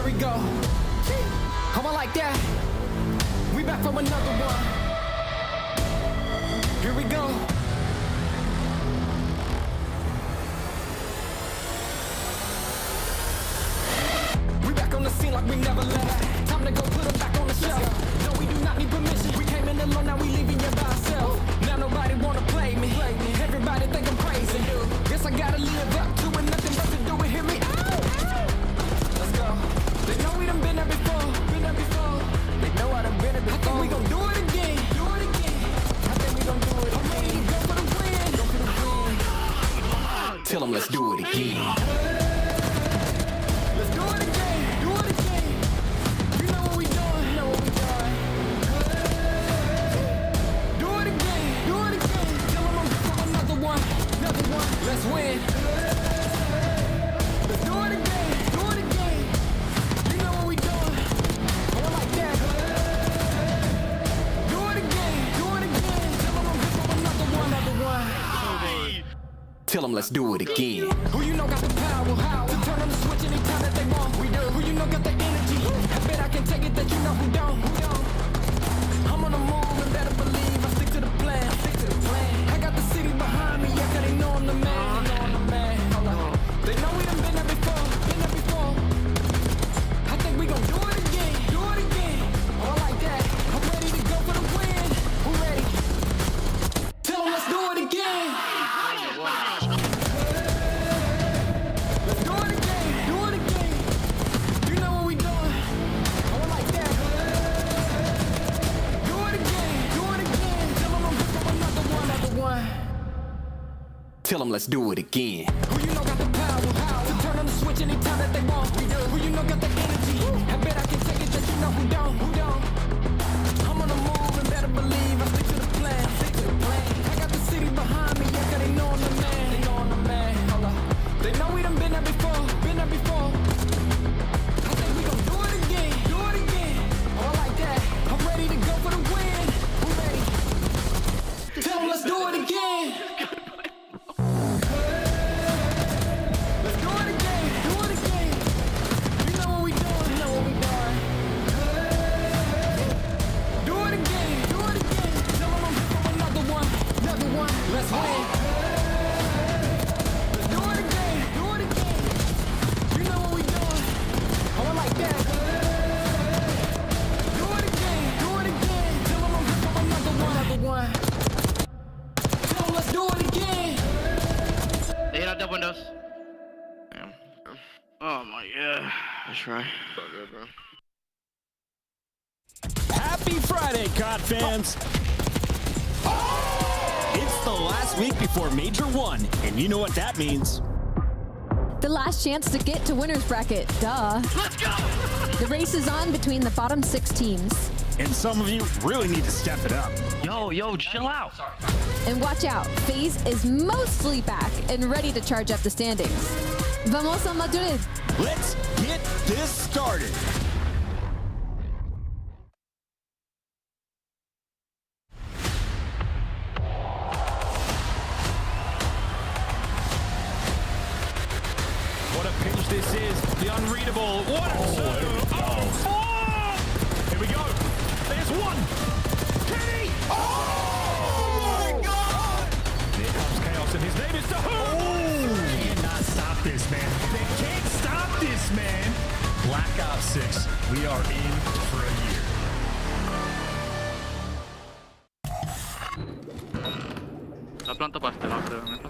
we go. How I like that. We back from another one. Here we go. We back on the scene like we never left. Time to go put them back on the shelf. No, we do not need permission. We came in alone, now we leaving you by ourselves. Now nobody wanna play me. Everybody think I'm crazy. Guess I gotta live up to it. Nothing but to do it. Hear me out. Let's go. They know we done been there before. They know I done been there before. I think we gon' do it again. I think we gon' do it again. I'm ready to go for the win. Tell them let's do it again. Let's do it again. You know what we doing. Do it again. Tell them I'm for another one. Let's win. Let's do it again. You know what we doing. Oh, I like that. Do it again. Tell them I'm for another one. Tell them let's do it again. Who you know got the power to turn on the switch anytime that they want. We do. Who you know got the energy? I bet I can take it that you know who don't. I'm on the move and better believe I stick to the plan. I got the city behind me, yeah, 'cause they know I'm the man. They know we done been there before. I think we gon' do it again. Oh, I like that. I'm ready to go for the win. Who ready? Tell them let's do it again. Let's do it again. You know what we doing. Oh, I like that. Do it again. Tell them I'm for another one. Tell them let's do it again. Who you know got the power to turn on the switch anytime that they want. We do. Who you know got the energy? I bet I can take it that you know who don't. I'm on the move and better believe I stick to the plan. I got the city behind me, yeah, 'cause they know I'm the man. They know we done been there before. I think we gon' do it again. Oh, I like that. I'm ready to go for the win. Who ready? Tell them let's do it again. Let's do it again. You know what we doing. Do it again. Tell them I'm here for another one. Let's win. Let's do it again. You know what we doing. Oh, I like that. Do it again. Tell them I'm here for another one. Tell them let's do it again. They hit out the windows. Damn. Oh my god. That's right. So good, bro. Happy Friday, COD fans! It's the last week before Major 1, and you know what that means. The last chance to get to winner's bracket, duh. Let's go! The race is on between the bottom 6 teams. And some of you really need to step it up. Yo, chill out. And watch out, FaZe is mostly back and ready to charge up the standings. Vamos a Madrid! Let's get this started. What a pitch this is. The unreadable. What a two. Oh! Here we go. There's one. Kenny. Oh my God. Here comes Chaos and his name is Dahoo. They cannot stop this, man. They can't stop this, man. Black Ops 6, we are in for a year. La planta parte, no creo, neta.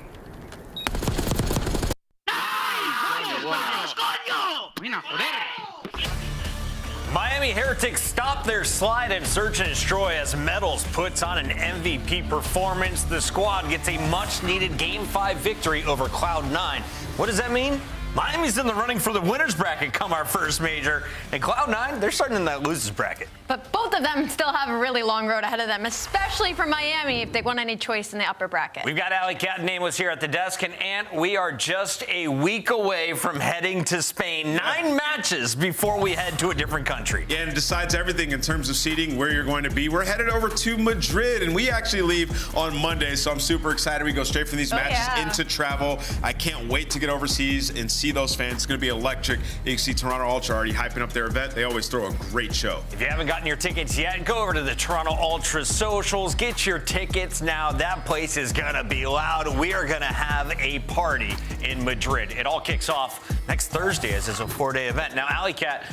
Miami Heretics stop their slide and search and destroy as Metals puts on an MVP performance. The squad gets a much-needed Game 5 victory over Cloud9. What does that mean? Miami's in the running for the winner's bracket come our first major. And Cloud9, they're starting in that losers bracket. But both of them still have a really long road ahead of them, especially for Miami if they want any choice in the upper bracket. We've got Alley Cat and Nameless here at the desk, and Ant, we are just a week away from heading to Spain. 9 matches before we head to a different country. Yeah, and it decides everything in terms of seating, where you're going to be. We're headed over to Madrid, and we actually leave on Monday, so I'm super excited. We go straight from these matches into travel. I can't wait to get overseas and see see those fans. It's going to be electric. You can see Toronto Ultra already hyping up their event. They always throw a great show. If you haven't gotten your tickets yet, go over to the Toronto Ultra socials. Get your tickets now. That place is going to be loud. We are going to have a party in Madrid. It all kicks off next Thursday as it's a 4-day event. Now, Alley Cat,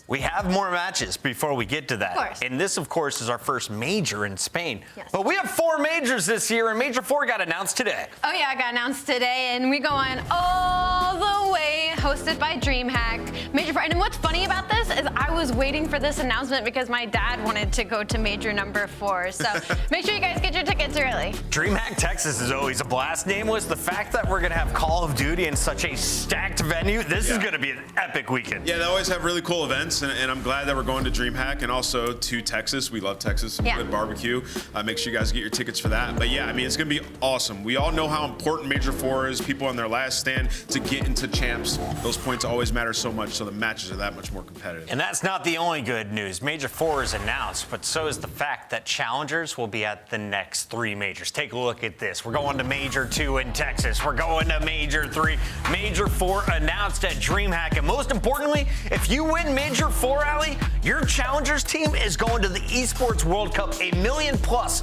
we have more matches before we get to that. Of course. And this, of course, is our first major in Spain. Yes. But we have 4 majors this year, and Major 4 got announced today. Oh yeah, I got announced today, and we go on all the way, hosted by DreamHack. Major 4, and what's funny about this is I was waiting for this announcement because my dad wanted to go to major number 4. So make sure you guys get your tickets early. DreamHack Texas is always a blast. Name was the fact that we're going to have Call of Duty in such a stacked venue. This is going to be an epic weekend. Yeah, they always have really cool events, and I'm glad that we're going to DreamHack and also to Texas. We love Texas, some good barbecue. Make sure you guys get your tickets for that. But yeah, I mean, it's going to be awesome. We all know how important Major 4 is. People on their last stand to get into champs. Those points always matter so much, so the matches are that much more competitive. And that's not the only good news. Major 4 is announced, but so is the fact that challengers will be at the next 3 majors. Take a look at this. We're going to Major 2 in Texas. We're going to Major 3. Major 4 announced at DreamHack. And most importantly, if you win Major 4, Allie, your challengers team is going to the Esports World Cup, a $1 million+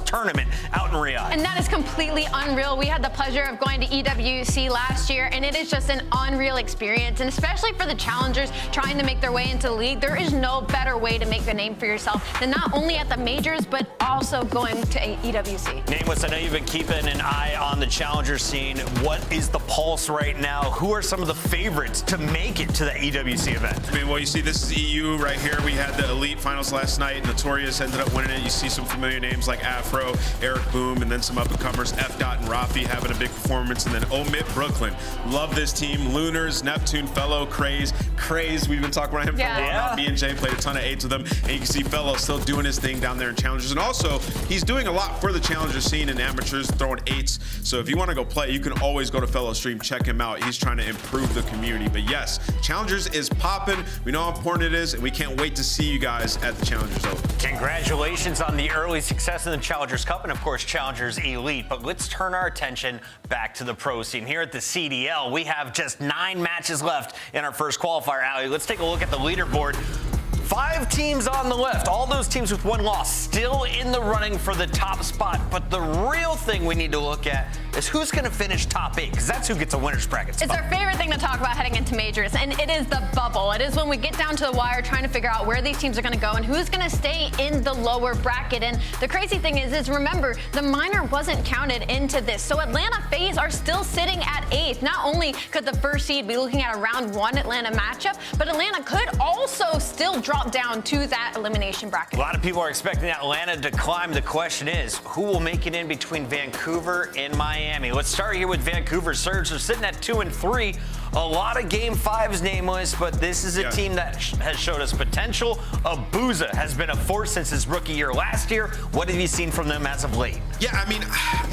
tournament out in Riyadh. And that is completely unreal. We had the pleasure of going to EWC last year, and it is just an unreal experience. And especially for the challengers trying to make their way into the league, there is no better way to make a name for yourself than not only at the majors, but also going to EWC. Nameless, I know you've been keeping an eye on the challenger scene. What is the pulse right now? Who are some of the favorites to make it to the EWC event? I mean, well, you see, this is EU right here. We had the Elite Finals last night. Notorious ended up winning it. You see some familiar names like Afro, Eric Boom, and then some up-and-comers, F. Dot and Rafi having a big performance, and then Omit Brooklyn. Love this team. Lunars, Neptune, Fellow, Craze. We've been talking about him for a while. B&J played a ton of 8s with him, and you can see Fellow still doing his thing down there in Challengers. And also, he's doing a lot for the Challenger scene in amateurs, throwing 8s. So if you want to go play, you can always go to Fellow Stream, check him out. He's trying to improve the community. But yes, Challengers is popping. We know how important it is, and we can't wait to see you guys at the Challengers Open. Congratulations on the early success in the Challengers Cup and, of course, Challengers Elite. But let's turn our attention back to the pro scene. Here at the CDL, we have just 9 matches left in our first qualifier. Allie, let's take a look at the leaderboard. 5 teams on the left, all those teams with 1 loss, still in the running for the top spot. But the real thing we need to look at is who's going to finish top 8, because that's who gets a winner's bracket spot. It's our favorite thing to talk about heading into majors, and it is the bubble. It is when we get down to the wire trying to figure out where these teams are going to go and who's going to stay in the lower bracket. And the crazy thing is remember, the minor wasn't counted into this. So Atlanta FaZe are still sitting at 8th. Not only could the first seed be looking at a round 1 Atlanta matchup, but Atlanta could also still drop down to that elimination bracket. A lot of people are expecting Atlanta to climb. The question is, who will make it in between Vancouver and Miami? Let's start here with Vancouver Surge. They're sitting at 2 and 3. A lot of Game 5s, Nameless, but this is a team that has showed us potential. Abuza has been a force since his rookie year last year. What have you seen from them as of late? Yeah, I mean,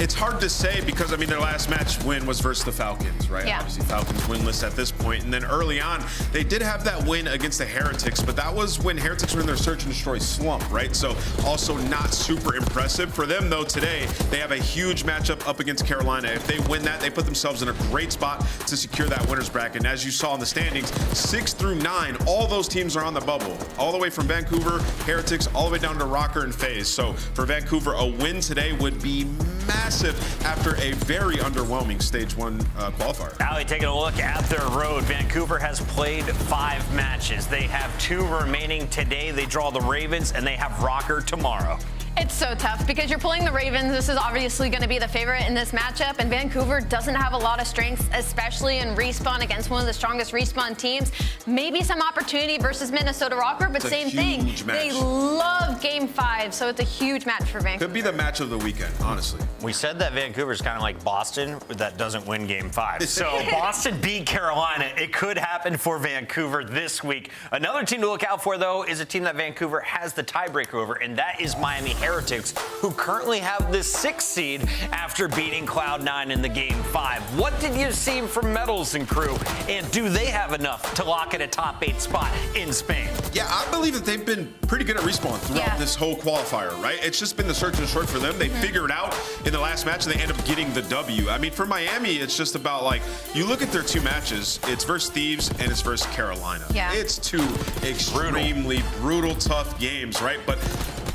it's hard to say because, I mean, their last match win was versus the Falcons, right? Yeah. Obviously, Falcons winless at this point. And then early on, they did have that win against the Heretics, but that was when Heretics were in their search and destroy slump, right? So also not super impressive. For them, though, today, they have a huge matchup up against Carolina. If they win that, they put themselves in a great spot to secure that winner's bracket. And as you saw in the standings, 6 through 9, all those teams are on the bubble. All the way from Vancouver, Heretics, all the way down to Rocker and FaZe. So for Vancouver, a win today would be massive after a very underwhelming Stage 1 qualifier. Allie, taking a look at their road, Vancouver has played 5 matches. They have 2 remaining today. They draw the Ravens, and they have Rocker tomorrow. It's so tough because you're pulling the Ravens. This is obviously going to be the favorite in this matchup, and Vancouver doesn't have a lot of strengths, especially in respawn against one of the strongest respawn teams. Maybe some opportunity versus Minnesota Rocker, but same thing. Match. They love Game 5, so it's a huge match for Vancouver. Could be the match of the weekend, honestly. We said that Vancouver's kind of like Boston that doesn't win Game 5. So Boston beat Carolina. It could happen for Vancouver this week. Another team to look out for, though, is a team that Vancouver has the tiebreaker over, and that is Miami Heretics, who currently have the 6th seed after beating Cloud9 in the Game 5. What did you see from Metals and crew, and do they have enough to lock in a top 8 spot in Spain? Yeah, I believe that they've been pretty good at respawn throughout this whole qualifier, right? It's just been the search and destroy for them. They figure it out in the last match and they end up getting the W. I mean, for Miami, it's just about like, you look at their 2 matches, it's versus Thieves and it's versus Carolina. Yeah. It's 2 extremely brutal, tough games, right? But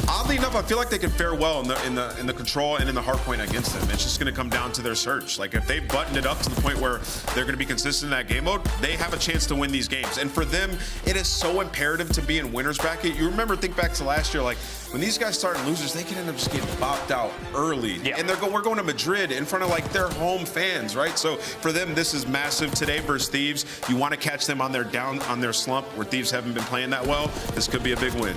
oddly enough, I feel like they can fare well in the control and in the hard point against them. It's just going to come down to their search. Like if they button it up to the point where they're going to be consistent in that game mode, they have a chance to win these games. And for them, it is so imperative to be in winners bracket. You remember, think back to last year, like when these guys start losers, they can end up just getting bopped out early. Yeah. And we're going to Madrid in front of like their home fans, right? So for them, this is massive today versus Thieves. You want to catch them on their slump where Thieves haven't been playing that well. This could be a big win.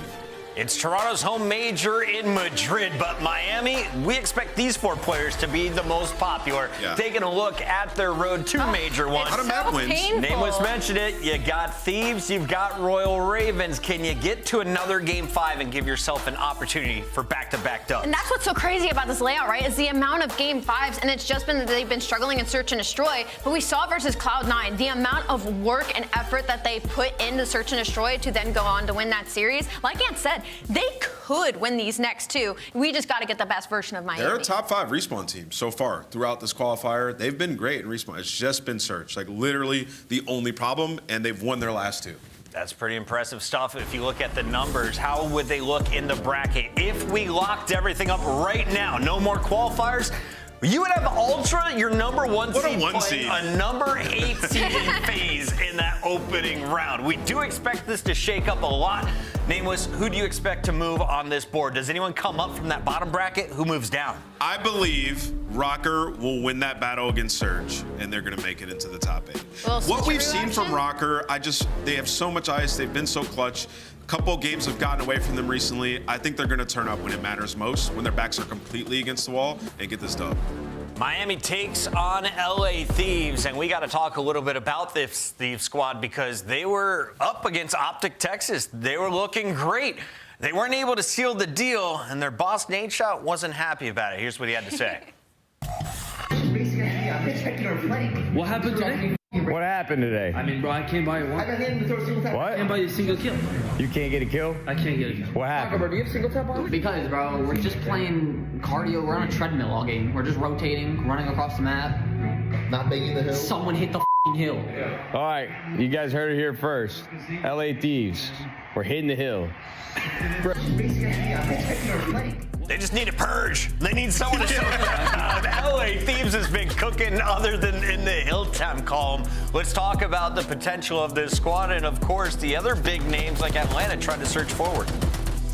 It's Toronto's home major in Madrid, but Miami, we expect these 4 players to be the most popular. Yeah. Taking a look at their road to major one. How do map wins? Nameless mentioned it. You got Thieves, you've got Royal Ravens. Can you get to another Game 5 and give yourself an opportunity for back-to-back dubs? And that's what's so crazy about this layout, right? Is the amount of Game 5s, and it's just been that they've been struggling in search and destroy. But we saw versus Cloud9, the amount of work and effort that they put into search and destroy to then go on to win that series. Like Ant said, they could win these next 2. We just got to get the best version of Miami. They're a top 5 respawn team so far throughout this qualifier. They've been great in respawn. It's just been search, like literally the only problem, and they've won their last 2. That's pretty impressive stuff. If you look at the numbers, how would they look in the bracket if we locked everything up right now? No more qualifiers. You would have Ultra, your number 1 What a seed, 1 playing seed. a number 8 seed in phase in that opening round. We do expect this to shake up a lot. Nameless, who do you expect to move on this board? Does anyone come up from that bottom bracket? Who moves down? I believe Rocker will win that battle against Surge, and they're going to make it into the top 8. What we've seen from Rocker, they have so much ice. They've been so clutch. Couple games have gotten away from them recently. I think they're going to turn up when it matters most, when their backs are completely against the wall, and get this dub. Miami takes on LA Thieves, and we got to talk a little bit about this Thieves squad because they were up against Optic Texas. They were looking great. They weren't able to seal the deal, and their boss, Nadeshot, wasn't happy about it. Here's what he had to say. What happened today? What happened today? I mean, bro, I can't buy one. What? I can't buy a single kill. You can't get a kill? I can't get a kill. What happened? Bro, do you have single tap on? Because, bro, we're just playing cardio. We're on a treadmill all game. We're just rotating, running across the map. Not making the hill? Someone hit the hill. All right, you guys heard it here first. LA Thieves, we're hitting the hill. They just need a purge. They need someone to show them. LA Thieves has been cooking other than in the Hilltown column. Let's talk about the potential of this squad and, of course, the other big names like Atlanta trying to search forward.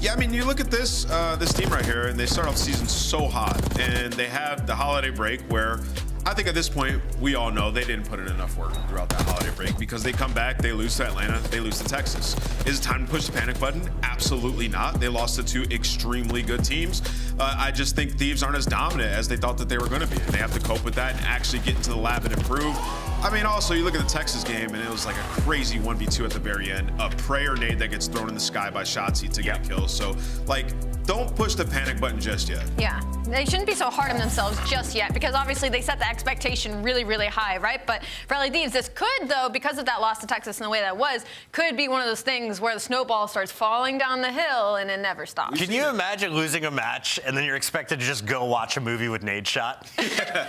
Yeah, I mean, you look at this team right here, and they start off the season so hot, and they have the holiday break where I think at this point, we all know they didn't put in enough work throughout that holiday break because they come back, they lose to Atlanta, they lose to Texas. Is it time to push the panic button? Absolutely not. They lost to 2 extremely good teams. I just think Thieves aren't as dominant as they thought that they were going to be. They have to cope with that and actually get into the lab and improve. I mean, also, you look at the Texas game, and it was like a crazy 1v2 at the very end. A prayer nade that gets thrown in the sky by Shotzi to get a kill. So, like, don't push the panic button just yet. Yeah, they shouldn't be so hard on themselves just yet because obviously they set the expectation really, really high, right? But for LA Thieves, this could, though, because of that loss to Texas and the way that was, could be one of those things where the snowball starts falling down the hill and it never stops. Can you imagine losing a match and then you're expected to just go watch a movie with Nadeshot?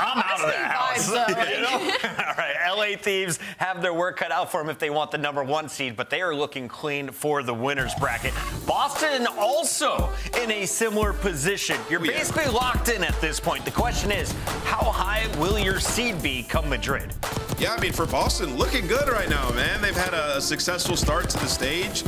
I'm out of that house. You know? All right, LA Thieves have their work cut out for them if they want the number 1 seed, but they are looking clean for the winners bracket. Boston also in a similar position. You're basically locked in at this point. The question is, how high will your seed be come Madrid? Yeah, I mean, for Boston, looking good right now, man. They've had a successful start to the stage.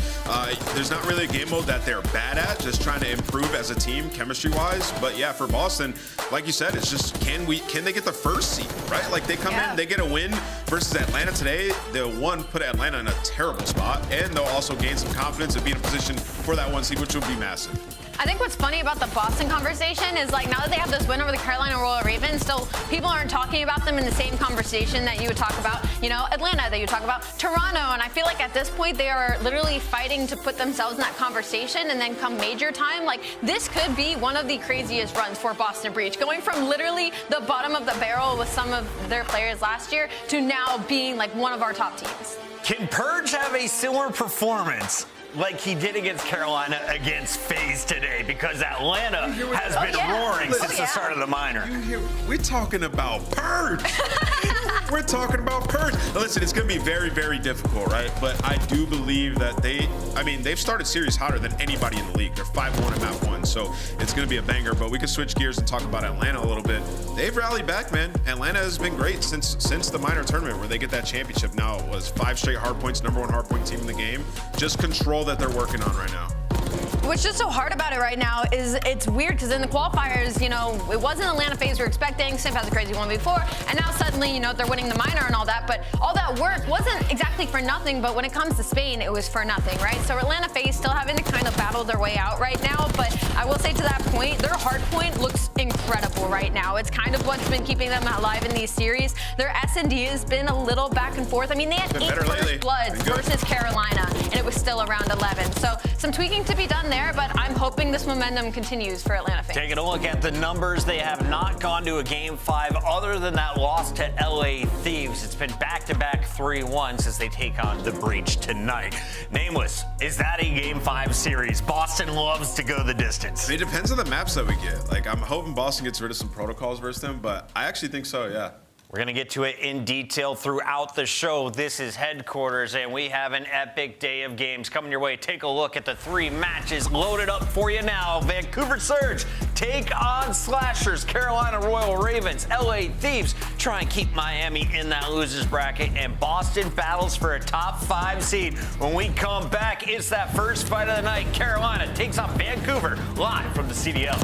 There's not really a game mode that they're bad at, just trying to improve as a team chemistry-wise. But yeah, for Boston, like you said, it's just can they get the first seed, right? Like they come in, they get a win versus Atlanta today. They'll put Atlanta in a terrible spot, and they'll also gain some confidence and be in a position for that 1 seed, which would be massive. I think what's funny about the Boston conversation is, like, now that they have this win over the Carolina Royal Ravens, still people aren't talking about them in the same conversation that you would talk about, you know, Atlanta, that you talk about Toronto. And I feel like at this point they are literally fighting to put themselves in that conversation. And then come major time, like, this could be one of the craziest runs for Boston Breach, going from literally the bottom of the barrel with some of their players last year to now being like one of our top teams. Can Purge have a similar performance like he did against Carolina against FaZe today? Because Atlanta has been roaring since the start of the minor. We're talking about Purge. We're talking about Purge. Now, listen, it's going to be very, very difficult, right? But I do believe that they've started series hotter than anybody in the league. They're 5-1 at map 1, so it's going to be a banger. But we can switch gears and talk about Atlanta a little bit. They've rallied back, man. Atlanta has been great since the minor tournament where they get that championship. Now it was 5 straight hardpoints, #1 hardpoint team in the game. Just control that they're working on right now. What's just so hard about it right now is it's weird because in the qualifiers, you know, it wasn't Atlanta FaZe we were expecting. Simp has a crazy one before, and now suddenly, you know, they're winning the minor and all that. But all that work wasn't exactly for nothing. But when it comes to Spain, it was for nothing, right? So Atlanta FaZe still having to kind of battle their way out right now. But I will say to that point, their hard point looks incredible right now. It's kind of what's been keeping them alive in these series. Their S&D has been a little back and forth. I mean, they had 8 first bloods versus Carolina, and it was still around 11. So some tweaking to be done there, but I'm hoping this momentum continues for Atlanta FaZe. Taking a look at the numbers, they have not gone to a Game 5 other than that loss to LA Thieves. It's been back-to-back 3-1 since they take on the Breach tonight. Nameless, is that a Game 5 series? Boston loves to go the distance. It depends on the maps that we get. Like, I'm hoping Boston gets rid of some protocols versus them, but I actually think so, yeah. We're going to get to it in detail throughout the show. This is Headquarters, and we have an epic day of games coming your way. Take a look at the 3 matches loaded up for you now. Vancouver Surge take on Slashers, Carolina Royal Ravens, LA Thieves try and keep Miami in that losers bracket, and Boston battles for a top 5 seed. When we come back, it's that first fight of the night. Carolina takes on Vancouver live from the CDL.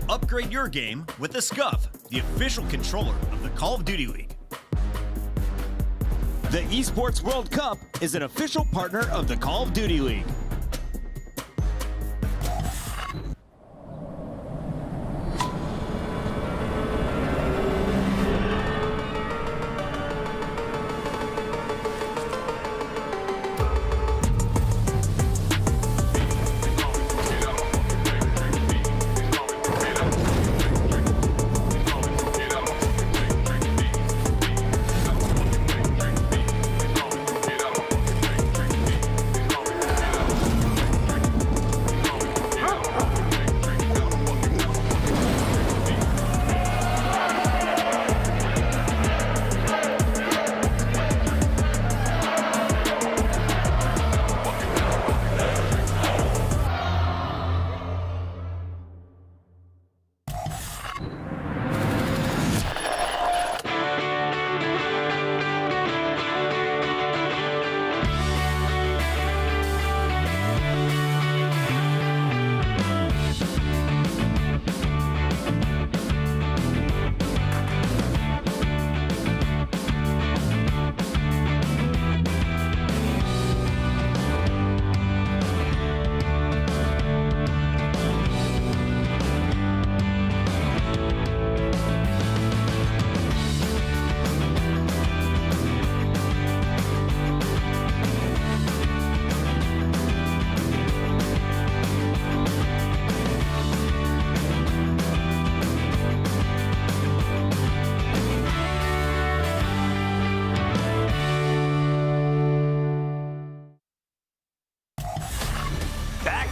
Upgrade your game with the SCUF, the official controller of the Call of Duty League. The Esports World Cup is an official partner of the Call of Duty League.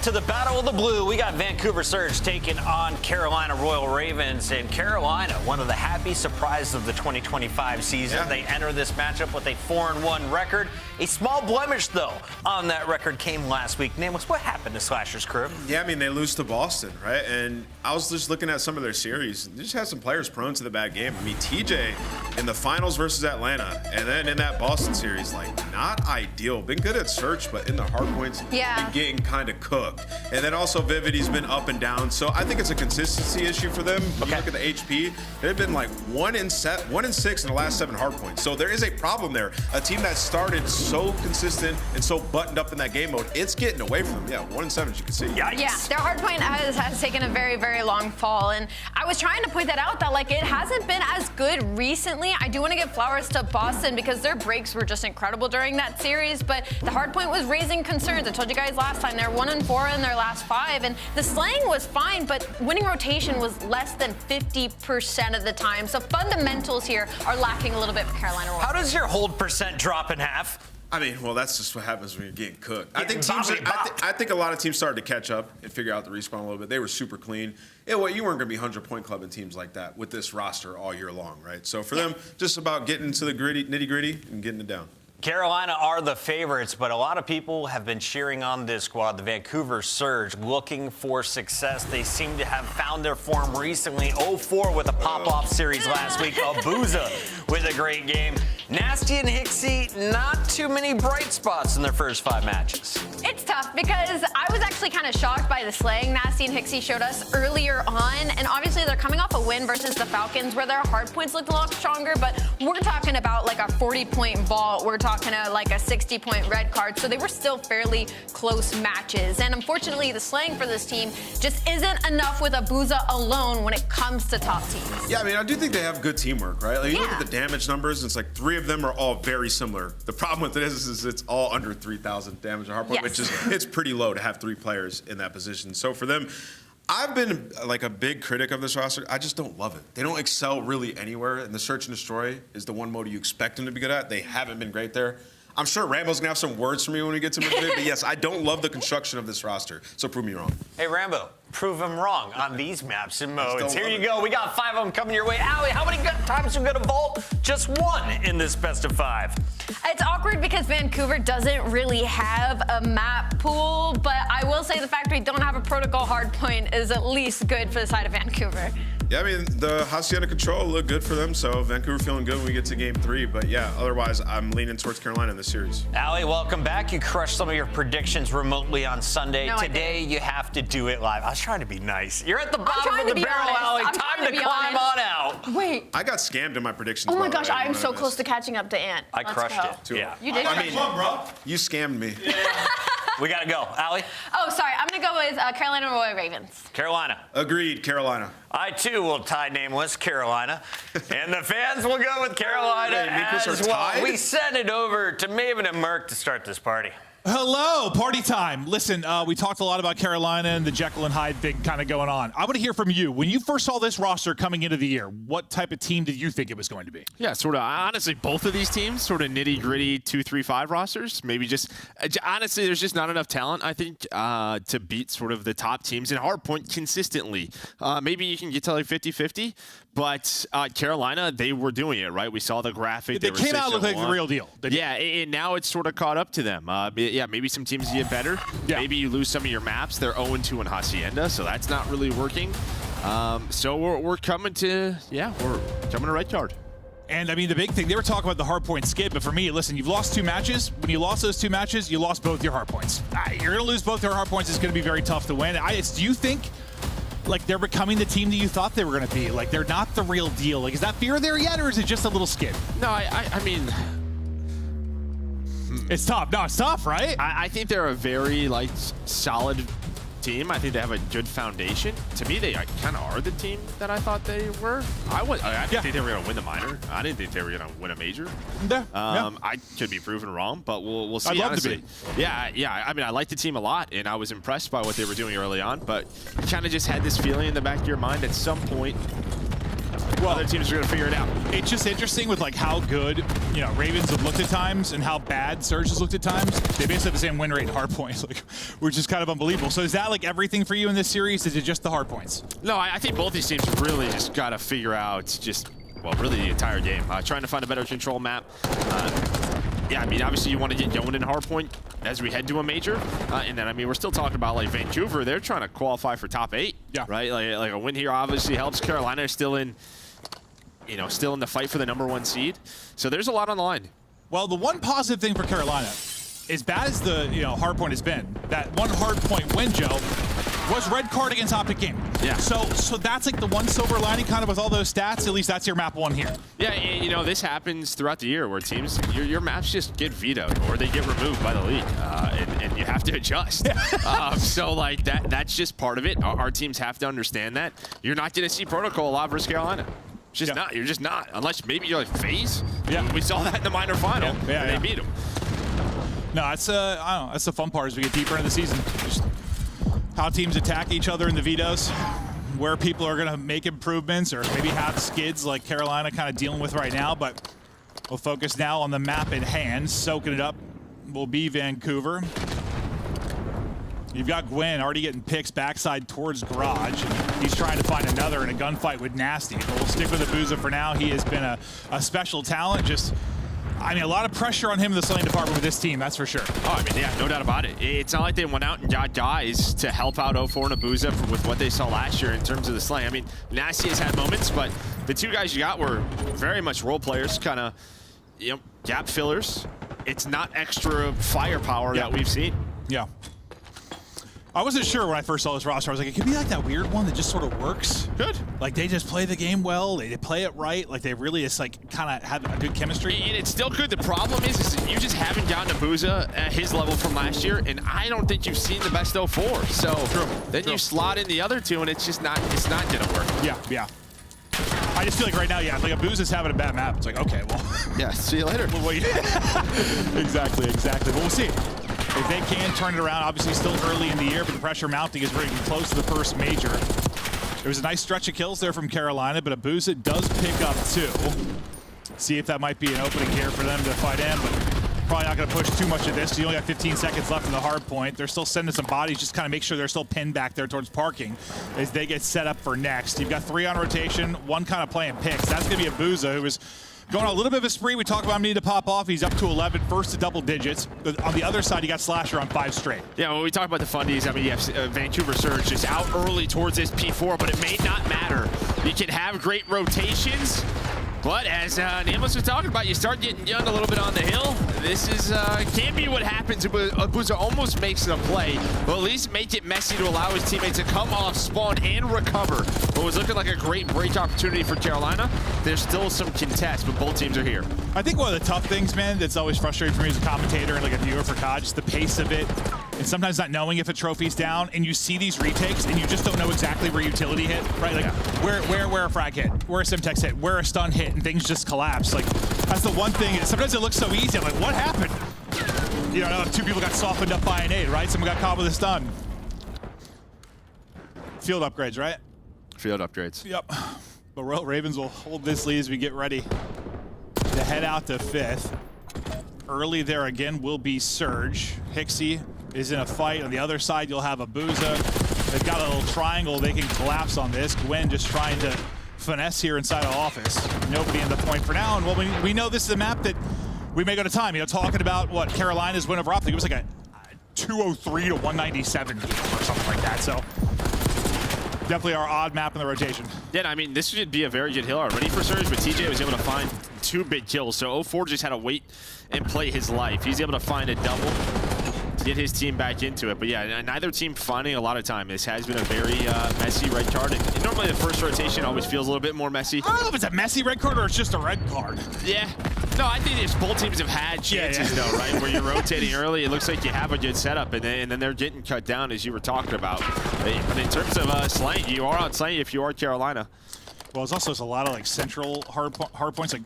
To the Battle of the Blue, we got Vancouver Surge taking on Carolina Royal Ravens. And Carolina, one of the happy surprises of the 2025 season. Yeah. They enter this matchup with a 4-1 record. A small blemish, though, on that record came last week. Nameless, what happened to Slashers crew? Yeah, I mean, they lose to Boston, right? And I was just looking at some of their series. They just had some players prone to the bad game. I mean, TJ in the finals versus Atlanta, and then in that Boston series, like, not ideal. Been good at search, but in the hard points, Yeah. been getting kind of cooked. And then also Vividy's been up and down, so I think it's a consistency issue for them. When you look at the HP, they've been like 1 in 6 in the last 7 hard points. So there is a problem there. A team that started so consistent and so buttoned up in that game mode, it's getting away from them. Yeah, 1 in 7, as you can see. Yeah, their hard point has taken a very, very long fall. And I was trying to point that out, that like it hasn't been as good recently. I do want to give flowers to Boston because their breaks were just incredible during that series, but the hard point was raising concerns. I told you guys last time they're 1-4 in their last 5, and the slaying was fine, but winning rotation was less than 50% of the time. So fundamentals here are lacking a little bit for Carolina Royals. How does your hold percent drop in half? I mean, well, that's just what happens when you're getting cooked. I think a lot of teams started to catch up and figure out the respawn a little bit. They were super clean. Yeah, well, you weren't going to be 100-point clubbing teams like that with this roster all year long, right? So for them, just about getting to the nitty-gritty and getting it down. Carolina are the favorites, but a lot of people have been cheering on this squad. The Vancouver Surge looking for success. They seem to have found their form recently. 0-4 with a pop-off series last week. Abuza with a great game. Nasty and Hixie, not too many bright spots in their first 5 matches. It's tough because I was actually kind of shocked by the slaying Nasty and Hixie showed us earlier on. And obviously they're coming off a win versus the Falcons where their hard points looked a lot stronger. But we're talking about like a 40-point vault. We're talking like a 60-point red card. So they were still fairly close matches. And unfortunately, the slaying for this team just isn't enough with Abuza alone when it comes to top teams. Yeah, I mean, I do think they have good teamwork, right? Like, you look at the damage numbers, and it's like 3 of them are all very similar. The problem with this is it's all under 3,000 damage a hard point, which is it's pretty low to have 3 players in that position. So for them, I've been like a big critic of this roster. I just don't love it. They don't excel really anywhere, and the search and destroy is the one mode you expect them to be good at. They haven't been great there. I'm sure Rambo's gonna have some words for me when we get to Madrid, but yes, I don't love the construction of this roster, so prove me wrong. Hey, Rambo, prove him wrong on these maps and modes. Here you go. We got 5 of them coming your way. Allie, how many times are we going to vault? Just 1 in this best of 5. It's awkward because Vancouver doesn't really have a map pool, but I will say the fact we don't have a protocol hardpoint is at least good for the side of Vancouver. Yeah, I mean, the Hacienda control looked good for them, so Vancouver feeling good when we get to game 3. But yeah, otherwise, I'm leaning towards Carolina in this series. Allie, welcome back. You crushed some of your predictions remotely on Sunday. No, today, you have to do it live. I was trying to be nice. You're at the bottom of the be barrel, honest. Allie. I'm Time trying to to be climb honest. on out. Wait. I got scammed in my predictions. Oh my by the gosh, way. I am so Let's- close to catching up to Ant. I crushed it. Yeah. You did? I mean, you scammed me. We got to go. Allie? Oh, sorry. I'm going to go with Carolina Royal Ravens. Carolina. Agreed, Carolina. I, too, will tie nameless Carolina. And the fans will go with Carolina Wait, Nichols as are well. tied? We send it over to Maven and Merck to start this party. Hello, party time. Listen, we talked a lot about Carolina and the Jekyll and Hyde thing kind of going on. I want to hear from you. When you first saw this roster coming into the year, what type of team did you think it was going to be? Yeah, sort of. Honestly, both of these teams, sort of nitty-gritty 2-3-5 rosters. Maybe just honestly, there's just not enough talent, I think, to beat sort of the top teams in hardpoint consistently. Maybe you can get to like 50-50, but Carolina, they were doing it, right? We saw the graphic. They came out looking like the real deal. Yeah, and now it's sort of caught up to them. Yeah, maybe some teams get better. Yeah. Maybe you lose some of your maps. They're 0-2 in Hacienda, so that's not really working. So we're coming to, we're coming to red card. And I mean, the big thing, they were talking about the hardpoint skid, but for me, listen, you've lost 2 matches. When you lost those 2 matches, you lost both your hardpoints. You're going to lose both your hardpoints. It's going to be very tough to win. Do you think like they're becoming the team that you thought they were going to be? Like they're not the real deal. Like, is that fear there yet, or is it just a little skid? No, I mean, it's tough. No, it's tough, right? I think they're a very solid team. I think they have a good foundation. To me, they kind of are the team that I thought they were. I didn't think they were going to win the minor. I didn't think they were going to win a major. I could be proven wrong, but we'll see. I'd love honestly. to be. Yeah. I mean, I like the team a lot, and I was impressed by what they were doing early on. But you kind of just had this feeling in the back of your mind at some point, other teams are going to figure it out. It's just interesting with like how good, Ravens have looked at times and how bad Surge has looked at times. They basically have the same win rate and hard points, which is kind of unbelievable. So is that like everything for you in this series? Is it just the hard points? No, I think both these teams really just got to figure out really the entire game. Trying to find a better control map. Yeah, I mean, obviously you want to get going in hardpoint as we head to a major. And then, I mean, we're still talking about like Vancouver. They're trying to qualify for top 8. Yeah. Right? Like a win here obviously helps. Carolina is still in you know, still in the fight for the #1 seed. So there's a lot on the line. Well, the one positive thing for Carolina, as bad as the hard point has been, that one hard point win, Joe, was red card against Optic Game. Yeah. So that's like the one silver lining kind of with all those stats. At least that's your map 1 here. Yeah, you know, this happens throughout the year where teams, your maps just get vetoed or they get removed by the league, and you have to adjust. So, like, that's just part of it. Our teams have to understand that. You're not going to see protocol a lot versus Carolina. Just not. You're just not. Unless maybe you're like FaZe. Yeah. We saw that in the minor final. Yeah, They beat them. No, that's I don't know. That's the fun part as we get deeper into the season. Just how teams attack each other in the vetoes, where people are going to make improvements or maybe have skids like Carolina kind of dealing with right now. But we'll focus now on the map in hand. Soaking it up will be Vancouver. You've got Gwyn already getting picks backside towards Garage. And he's trying to find another in a gunfight with Nasty. But we'll stick with Abuza for now. He has been a special talent. Just, I mean, a lot of pressure on him in the slaying department with this team, that's for sure. Oh, I mean, yeah, no doubt about it. It's not like they went out and got guys to help out 04 and Abuza with what they saw last year in terms of the slaying. I mean, Nasty has had moments, but the 2 guys you got were very much role players, kind of, gap fillers. It's not extra firepower that we've seen. Yeah. I wasn't sure when I first saw this roster. I was like, it could be like that weird one that just sort of works. Good. Like, they just play the game well. They play it right. Like, they really just, like, kind of have a good chemistry. And it's still good. The problem is you just haven't gotten Abuza at his level from last year, and I don't think you've seen the best 04. So then you slot in the other 2, and it's just not going to work. Yeah. I just feel like right now, like Abuza's having a bad map. It's like, okay, well. Yeah, see you later. Exactly. But we'll see. If they can turn it around, obviously still early in the year, but the pressure mounting is bringing close to the first major. There was a nice stretch of kills there from Carolina, but Abuza does pick up 2. See if that might be an opening here for them to fight in, but probably not going to push too much of this. You only got 15 seconds left in the hard point. They're still sending some bodies, just kind of make sure they're still pinned back there towards parking as they get set up for next. You've got 3 on rotation, 1 kind of playing picks. That's going to be Abuza, who is going on a little bit of a spree. We talked about him needing to pop off. He's up to 11, first to double digits. But on the other side, you got Slasher on 5 straight. Yeah, when we talk about the fundies, I mean, you have Vancouver Surge just out early towards this P4, but it may not matter. You can have great rotations, but as Nameless was talking about, you start getting young a little bit on the hill. This is can be what happens. Abuza almost makes it a play, but at least make it messy to allow his teammates to come off spawn and recover. What was looking like a great break opportunity for Carolina, there's still some contest, but both teams are here. I think one of the tough things, man, that's always frustrating for me as a commentator and like a viewer for COD, just the pace of it, and sometimes not knowing if a trophy's down, and you see these retakes, and you just don't know exactly where utility hit, right? Like, where a frag hit, where a Simtex hit, where a stun hit, and things just collapse. Like, that's the one thing. Sometimes it looks so easy. I'm like, what happened? You know, 2 people got softened up by an 8, right? Someone got caught with a stun. Field upgrades, right? Field upgrades. Yep. But Royal Ravens will hold this lead as we get ready to head out to 5th. Early there again will be Surge. Hixie is in a fight. On the other side, you'll have Abuza. They've got a little triangle they can collapse on this. Gwen just trying to finesse here inside of office. Nobody in the point for now. And well, we know this is a map that we may go to time. You know, talking about what Carolina's win over Optic. It was like a 203 to 197 game or something like that. So definitely our odd map in the rotation. Yeah, I mean, this should be a very good hill already for Surge, but TJ was able to find 2 big kills. So 04 just had to wait and play his life. He's able to find a double to get his team back into it. But yeah, neither team finding a lot of time. This has been a very messy red card. And normally the first rotation always feels a little bit more messy. I don't know if it's a messy red card or it's just a red card. Yeah. No, I think it's both teams have had chances though, right? Where you're rotating early, it looks like you have a good setup, and then they're getting cut down as you were talking about. But in terms of slaying, you are on slaying if you are Carolina. Well, there's also a lot of like central hard points, like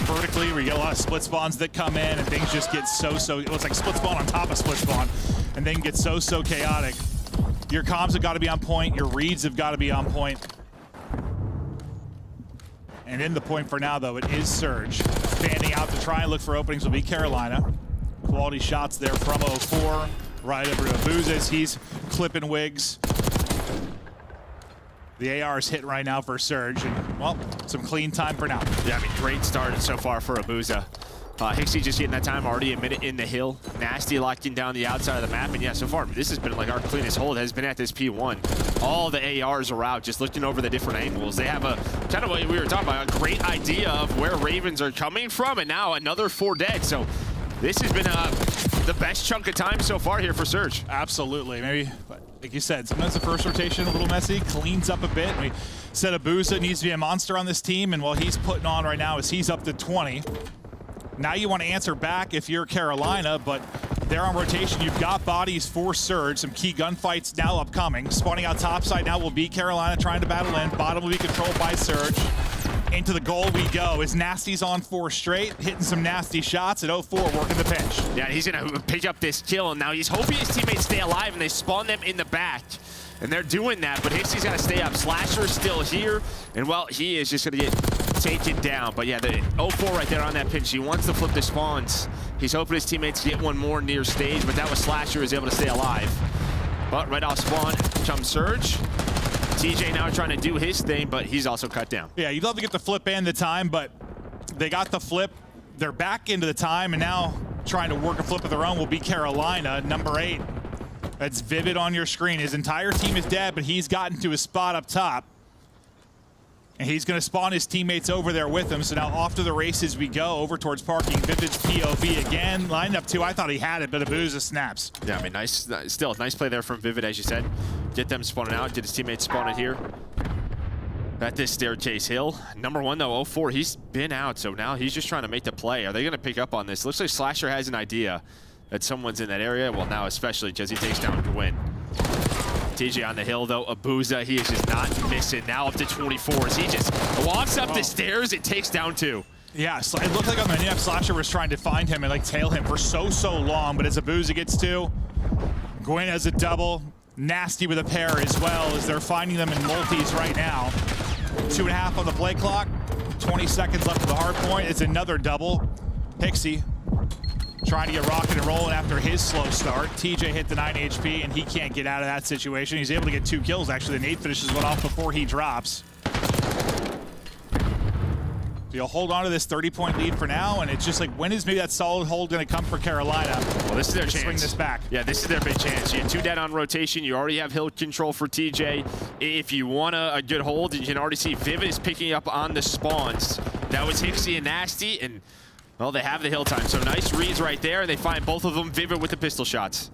vertically, where you get a lot of split spawns that come in, and things just get so. It looks like split spawn on top of split spawn, and then get so chaotic. Your comms have got to be on point. Your reads have got to be on point. And in the point for now, though, it is Surge. Fanning out to try and look for openings will be Carolina. Quality shots there from 04. Right over to Abuza. He's clipping wigs. The AR is hitting right now for Surge. And, well, some clean time for now. Yeah, I mean, great start so far for Abuza. Hixie just getting that time, already a minute in the hill. Nasty locking down the outside of the map. And yeah, so far, this has been like our cleanest hold has been at this P1. All the ARs are out, just looking over the different angles. They have a, kind of what we were talking about, a great idea of where Ravens are coming from. And now another 4 dead. So this has been the best chunk of time so far here for Surge. Absolutely. Maybe, like you said, sometimes the first rotation a little messy, cleans up a bit. We said Abuza needs to be a monster on this team, and what he's putting on right now is he's up to 20. Now you want to answer back if you're Carolina, but they're on rotation. You've got bodies for Surge. Some key gunfights now upcoming. Spawning out topside now will be Carolina trying to battle in. Bottom will be controlled by Surge. Into the goal we go. As Nasty's on 4 straight, hitting some nasty shots at 0-4, working the pinch. Yeah, he's going to pick up this kill, and now he's hoping his teammates stay alive, and they spawn them in the back. And they're doing that, but Hixie's got to stay up. Slasher's still here, and well, he is just going to get taken down. But yeah, the 0-4 right there on that pinch. He wants to flip the spawns. He's hoping his teammates get one more near stage, but that was Slasher was able to stay alive. But right off spawn comes Surge. TJ now trying to do his thing, but he's also cut down. Yeah, you'd love to get the flip and the time, but they got the flip. They're back into the time, and now trying to work a flip of their own will be Carolina, number 8. That's Vivid on your screen. His entire team is dead, but he's gotten to his spot up top. And he's going to spawn his teammates over there with him. So now off to the races we go, over towards parking. Vivid's POV again. Lined up 2. I thought he had it, but Abuza snaps. Yeah, I mean, nice. Still, nice play there from Vivid, as you said. Get them spawning out. Get his teammates spawning here. At this staircase hill. Number 1, though, 0-4. He's been out, so now he's just trying to make the play. Are they going to pick up on this? Looks like Slasher has an idea that someone's in that area. Well, now especially because he takes down Gwyn. TJ on the hill, though. Abuza, he is just not missing. Now up to 24 as he just walks up the stairs and takes down 2. Yeah, it looked like on the map, Slasher was trying to find him and like tail him for so long, but as Abuza gets 2, Gwyn has a double. Nasty with a pair as well, as they're finding them in multis right now. 2.5 on the play clock. 20 seconds left of the hard point. It's another double. Hixie trying to get rocking and rolling after his slow start. TJ hit the 9 HP, and he can't get out of that situation. He's able to get 2 kills, actually. The Nate finishes one off before he drops. So you'll hold on to this 30-point lead for now, and it's just like, when is maybe that solid hold going to come for Carolina? Well, this is their chance. Swing this back. Yeah, this is their big chance. You have 2 dead on rotation. You already have hill control for TJ. If you want a good hold, you can already see Vivid is picking up on the spawns. That was Hixie and Nasty, and well, they have the hill time. So nice reads right there, and they find both of them. Vivid with the pistol shots.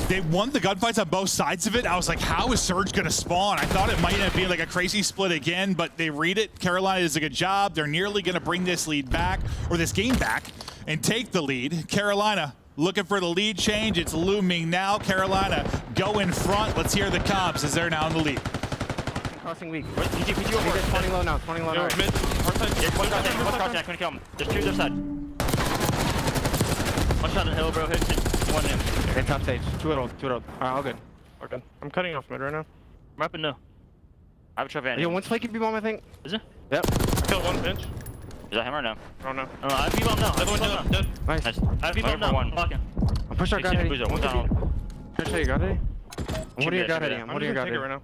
They won the gunfights on both sides of it. I was like, how is Surge going to spawn? I thought it might end up being like a crazy split again, but they read it. Carolina does a good job. They're nearly going to bring this lead back, or this game back, and take the lead. Carolina looking for the lead change. It's looming now. Carolina go in front. Let's hear the comps as they're now in the lead. Crossing weak. PG over. 20 low now. 20 low now. Mid. One crossing. I couldn't kill him. There's 2 other side. One shot on hill, bro. Hit 1 in. Okay, top stage. 2 at old. 2 at old. Alright, all good. We're good. I'm cutting off mid right now. I'm up and no. I have a trap van. Yo, one spike can be bomb, I think. Is it? Yep. I killed 1 pinch. Is that him or no? I don't know. Oh, I have B-bomb now. Other one dead. Nice. I have B-bomb now. I'm blocking. I'm pushing our god heading. One down. Can I show you god heading? What are your god heading? What are your god heading? right now.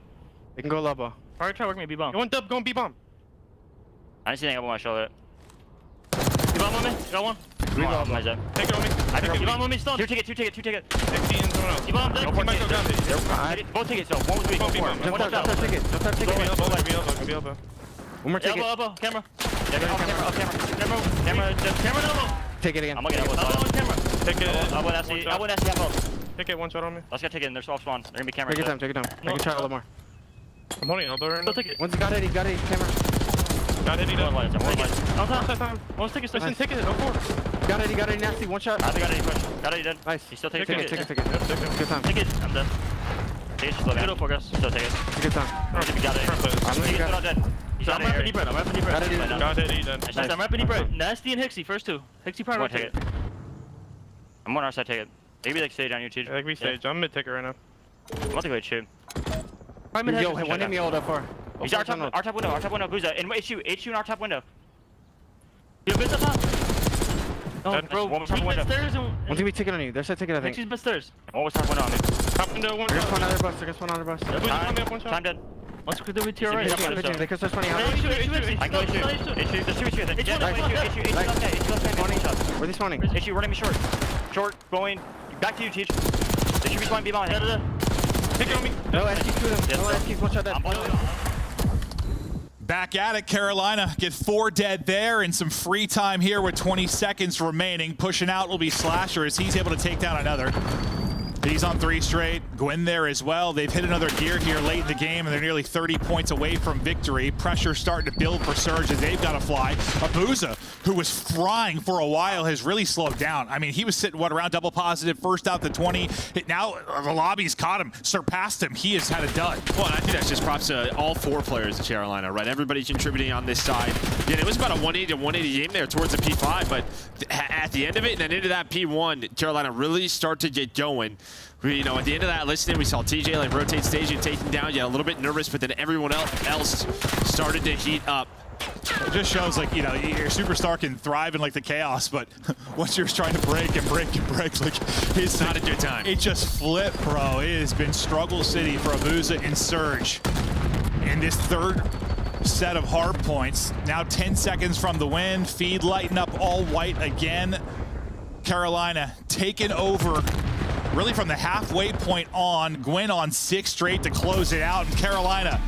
They can go lava. Alright, try working me B-bomb. You want dub, go on B-bomb. I didn't see anything up on my shoulder. B-bomb on me? Got 1? We love my zone. Take it on me. I think B-bomb on me still. 2 ticket. 2 ticket. 16 and someone else. B-bomb dead. Both tickets, so 1 was weak. Jump top ticket. Jump top ticket. Go elbow. One more ticket. Elbow. Camera. Camera elbow. Take it again. I'm gonna get elbow on camera. Take it. I wouldn't actually have help. Take it, 1 shot on me. Let's get ticket. They're soft spawn. They're gonna be camera. Take your time. I can try a little more. I'm holding elbow right now. One's got it, camera. Got it, one time. One ticket, listen, ticket, 04. Got it, nasty, 1 shot. I got it, push. Got it, dead. Nice. He's still taking ticket. Good time. Ticket, I'm dead. Ticket's slow down. Good progress. Still take it. Good time. We got it. I'm dead. I'm rapping deep red. Got it, dead. I'm rapping deep red. Nasty and Hixie, first 2. Hixie probably ticket. I'm on our side ticket. Maybe like stage on you, TJ. I think we stage. I'm mid ticket right now. I'm about to go shoot. Yo, one hit me all that far. He's our top window, Booza. And HU in our top window. You have up top? No, bro, one top window. One's gonna be ticket on you. There's a ticket, I think. He's mid stairs. One was top window on me. Top window, one. They're gonna spawn another bus. Time dead. Let's do it to your right. They could start 20 out. I can go shoot. There's 2 HU. Where are they spawning? HU running me short. Short, going. Back to you, Teach. They should be spawning B behind. Pick on me. No, SQ to them. No, SQ's one shot dead. Back at it, Carolina get 4 dead there and some free time here with 20 seconds remaining. Pushing out will be Slasher as he's able to take down another. He's on 3 straight. Gwen there as well. They've hit another gear here late in the game, and they're nearly 30 points away from victory. Pressure starting to build for Surge as they've got to fly. Abuza, who was flying for a while, has really slowed down. I mean, he was sitting, around double positive, first out the 20. Now the lobby's caught him, surpassed him. He has had a dud. Well, I think that's just props to all 4 players in Carolina, right? Everybody contributing on this side. Yeah, it was about a 180 to 180 game there towards the P5, but at the end of it and then into that P1, Carolina really start to get going. You know, at the end of that listening, we saw TJ like rotate stage and taking down. Yeah, a little bit nervous, but then everyone else started to heat up. It just shows, like, you know, your superstar can thrive in like the chaos, but once you're trying to break, like it's not a good time. It just flipped, bro. It has been struggle city for Abuza and Surge. And this 3rd set of hard points. Now 10 seconds from the win. Feed lighting up all white again. Carolina taking over really from the halfway point on. Gwen on 6 straight to close it out. And Carolina,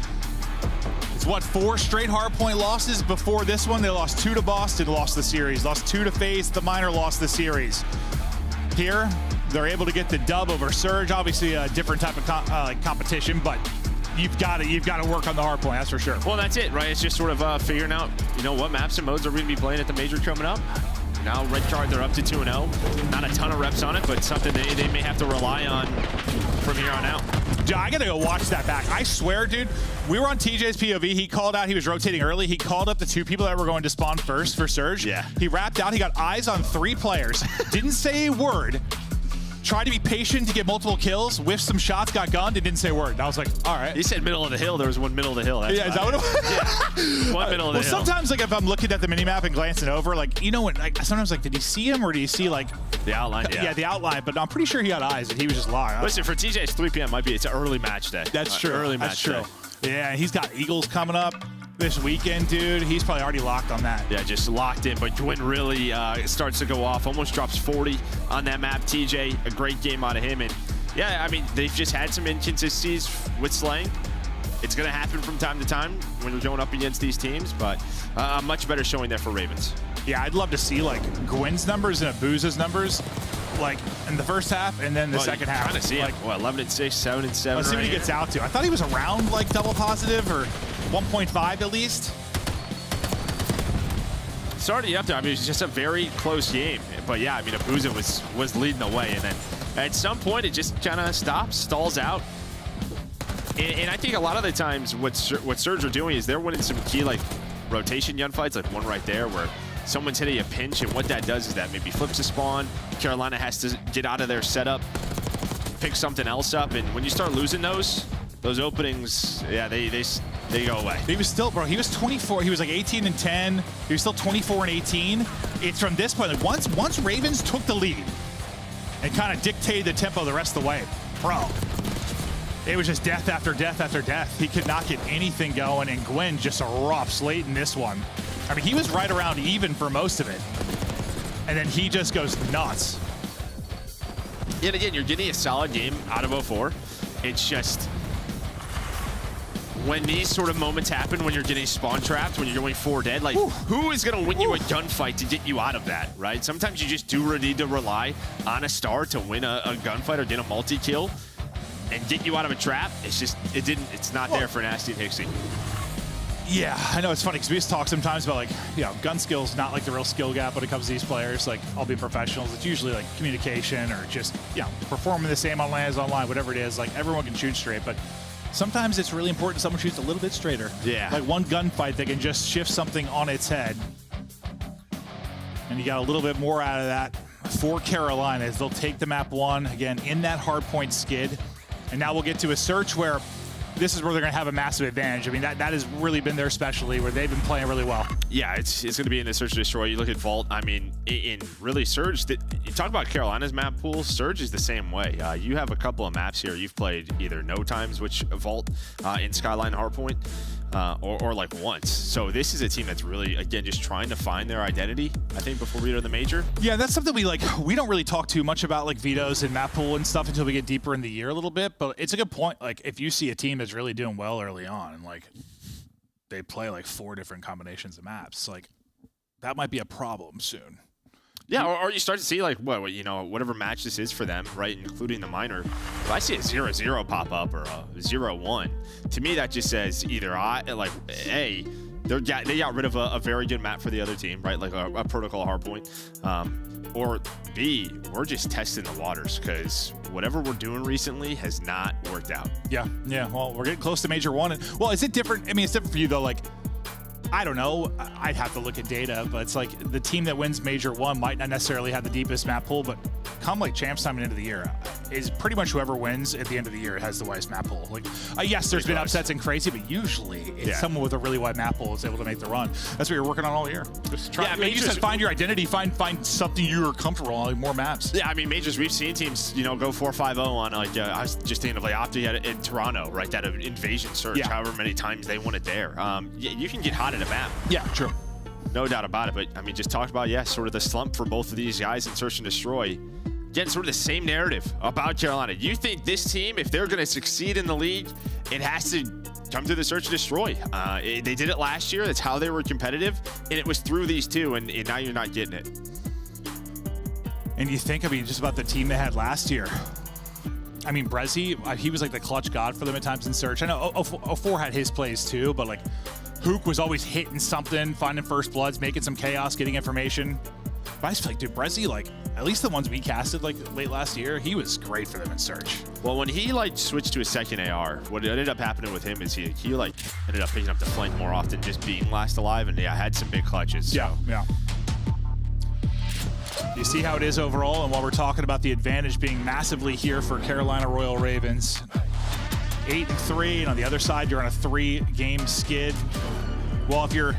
it's what, 4 straight hardpoint losses before this one? They lost 2 to Boston, lost the series. Lost 2 to FaZe, the minor lost the series. Here, they're able to get the dub over Surge. Obviously a different type of competition, but you've got to work on the hardpoint, that's for sure. Well, that's it, right? It's just sort of figuring out, you know, what maps and modes are we going to be playing at the major coming up. Now red card, they're up to 2-0. Not a ton of reps on it, but something they may have to rely on from here on out. Dude, I gotta go watch that back. I swear, dude, we were on TJ's POV. He called out, he was rotating early. He called up the 2 people that were going to spawn first for Surge. Yeah. He wrapped out, he got eyes on 3 players. Didn't say a word. Tried to be patient to get multiple kills, whiffed some shots, got gunned, and didn't say a word. And I was like, all right. He said middle of the hill. There was one middle of the hill. That's yeah, is that what it was? Yeah. One middle of the hill. Well, sometimes, like, if I'm looking at the minimap and glancing over, like, you know, when, like, sometimes, like, did he see him or do you see, like... The outline, yeah, the outline, but I'm pretty sure he had eyes and he was just lying. Listen, for TJ, it's 3 p.m. It's an early match day. That's true. Early match day. Yeah, he's got Eagles coming up this weekend, dude. He's probably already locked on that. Yeah, just locked in. But Gwen really starts to go off. Almost drops 40 on that map. TJ, a great game out of him. And yeah, I mean, they've just had some inconsistencies with slaying. It's going to happen from time to time when you're going up against these teams, but a much better showing there for Ravens. Yeah, I'd love to see, like, Gwen's numbers and Abuza's numbers, like, in the first half and then the second half. Kind of see like, it. What, 11-6, 7-7. Let's see what he gets out to. I thought he was around, like, double positive or 1.5 at least. It's already up there. I mean, it's just a very close game. But yeah, I mean, Abuza was leading the way, and then at some point it just kind of stops, stalls out. And I think a lot of the times what Surge are doing is they're winning some key, like, rotation gunfights, like one right there where someone's hitting a pinch, and what that does is that maybe flips a spawn. Carolina has to get out of their setup, pick something else up, and when you start losing those openings, yeah, they go away. He was still, bro, he was 24. He was like 18 and 10. He was still 24 and 18. It's from this point, like, once Ravens took the lead and kind of dictated the tempo the rest of the way, bro, it was just death after death after death. He could not get anything going, and Gwen just erupts late in this one. I mean, he was right around even for most of it, and then he just goes nuts. Yet again, you're getting a solid game out of 04. It's just when these sort of moments happen, when you're getting spawn trapped, when you're going 4 dead, like, who is going to win you a gunfight to get you out of that, right? Sometimes you just do need to rely on a star to win a gunfight or get a multi-kill and get you out of a trap. It's just, it's not there for Nasty and Hixie. Yeah, I know it's funny because we just talk sometimes about, like, you know, gun skills, not like the real skill gap when it comes to these players. Like, all being professionals, it's usually like communication or just, you know, performing the same online as online, whatever it is. Like, everyone can shoot straight, but sometimes it's really important someone shoots a little bit straighter. Yeah. Like one gunfight that can just shift something on its head. And you got a little bit more out of that for Carolina as they'll take the map 1, again, in that hardpoint skid. And now we'll get to a search where this is where they're going to have a massive advantage. I mean, that has really been their specialty, where they've been playing really well. Yeah, it's going to be in the Search and Destroy. You look at Vault, I mean, in really Surge, talk about Carolina's map pool. Surge is the same way. You have a couple of maps here. You've played either no times, which Vault in Skyline Hardpoint, or like once. So this is a team that's really, again, just trying to find their identity, I think, before we enter the major. Yeah, that's something we don't really talk too much about, like vetoes and map pool and stuff until we get deeper in the year a little bit. But it's a good point. Like, if you see a team that's really doing well early on, and like they play like 4 different combinations of maps, like that might be a problem soon. Yeah, or you start to see like whatever match this is for them, right? Including the minor. If I see a 0-0 pop up or a 0-1, to me that just says either A, they got rid of a very good map for the other team, right? Like a protocol hardpoint. Or B, we're just testing the waters because whatever we're doing recently has not worked out. Yeah. Well, we're getting close to Major 1. Well, is it different? I mean, it's different for you though. Like, I don't know. I'd have to look at data, but it's like the team that wins Major 1 might not necessarily have the deepest map pool, but come like champs time and end of the year, is pretty much whoever wins at the end of the year has the widest map pool. Like, yes, there's been upsets and crazy, but usually it's someone with a really wide map pool is able to make the run. That's what you're working on all year. Just try. Yeah, you said find your identity, find something you're comfortable on, like more maps. Yeah, I mean, majors, we've seen teams, go 4-5-0 on like I was just thinking of like Opti in Toronto, right? That invasion surge, however many times they won it there. You can get hot at a map. Yeah, true. No doubt about it. But I mean, just talked about sort of the slump for both of these guys in Search and Destroy. Again, sort of the same narrative about Carolina. You think this team, if they're going to succeed in the league, it has to come through the Search and Destroy. They did it last year. That's how they were competitive, and it was through these two, and now you're not getting it. And you think, just about the team they had last year. I mean, Brezzy, he was like the clutch god for them at times in Search. I know 04 had his plays too, but like Hook was always hitting something, finding first bloods, making some chaos, getting information. But I just feel like, dude, Brezzy, like, at least the ones we casted like late last year, he was great for them in Search. Well, when he like switched to a second AR, what ended up happening with him is he like ended up picking up the flank more often, just being last alive, and had some big clutches. So. Yeah. You see how it is overall, and while we're talking about the advantage being massively here for Carolina Royal Ravens, 8-3, and on the other side, you're on a 3-game skid. Well, if you're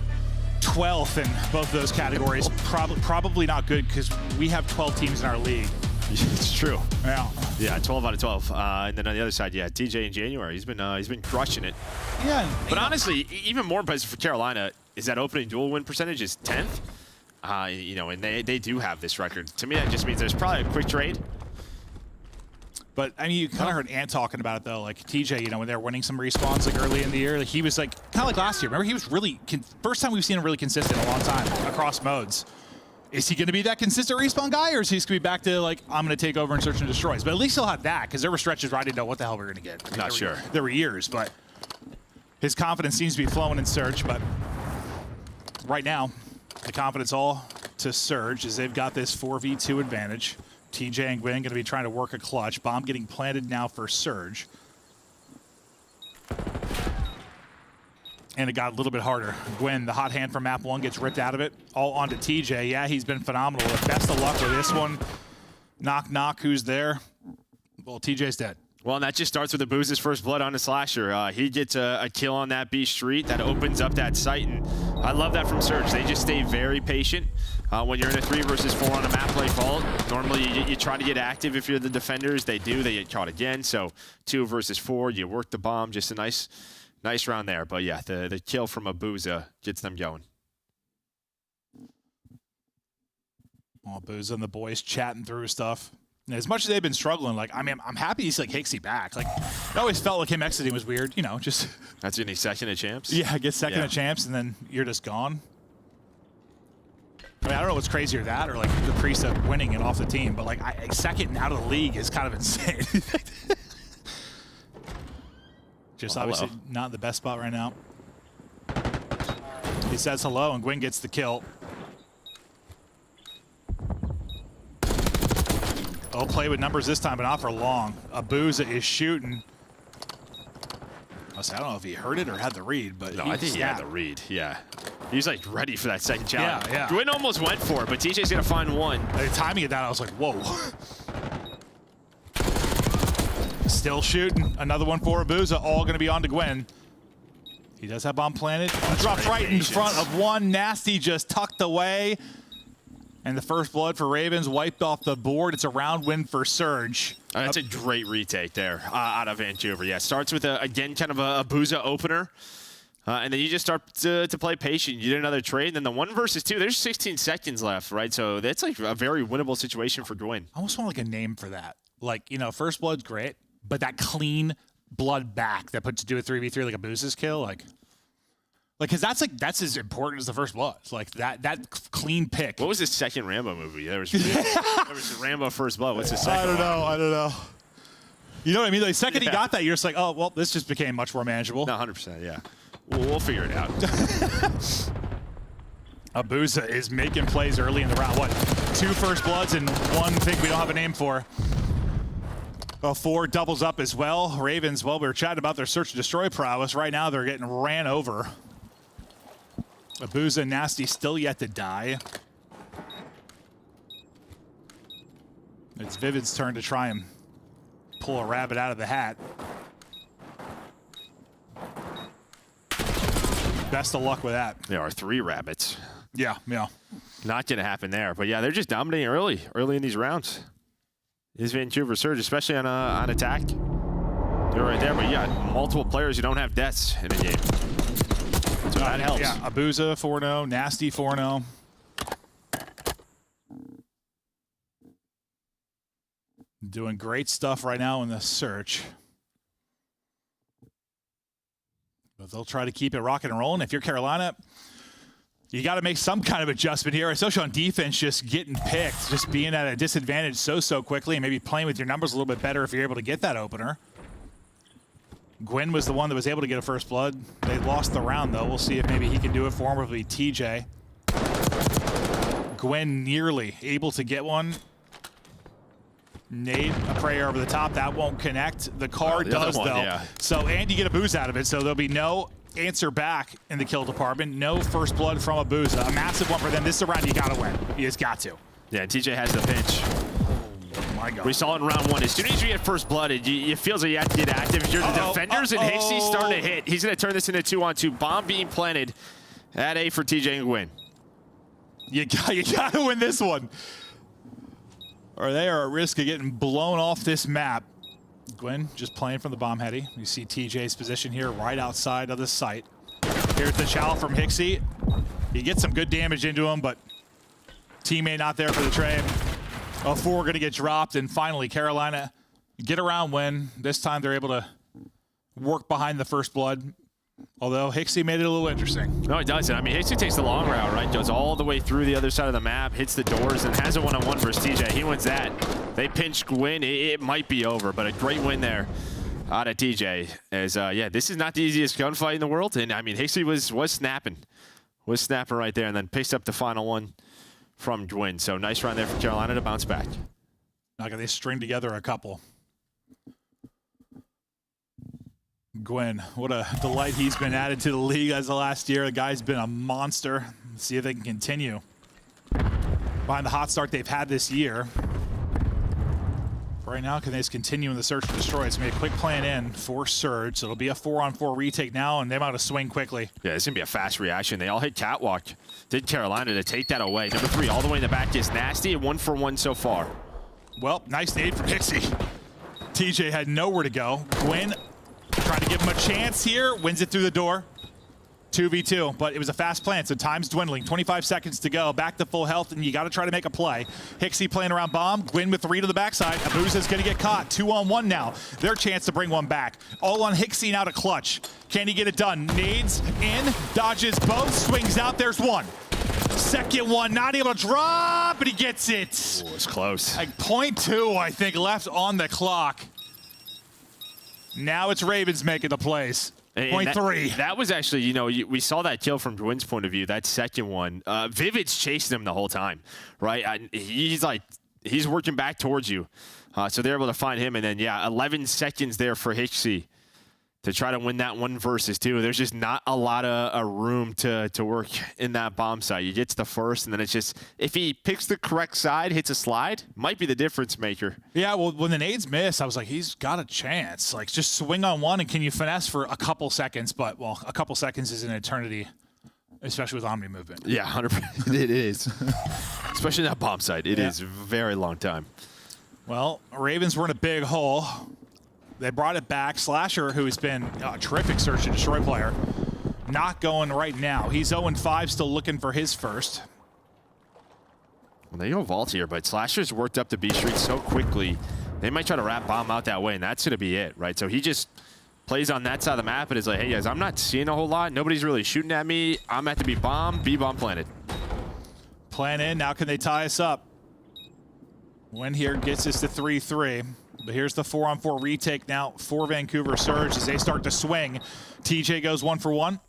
12th in both of those categories, probably not good because we have 12 teams in our league. It's true. Yeah, 12 out of 12. And then on the other side, TJ in January, he's been crushing it. Yeah. But honestly, even more impressive for Carolina is that opening duel win percentage is 10th. And they do have this record. To me, that just means there's probably a quick trade. But I mean, you kind of heard Ant talking about it though. Like TJ, when they were winning some respawns like early in the year, like, he was like kind of like last year. Remember, he was really first time we've seen him really consistent in a long time across modes. Is he going to be that consistent respawn guy, or is he going to be back to like I'm going to take over and search and destroys? But at least he'll have that because there were stretches where I didn't know what the hell we were going to get. Not sure. There were years, but his confidence seems to be flowing in Search. But right now, the confidence all to Surge as they've got this 4v2 advantage. TJ and Gwen going to be trying to work a clutch. Bomb getting planted now for Surge. And it got a little bit harder. Gwen, the hot hand from map 1, gets ripped out of it. All onto TJ. Yeah, he's been phenomenal. Best of luck with this one. Knock, who's there? Well, TJ's dead. Well, and that just starts with Abuza's first blood on the slasher. He gets a kill on that B street. That opens up that site, and I love that from Surge. They just stay very patient. When you're in a 3 versus 4 on a map like Vault, normally you try to get active if you're the defenders. They do. They get caught again. So 2 versus 4, you work the bomb. Just a nice round there. But yeah, the kill from Abuza gets them going. Well, Abuza and the boys chatting through stuff. And as much as they've been struggling, like, I mean, I'm happy he's like Hixie back. Like, it always felt like him exiting was weird, just. That's in his second at champs? Yeah, get second at champs, and then you're just gone. I mean, I don't know what's crazier, that or like the Precept winning it off the team, but like second out of the league is kind of insane. Just obviously not in the best spot right now. He says hello, and Gwen gets the kill. They'll play with numbers this time, but not for long. Abuza is shooting. I don't know if he heard it or had the read, but no, I think he had the read. Yeah, he was like ready for that second challenge. Yeah. Gwen almost went for it, but TJ's gonna find one. The timing of that, I was like, whoa. Still shooting. Another one for Abuza. All gonna be on to Gwen. He does have bomb planted. Drops right in front of one. Nasty just tucked away. And the first blood for Ravens wiped off the board. It's a round win for Surge. That's a great retake there out of Vancouver. Yeah, starts with, again, kind of a Booza opener. And then you just start to play patient. You did another trade. And then the 1 versus 2, there's 16 seconds left, right? So that's like a very winnable situation for Gwyn. I almost want like a name for that. Like, you know, first blood's great, but that clean blood back that puts you to a 3v3 like a Booza's kill, like, because that's as important as the first blood. It's like that clean pick. What was the second Rambo movie? There was the Rambo First Blood. What's the second? I don't know. You know what I mean? Like, second he got that, you're just like, oh well, this just became much more manageable. No, 100%. Yeah, we'll figure it out. Abuza is making plays early in the round. What? 2 first bloods and 1 thing we don't have a name for. 4 doubles up as well. Ravens, well, we were chatting about their search and destroy prowess. Right now, they're getting ran over. Abuza and Nasty still yet to die. It's Vivid's turn to try and pull a rabbit out of the hat. Best of luck with that. There are 3 rabbits. Yeah. Not going to happen there. But yeah, they're just dominating early in these rounds. Is Vancouver Surge, especially on attack. They're right there, but yeah, multiple players who don't have deaths in a game. So that helps. Yeah, Abuza 4-0, Nasty 4-0. Doing great stuff right now in the search. But they'll try to keep it rocking and rolling. If you're Carolina, you got to make some kind of adjustment here, especially on defense, just getting picked, just being at a disadvantage so quickly, and maybe playing with your numbers a little bit better if you're able to get that opener. Gwyn was the one that was able to get a first blood. They lost the round, though. We'll see if maybe he can do it for him, or it'll be TJ. Gwyn nearly able to get one. Nade, a prayer over the top. That won't connect. The card does, though. Yeah. So, and you get a booze out of it, so there'll be no answer back in the kill department. No first blood from Abuza. A massive one for them. This is a round you got to win. You just got to. Yeah, TJ has the pinch. My God. We saw it in round 1. As soon as you get first blood, it feels like you have to get active. If you're the defenders and Hixie's starting to hit, he's going to turn this into 2-on-2. Bomb being planted at A for TJ and Gwyn. You got to win this one, or they are at risk of getting blown off this map. Gwyn just playing from the bomb heady. You see TJ's position here right outside of the site. Here's the chow from Hixie. He gets some good damage into him, but teammate not there for the trade. 4 going to get dropped, and finally Carolina get a round win. This time they're able to work behind the first blood, although Hixie made it a little interesting. No, it does. I mean, Hixie takes the long route, right? Goes all the way through the other side of the map, hits the doors, and has a one-on-one versus TJ. He wins that. They pinch Gwyn. It might be over, but a great win there out of TJ. As yeah, this is not the easiest gunfight in the world, and I mean, Hixie was snapping right there, and then picks up the final one from Gwyn. So nice run there for Carolina to bounce back. Now can they string together a couple? Gwyn, what a delight he's been added to the league as the last year. The guy's been a monster. Let's see if they can continue behind the hot start they've had this year. Right now, can they just continue in the search and destroy? It's going to be a quick plan in for Surge. So it'll be a 4-on-4 retake now, and they're about to swing quickly. Yeah, it's going to be a fast reaction. They all hit catwalk. Did Carolina to take that away. Number 3 all the way in the back is Nasty, and 1-for-1 so far. Well, nice nade from Hixie. TJ had nowhere to go. Gwyn trying to give him a chance here. Wins it through the door. 2v2, but it was a fast plan, so time's dwindling. 25 seconds to go. Back to full health, and you got to try to make a play. Hixie playing around bomb. Gwyn with 3 to the backside. Abuza's going to get caught. 2-on-1 now. Their chance to bring one back. All on Hixie now to clutch. Can he get it done? Nades in, dodges both, swings out. There's one. Second one, not able to drop, but he gets it. Ooh, it's close. Like 0.2, I think, left on the clock. Now it's Ravens making the plays. 0.3. That was actually, you know, we saw that kill from Gwyn's point of view, that second one. Vivid's chasing him the whole time, right? He's working back towards you. So they're able to find him. And then, yeah, 11 seconds there for Hixie to try to win that 1 versus 2. There's just not a lot of room to work in that bomb site. You get to the first, and then it's just, if he picks the correct side, hits a slide, might be the difference maker. Yeah, well, when the nades miss, I was like, he's got a chance. Like, just swing on one, and can you finesse for a couple seconds? But, well, a couple seconds is an eternity Especially with Omni movement. Yeah, 100%. It is. Especially that bomb site. It is a very long time. Well, Ravens were in a big hole. They brought it back. Slasher, who has been a terrific search and destroy player, not going right now. He's 0-5, still looking for his first. Well, they go vault here, but Slasher's worked up the B Street so quickly. They might try to wrap bomb out that way, and that's going to be it, right? So he just plays on that side of the map and is like, hey, guys, I'm not seeing a whole lot. Nobody's really shooting at me. I'm at the B bomb. B bomb planted. Plan in. Now can they tie us up? Win here gets us to 3-3. But here's the 4-on-4 retake now for Vancouver Surge as they start to swing. TJ goes 1 for 1.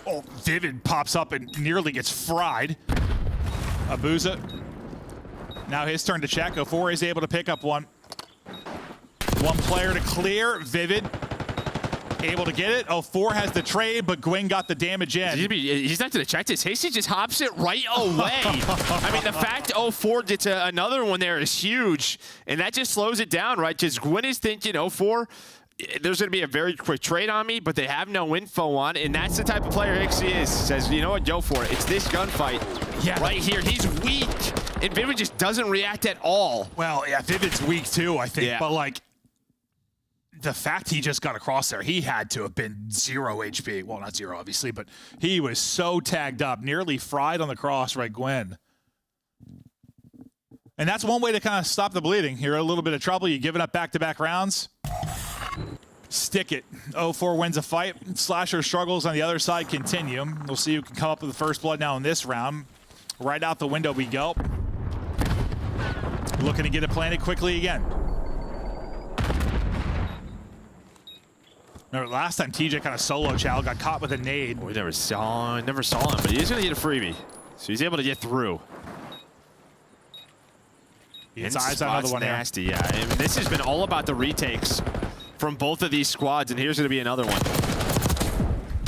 Oh, Vivid pops up and nearly gets fried. Abuza. Now his turn to check. 04 is able to pick up one. One player to clear. Vivid able to get it. 04 has the trade, but Gwyn got the damage in. He's not going to check this. Hasty just hops it right away. I mean, the fact 04 gets another one there is huge, and that just slows it down, right? Because Gwyn is thinking 04, there's going to be a very quick trade on me, but they have no info on, and that's the type of player Ixie is. Says, you know what, go for it. It's this gunfight right here. He's weak, and Vivid just doesn't react at all. Well, yeah, Vivid's weak too, I think, but like, the fact he just got across there, he had to have been 0 HP. Well, not 0, obviously, but he was so tagged up, nearly fried on the cross, right, Gwyn? And that's one way to kind of stop the bleeding. You're in a little bit of trouble. You give it up back-to-back rounds. Stick it. 04 wins a fight. Slasher struggles on the other side continue. We'll see who can come up with the first blood now in this round. Right out the window we go. Looking to get it planted quickly again. Remember last time TJ kind of solo child got caught with a nade. We never saw him, but he's going to get a freebie. So he's able to get through. His eyes on another one. Nasty, yeah. I mean, this has been all about the retakes from both of these squads, and here's going to be another one.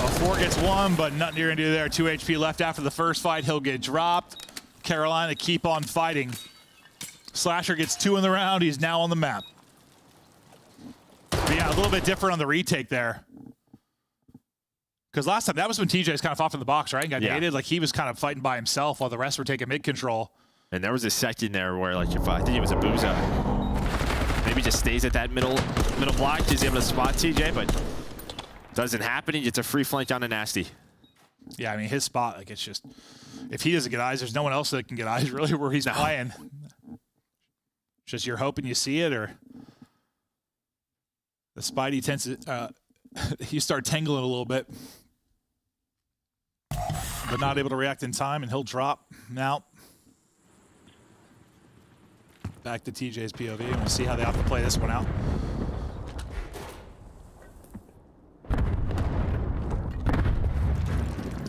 04 gets one, but nothing you're going to do there. 2 HP left after the first fight. He'll get dropped. Carolina keep on fighting. Slasher gets 2 in the round. He's now on the map. But yeah, a little bit different on the retake there. Because last time, that was when TJ's kind of fought from the box, right? And got naded. Like, he was kind of fighting by himself while the rest were taking mid-control. And there was a second there where, like, if I think it was Abuza, maybe just stays at that middle block. He's able to spot TJ, but doesn't happen. He gets a free flank on a Nasty. Yeah, I mean, his spot, like, it's just, if he doesn't get eyes, there's no one else that can get eyes, really, where he's playing. It's just you're hoping you see it, or the Spidey tends to, you start tangling a little bit, but not able to react in time, and he'll drop now. Back to TJ's POV, and we'll see how they have to play this one out.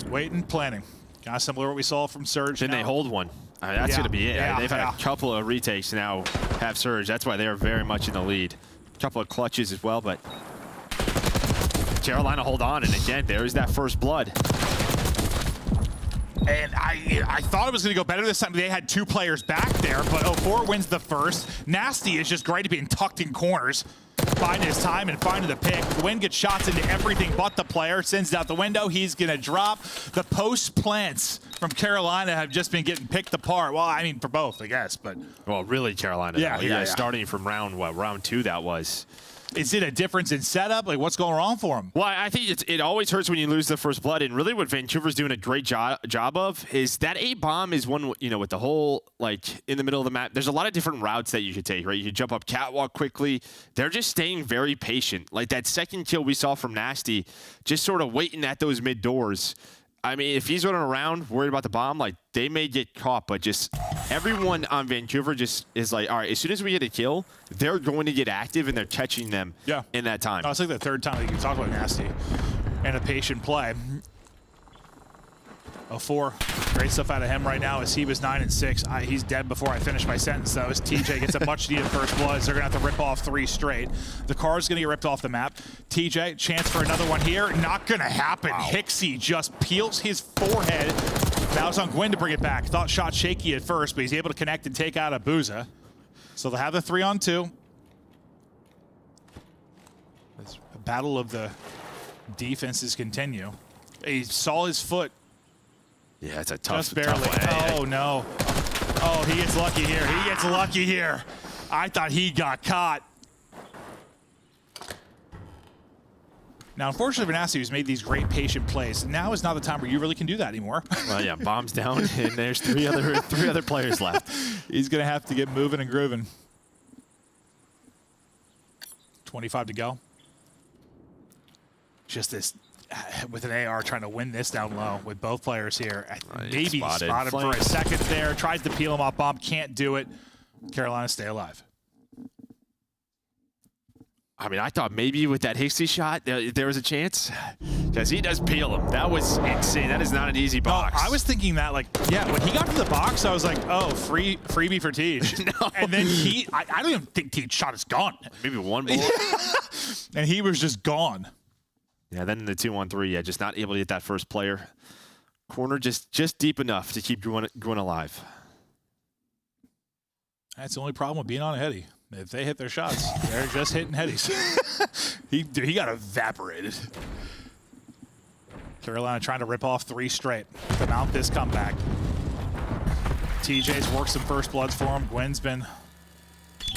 Waiting, planning. Kind of similar to what we saw from Surge. Then they hold one. That's going to be it. Yeah, They've had a couple of retakes now, have Surge. That's why they're very much in the lead. A couple of clutches as well, but Carolina hold on, and again, there's that first blood. And I thought it was going to go better this time. They had 2 players back there, but 04 wins the first. Nasty is just great at being tucked in corners, finding his time and finding the pick. Gwyn gets shots into everything but the player, sends it out the window. He's going to drop. The post plants from Carolina have just been getting picked apart. Well, I mean, for both, I guess, but. Well, really, Carolina. Yeah. Starting from round 2 that was. Is it a difference in setup? Like, what's going wrong for him? Well, I think it always hurts when you lose the first blood, and really what Vancouver's doing a great job of is that A bomb is one, with the whole, like, in the middle of the map. There's a lot of different routes that you could take, right? You could jump up catwalk quickly. They're just staying very patient. Like that second kill we saw from Nasty, just sort of waiting at those mid doors. I mean, if he's running around worried about the bomb, like, they may get caught, but just everyone on Vancouver just is like, all right, as soon as we get a kill, they're going to get active, and they're catching them in that time. Oh, it's like the third time that you talk about Nasty and a patient play. 04, great stuff out of him right now as he was 9-6. He's dead before I finish my sentence, though, as TJ gets a much-needed first blood. They're going to have to rip off 3 straight. The car's going to get ripped off the map. TJ, chance for another one here. Not going to happen. Wow. Hixie just peels his forehead. That was on Gwyn to bring it back. Thought shot shaky at first, but he's able to connect and take out Abuza. So they'll have the 3-on-2. This battle of the defenses continue. He saw his foot Yeah, it's a tough. Just barely. Oh no. Oh, he gets lucky here. He gets lucky here. I thought he got caught. Now, unfortunately, Vanassi has made these great patient plays. Now is not the time where you really can do that anymore. Well, yeah, bombs down, and there's three other players left. He's going to have to get moving and grooving. 25 to go. Just this, with an AR trying to win this down low with both players here. Maybe spotted him for a second there. Tries to peel him off bomb. Can't do it. Carolina stay alive. I mean, I thought maybe with that Hixie shot, there was a chance. Because he does peel him. That was insane. That is not an easy box. No, I was thinking that, like, yeah, when he got to the box, I was like, oh, freebie for Tej. No. And then I don't even think Tej's shot is gone. Maybe one bullet. And he was just gone. Yeah, then the 2-1-3, yeah, just not able to get that first player. Corner just deep enough to keep going alive. That's the only problem with being on a heady. If they hit their shots, they're just hitting headies. he got evaporated. Carolina trying to rip off 3 straight to mount this comeback. TJ's worked some first bloods for him. Gwen's been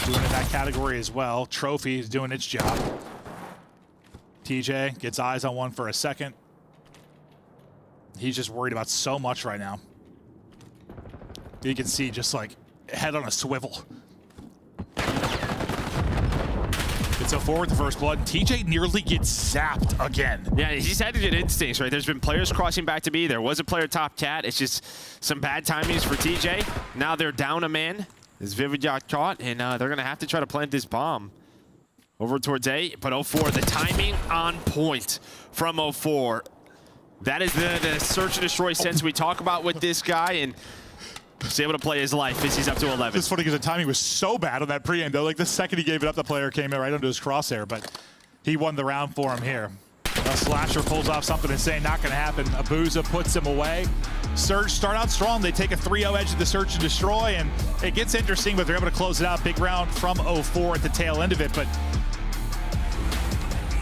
doing in that category as well. Trophy is doing its job. TJ gets eyes on one for a second. He's just worried about so much right now. You can see just like head on a swivel. It's a 4 with the first blood. TJ nearly gets zapped again. Yeah, he's had to get instincts, right? There's been players crossing back to B. There was a player top cat. It's just some bad timings for TJ. Now they're down a man. As Vivid got caught, and they're going to have to try to plant this bomb over towards A. But 04, the timing on point from 04. That is the search and destroy sense we talk about with this guy, and he's able to play his life as he's up to 11. It's funny because the timing was so bad on that pre-aim, though. Like, the second he gave it up, the player came in right under his crosshair, but he won the round for him here. A Slasher pulls off something insane, not going to happen. Abuza puts him away. Surge start out strong. They take a 3-0 edge of the search and destroy, and it gets interesting, but they're able to close it out. Big round from 04 at the tail end of it, but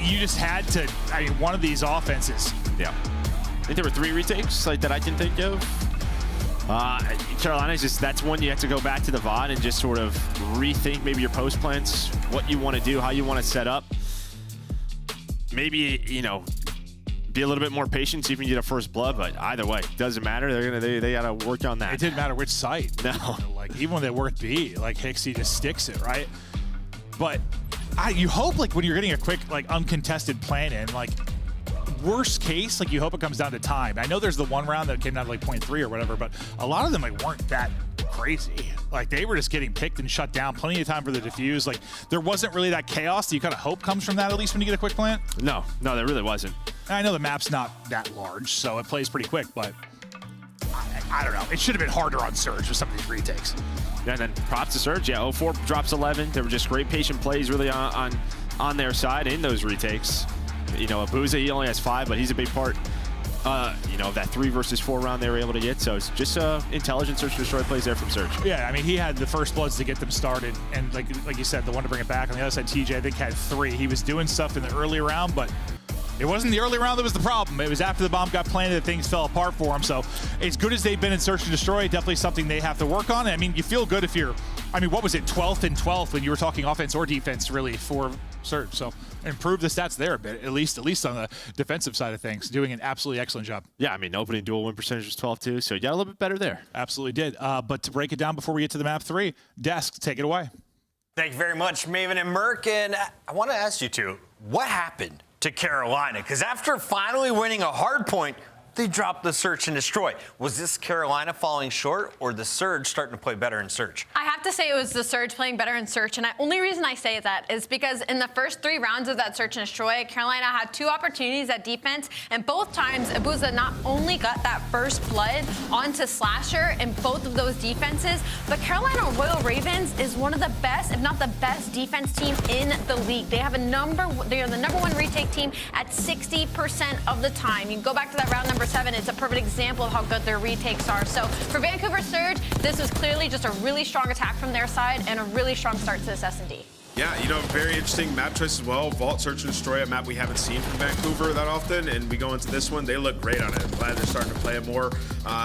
you just had to, I mean, one of these offenses. Yeah. I think there were 3 retakes like that I can think of. Carolina, that's one you have to go back to the VOD and just sort of rethink maybe your post plans, what you want to do, how you want to set up. Maybe, you know, be a little bit more patient, see if you can get a first blood, but either way, doesn't matter. They got to work on that. It didn't matter which site. No. Like, even when they worked B, like, Hixie just sticks it, right? But you hope, like, when you're getting a quick, like, uncontested plan in, like, worst case, like, you hope it comes down to time. I know there's the one round that came down to like 0.3 or whatever, but a lot of them like weren't that crazy. Like, they were just getting picked and shut down. Plenty of time for the defuse. Like, there wasn't really that chaos that you kind of hope comes from that, at least when you get a quick plant. No, there really wasn't. And I know the map's not that large, so it plays pretty quick, but I don't know. It should have been harder on Surge with some of these retakes. Yeah, and then props to Surge. Yeah, 04 drops 11. There were just great patient plays really on their side in those retakes. You know, Abuza, he only has 5, but he's a big part, you know, of that 3 versus 4 round they were able to get. So it's just intelligent search and destroy plays there from Surge. Yeah, I mean, he had the first bloods to get them started. And like you said, the one to bring it back. On the other side, TJ, I think, had 3. He was doing stuff in the early round, but it wasn't the early round that was the problem. It was after the bomb got planted that things fell apart for him. So as good as they've been in search and destroy, definitely something they have to work on. I mean, you feel good if you're, I mean, what was it, 12th and 12th when you were talking offense or defense, really, for Surge. So improve the stats there a bit, at least on the defensive side of things. Doing an absolutely excellent job. Yeah, I mean, opening dual win percentage was 12 too, so you got a little bit better there. Absolutely did. But to break it down before we get to the map 3, Desk, take it away. Thank you very much, Maven and Merk. And I want to ask you two, what happened to Carolina? Because after finally winning a hard point, they dropped the search and destroy. Was this Carolina falling short or the Surge starting to play better in search? I have to say it was the Surge playing better in search, and the only reason I say that is because in the first 3 rounds of that search and destroy, Carolina had 2 opportunities at defense, and both times Abuza not only got that first blood onto Slasher in both of those defenses, but Carolina Royal Ravens is one of the best, if not the best, defense team in the league. They are the number 1 retake team at 60% of the time. You can go back to that round number 7. It's a perfect example of how good their retakes are. So for Vancouver Surge, this was clearly just a really strong attack from their side and a really strong start to this S&D. Yeah, you know, very interesting map choice as well. Vault, Search, and Destroy, a map we haven't seen from Vancouver that often, and we go into this one, they look great on it. I'm glad they're starting to play it more.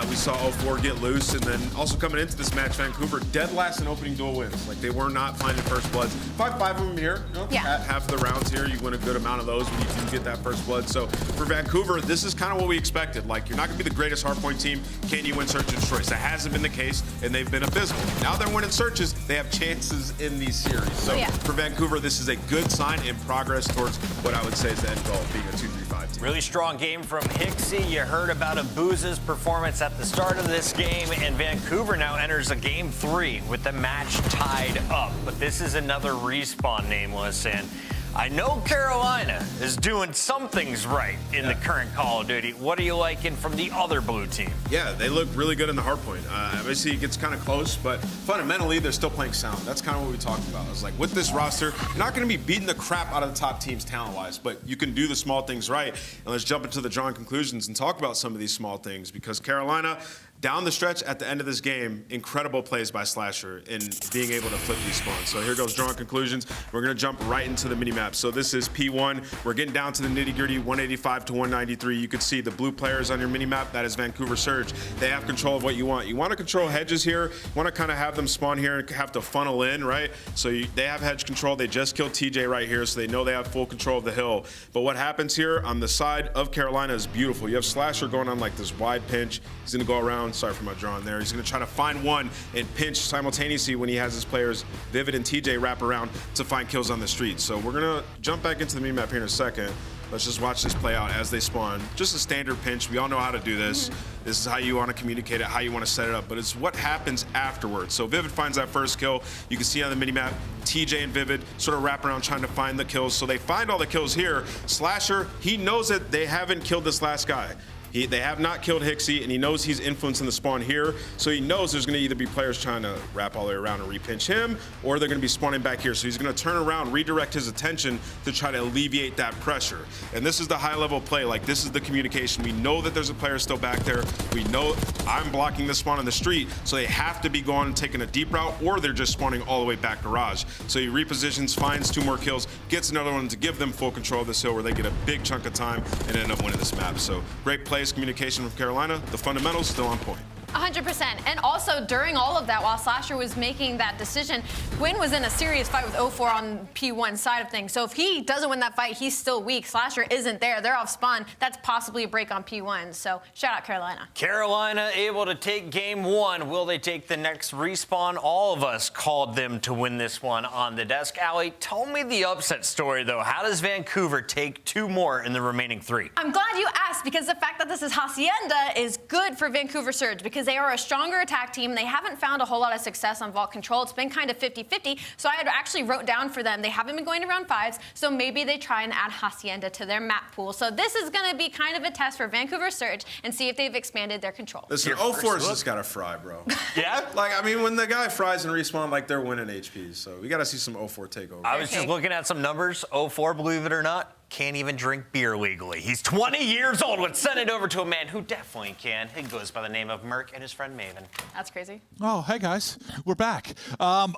We saw 0-4 get loose, and then also coming into this match, Vancouver dead last in opening duel wins. Like, they were not finding first bloods. 5 of them here. You know, at half of the rounds here, you win a good amount of those when you do get that first blood. So for Vancouver, this is kind of what we expected. Like, you're not going to be the greatest hardpoint team. Can you win Search and Destroy? That hasn't been the case, and they've been abysmal. Now they're winning searches. They have chances in these series. So for Vancouver, this is a good sign in progress towards what I would say is the end goal, being a 2-3-5 team. Really strong game from Hixie. You heard about Abuza's performance at the start of this game, and Vancouver now enters a game 3 with the match tied up. But this is another respawn, Nameless, and I know Carolina is doing some things right in the current Call of Duty. What are you liking from the other blue team? Yeah, they look really good in the hardpoint. Obviously, it gets kind of close, but fundamentally, they're still playing sound. That's kind of what we talked about. It's like, with this roster, you're not going to be beating the crap out of the top teams talent-wise, but you can do the small things right. And let's jump into the drawn conclusions and talk about some of these small things, because Carolina, down the stretch at the end of this game, incredible plays by Slasher in being able to flip these spawns. So here goes drawn conclusions. We're going to jump right into the mini-map. So this is P1. We're getting down to the nitty-gritty, 185 to 193. You can see the blue players on your mini-map. That is Vancouver Surge. They have control of what you want. You want to control hedges here. You want to kind of have them spawn here and have to funnel in, right? So they have hedge control. They just killed TJ right here, so they know they have full control of the hill. But what happens here on the side of Carolina is beautiful. You have Slasher going on like this wide pinch. He's going to go around. Sorry for my drawing there. He's going to try to find one and pinch simultaneously when he has his players Vivid and TJ wrap around to find kills on the street. So we're going to jump back into the mini-map here in a second. Let's just watch this play out as they spawn. Just a standard pinch. We all know how to do this. This is how you want to communicate it, how you want to set it up, but it's what happens afterwards. So Vivid finds that first kill. You can see on the mini-map, TJ and Vivid sort of wrap around trying to find the kills. So they find all the kills here. Slasher, he knows that they haven't killed this last guy. They have not killed Hixie, and he knows he's influencing the spawn here, so he knows there's going to either be players trying to wrap all the way around and repinch him, or they're going to be spawning back here. So he's going to turn around, redirect his attention to try to alleviate that pressure. And this is the high-level play. Like, this is the communication. We know that there's a player still back there. We know I'm blocking the spawn on the street, so they have to be going and taking a deep route, or they're just spawning all the way back garage. So he repositions, finds 2 more kills, gets another one to give them full control of this hill where they get a big chunk of time and end up winning this map. So great play. Communication from Carolina. The fundamentals still on point. 100%. And also, during all of that, while Slasher was making that decision, Gwyn was in a serious fight with 0-4 on P1 side of things. So if he doesn't win that fight, he's still weak. Slasher isn't there. They're off spawn. That's possibly a break on P1. So shout out Carolina. Carolina able to take game 1. Will they take the next respawn? All of us called them to win this one on the desk. Allie, tell me the upset story, though. How does Vancouver take 2 more in the remaining 3? I'm glad you asked, because the fact that this is Hacienda is good for Vancouver Surge, because they are a stronger attack team. They haven't found a whole lot of success on vault control. It's been kind of 50-50. So I had actually wrote down for them, they haven't been going to round 5s, so maybe they try and add Hacienda to their map pool. So this is going to be kind of a test for Vancouver Surge and see if they've expanded their control. Listen, 0-4's just got to fry, bro. Yeah? Like, I mean, when the guy fries and respawn, like, they're winning HPs. So we got to see some 0-4 takeover. I was just looking at some numbers. 0-4, believe it or not, can't even drink beer legally. He's 20 years old. Let's send it over to a man who definitely can. He goes by the name of Merc and his friend Maven. That's crazy. Oh, hey guys, we're back. I'm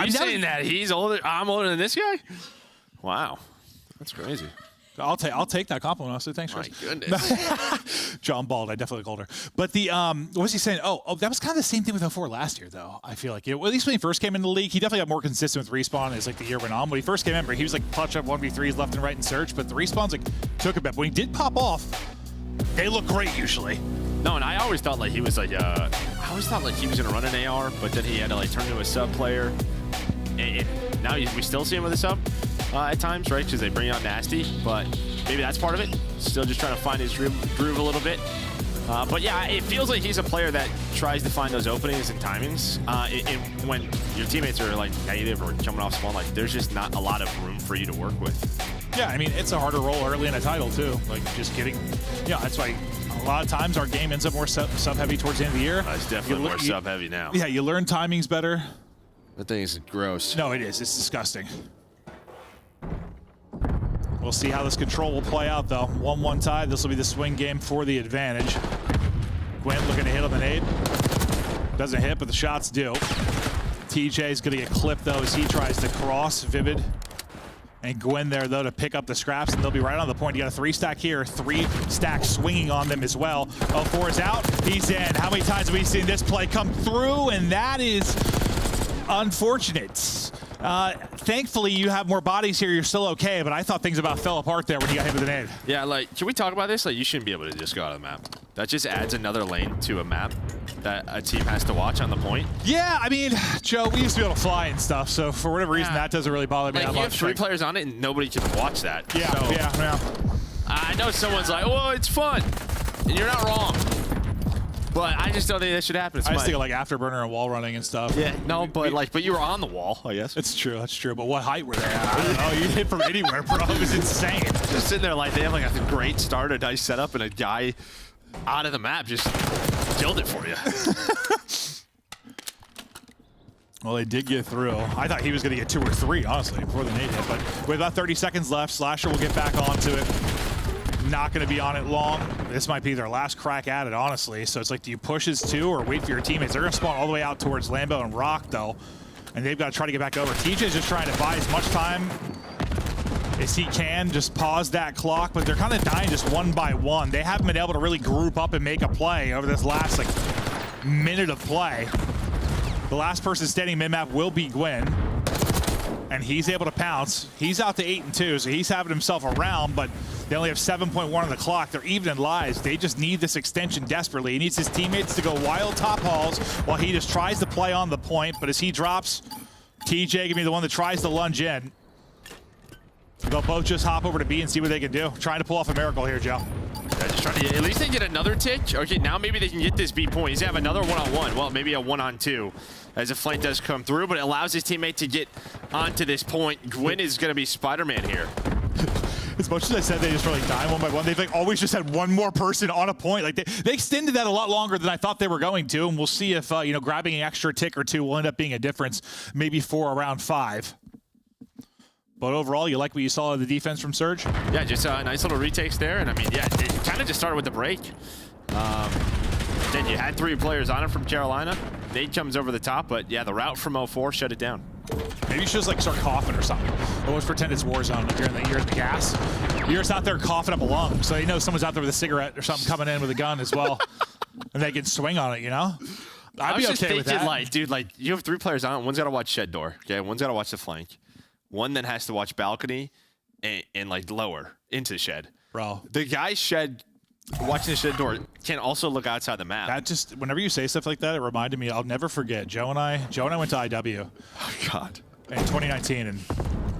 saying that he's older. I'm older than this guy. Wow, that's crazy. I'll take that compliment. Honestly, thanks. My goodness. John Bald, I definitely called her. But the what was he saying? Oh, that was kind of the same thing with 0-4 last year, though. I feel like, at least when he first came into the league, he definitely got more consistent with respawn as like the year went on. When he first came in, he was like clutch up 1v3s left and right in search, but the respawns like took a bit. When he did pop off, they look great usually. No, and I always thought like he was like I always thought like he was gonna run an AR, but then he had to like turn into a sub player. And now we still see him with a sub at times, right? Because they bring out Nasty, but maybe that's part of it. Still just trying to find his groove a little bit. But yeah, it feels like he's a player that tries to find those openings and timings. And when your teammates are like negative or coming off spawn, like there's just not a lot of room for you to work with. Yeah, I mean, it's a harder role early in a title too. Like just getting, that's why a lot of times our game ends up more sub-heavy towards the end of the year. It's definitely more sub-heavy now. Yeah, you learn timings better. That thing is gross. No, it is. It's disgusting. We'll see how this control will play out, though. 1-1 tie. This will be the swing game for the advantage. Gwyn looking to hit on the nade. Doesn't hit, but the shots do. TJ is going to get clipped, though, as he tries to cross. Vivid and Gwen there, though, to pick up the scraps, and they'll be right on the point. You got a 3-stack here, 3-stack swinging on them as well. 04 is out. He's in. How many times have we seen this play come through? And that is unfortunate. Thankfully, you have more bodies here. You're still okay, but I thought things about fell apart there when you got hit with an nade. Yeah, like, can we talk about this? Like, you shouldn't be able to just go out of the map. That just adds another lane to a map that a team has to watch on the point. Yeah, I mean, Joe, we used to be able to fly and stuff, so for whatever reason, that doesn't really bother me that much. You have 3 players on it, and nobody can watch that. Yeah, so, yeah. I know someone's like, well, it's fun, and you're not wrong. But I just don't think that should happen. I just think of like afterburner and wall running and stuff. Yeah, no, but you were on the wall, I guess. It's true, that's true. But what height were they at? I don't know. You hit from anywhere, bro. It was insane. Just sitting there like they have like a great start, a nice setup, and a guy out of the map just killed it for you. Well, they did get through. I thought he was going to get 2 or 3, honestly, before the nade hit. But with about 30 seconds left, Slasher will get back onto it. Not going to be on it long. This might be their last crack at it, honestly. So it's like, do you push his 2 or wait for your teammates? They're going to spawn all the way out towards Lambo and Rock, though. And they've got to try to get back over. TJ's just trying to buy as much time as he can. Just pause that clock. But they're kind of dying just one by one. They haven't been able to really group up and make a play over this last, like, minute of play. The last person standing mid-map will be Gwen. And he's able to pounce. He's out to 8-2, so he's having himself around, but they only have 7.1 on the clock. They're even in lives. They just need this extension desperately. He needs his teammates to go wild top halls while he just tries to play on the point, but as he drops, TJ gonna be the one that tries to lunge in. They'll both just hop over to B and see what they can do. Trying to pull off a miracle here, Joe. Yeah, just trying to, at least they get another tick. Okay, now maybe they can get this B point. He's gonna have another 1-on-1. Well, maybe a 1-on-2 as a flank does come through, but it allows his teammate to get onto this point. Gwen is gonna be Spider-Man here. As much as I said they just really die one by one, they've like always just had one more person on a point. Like they extended that a lot longer than I thought they were going to, and we'll see if you know, grabbing an extra tick or 2 will end up being a difference, maybe for around 5. But overall, you like what you saw of the defense from Surge? Yeah, just nice little retakes there, and I mean, yeah, it kind of just started with the break. Then you had 3 players on it from Carolina. Nate comes over the top, but yeah, the route from 04 shut it down. Maybe you should just like start coughing or something. Always pretend it's Warzone. Like you're in the gas. You're just out there coughing up a lung, so you know someone's out there with a cigarette or something coming in with a gun as well, and they can swing on it. You know, I'd be okay with that. Like, dude, like you have 3 players on it. One's got to watch shed door. Okay, one's got to watch the flank. One then has to watch balcony and like lower into shed. Bro, the guy shed. Watching the shed door can also look outside the map. That just, whenever you say stuff like that, it reminded me, I'll never forget. Joe and I went to IW. Oh, God. In 2019, and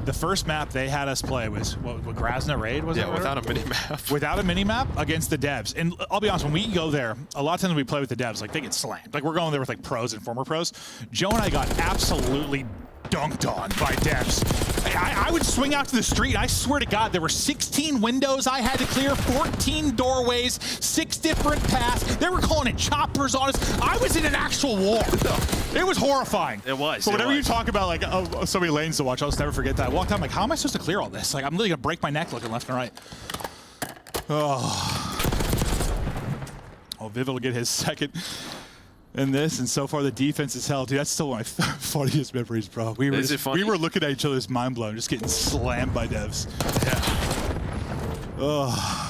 the first map they had us play was, what Grasna Raid, was it? Yeah, without a mini-map. Without a mini-map against the devs. And I'll be honest, when we go there, a lot of times when we play with the devs, like, they get slammed. Like, we're going there with, like, pros and former pros. Joe and I got absolutely dunked on by devs. I would swing out to the street. I swear to God, there were 16 windows I had to clear, 14 doorways, 6 different paths. They were calling in choppers on us. I was in an actual war. It was horrifying. It was. So whenever you talk about like so many lanes to watch, I'll just never forget that. I walked out, I'm like, how am I supposed to clear all this? Like, I'm literally gonna break my neck looking left and right. Oh, Vivid will get his second in this, and so far the defense is held. Dude, that's still one of my funniest memories, bro. We were looking at each other's mind blown, just getting slammed by devs. Yeah. Oh.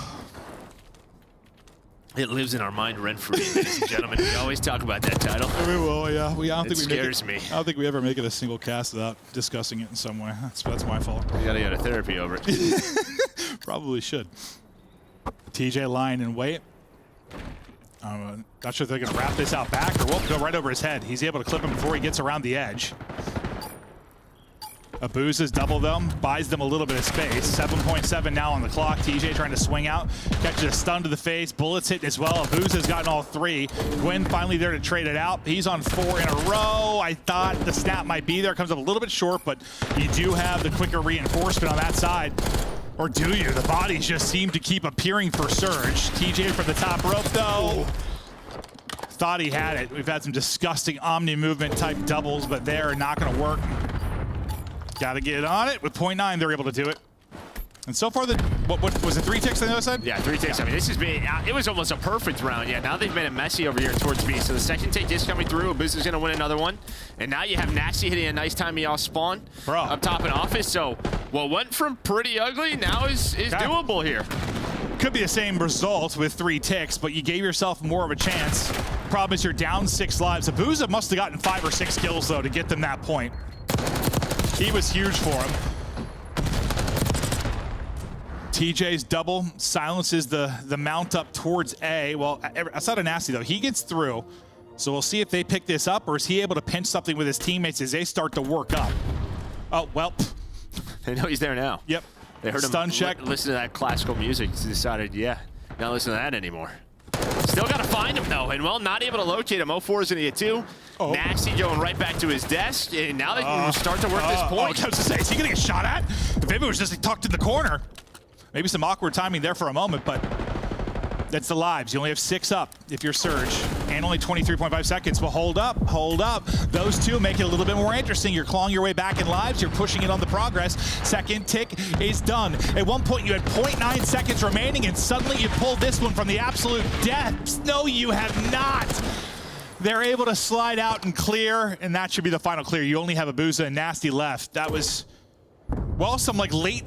It lives in our mind rent-free, ladies and gentlemen. We always talk about that title. We will, yeah. I don't scares me. I don't think we ever make it a single cast without discussing it in some way. That's my fault. You gotta go to therapy over it. Probably should. TJ line and wait. Not sure if they're going to wrap this out back or we'll go right over his head. He's able to clip him before he gets around the edge. Abuza's double them, buys them a little bit of space. 7.7 now on the clock. TJ trying to swing out, catches a stun to the face. Bullets hitting as well. Abuza's gotten all 3. Gwen finally there to trade it out. He's on 4 in a row. I thought the snap might be there. Comes up a little bit short, but you do have the quicker reinforcement on that side. Or do you? The bodies just seem to keep appearing for Surge. TJ from the top rope, though. Thought he had it. We've had some disgusting omni movement type doubles, but they're not going to work. Got to get on it. With .9, they're able to do it. And so far, the What was it, 3 ticks on the other side? Yeah, 3 ticks. I mean, this has been, it was almost a perfect round. Yeah, now they've made it messy over here towards B. So the second tick is coming through. Abuza's going to win another one. And now you have Nasty hitting a nice timey off spawn up top in office. So what went from pretty ugly now is doable here. Could be the same result with 3 ticks, but you gave yourself more of a chance. Problem is you're down 6 lives. Abuza must have gotten 5 or 6 kills, though, to get them that point. He was huge for him. TJ's double silences the mount up towards A. Well, outside of Nasty, though, he gets through. So we'll see if they pick this up, or is he able to pinch something with his teammates as they start to work up. Oh, well. They know he's there now. Yep. They heard Stun him check. Listen to that classical music. Decided, yeah, not listen to that anymore. Still got to find him, though. And, well, not able to locate him. 0-4 is going to get 2. Oh. Nasty going right back to his desk. And now they can start to work this point. I was to say, is he going to get shot at? If it was just tucked in the corner. Maybe some awkward timing there for a moment, but that's the lives. You only have 6 up if you're Surge, and only 23.5 seconds. But hold up, hold up. Those two make it a little bit more interesting. You're clawing your way back in lives. You're pushing it on the progress. Second tick is done. At one point, you had 0.9 seconds remaining, and suddenly you pulled this one from the absolute depths. No, you have not. They're able to slide out and clear, and that should be the final clear. You only have Abuza and Nasty left. That was, well, some like late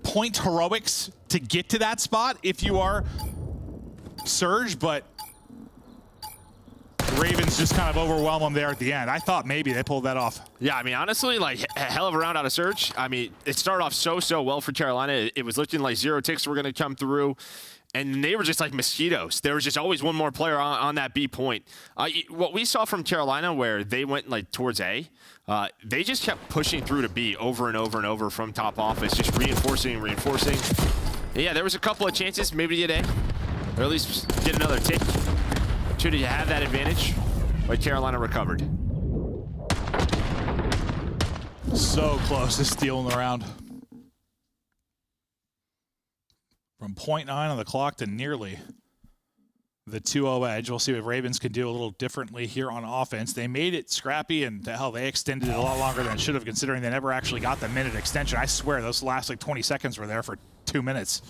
point heroics to get to that spot if you are Surge, but Ravens just kind of overwhelm them there at the end. I thought maybe they pulled that off. Yeah, I mean, honestly, like, a hell of a round out of Surge. I mean, it started off so well for Carolina. It was looking like 0 ticks were going to come through, and they were just like mosquitoes. There was just always one more player on that B point. What we saw from Carolina, where they went like towards A, they just kept pushing through to B over and over and over from top office, just reinforcing and reinforcing. Yeah, there was a couple of chances maybe to get A, or at least get another tick. Should you have that advantage, but Carolina recovered. So close to stealing the round. From 0.9 on the clock to nearly the 2-0 edge. We'll see what Ravens can do a little differently here on offense. They made it scrappy, and hell, they extended it a lot longer than it should have, considering they never actually got the minute extension. I swear those last like 20 seconds were there for 2 minutes.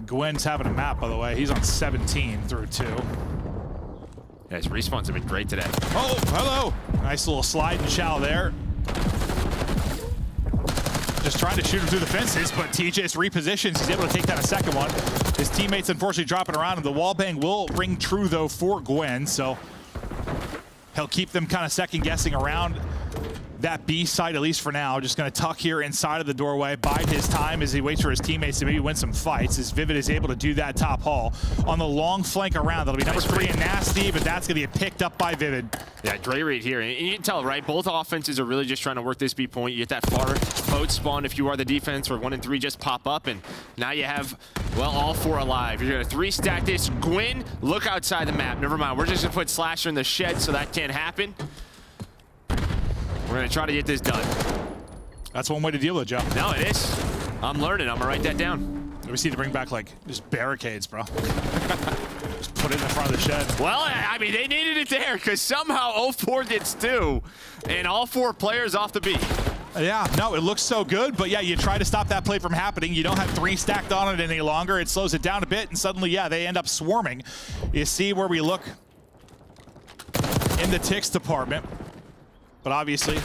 Gwen's having a map, by the way. He's on 17 through 2. Yeah, his respawns have been great today. Oh, hello. Nice little slide and chow there. Just trying to shoot him through the fences, but TJ's repositions. He's able to take that a second one. His teammates unfortunately dropping around him. The wall bang will ring true, though, for Gwen, so he'll keep them kind of second guessing around that B side, at least for now. Just going to tuck here inside of the doorway, bide his time as he waits for his teammates to maybe win some fights, as Vivid is able to do that top hall. On the long flank around, that'll be number 3 and Nasty, but that's going to get picked up by Vivid. Yeah, Dre read here, and you can tell, right? Both offenses are really just trying to work this B point. You get that far boat spawn if you are the defense, where 1 and 3 just pop up, and now you have, well, all 4 alive. You're going to 3-stack this. Gwyn, look outside the map. Never mind, we're just going to put Slasher in the shed, so that can't happen. We're going to try to get this done. That's one way to deal with it, Joe. No, it is. I'm learning. I'm going to write that down. We just need to bring back, like, just barricades, bro. Just put it in front of the shed. Well, I mean, they needed it there, because somehow 0-4 gets 2, and all 4 players off the B. Yeah, no, it looks so good, but yeah, you try to stop that play from happening. You don't have 3 stacked on it any longer. It slows it down a bit, and suddenly, yeah, they end up swarming. You see where we look in the ticks department. But obviously,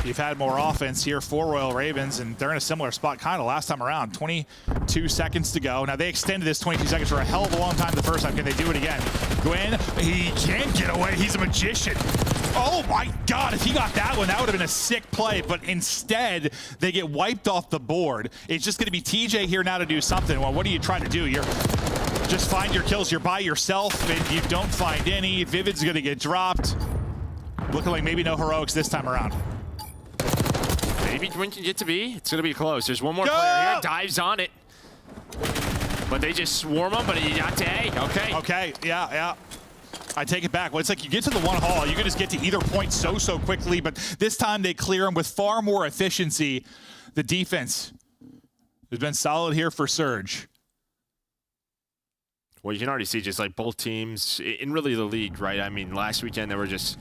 you've had more offense here for Royal Ravens, and they're in a similar spot kind of last time around. 22 seconds to go. Now, they extended this 22 seconds for a hell of a long time the first time. Can they do it again? Gwen, he can't get away. He's a magician. Oh, my God. If he got that one, that would have been a sick play. But instead, they get wiped off the board. It's just going to be TJ here now to do something. Well, what are you trying to do? You're just find your kills. You're by yourself, and you don't find any. Vivid's going to get dropped. Looking like maybe no heroics this time around. Maybe Gwyn can get to B. It's going to be close. There's one more player here. Dives on it. But they just swarm him, but he got to A. Okay. Okay, yeah. I take it back. Well, it's like you get to the one hall, you can just get to either point so quickly, but this time they clear them with far more efficiency. The defense has been solid here for Surge. Well, you can already see just like both teams in really the league, right? I mean, last weekend there were just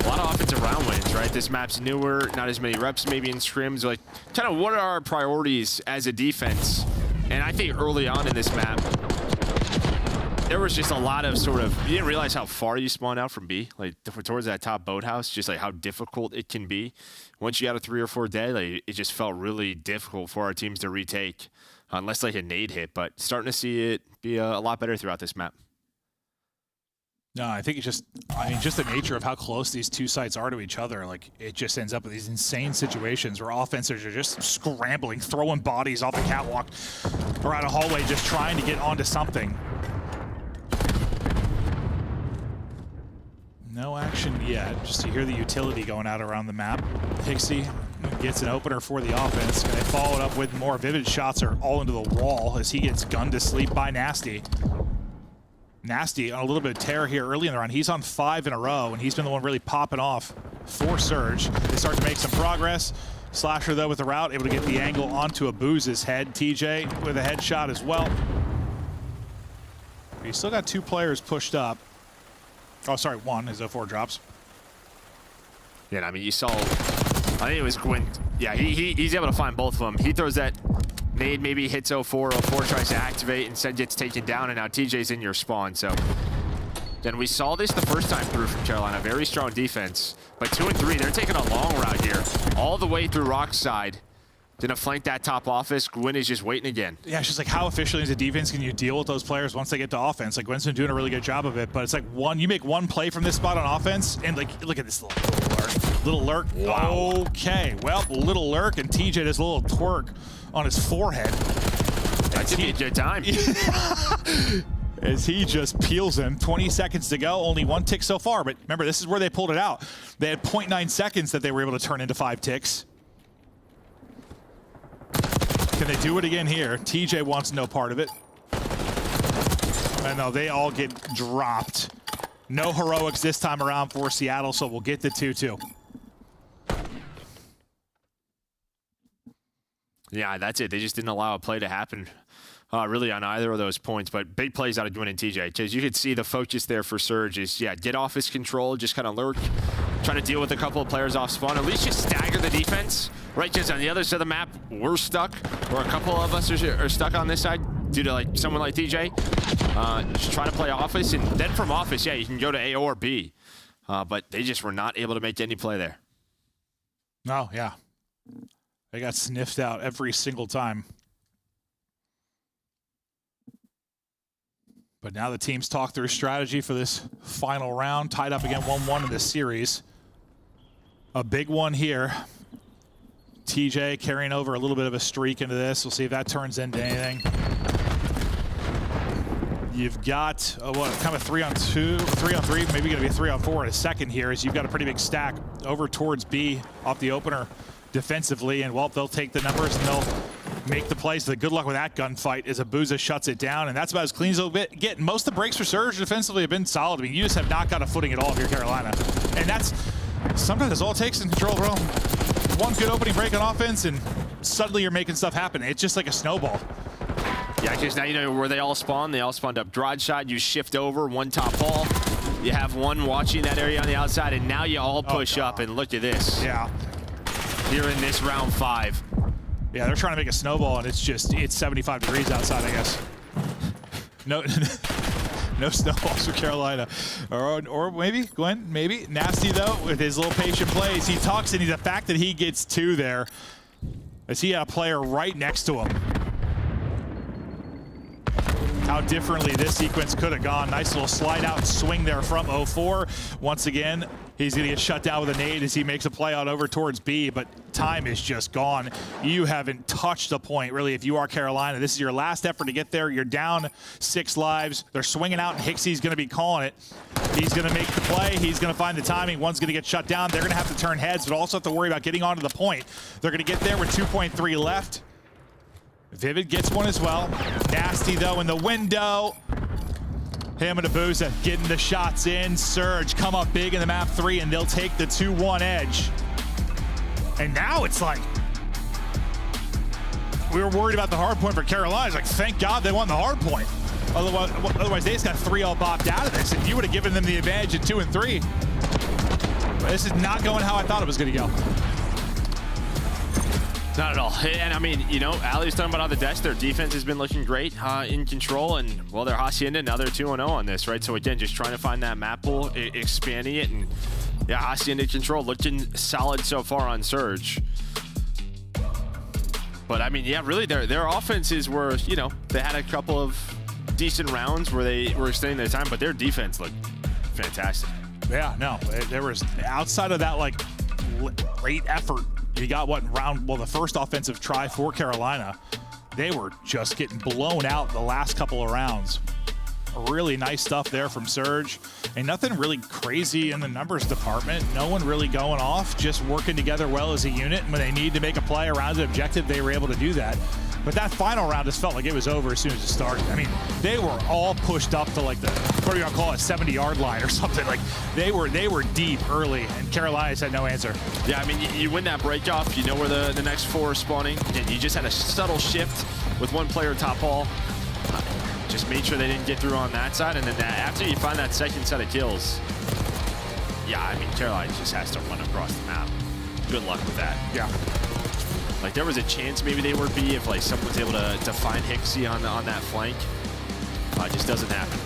a lot of offensive round wins, right? This map's newer, not as many reps maybe in scrims. Like, kind of what are our priorities as a defense? And I think early on in this map, there was just a lot of sort of, you didn't realize how far you spawned out from B, like towards that top boathouse, just like how difficult it can be. Once you got a 3 or 4 day, like, it just felt really difficult for our teams to retake, unless like a nade hit, but starting to see it be a lot better throughout this map. No, I think it's just, I mean, just the nature of how close these two sites are to each other. Like, it just ends up with these insane situations where offenses are just scrambling, throwing bodies off the catwalk around a hallway, just trying to get onto something. No action yet. Just to hear the utility going out around the map. Hixie gets an opener for the offense. They follow it up with more. Vivid shots are all into the wall as he gets gunned to sleep by Nasty. Nasty on a little bit of tear here early in the round. He's on 5 in a row, and he's been the one really popping off for Surge. They start to make some progress. Slasher, though, with the route, able to get the angle onto a Booze's head. TJ with a headshot as well. He's still got 2 players pushed up. Oh, sorry, 1 as 04 drops. Yeah, I mean, you saw, I think it was Gwyn. Yeah, he's able to find both of them. He throws that nade, maybe hits 04, 04 tries to activate, instead gets taken down, and now TJ's in your spawn. So then we saw this the first time through from Carolina. Very strong defense. But 2 and 3, they're taking a long route here. All the way through Rock's side. Didn't flank that top office. Gwyn is just waiting again. Yeah, it's just like, how efficiently as a defense can you deal with those players once they get to offense? Like, Gwyn's been doing a really good job of it, but it's like you make one play from this spot on offense, and like, look at this little lurk. Little lurk. Wow. Okay, well, little lurk, and TJ does a little twerk on his forehead. That's a good time. As he just peels him. 20 seconds to go, only 1 tick so far, but remember, this is where they pulled it out. They had 0.9 seconds that they were able to turn into 5 ticks. Can they do it again here? TJ wants no part of it. And no, they all get dropped. No heroics this time around for Seattle, so we'll get the 2-2. Yeah, that's it. They just didn't allow a play to happen really on either of those points. But big plays out of Gwyn and TJ. Because you could see the focus there for Surge is, yeah, get off his control, just kind of lurk, trying to deal with a couple of players off spawn. At least just stagger the defense, right? Because on the other side of the map, we're stuck, or a couple of us are stuck on this side due to like someone like TJ. Just try to play office, and then from office, yeah, you can go to A or B. But they just were not able to make any play there. No, yeah. They got sniffed out every single time. But now the teams talk through strategy for this final round. Tied up again 1-1 in this series. A big one here. TJ carrying over a little bit of a streak into this. We'll see if that turns into anything. You've got, what, kind of 3-on-2, 3-on-3, maybe going to be a 3-on-4 in a second here, as you've got a pretty big stack over towards B off the opener defensively, and well, they'll take the numbers and they'll make the plays. The good luck with that gunfight as Abuza shuts it down, and that's about as clean as they'll get. Most of the breaks for Surge defensively have been solid. I mean, you just have not got a footing at all if you're Carolina, and that's sometimes that's all it takes in control, bro. One good opening break on offense, and suddenly you're making stuff happen. It's just like a snowball. Yeah, because now you know where they all spawn. They all spawned up broad shot. You shift over, one top ball. You have one watching that area on the outside, and now you all push up, and look at this. Yeah. Here in this round 5. Yeah, they're trying to make a snowball, and it's 75 degrees outside, I guess. No, no snowballs for Carolina. Or maybe, Gwyn, maybe. Nasty, though, with his little patient plays. He talks, and the fact that he gets 2 there, as he had a player right next to him. How differently this sequence could have gone. Nice little slide out and swing there from 04. Once again, he's going to get shut down with a nade as he makes a play out over towards B, but time is just gone. You haven't touched a point, really, if you are Carolina. This is your last effort to get there. You're down 6 lives. They're swinging out, and Hixie's going to be calling it. He's going to make the play. He's going to find the timing. One's going to get shut down. They're going to have to turn heads, but also have to worry about getting onto the point. They're going to get there with 2.3 left. Vivid gets one as well. Nasty, though, in the window. Him and Abuza getting the shots in. Surge come up big in the map 3, and they'll take the 2-1 edge. And now it's like, we were worried about the hard point for Carolina. It's like, thank God they won the hard point. Otherwise they just got 3 all bopped out of this, and you would have given them the advantage at 2 and 3. This is not going how I thought it was going to go. Not at all. And I mean, you know, Ali's talking about on the desk, their defense has been looking great in control, and well, they're Hacienda, now they're 2-0 on this, right? So again, just trying to find that map pool, expanding it, and yeah, Hacienda control looking solid so far on Surge. But I mean, yeah, really, their offenses were, you know, they had a couple of decent rounds where they were extending their time, but their defense looked fantastic. Yeah, no, there was, outside of that, like, great effort, you got what round, well, the first offensive try for Carolina, they were just getting blown out the last couple of rounds. Really nice stuff there from Surge, and nothing really crazy in the numbers department. No one really going off, just working together well as a unit. When they need to make a play around the objective, they were able to do that. But that final round just felt like it was over as soon as it started. I mean, they were all pushed up to like the, what do you want to call it, 70-yard line or something. Like they were deep early, and Carolina had no answer. Yeah, I mean, you win that break-off, you know where the next four are spawning, and you just had a subtle shift with one player top ball. Just made sure they didn't get through on that side, and then after you find that second set of kills, yeah, I mean, Carolina just has to run across the map. Good luck with that. Yeah. Like, there was a chance maybe they would be if, like, someone's able to find Hixie on that flank. It just doesn't happen.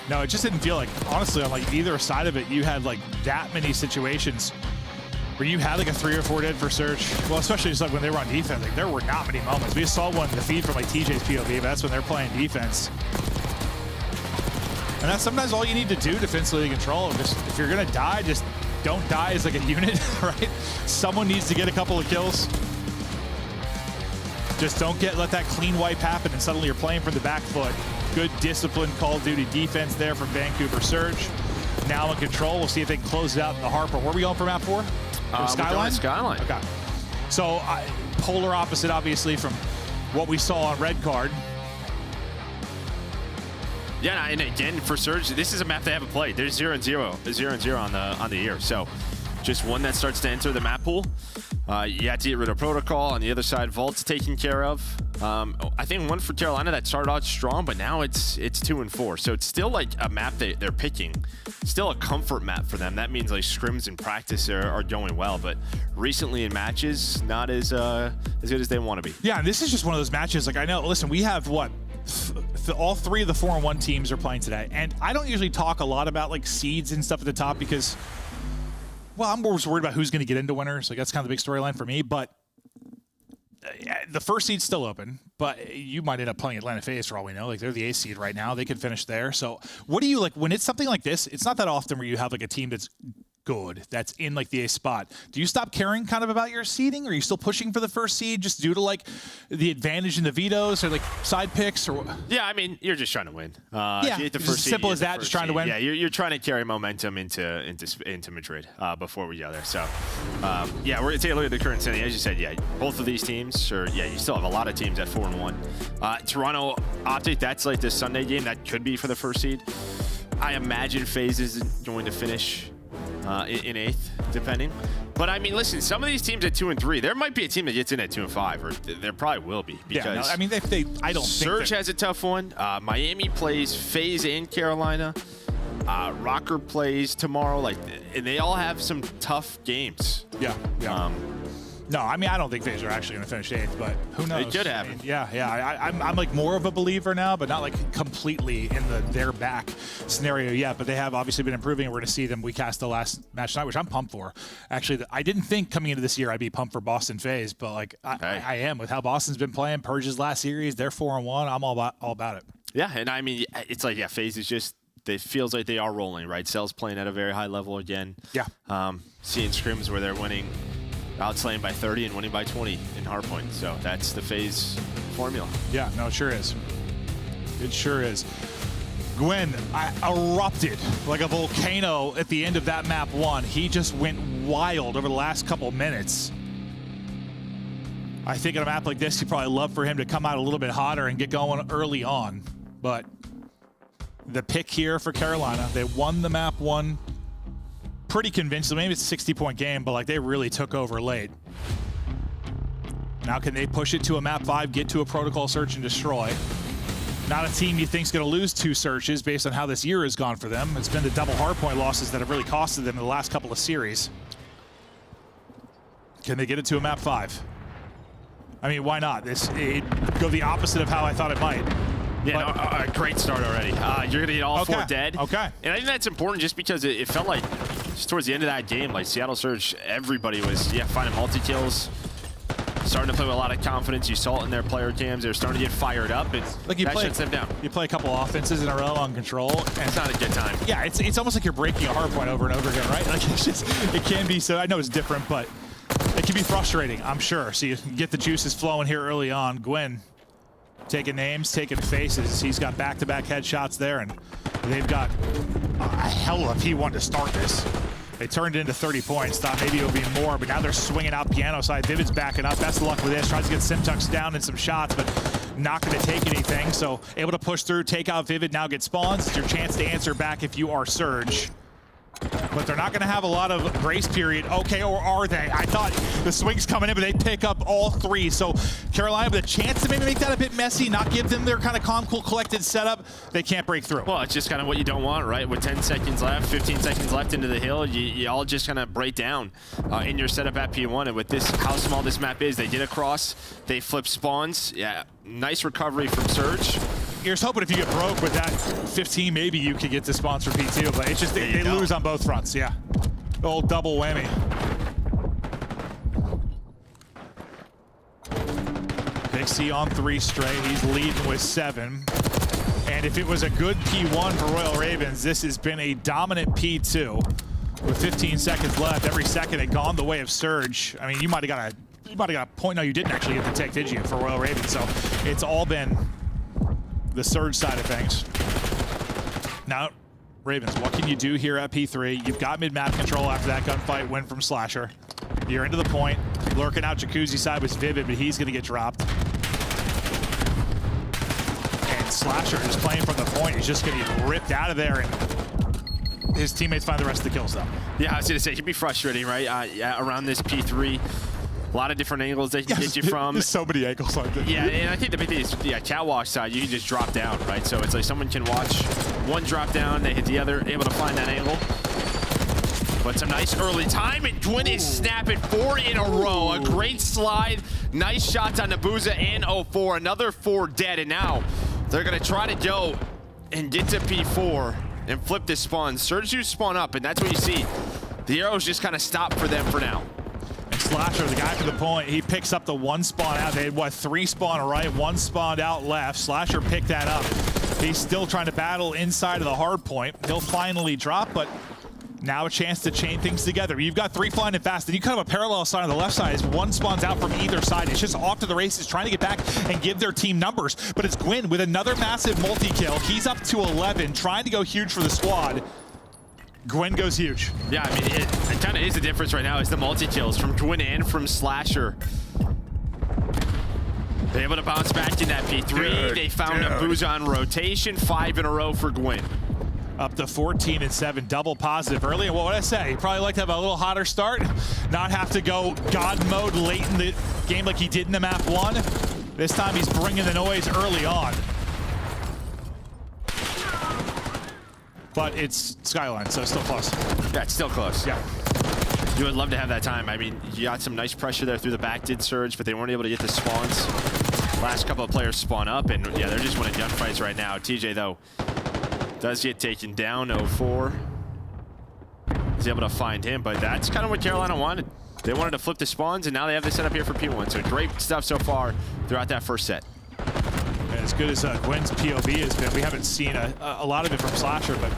No, it just didn't feel like, honestly, on, like, either side of it, you had, like, that many situations where you had, like, a 3 or 4 dead for Surge. Well, especially just, like, when they were on defense. Like, there were not many moments. We just saw one in the feed from, like, TJ's POV, but that's when they're playing defense. And that's sometimes all you need to do defensively to control. Just, if you're going to die, just don't die as, like, a unit, right? Someone needs to get a couple of kills. Just don't let that clean wipe happen, and suddenly you're playing from the back foot. Good disciplined Call of Duty defense there from Vancouver Surge. Now in control, we'll see if they can close it out in the Harper. Where are we going for map 4? Skyline? Skyline. Okay. So polar opposite, obviously, from what we saw on Red Card. Yeah, and again, for Surge, this is a map they haven't played. There's 0-0 on the year. So just one that starts to enter the map pool. You have to get rid of Protocol. On the other side, Vault's taken care of. I think one for Carolina that started out strong, but now it's 2-4. So it's still like a map they're picking. Still a comfort map for them. That means like scrims in practice are going well, but recently in matches, not as good as they want to be. Yeah, and this is just one of those matches. Like, I know, listen, we have what? All 3 of the 4-on-1 teams are playing today. And I don't usually talk a lot about like seeds and stuff at the top because, well, I'm more worried about who's going to get into winners. Like, that's kind of the big storyline for me. But the first seed's still open, but you might end up playing Atlanta FaZe for all we know. Like, they're the 8th seed right now. They could finish there. So what do you, like, when it's something like this, it's not that often where you have like a team that's good, that's in like the 8th spot. Do you stop caring kind of about your seeding? Or are you still pushing for the first seed just due to like the advantage in the vetoes or like side picks? Or yeah, I mean, you're just trying to win. Yeah, the first seed, simple as that, just trying to win. Yeah, you're trying to carry momentum into Madrid before we go there. So yeah, we're gonna take a look at the current standing. As you said, yeah, both of these teams, you still have a lot of teams at 4-1. Toronto Optic, that's like this Sunday game. That could be for the first seed. I imagine FaZe is going to finish in 8th, depending. But I mean, listen, some of these teams at 2 and 3, there might be a team that gets in at 2 and 5, or there probably will be. Because yeah, no, I mean, I don't Surge think has a tough one. Miami plays FaZe in Carolina. Rocker plays tomorrow. And they all have some tough games. Yeah. No, I mean, I don't think FaZe are actually going to finish 8th, but who knows? It could happen. I mean, yeah. I'm like more of a believer now, but not like completely in their back scenario yet. But they have obviously been improving, and we're going to see them. We cast the last match tonight, which I'm pumped for. Actually, I didn't think coming into this year I'd be pumped for Boston FaZe, but like I am with how Boston's been playing. Purge's last series, they're 4-1. I'm all about it. Yeah, and I mean, it's like, yeah, FaZe is just, it feels like they are rolling, right? Cell's playing at a very high level again. Yeah. Seeing scrims where they're winning, outslaying by 30 and winning by 20 in hardpoint. So that's the FaZe formula. Yeah, no, it sure is. It sure is. Gwen erupted like a volcano at the end of that map 1. He just went wild over the last couple minutes. I think in a map like this, you'd probably love for him to come out a little bit hotter and get going early on. But the pick here for Carolina, they won the map 1 pretty convincingly. Maybe it's a 60-point game, but like they really took over late. Now can they push it to a map 5, get to a protocol search and destroy? Not a team you think is going to lose 2 searches based on how this year has gone for them. It's been the double hardpoint losses that have really costed them in the last couple of series. Can they get it to a map 5? I mean, why not? It go the opposite of how I thought it might. Yeah, a great start already. You're going to get all 4 dead. Okay. And I think that's important just because it felt like just towards the end of that game, like Seattle Surge, everybody was, finding multi-kills. Starting to play with a lot of confidence. You saw it in their player cams. They're starting to get fired up. And like that shuts them down. You play a couple offenses in a row on control, and it's not a good time. Yeah, it's almost like you're breaking a hard point over and over again, right? Like it can be. So I know it's different, but it can be frustrating, I'm sure. So you get the juices flowing here early on. Gwyn taking names, taking faces. He's got back-to-back headshots there, and they've got a hell of a P1 to start this. They turned it into 30 points. Thought maybe it would be more, but now they're swinging out piano side. Vivid's backing up. Best of luck with this. Tries to get Simtux down in some shots, but not going to take anything. So able to push through, take out Vivid, now get spawns. It's your chance to answer back if you are Surge. But they're not going to have a lot of grace period. Okay, or are they? I thought the swing's coming in, but they pick up all 3. So Carolina with a chance to maybe make that a bit messy, not give them their kind of calm, cool, collected setup. They can't break through. Well, it's just kind of what you don't want, right? With 10 seconds left, 15 seconds left into the hill, you all just kind of break down in your setup at P1. And with this, how small this map is, they get across, they flip spawns. Yeah, nice recovery from Surge. You're just hoping if you get broke with that 15, maybe you could get the sponsor P2, but it's just they lose on both fronts. Yeah, the old double whammy. Pixie on 3 straight. He's leading with 7. And if it was a good P1 for Royal Ravens, this has been a dominant P2 with 15 seconds left. Every second had gone the way of Surge. I mean, you might have got a point. No, you didn't actually get the take, did you, for Royal Ravens? So it's all been the Surge side of things. Now, Ravens, what can you do here at P3? You've got mid-map control after that gunfight win from Slasher. You're into the point. Lurking out Jacuzzi side was Vivid, but he's going to get dropped. And Slasher is playing from the point. He's just going to get ripped out of there, and his teammates find the rest of the kills, though. Yeah, I was going to say, it can be frustrating, right? Around this P3. A lot of different angles they can get you from. There's so many angles on this. Yeah, and I think the big thing is, catwalk side, you can just drop down, right? So it's like someone can watch one drop down, they hit the other, able to find that angle. But some nice early time, and Gwyn is snapping 4 in a row. A great slide, nice shots on Nabuza and 04. Another 4 dead, and now they're going to try to go and get to P4 and flip this spawn. Surge you spawn up, and that's what you see. The arrows just kind of stop for them for now. Slasher, the guy for the point, he picks up the 1 spawn out. They had, what, 3 spawn right, 1 spawned out left. Slasher picked that up. He's still trying to battle inside of the hard point. He'll finally drop, but now a chance to chain things together. You've got 3 flying in fast, and you kind of a parallel side on the left side as 1 spawns out from either side. It's just off to the races, trying to get back and give their team numbers. But it's Gwyn with another massive multi-kill. He's up to 11, trying to go huge for the squad. Gwyn goes huge. Yeah, I mean, it kind of is the difference right now is the multi-kills from Gwyn and from Slasher. They're able to bounce back in that P3. They found Nabuza on rotation, 5 in a row for Gwyn. Up to 14 and 7, double positive early. And what would I say? He'd probably like to have a little hotter start, not have to go God mode late in the game like he did in the map 1. This time he's bringing the noise early on. But it's Skyline, so still close. Yeah, it's still close. Yeah. You would love to have that time. I mean, you got some nice pressure there through the back, did Surge, but they weren't able to get the spawns. Last couple of players spawn up, and yeah, they're just winning gunfights right now. TJ, though, does get taken down, 04. He's able to find him, but that's kind of what Carolina wanted. They wanted to flip the spawns, and now they have this set up here for P1. So great stuff so far throughout that first set. As good as Gwyn's POV has been, we haven't seen a lot of it from Slasher, but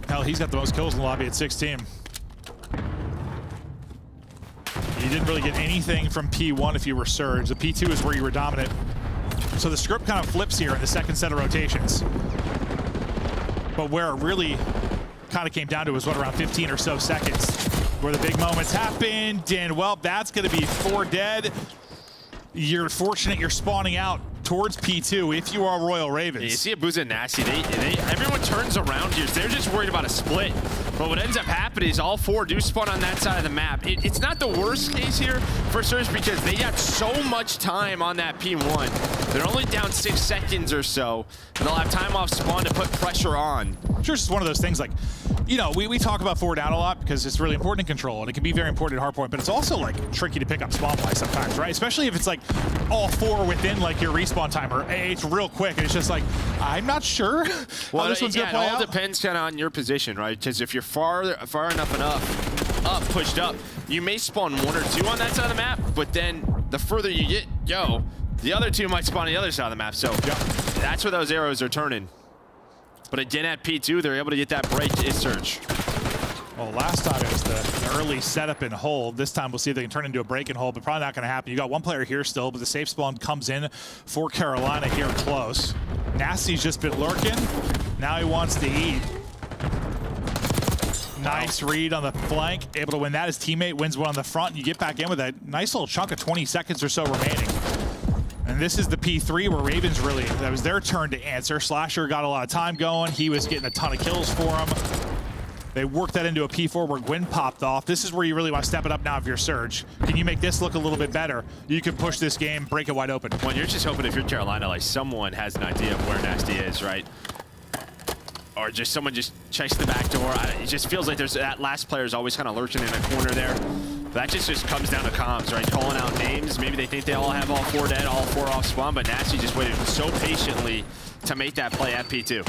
hell, he's got the most kills in the lobby at 16. You didn't really get anything from P1 if you were Surge. The P2 is where you were dominant. So the script kind of flips here in the second set of rotations. But where it really kind of came down to was, what, around 15 or so seconds, where the big moments happened, and, well, that's going to be 4 dead. You're fortunate you're spawning out towards P2 if you are Royal Ravens. You see Abuza and Nasty, everyone turns around here. They're just worried about a split. But what ends up happening is all 4 do spawn on that side of the map. It's not the worst case here for Surge because they got so much time on that P1. They're only down 6 seconds or so, and they'll have time off spawn to put pressure on. Sure, it's just one of those things like, you know, we talk about forward down a lot because it's really important in control, and it can be very important at hardpoint, but it's also like tricky to pick up spawn-wise sometimes, right? Especially if it's like all 4 within like your respawn timer. It's real quick, and it's just like, I'm not sure how this one's gonna play out. It all depends kind of on your position, right? Because if you're far enough up, pushed up, you may spawn 1 or 2 on that side of the map, but then the further you go, the other 2 might spawn on the other side of the map. So that's where those arrows are turning. But again, at P2, they're able to get that break. Is Surge. Well, last time it was the early setup and hold. This time we'll see if they can turn into a break and hold, but probably not going to happen. You got 1 player here still, but the safe spawn comes in for Carolina here close. Nasty's just been lurking. Now he wants to eat. Nice read on the flank. Able to win that. His teammate wins one on the front. And you get back in with a nice little chunk of 20 seconds or so remaining. And this is the P3 where Ravens really, that was their turn to answer. Slasher got a lot of time going. He was getting a ton of kills for him. They worked that into a P4 where Gwyn popped off. This is where you really want to step it up now if you're Surge. Can you make this look a little bit better? You can push this game, break it wide open. Well, you're just hoping if you're Carolina, like someone has an idea of where Nasty is, right? Or just someone just checks the back door. It just feels like there's that last player is always kind of lurching in a corner there. That just comes down to comms, right? Calling out names. Maybe they think they all have all 4 dead, all 4 off spawn, but Nasty just waited so patiently to make that play at P2.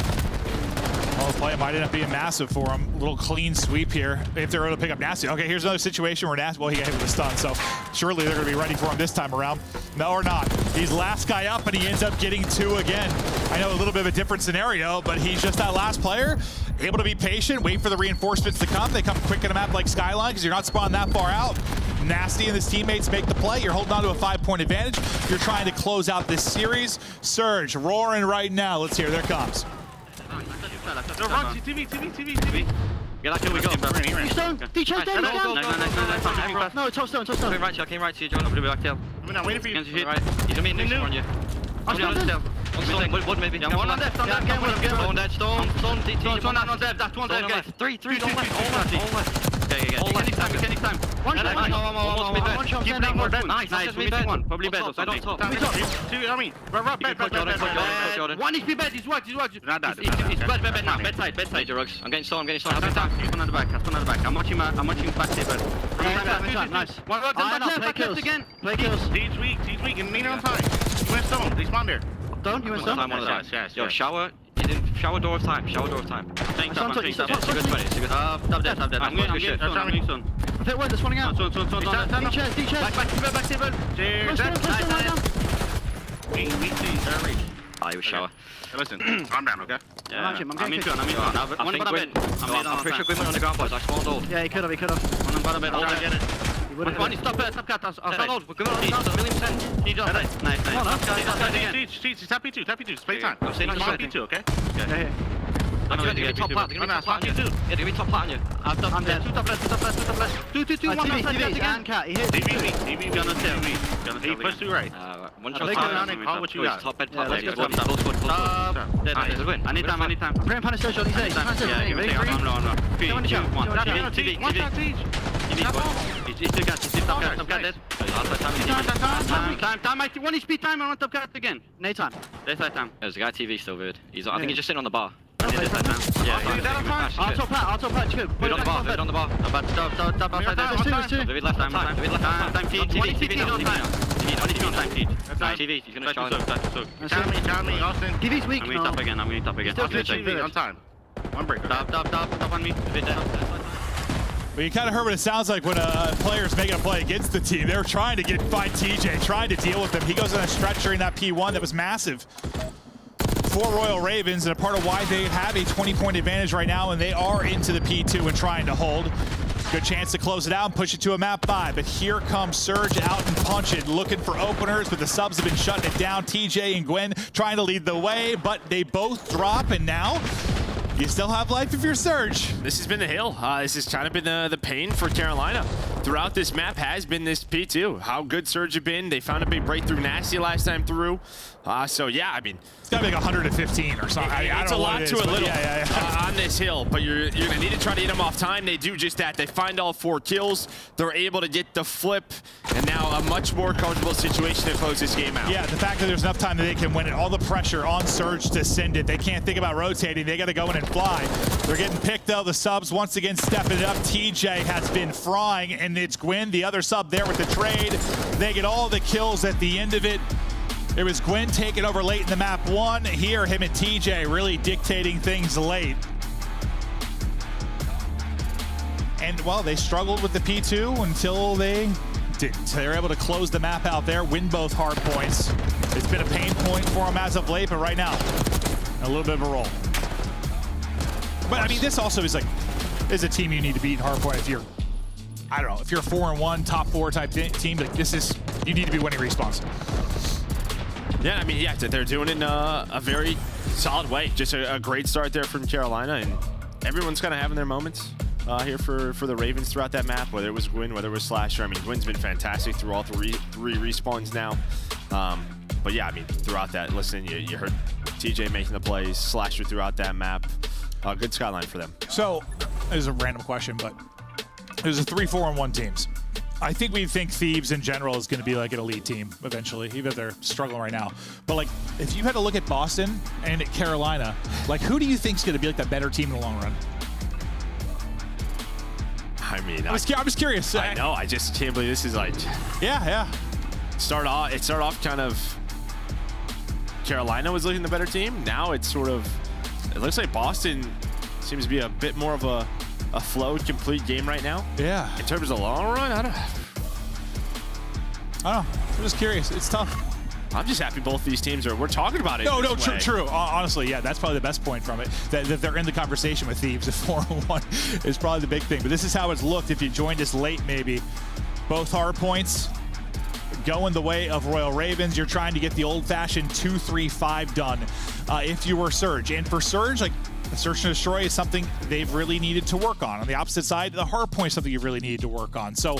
Well, the play might end up being massive for him. A little clean sweep here if they're able to pick up Nasty. Okay, here's another situation where Nasty, well, he got hit with a stun, so surely they're going to be ready for him this time around. No, or not. He's last guy up, and he ends up getting 2 again. I know a little bit of a different scenario, but he's just that last player, able to be patient, wait for the reinforcements to come. They come quick in a map like Skyline because you're not spawning that far out. Nasty and his teammates make the play. You're holding on to a 5-point advantage. You're trying to close out this series. Surge roaring right now. Let's hear. There comes. No, run, TV. Yeah, like, here we go. Stone, DJ, no, top stone. I came right to you, John. I'm back tail. I'm not waiting for you. He's gonna be new on you. On stone, wood maybe. Yeah, one on left, on that game. Stone dead, stone, on left, that's 1 dead, guys. 3, on left. Okay. Anytime. One shot. Keep playing more bed. Nice. Probably bed or something. 2, I mean. Bed. 1 HP bed, he's worked. He's bed now. Bedside, Rugs. I'm getting stone. Have one on the back. I'm watching back table. Nice. One Rugs on back left again. Play kills. He's weak, and need on time. You went stone, they spawned there. Stone, you went stone? Yes. Yo, shower. Shower door of time. Thanks, I'm it's a good play. Stop dead. I'm getting stone. Okay, wait, they're spawning out. Stone. D-chest. Back table. Cheers. We see. I was shower. Listen, calm down, okay? Yeah, I'm into it. I'm pretty sure Gwyn on the ground, boys. I spawned old. Yeah, he could have. One on bottom bed. I'll get it. One, stop cat. Outside old. We're going on the outside. 1,000,000%. He just nice. Teach, tap P2. Play time. I'm saying P2, okay? Yeah. They're going to be top plat. They're going to be top plat on you. Yeah, they're going to be top plat on you. I'm dead. 2 top left. 2. 1 outside and cat. He hit. TV, Gun on tail. He push 2 right. One shot. Call what you got. Top bed. Dead. Anytime. I'm praying punish social. He's safe. Yeah, you take I'm low. 3, 2, 1. TV. One shot, Teach. He's 2 cats. He's top cat. Dead. Time. 1 HP time. I want top cat again. Nade time. Daytime time. There's a guy TV still weird. I think he's just sitting on the bar. Yeah, I'll top plat. Good. Put it on the bar. Stop outside there. Two. David left time. Time. TV on time. TV. He's gonna challenge. Tell me, Austin. TV's weak. I'm going top again. Still TV on time. One break. Stop on me. Well, you kind of heard what it sounds like when a player's making a play against the team. They're trying to find TJ, trying to deal with him. He goes on a stretch during that P1 that was massive for Royal Ravens, and a part of why they have a 20-point advantage right now, and they are into the P2 and trying to hold. Good chance to close it out and push it to a map 5. But here comes Surge out and punching, looking for openers, but the subs have been shutting it down. TJ and Gwyn trying to lead the way, but they both drop, and now you still have life if you're Surge. This has been the hill. This has kind of been the pain for Carolina. throughout this map has been this P2. How good Surge have been. They found a big breakthrough Nasty last time through. So yeah, I mean, it's got to be like 115 or something. I don't it's know a what lot it to is, a little yeah. on this hill, but you're going to need to try to get them off time. They do just that. They find all 4 kills. They're able to get the flip, and now a much more comfortable situation to close this game out. Yeah, the fact that there's enough time that they can win it, all the pressure on Surge to send it. They can't think about rotating. They got to go in and fly. They're getting picked though. The subs once again stepping it up. TJ has been frying, and it's Gwyn, the other sub there with the trade. They get all the kills at the end of it. It was Gwyn taking over late in the map 1. Here, him and TJ really dictating things late. And, well, they struggled with the P2 until they were able to close the map out there, win both hard points. It's been a pain point for them as of late, but right now, a little bit of a roll. But, I mean, this also is a team you need to beat in hard point if you're, I don't know, if you're a 4-1, top 4 type team, like this is, you need to be winning respawns. Yeah, I mean, yeah, they're doing it in a very solid way. Just a great start there from Carolina, and everyone's kind of having their moments here for the Ravens throughout that map, whether it was Gwyn, whether it was Slasher. I mean, Gwyn's been fantastic through all three respawns now. But yeah, I mean, throughout that, listen, you heard TJ making the plays, Slasher throughout that map. Good skyline for them. So, this is a random question, but there's a 3-4-1 teams. I think we think Thieves in general is going to be like an elite team eventually, even if they're struggling right now. But like, if you had to look at Boston and at Carolina, like who do you think is going to be like the better team in the long run? I mean, I'm just curious. I know. I just can't believe this is like. Yeah. It started off kind of. Carolina was looking the better team. Now it's sort of. It looks like Boston seems to be a bit more of a flow, complete game right now. Yeah. In terms of the long run, I don't know. I'm just curious. It's tough. I'm just happy both these teams are. We're talking about it. No, true. Honestly, yeah, that's probably the best point from it. That they're in the conversation with Thieves at 4-1 is probably the big thing. But this is how it's looked. If you joined us late, maybe both hard points going the way of Royal Ravens. You're trying to get the old-fashioned 2-3-5 done. If you were Surge, and for Surge, like. Search and Destroy is something they've really needed to work on. On the opposite side, the hard point is something you've really needed to work on. So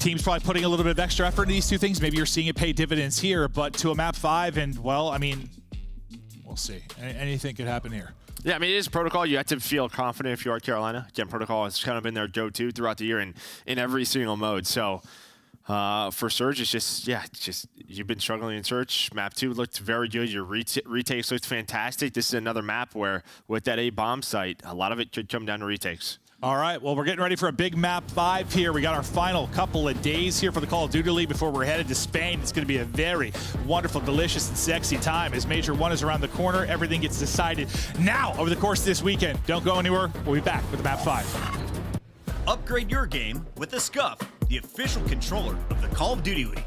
teams probably putting a little bit of extra effort into these two things. Maybe you're seeing it pay dividends here, but to a map 5, and well, I mean, we'll see. Anything could happen here. Yeah, I mean, it is protocol. You have to feel confident if you are Carolina. Again, protocol has kind of been their go-to throughout the year in every single mode. So for Surge, it's just you've been struggling in Surge. Map 2 looked very good. Your retakes looked fantastic. This is another map where, with that A-bomb site, a lot of it could come down to retakes. All right, well, we're getting ready for a big map 5 here. We got our final couple of days here for the Call of Duty League before we're headed to Spain. It's going to be a very wonderful, delicious, and sexy time as Major 1 is around the corner. Everything gets decided now over the course of this weekend. Don't go anywhere. We'll be back with map 5. Upgrade your game with the Scuff, the official controller of the Call of Duty League.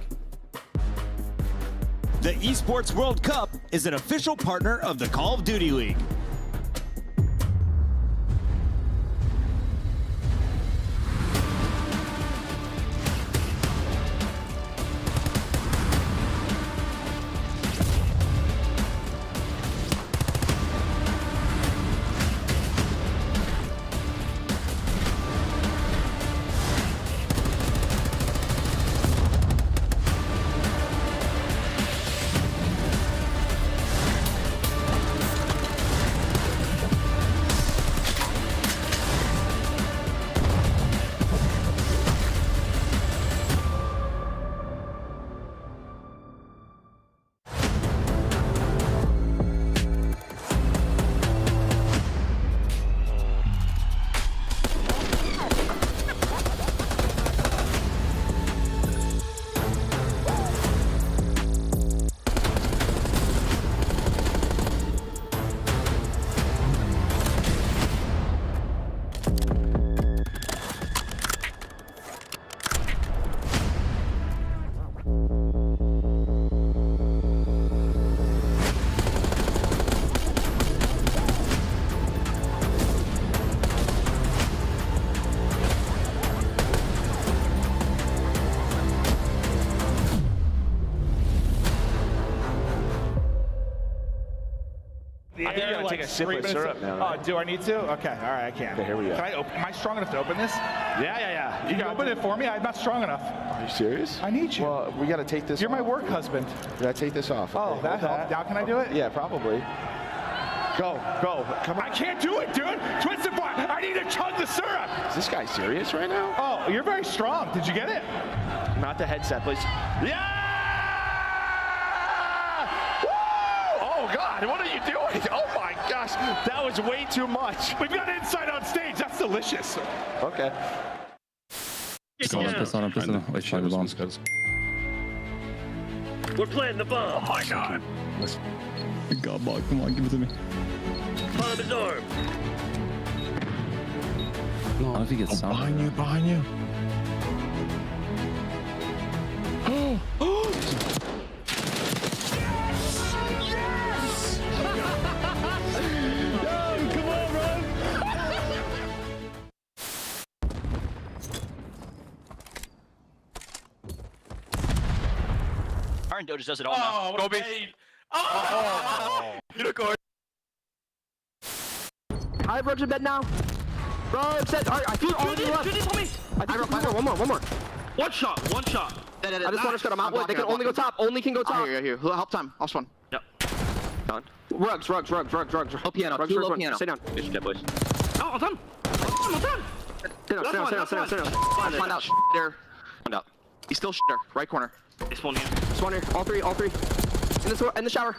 The Esports World Cup is an official partner of the Call of Duty League. there like screaming. Oh, do I need to? Okay, all right, I can. Okay, here we go. Can I open? Am I strong enough to open this? Yeah. You can open it for me? I'm not strong enough. Are you serious? I need you. Well, we got to take this You're off. my work husband. We got to take this off. Oh, that helps. Now can I do it? Yeah, probably. Go. Come on. I can't do it, dude. Twisted bar. I need to chug the syrup. Is this guy serious right now? Oh, you're very strong. Did you get it? Not the headset, please. Yeah! Oh, God, what are you doing? Oh, my gosh, that was way too much. We've got inside on stage. That's delicious. Okay. We're planting the bomb. Oh my God. God, ball, come on, give it to me. Follow his arm. I don't know if he gets some. Behind you. Iron Doge does it all now. Oh, Kobe. Unicorn. I have Roach in bed now. Roach said, I feel all the left. One more. One shot. I just want to shut them out. They can only go top. Only can go top. Here. Help time. I'll spawn. Yep. Done. Rugs. Low piano. Rugs, low piano. Stay down. Good shit, boys. Oh, I'm done. Sit down. Find out. There. Find out. He's still there. Right corner. They spawn here. Spawn here. All three. In the shower.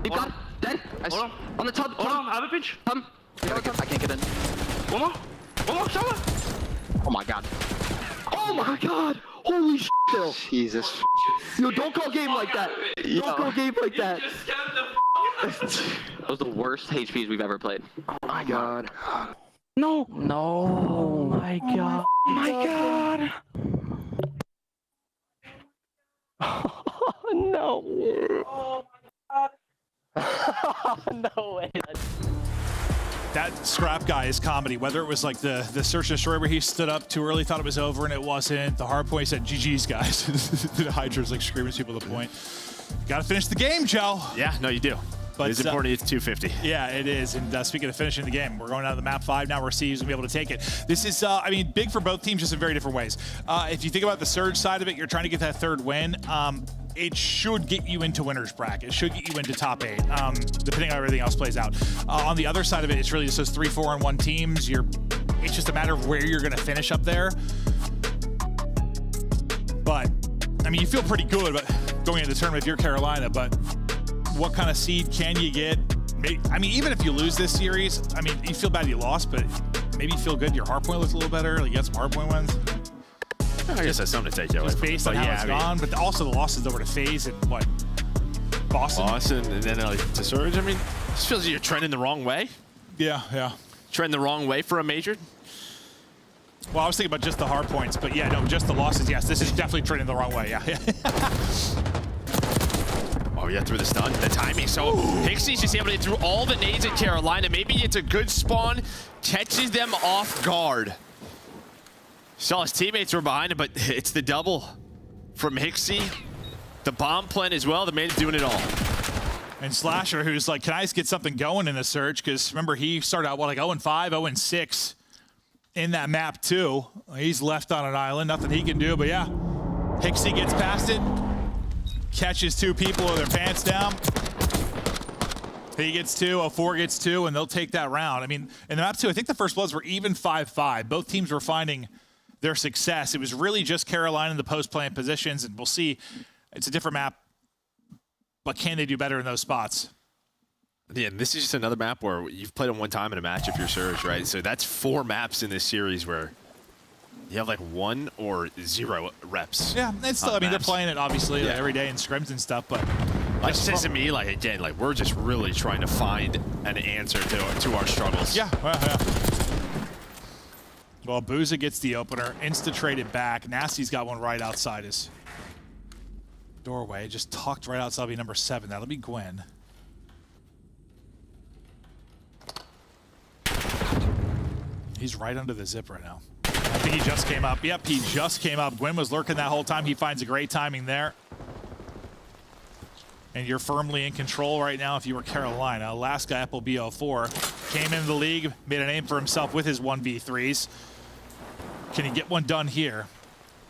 Deep gun. Dead. Hold on. On the tub. Hold on. I have a pinch. Tub. I can't get in. One more. Shower. Oh my god. Holy shit, Phil. Jesus. Yo, don't go game like that. Don't go game like that. That was the worst HPs we've ever played. Oh my god. No. Oh my god. My God. No. No way. That scrap guy is comedy. Whether it was like the search and destroy where he stood up too early, thought it was over, and it wasn't. The hard point, he said, GG's, guys. The Hydra's like screaming people to the point. Got to finish the game, Joe. Yeah, no, you do. But it's important it's 250. Yeah, it is. And speaking of finishing the game, we're going out of the map 5 now. We're seeing who's going to be able to take it. This is, big for both teams, just in very different ways. If you think about the Surge side of it, you're trying to get that third win. It should get you into winner's bracket. It should get you into top 8, depending on how everything else plays out. On the other side of it, it's really just those 3, 4, and 1 teams. It's just a matter of where you're going to finish up there. But, you feel pretty good about going into the tournament if you're Carolina, but what kind of seed can you get? Even if you lose this series, you feel bad you lost, but maybe you feel good. Your hardpoint looks a little better. Like you got some hardpoint wins. I guess that's something to take away. Just based on how it's gone, but also the losses over to FaZe and what? Boston, and then to Surge. This feels like you're trending the wrong way. Yeah. Trending the wrong way for a major. Well, I was thinking about just the hard points, but yeah, no, just the losses. Yes, this is definitely trending the wrong way. Yeah. Oh, yeah, through the stun, the timing. So Pixie's just able to get through all the nades in Carolina. Maybe it's a good spawn, catches them off guard. Saw his teammates were behind him, but it's the double from Hixie. The bomb plant as well. The man's doing it all. And Slasher, who's like, can I just get something going in the search? Because remember, he started out, 0-5, 0-6 in that map too. He's left on an island, nothing he can do, but yeah. Hixie gets past it, catches 2 people with their pants down. He gets 2, 04 gets 2, and they'll take that round. In the map 2, I think the first bloods were even 5-5. Both teams were finding their success. It was really just Carolina in the post-plant positions, and we'll see. It's a different map, but can they do better in those spots? Yeah, and this is just another map where you've played them one time in a match if you're Surge, right? So that's 4 maps in this series where you have 1 or 0 reps. Yeah, it's still, they're playing it obviously every day in scrims and stuff, but it says to me, again, we're just really trying to find an answer to our struggles. Yeah. Well, Booza gets the opener, insta-traded back. Nasty's got one right outside his doorway, just tucked right outside be number 7. That'll be Gwen. He's right under the zip right now. I think he just came up. Yep, he just came up. Gwen was lurking that whole time. He finds a great timing there. and you're firmly in control right now if you were Carolina. Last guy up will be 04. Came into the league, made a name for himself with his 1v3s. Can he get one done here?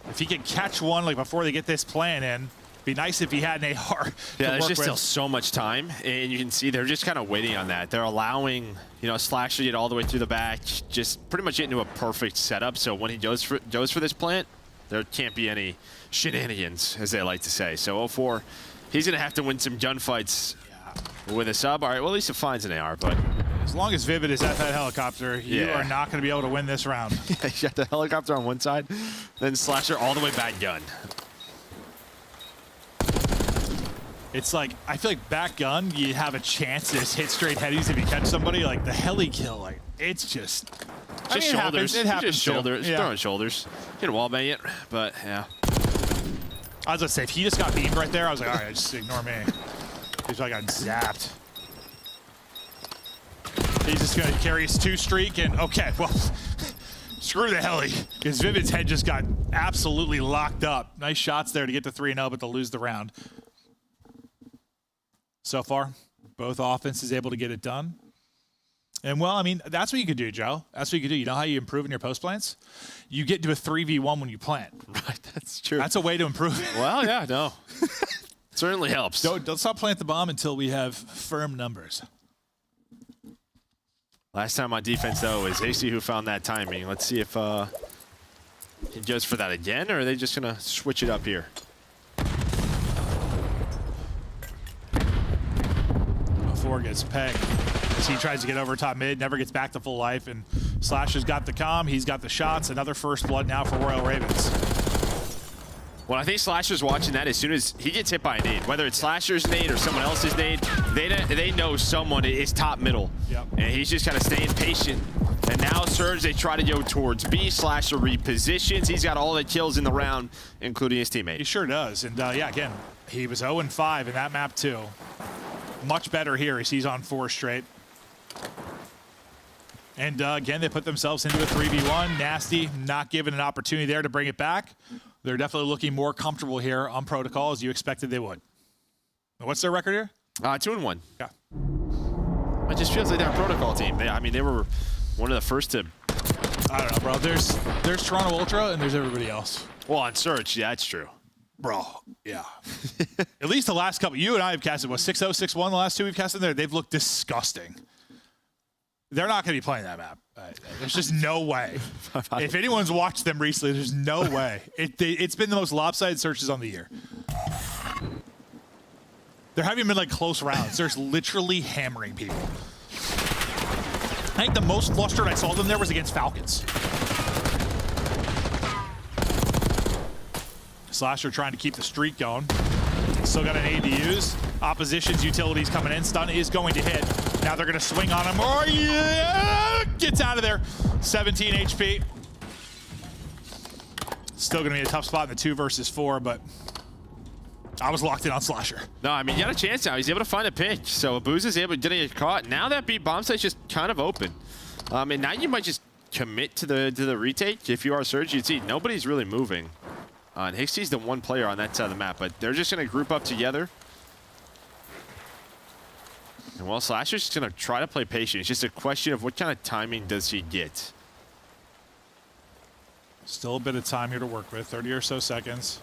If he can catch one like before they get this plan in, be nice if he had an AR. Yeah, there's just still so much time, and you can see they're just kind of waiting on that. They're allowing, you know, Slash to get all the way through the back, just pretty much into a perfect setup. So when he goes for this plant, there can't be any shenanigans, as they like to say. So 04, he's going to have to win some gunfights with a sub. All right, well, at least it finds an AR, but as long as Vivid is at that helicopter, you are not going to be able to win this round. You got the helicopter on one side, then Slasher all the way back gun. It's like, I feel like back gun, you have a chance to just hit straight headies if you catch somebody. Like the heli kill, like it's just Shoulders. It happens. Just shoulders. Yeah. Throwing shoulders. Can wallbang it, but yeah. I was gonna say, if he just got beamed right there, I was like, all right, just ignore me. He's like, I got zapped. He's just gonna carry his 2 streak, and okay, well, screw the heli, because Vivid's head just got absolutely locked up. Nice shots there to get to 3-0, but to lose the round. So far, both offenses able to get it done. And, well, I mean, that's what you could do, Joe. That's what you could do. You know how you improve in your post plants? You get to a 3v1 when you plant. Right, that's true. That's a way to improve. Well, yeah, no. Certainly helps. Don't stop plant the bomb until we have firm numbers. Last time on defense, though, is Hasty who found that timing. Let's see if he goes for that again, or are they just going to switch it up here? Before gets pegged. As he tries to get over top mid, never gets back to full life, and Slasher's got the comm, he's got the shots. Another first blood now for Royal Ravens. Well, I think Slasher's watching that as soon as he gets hit by a nade. Whether it's Slasher's nade or someone else's nade, they know someone is top middle. Yep. And he's just kind of staying patient. And now Surge, they try to go towards B. Slasher repositions. He's got all the kills in the round, including his teammate. He sure does. And yeah, again, he was 0-5 in that map too. Much better here as he's on 4 straight. And again, they put themselves into a 3v1. Nasty not given an opportunity there to bring it back. They're definitely looking more comfortable here on protocol as you expected they would. What's their record here? 2-1. Yeah. It just feels like they're a protocol team. They were one of the first to. I don't know, bro. There's Toronto Ultra and there's everybody else. Well, on Surge, yeah, that's true. Bro, yeah. At least the last couple. You and I have casted, 6-0, 6-1 the last 2 we've casted there. They've looked disgusting. They're not going to be playing that map. There's just no way. If anyone's watched them recently, there's no way. It's been the most lopsided searches on the year. There haven't even been like close rounds. There's literally hammering people. I think the most flustered I saw them there was against Falcons. Slasher trying to keep the streak going. Still got an aid to use. Opposition's utilities coming in. Stun is going to hit. Now they're going to swing on him. Oh, yeah! Gets out of there. 17 HP. Still going to be a tough spot in the 2 versus 4, but I was locked in on Slasher. No, I mean, you got a chance now. He's able to find a pick. So Booz is able to get caught. Now that B bomb site's just kind of open. And now you might just commit to the retake. If you are Surge, you'd see nobody's really moving. And Hixie's the one player on that side of the map, but they're just going to group up together. And well, Slasher's just going to try to play patient. It's just a question of what kind of timing does he get. Still a bit of time here to work with, 30 or so seconds.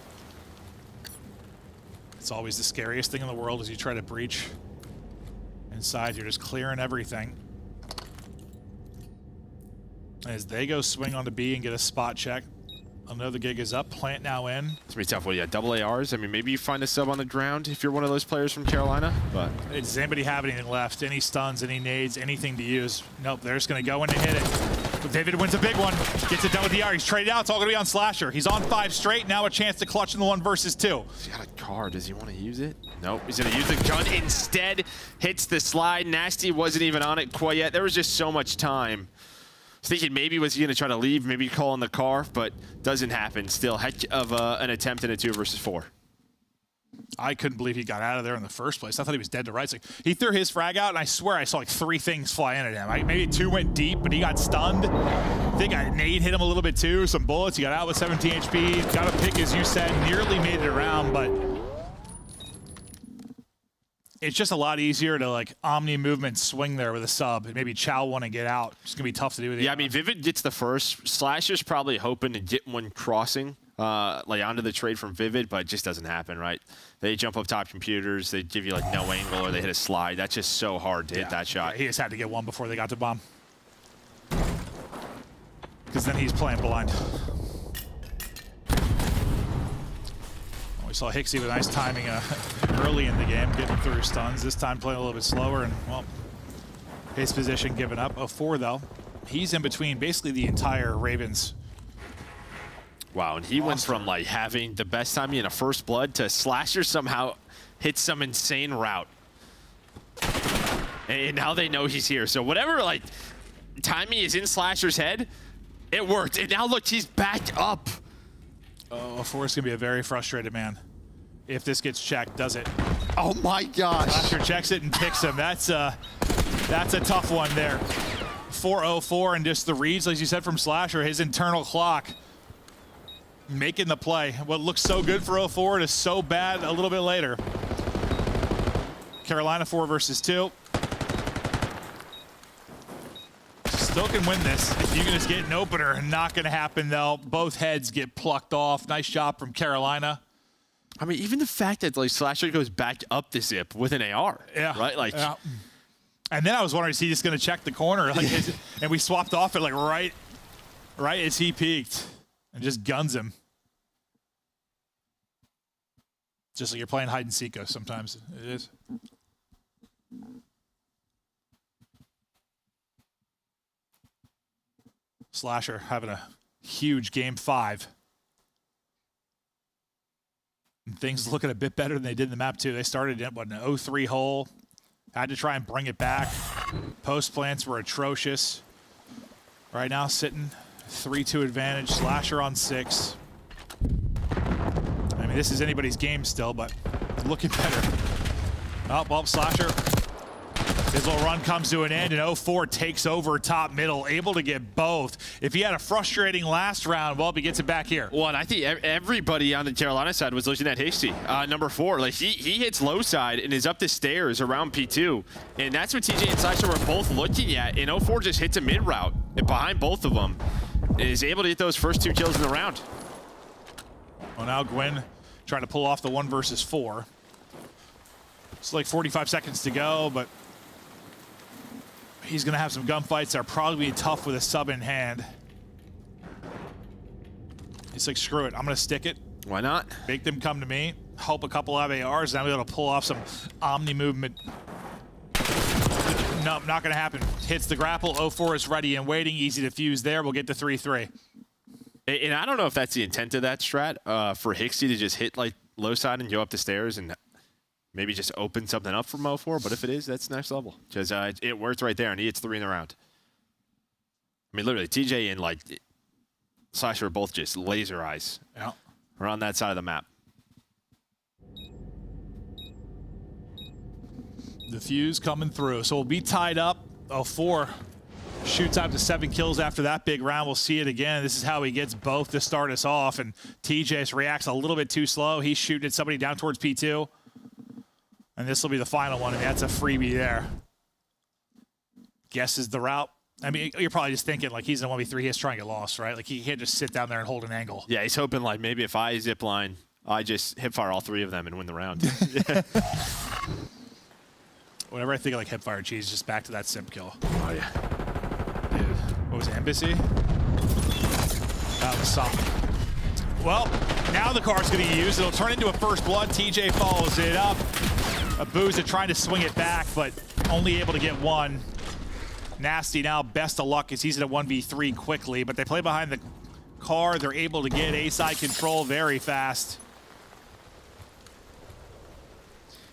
It's always the scariest thing in the world as you try to breach inside. You're just clearing everything. As they go swing onto B and get a spot check. Another gig is up. Plant now in. It's going to be tough. Well, yeah, double ARs. I mean, maybe you find a sub on the ground if you're one of those players from Carolina, but... Does anybody have anything left? Any stuns, any nades, anything to use? Nope, they're just going to go in and hit it. But David wins a big one. Gets it done with the R. He's traded out. It's all going to be on Slasher. He's on 5 straight. Now a chance to clutch in the 1 versus 2. He's got a car. Does he want to use it? Nope. He's going to use the gun instead. Hits the slide. Nasty wasn't even on it quite yet. There was just so much time. I was thinking maybe was he going to try to leave, maybe call in the car, but doesn't happen. Still, heck of an attempt in a 2 versus 4. I couldn't believe he got out of there in the first place. I thought he was dead to rights. Like, he threw his frag out, and I swear I saw like 3 things fly in at him. Maybe 2 went deep, but he got stunned. I think Nade hit him a little bit too. Some bullets. He got out with 17 HP. Got a pick, as you said. Nearly made it around, but it's just a lot easier to like omni movement swing there with a sub, and maybe Chow want to get out. It's gonna be tough to do with. Yeah, I mean, Vivid gets the first. Slasher's probably hoping to get one crossing, like onto the trade from Vivid, but it just doesn't happen, right? They jump up top computers, they give you like no angle, or they hit a slide. That's just so hard to hit that shot. Yeah, he just had to get one before they got to bomb, because then he's playing blind. We saw Hixie with nice timing early in the game, getting through stuns. This time playing a little bit slower, and, well, his position given up. 04, though. He's in between basically the entire Ravens. Wow, and he went from, like, having the best timing in a first blood to Slasher somehow hits some insane route. And now they know he's here. So whatever, like, timing is in Slasher's head, it worked. And now, look, he's back up. Oh, 04 is going to be a very frustrated man. If this gets checked, does it? Oh, my gosh. Slasher checks it and picks him. That's a tough one there. 4-0-4, and just the reads, as you said, from Slasher, his internal clock making the play. What looks so good for 04 is so bad a little bit later. Carolina 4 versus 2. Still can win this. If you can just get an opener, not going to happen, though. Both heads get plucked off. Nice job from Carolina. I mean, even the fact that, like, Slasher goes back up the zip with an AR. Yeah. Right? Like, yeah. And then I was wondering, is he just going to check the corner? Like, and we swapped off it, like, right as he peeked. And just guns him. Just like you're playing hide and seek sometimes. It is. Slasher having a huge game 5. And things looking a bit better than they did in the map, too. They started in, what, an 0-3 hole. Had to try and bring it back. Post plants were atrocious. Right now, sitting 3-2 advantage. Slasher on 6. I mean, this is anybody's game still, but looking better. Oh, well, Slasher. His little run comes to an end, and 04 takes over top middle, able to get both. If he had a frustrating last round, well, he gets it back here. Well, and I think everybody on the Carolina side was looking at Hixie, number 4. Like, he hits low side and is up the stairs around P2, and that's what TJ and Slasher were both looking at, and 04 just hits a mid route, and behind both of them, and is able to get those first 2 kills in the round. Well, now Gwyn trying to pull off the 1 versus 4. It's like 45 seconds to go, but he's going to have some gunfights that are probably be tough with a sub in hand. He's like, screw it. I'm going to stick it. Why not? Make them come to me. Hope a couple of ARs, and I'll be able to pull off some omni movement. Nope, not going to happen. Hits the grapple. 04 is ready and waiting. Easy to fuse there. We'll get to 3-3. And I don't know if that's the intent of that strat, for Hixie to just hit like low side and go up the stairs and maybe just open something up from 04, but if it is, that's next level. Because it worked right there, and he hits 3 in the round. I mean, literally, TJ and, like, Slasher are both just laser eyes. Yeah. We're on that side of the map. The fuse coming through. So we'll be tied up. 04 shoots out to 7 kills after that big round. We'll see it again. This is how he gets both to start us off, and TJ just reacts a little bit too slow. He's shooting at somebody down towards P2. And this will be the final one, and that's a freebie there. Guesses the route. I mean, you're probably just thinking, like, he's in a 1v3, he has to try and get lost, right? Like, he can't just sit down there and hold an angle. Yeah, he's hoping, like, maybe if I zip line, I just hipfire all 3 of them and win the round. Whenever I think of, like, hipfire cheese, just back to that simp kill. Oh, yeah. Dude, what was it, Embassy? That was something. Well, now the car's going to get used. It'll turn into a first blood. TJ follows it up. Abuza trying to swing it back, but only able to get 1. Nasty now, best of luck as he's in a 1v3 quickly, but they play behind the car. They're able to get A-side control very fast.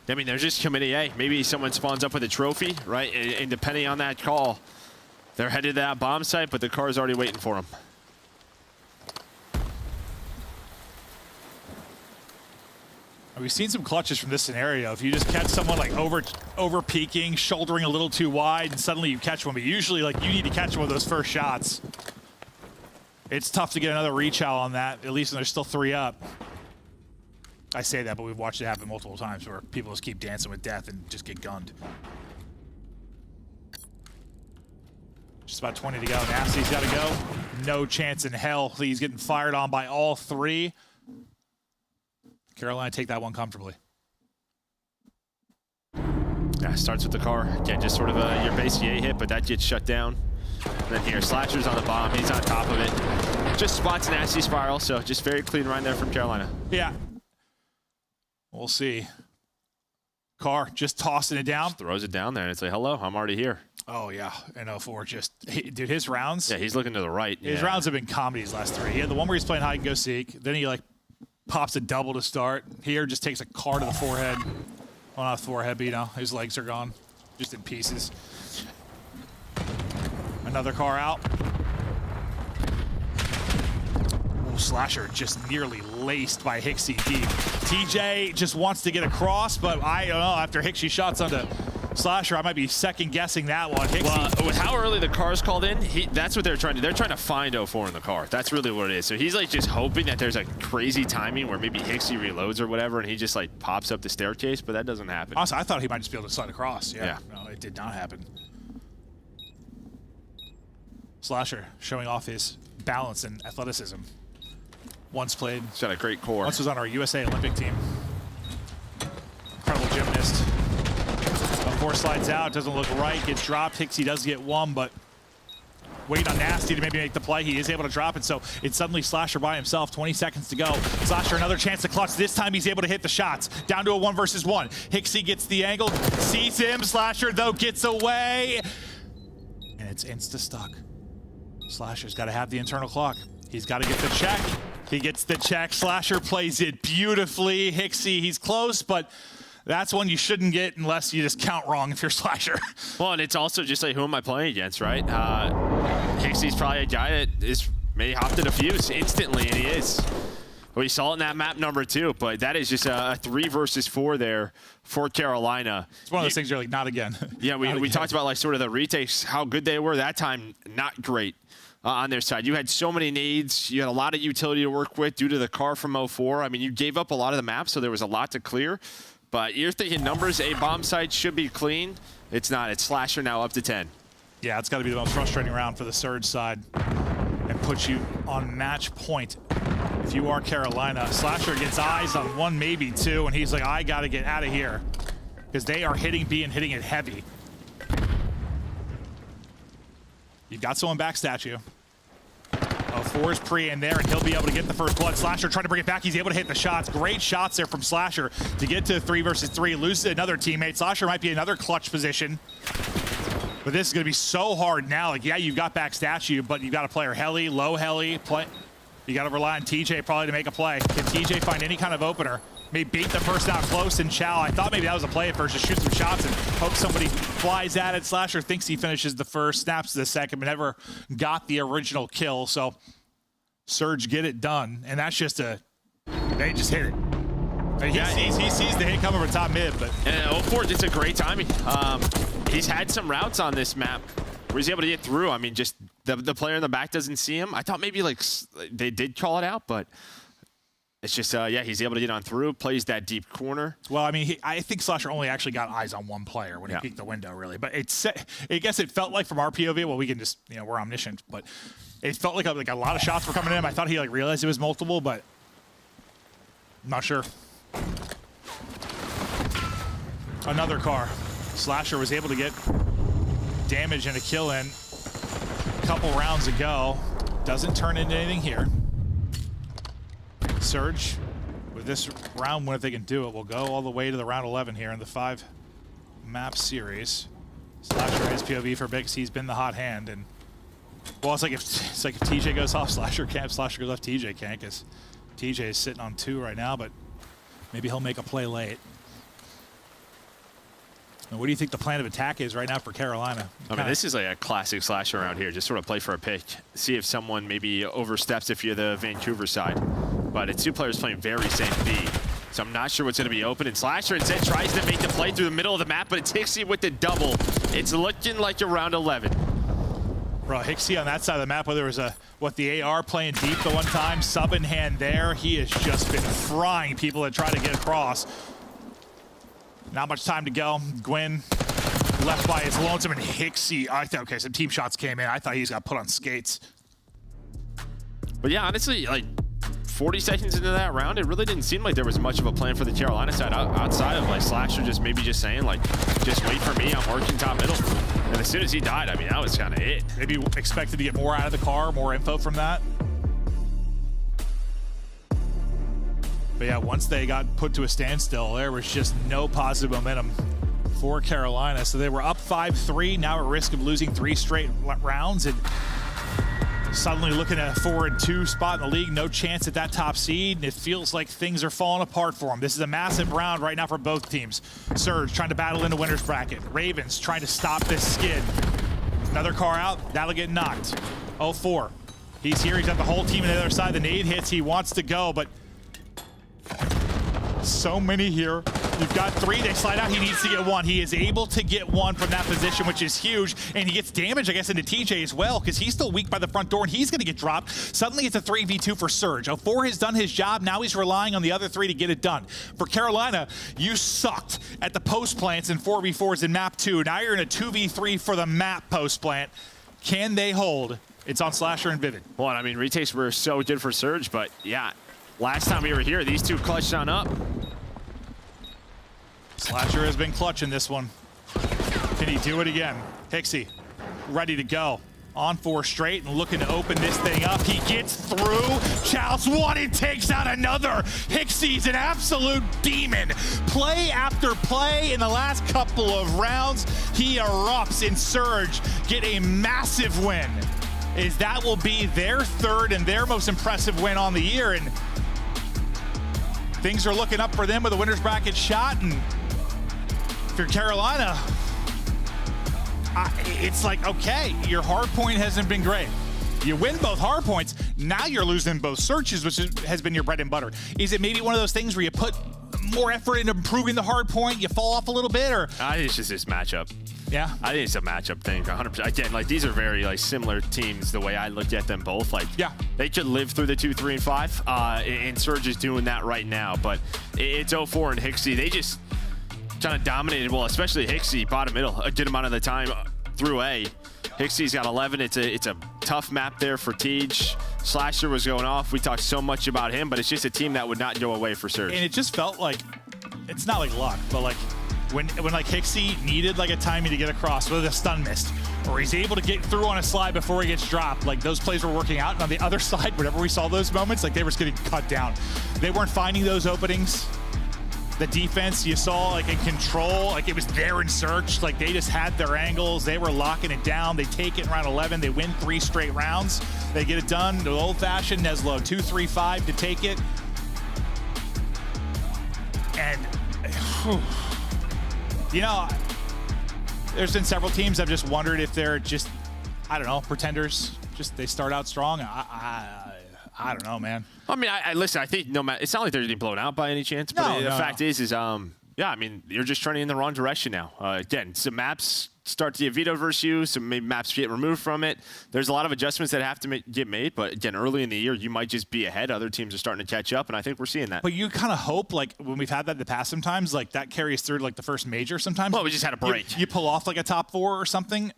I mean, they're just committing, hey, maybe someone spawns up with a trophy, right? And depending on that call, they're headed to that bomb site, but the car's already waiting for them. We've seen some clutches from this scenario. If you just catch someone like over peaking, shouldering a little too wide, and suddenly you catch one, but usually like you need to catch one of those first shots. It's tough to get another reach out on that, at least when there's still 3 up. I say that, but we've watched it happen multiple times where people just keep dancing with death and just get gunned. Just about 20 to go. Nasty's got to go. No chance in hell. He's getting fired on by all three. Carolina take that one comfortably. Yeah, starts with the car. Again, just sort of your base EA hit, but that gets shut down. And then here, Slasher's on the bomb. He's on top of it. Just spots Nasty Spiral, so just very clean run there from Carolina. Yeah. We'll see. Car just tossing it down. Just throws it down there, and it's like, hello, I'm already here. Oh, yeah. And 04 just, dude, his rounds. Yeah, he's looking to the right. His rounds have been comedy his last three. He had the one where he's playing hide and go seek. Then he, like, pops a double to start. Here, just takes a car to the forehead. Well, not the forehead, but, you know, his legs are gone. Just in pieces. Another car out. Ooh, Slasher just nearly laced by Hixie deep. TJ just wants to get across, but I don't know. After Hixie shots onto Slasher, I might be second-guessing that one. Hixie. Well, with how early the car's called in, that's what they're trying to do. They're trying to find 04 in the car. That's really what it is. So he's like just hoping that there's a crazy timing where maybe Hixie reloads or whatever, and he just like pops up the staircase, but that doesn't happen. Honestly, I thought he might just be able to slide across. Yeah. No, it did not happen. Slasher showing off his balance and athleticism. Once played. He's got a great core. Once was on our USA Olympic team. Incredible gymnast. Before slides out, doesn't look right, gets dropped. Hixie does get one, but waiting on Nasty to maybe make the play. He is able to drop it, so it's suddenly Slasher by himself. 20 seconds to go. Slasher another chance to clutch. This time he's able to hit the shots. Down to a 1 versus 1. Hixie gets the angle, sees him. Slasher, though, gets away. And it's insta-stuck. Slasher's got to have the internal clock. He's got to get the check. He gets the check. Slasher plays it beautifully. Hixie, he's close, but that's one you shouldn't get unless you just count wrong if you're Slasher. Well, and it's also just like, who am I playing against, right? Hixie's probably a guy that is maybe hopped in a fuse instantly, and he is. We saw it in that map number 2, but that is just a 3 versus 4 there for Carolina. It's one of those things you're like, not again. Yeah, we talked about like sort of the retakes, how good they were. That time, not great on their side. You had so many nades. You had a lot of utility to work with due to the car from 04. I mean, you gave up a lot of the map, so there was a lot to clear. But you're thinking numbers, a bomb site should be clean. It's not. It's Slasher now up to 10. Yeah, it's got to be the most frustrating round for the Surge side and puts you on match point. If you are Carolina, Slasher gets eyes on 1, maybe 2, and he's like, I got to get out of here because they are hitting B and hitting it heavy. You've got someone backstat you. 04 is pre in there, and he'll be able to get the first blood. Slasher trying to bring it back. He's able to hit the shots. Great shots there from Slasher to get to 3 versus 3. Loses another teammate. Slasher might be another clutch position. But this is going to be so hard now. Like, yeah, you've got back statue, but you've got a player heli, low heli. You got to rely on TJ probably to make a play. Can TJ find any kind of opener? Maybe beat the person out close and Chow. I thought maybe that was a play at first. Just shoot some shots and hope somebody flies at it. Slasher thinks he finishes the first, snaps the second, but never got the original kill. So Surge get it done. And that's just they just hit it. He sees the hit coming from top mid, but 04, it's a great timing. He's had some routes on this map where he's able to get through. I mean, just the player in the back doesn't see him. I thought maybe like they did call it out, but it's just, yeah, he's able to get on through, plays that deep corner. Well, I mean, I think Slasher only actually got eyes on one player when he peeked the window, really. But I guess it felt like from our POV, well, we can just, we're omniscient, but it felt like a lot of shots were coming in. I thought he realized it was multiple, but I'm not sure. Another car. Slasher was able to get damage and a kill in a couple rounds ago. Doesn't turn into anything here. Surge, with this round win, if they can do it, will go all the way to the round 11 here in the 5-map series. Slasher has POV for Big. He's been the hot hand, and well, it's like if TJ goes off, Slasher can't. Slasher goes off, TJ can't, because TJ is sitting on 2 right now, but maybe he'll make a play late. And what do you think the plan of attack is right now for Carolina? I mean, this is like a classic Slasher around here. Just sort of play for a pick. See if someone maybe oversteps if you're the Vancouver side. But it's 2 players playing very same B. So I'm not sure what's going to be open. And Slasher instead tries to make the play through the middle of the map, but it's Hixie with the double. It's looking like a round 11. Bro, Hixie on that side of the map, where there was the AR playing deep the one time, sub in hand there. He has just been frying people that try to get across. Not much time to go. Gwyn left by his lonesome, and Hixie. Okay, some team shots came in. I thought he just got put on skates. But yeah, honestly, like 40 seconds into that round, it really didn't seem like there was much of a plan for the Carolina side outside of like Slasher just saying like, just wait for me, I'm working top middle. And as soon as he died, I mean, that was kind of it. Maybe expected to get more out of the car, more info from that. But yeah, once they got put to a standstill, there was just no positive momentum for Carolina. So they were up 5-3, now at risk of losing 3 straight rounds, and suddenly looking at a 4-2 spot in the league. No chance at that top seed, and it feels like things are falling apart for them. This is a massive round right now for both teams. Surge trying to battle in the winner's bracket. Ravens trying to stop this skid. Another car out, that'll get knocked. 0-4. He's here, he's got the whole team on the other side. The nade hits, he wants to go, but so many here. You've got 3, they slide out, he needs to get 1. He is able to get 1 from that position, which is huge, and he gets damage, I guess, into TJ as well, because he's still weak by the front door, and he's gonna get dropped. Suddenly it's a 3v2 for Surge. 0-4 has done his job, now he's relying on the other 3 to get it done. For Carolina, you sucked at the post plants and 4v4s in map 2. Now you're in a 2v3 for the map post plant. Can they hold? It's on Slasher and Vivid. Well, I mean, retakes were so good for Surge, but yeah, last time we were here, these 2 clutched on up. Slasher has been clutching this one. Can he do it again? Hixie, ready to go. On 4 straight and looking to open this thing up. He gets through. Chalice 1 and takes out another. Hixie's an absolute demon. Play after play in the last couple of rounds, he erupts, and Surge get a massive win. That will be their 3rd and their most impressive win on the year, and things are looking up for them with a winner's bracket shot. And if you're Carolina, it's like, okay, your hard point hasn't been great. You win both hard points, now you're losing both searches, which has been your bread and butter. Is it maybe one of those things where you put more effort into improving the hard point, you fall off a little bit, or? I think it's just this matchup. Yeah? I think it's a matchup thing, 100%. Again, like, these are very, like, similar teams the way I looked at them both. Like, yeah, they could live through the 2, 3, and 5, and Surge is doing that right now, but it's 0-4 and Hixie. They just kind of dominated, well, especially Hixie, bottom middle, a good amount of the time through A. Hixie's got 11. It's a tough map there for Tej. Slasher was going off. We talked so much about him, but it's just a team that would not go away for Surge. And it just felt like, it's not like luck, but like when like Hixie needed like a timing to get across, whether the stun missed, or he's able to get through on a slide before he gets dropped, like those plays were working out. And on the other side, whenever we saw those moments, like they were just getting cut down. They weren't finding those openings. The defense you saw like in control, like it was there in Search, like they just had their angles, they were locking it down. They take it in round 11, they win 3 straight rounds, they get it done the old-fashioned Neslo 2-3-5 to take it. And you know, there's been several teams I've just wondered if they're just, I don't know, pretenders. Just they start out strong. I don't know, man. I mean, I listen, I think no matter, it's not like they're getting blown out by any chance, but the fact is, yeah, I mean, you're just trending in the wrong direction now. Again, some maps start to get vetoed versus you, some maybe maps get removed from it. There's a lot of adjustments that have to get made, but again, early in the year, you might just be ahead. Other teams are starting to catch up, and I think we're seeing that. But you kind of hope, like, when we've had that in the past sometimes, like, that carries through to, like, the first major sometimes. Well, we just had a break. You pull off, like, a top 4 or something.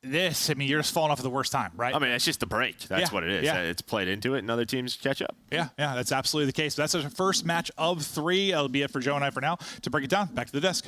This, I mean, you're just falling off at the worst time, right? I mean, it's just the break. That's what it is. Yeah. It's played into it, and other teams catch up. Yeah, that's absolutely the case. That's our first match of 3. That'll be it for Joe and I for now. To break it down, back to the desk.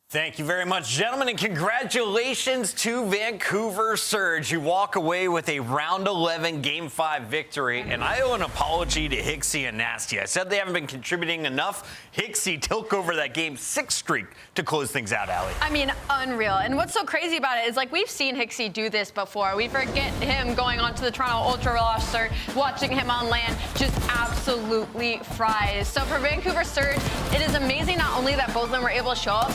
Thank you very much, gentlemen, and congratulations to Vancouver Surge. You walk away with a round 11 game 5 victory, and I owe an apology to Hixie and Nasty. I said they haven't been contributing enough. Hixie took over that game 6 streak to close things out, Allie. I mean, unreal. And what's so crazy about it is, like, we've seen Hixie do this before. We forget him going on to the Toronto Ultra roster, watching him on land, just absolutely fries. So for Vancouver Surge, it is amazing not only that both of them were able to show up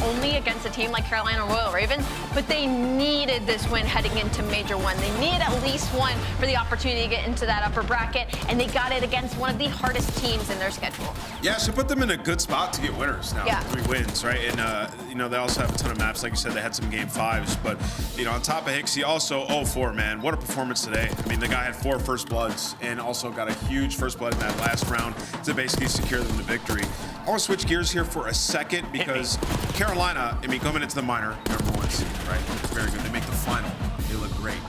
only against a team like Carolina Royal Ravens, but they needed this win heading into Major 1. They needed at least one for the opportunity to get into that upper bracket, and they got it against one of the hardest teams in their schedule. Yeah, so put them in a good spot to get winners now. Yeah. 3 wins, right? And, they also have a ton of maps. Like you said, they had some game 5s. But, on top of Hicksy, also 0-4, man. What a performance today. I mean, the guy had 4 first bloods and also got a huge first blood in that last round to basically secure them the victory. I want to switch gears here for a second because Carolina, coming into the minor, #1 seed, right? It's very good. They make the final. They look great.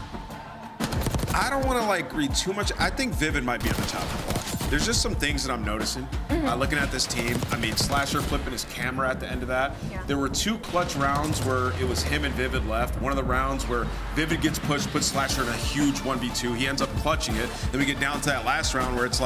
I don't want to read too much. I think Vivid might be on the chopping block. There's just some things that I'm noticing. Looking at this team, Slasher flipping his camera at the end of that. Yeah. There were 2 clutch rounds where it was him and Vivid left. One of the rounds where Vivid gets pushed, puts Slasher in a huge 1v2. He ends up clutching it. Then we get down to that last round where it's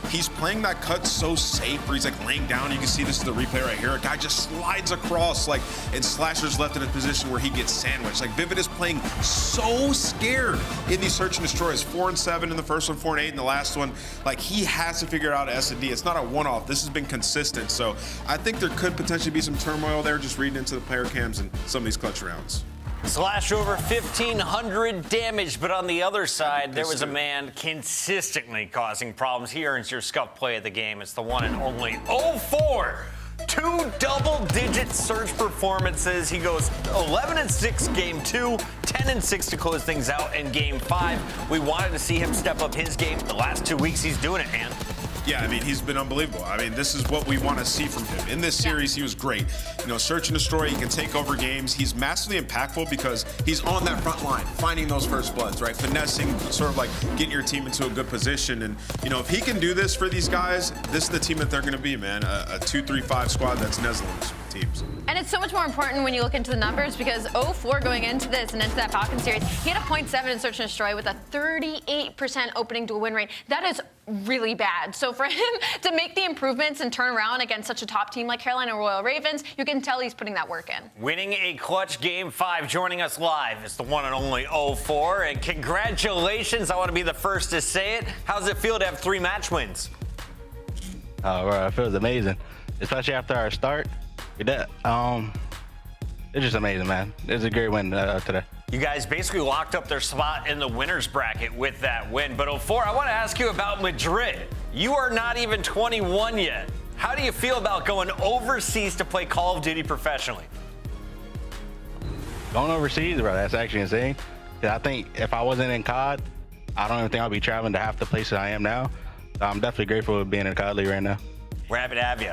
he's playing that cut so safe where he's laying down. You can see this is the replay right here. A guy just slides across and Slasher's left in a position where he gets sandwiched. Vivid is playing so scared in these search and destroys. 4 and 7 in the first one, 4 and 8 in the last one. He has to figure out S&D. It's not a one-off. This has been consistent. So I think there could potentially be some turmoil there just reading into the player cams and some of these clutch rounds. Slash over 1,500 damage, but on the other side, there was a man consistently causing problems. He earns your scuff play of the game. It's the one and only 0-4. 2 double-digit surge performances. He goes 11-6 game 2, 10-6 to close things out in game 5. We wanted to see him step up his game. The last 2 weeks, he's doing it, man. Yeah, he's been unbelievable. This is what we want to see from him. In this series, he was great. Search and destroy, he can take over games. He's massively impactful because he's on that front line, finding those first bloods, right? Finessing, sort of getting your team into a good position. And, if he can do this for these guys, this is the team that they're going to be, man. A 2-3-5 squad that's Netherlands teams. And it's so much more important when you look into the numbers because 0-4 going into this and into that Falcon series, he had a 0.7 in search and destroy with a 38% opening to a win rate. That is really bad. So for him to make the improvements and turn around against such a top team like Carolina Royal Ravens, you can tell he's putting that work in. Winning a clutch game 5, joining us live is the one and only 0-4. And congratulations, I want to be the first to say it. How's it feel to have 3 match wins? Oh, bro, it feels amazing, especially after our start. It's just amazing, man. It's a great win today. You guys basically locked up their spot in the winner's bracket with that win. But 0-4, I want to ask you about Madrid. You are not even 21 yet. How do you feel about going overseas to play Call of Duty professionally? Going overseas, bro, that's actually insane. I think if I wasn't in COD, I don't even think I'd be traveling to half the places I am now. So I'm definitely grateful for being in the COD League right now. We're happy to have you.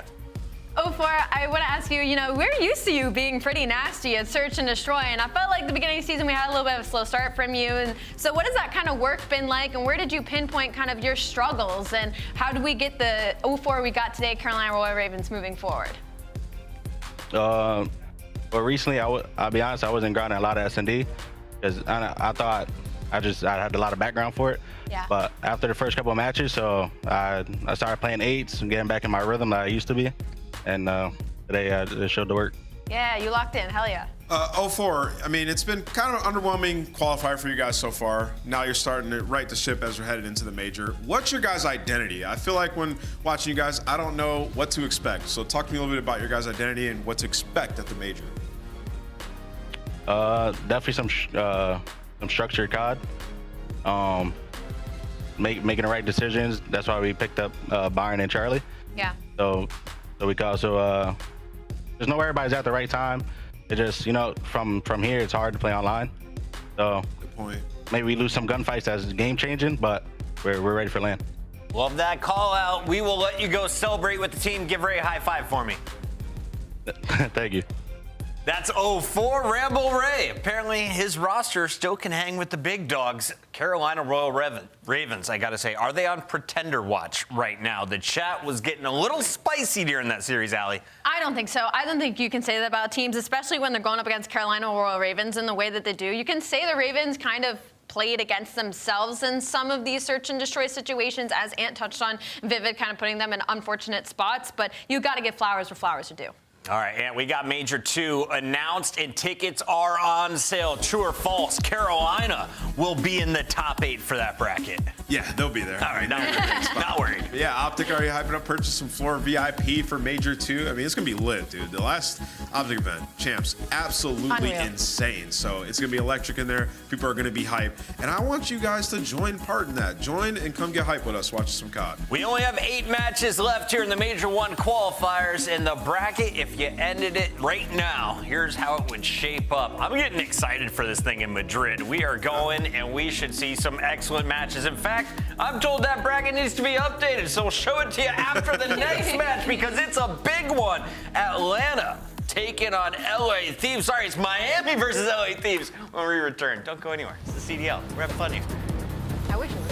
0-4, I want to ask you, we're used to you being pretty nasty at search and destroy, and I felt like the beginning of the season we had a little bit of a slow start from you. And so what has that kind of work been like, and where did you pinpoint kind of your struggles, and how do we get the 0-4 we got today, Carolina Royal Ravens, moving forward? Well, recently, I'll be honest, I wasn't grinding a lot of S&D because I thought I had a lot of background for it. Yeah. But after the first couple of matches, so I started playing 8s and getting back in my rhythm that I used to be. And today it showed the work. Yeah, you locked in. Hell yeah. 0-4, it's been kind of an underwhelming qualifier for you guys so far. Now you're starting to right the ship as we're headed into the major. What's your guys' identity? I feel like when watching you guys, I don't know what to expect. So talk to me a little bit about your guys' identity and what to expect at the major. Definitely some structured COD. Making the right decisions. That's why we picked up Byron and Charlie. Yeah. So we can also just know everybody's at the right time. It just, from here, it's hard to play online. So good point. Maybe we lose some gunfights as game changing, but we're ready for land. Love that call out. We will let you go celebrate with the team. Give Ray a high five for me. Thank you. That's 0-4 Ramble Ray. Apparently his roster still can hang with the big dogs. Carolina Royal Ravens, I got to say, are they on pretender watch right now? The chat was getting a little spicy during that series, Allie. I don't think so. I don't think you can say that about teams, especially when they're going up against Carolina Royal Ravens in the way that they do. You can say the Ravens kind of played against themselves in some of these search and destroy situations, as Ant touched on, Vivid kind of putting them in unfortunate spots, but you got to give flowers where flowers are due. All right, and we got Major 2 announced, and tickets are on sale. True or false? Carolina will be in the top 8 for that bracket. Yeah, they'll be there. All right, not worried. Yeah, Optic already hyping up, purchase some floor VIP for Major 2. I mean, it's going to be lit, dude. The last Optic event, champs, absolutely insane. So it's going to be electric in there. People are going to be hyped. And I want you guys to join part in that. Join and come get hyped with us, watch some COD. We only have 8 matches left here in the Major 1 qualifiers in the bracket. If you ended it right now, here's how it would shape up. I'm getting excited for this thing in Madrid. We are going, and we should see some excellent matches. In fact, I'm told that bracket needs to be updated, so we'll show it to you after the next match because it's a big one. Atlanta taking on LA Thieves. Sorry, it's Miami versus LA Thieves when we return. Don't go anywhere. It's the CDL. We're having fun here. I wish it was.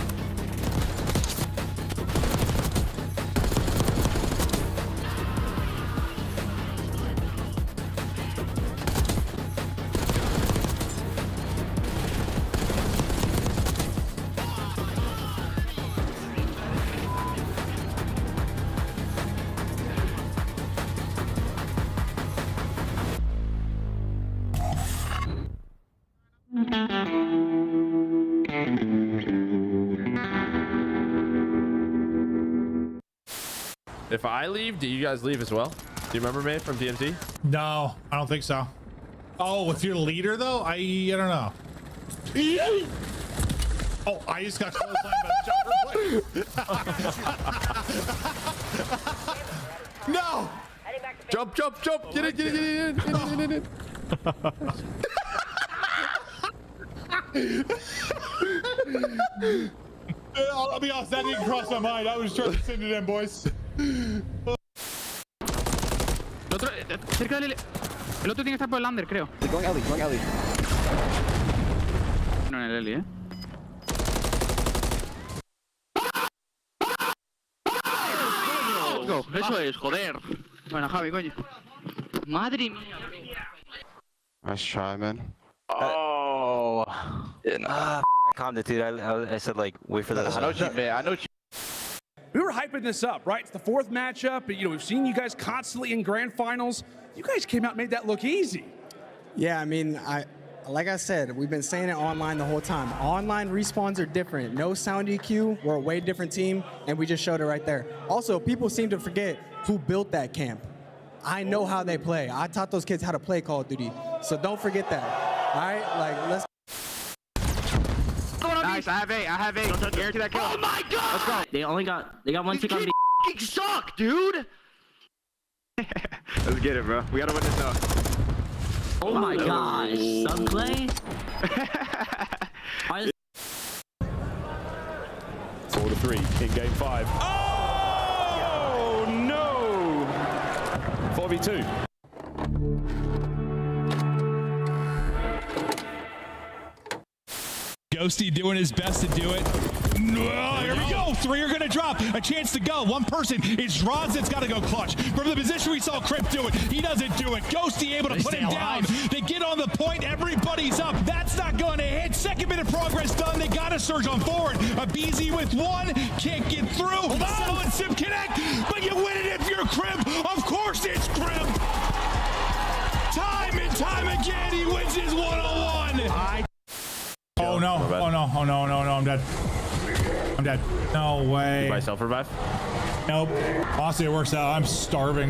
If I leave, do you guys leave as well? Do you remember me from DMT? No, I don't think so. Oh, if you're leader though, I don't know. Oh, I just got clotheslined by the No! Jump, jump, jump! Get it, get it, get it in. I'll be honest, that didn't cross my mind. I was trying to send it in, boys. El otro, cerca del... El otro tiene que estar por el under, creo. Going Ellie, going Ellie. No, en el Eli, Let's go. Eso es, joder. Bueno, Javi, coño. Madre mía. Nice try, man. Oh. I calmed it, dude. I said, like, wait for that. I know what you meant. I know what you... We were hyping this up, right? It's the 4th matchup. You know, we've seen you guys constantly in grand finals. You guys came out and made that look easy. Yeah, I mean, like I said, we've been saying it online the whole time. Online respawns are different. No sound EQ, we're a way different team, and we just showed it right there. Also, people seem to forget who built that camp. I know how they play. I taught those kids how to play Call of Duty, so don't forget that. All right, like let's. Nice, I have 8. Guarantee that kill. Oh my god! Let's go. They got one tick on B. You suck, dude! Let's get it, bro. We gotta win this now. Oh my gosh, Subclay? 4-3 in game 5. Oh no! 4v2. Ghosty doing his best to do it. Oh, here we go. 3 are going to drop. A chance to go. One person. It's Rods that's got to go clutch. From the position we saw Crip do it, he doesn't do it. Ghosty able to put him down. They get on the point. Everybody's up. That's not going to hit. Second bit of progress done. They got to surge on forward. A BZ with 1. Can't get through. Oh, and Sim connect. But you win it if you're Crip. Of course it's Crip. Time and time again, he wins his one-on-one. Oh no, oh no, oh no, no, no, I'm dead. I'm dead. No way. You buy self-revive? Nope. Honestly, it works out. I'm starving.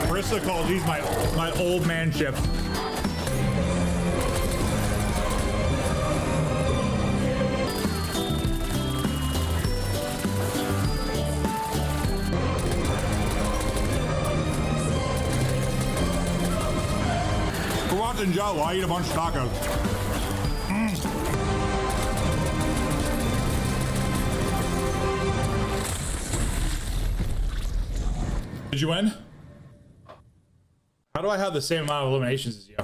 Marissa calls these my old man chips. And Joe, I eat a bunch of tacos. Did you win? How do I have the same amount of eliminations as you?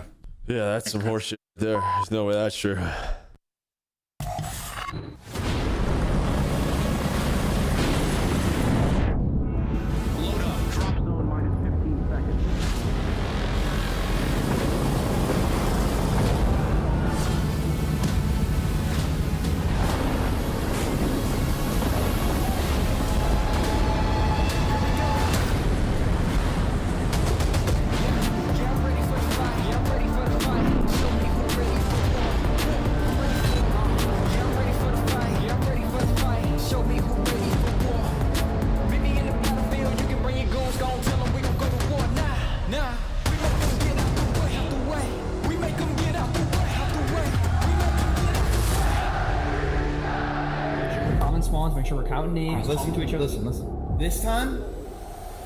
Yeah, that's some horseshit there. There's no way that's true. Make sure we're counting names, listening to each other. Listen. This time,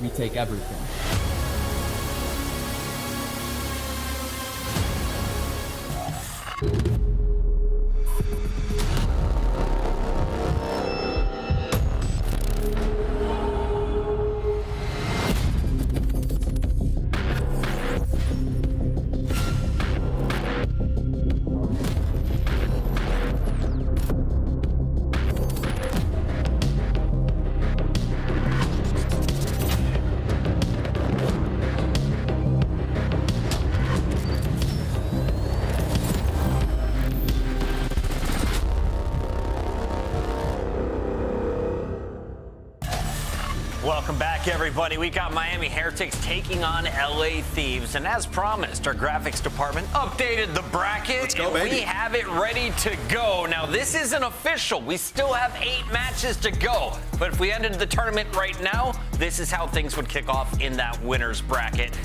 we take everything. Welcome back, everybody. We got Miami Heretics taking on LA Thieves. And as promised, our graphics department updated the bracket. Let's go, baby. We have it ready to go. Now, this isn't official. We still have 8 matches to go. But if we ended the tournament right now, this is how things would kick off in that winner's bracket.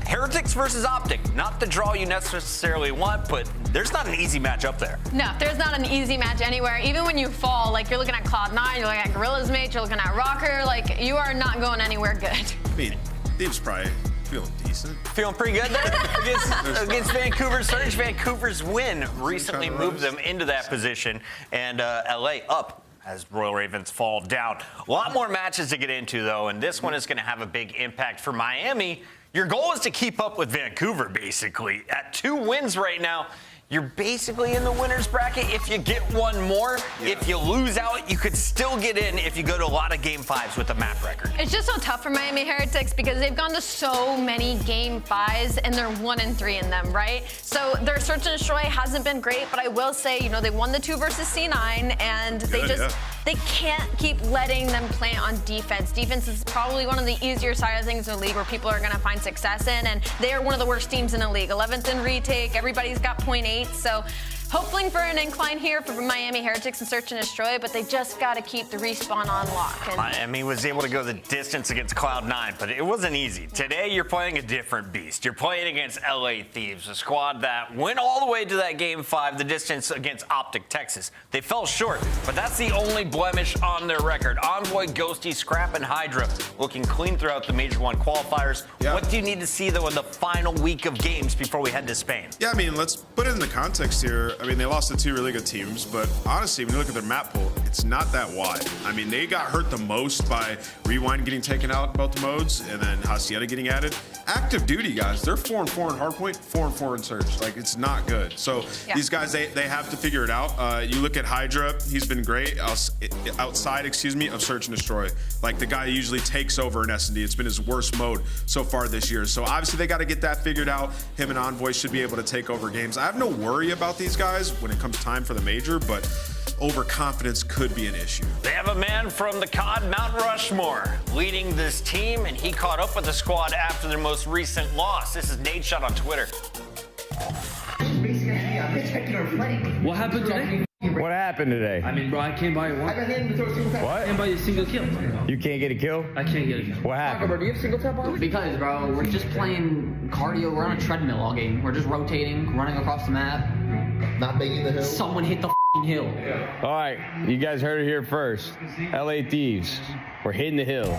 Heretics versus Optic. Not the draw you necessarily want, but there's not an easy match up there. No, there's not an easy match anywhere. Even when you fall, like you're looking at Cloud9, you're looking at Gorilla's Mate, you're looking at Rocker, like you are not going anywhere good. I mean, Thieves probably feeling decent. Feeling pretty good there against Vancouver Surge. Vancouver's win recently moved them into that position, and LA up as Royal Ravens fall down. A lot more matches to get into, though, and this one is going to have a big impact for Miami. Your goal is to keep up with Vancouver, basically. At 2 wins right now, you're basically in the winner's bracket if you get one more. Yeah. If you lose out, you could still get in if you go to a lot of Game 5s with a map record. It's just so tough for Miami Heretics because they've gone to so many Game 5s and they're 1-3 in them, right? So their search and destroy hasn't been great, but I will say, you know, they won the 2 versus C9 and they can't keep letting them play on defense. Defense is probably one of the easier side of things in the league where people are going to find success in, and they are one of the worst teams in the league. 11th in retake, everybody's got 0.8, so hoping for an incline here for Miami Heretics and search and destroy, but they just got to keep the respawn on lock. And Miami was able to go the distance against Cloud9, but it wasn't easy. Today, you're playing a different beast. You're playing against LA Thieves, a squad that went all the way to that Game 5, the distance against Optic Texas. They fell short, but that's the only blemish on their record. Envoy, Ghosty, Scrap, and Hydra looking clean throughout the Major 1 qualifiers. Yeah. What do you need to see, though, in the final week of games before we head to Spain? Yeah, I mean, let's put it in the context here. I mean, they lost to 2 really good teams, but honestly, when you look at their map pool, it's not that wide. I mean, they got hurt the most by Rewind getting taken out in both the modes and then Hacienda getting added. Active duty, guys, they're 4-4 in Hardpoint, 4-4 in Surge. Like, it's not good. So these guys, they have to figure it out. You look at Hydra, he's been great outside, of Search and Destroy. Like, the guy usually takes over in S&D. It's been his worst mode so far this year. So obviously, they got to get that figured out. Him and Envoy should be able to take over games. I have no worry about these guys when it comes time for the major, but overconfidence could be an issue. They have a man from the COD Mount Rushmore leading this team, and he caught up with the squad after their most recent loss. This is Nate Shot on Twitter. What happened today? What happened today? I mean, bro, I can't buy one. What? I can't buy a single kill. You can't get a kill? I can't get a kill. What happened? Bro, do you have single tap on? Because, bro, we're just playing cardio. We're on a treadmill all game. We're just rotating, running across the map. Not making the hill. Someone hit the hill. All right, you guys heard it here first. LA Thieves, we're hitting the hill.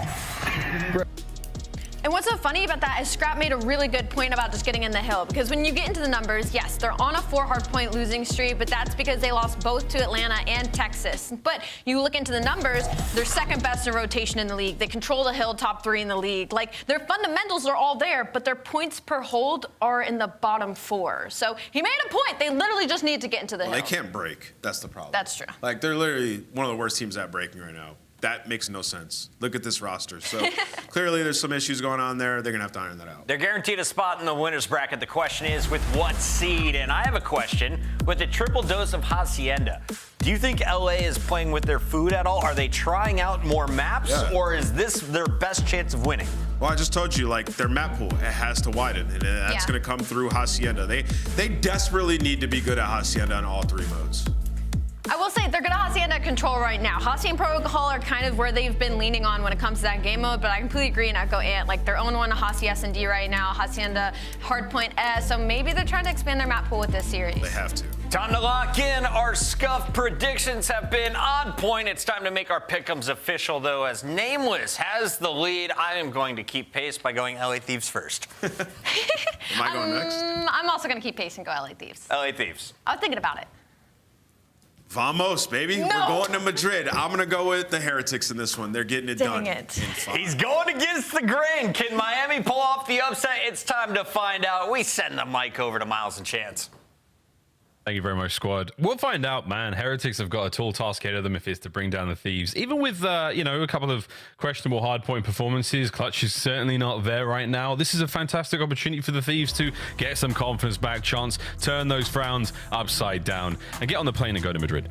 And what's so funny about that is Scrap made a really good point about just getting in the hill, because when you get into the numbers, yes, they're on a 4 hardpoint losing streak, but that's because they lost both to Atlanta and Texas. But you look into the numbers, they're second best in rotation in the league. They control the hill, top 3 in the league. Like, their fundamentals are all there, but their points per hold are in the bottom 4. So he made a point. They literally just need to get into the hill. They can't break. That's the problem. That's true. Like, they're literally one of the worst teams at breaking right now. That makes no sense. Look at this roster. So clearly there's some issues going on there. They're going to have to iron that out. They're guaranteed a spot in the winner's bracket. The question is, with what seed? And I have a question. With a triple dose of Hacienda, do you think LA is playing with their food at all? Are they trying out more maps, or is this their best chance of winning? Well, I just told you, like, their map pool, it has to widen, and that's going to come through Hacienda. They desperately need to be good at Hacienda in all 3 modes. I will say they're good at Hacienda control right now. Hacienda and Protocol are kind of where they've been leaning on when it comes to that game mode, but I completely agree and echo Ant. Like, they're 0-1 Hacienda S&D right now, Hacienda Hardpoint S, so maybe they're trying to expand their map pool with this series. They have to. Time to lock in. Our Scuff predictions have been on point. It's time to make our pick'ems official, though, as Nameless has the lead. I am going to keep pace by going LA Thieves first. Am I going next? I'm also going to keep pace and go LA Thieves. LA Thieves. I was thinking about it. Vamos, baby. No. We're going to Madrid. I'm going to go with the Heretics in this one. They're getting it done. Dang it. He's going against the grain. Can Miami pull off the upset? It's time to find out. We send the mic over to Miles and Chance. Thank you very much, squad. We'll find out, man. Heretics have got a tall task ahead of them if it's to bring down the Thieves. Even with, you know, a couple of questionable hardpoint performances, Clutch is certainly not there right now. This is a fantastic opportunity for the Thieves to get some confidence back, chance, turn those frowns upside down, and get on the plane and go to Madrid.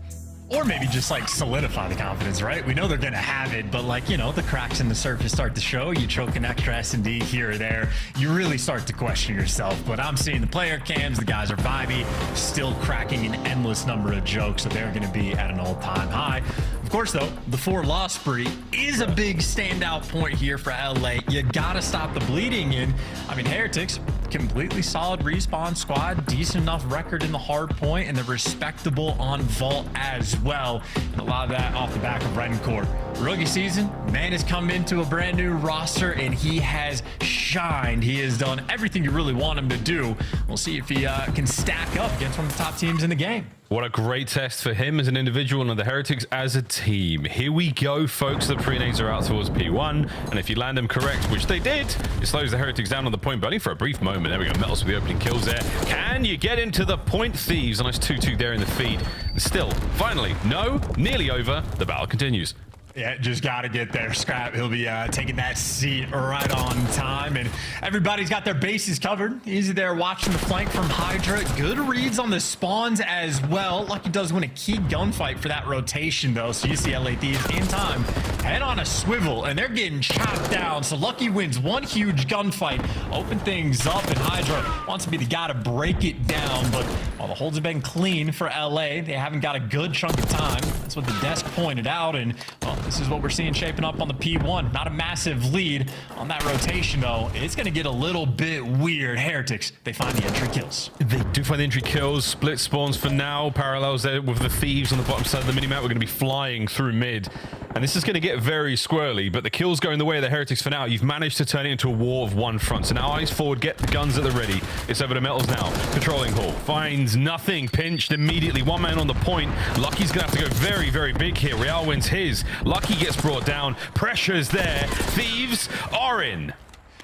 Or maybe just like solidify the confidence, right? We know they're going to have it, but like, you know, the cracks in the surface start to show. You choke an extra S&D here or there. You really start to question yourself. But I'm seeing the player cams. The guys are vibey, still cracking an endless number of jokes. So they're going to be at an all-time high. Of course, though, the 4-loss spree is a big standout point here for LA. You got to stop the bleeding. And I mean, Heretics, completely solid respawn squad, decent enough record in the hard point, and they're respectable on vault as well. And a lot of that off the back of Rencore. Rookie season, man has come into a brand new roster and he has shined. He has done everything you really want him to do. We'll see if he can stack up against one of the top teams in the game. What a great test for him as an individual and the Heretics as a team. Here we go, folks. The pre-nades are out towards P1, and if you land them correct, which they did, it slows the Heretics down on the point, but only for a brief moment. There we go, Metals with the opening kills there. Can you get into the point, Thieves? A nice 2-2 there in the feed. And still, finally, no, nearly over. The battle continues. Yeah, just got to get there. Scrap, he'll be taking that seat right on time. And everybody's got their bases covered. Easy there watching the flank from Hydra. Good reads on the spawns as well. Lucky does win a key gunfight for that rotation, though. So you see LA Thieves in time, head on a swivel, and they're getting chopped down. So Lucky wins one huge gunfight, open things up, and Hydra wants to be the guy to break it down. But while the holds have been clean for LA, they haven't got a good chunk of time. That's what the desk pointed out. And, well, this is what we're seeing shaping up on the P1. Not a massive lead on that rotation, though. It's going to get a little bit weird. Heretics, they find the entry kills. They do find the entry kills. Split spawns for now. Parallels there with the Thieves on the bottom side of the minimap. We're going to be flying through mid. And this is going to get very squirrely, but the kills going the way of the Heretics for now. You've managed to turn it into a war of one front. So now eyes forward, get the guns at the ready. It's over to Metals now. Controlling Hall. Finds nothing. Pinched immediately. One man on the point. Lucky's going to have to go very, very big here. Real wins his. Lucky gets brought down. Pressure's there. Thieves are in.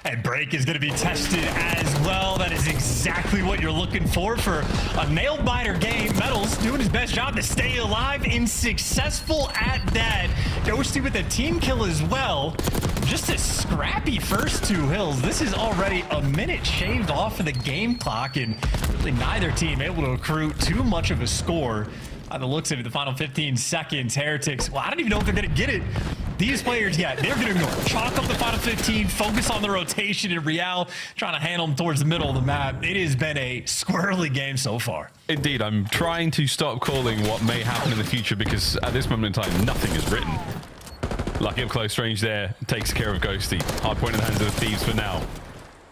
And break is going to be tested as well. That is exactly what you're looking for a nail-biter game. Metals doing his best job to stay alive and successful at that. Ghosty with a team kill as well. Just a scrappy first two hills. This is already a minute shaved off of the game clock, and really neither team able to accrue too much of a score. By the looks of it, the final 15 seconds, Heretics, well, I don't even know if they're going to get it. These players, yeah, they're going to chalk up the final 15, focus on the rotation, and Real trying to handle them towards the middle of the map. It has been a squirrely game so far. Indeed, I'm trying to stop calling what may happen in the future because at this moment in time, nothing is written. Lucky up close range there, takes care of Ghosty. Hard point in the hands of the Thieves for now.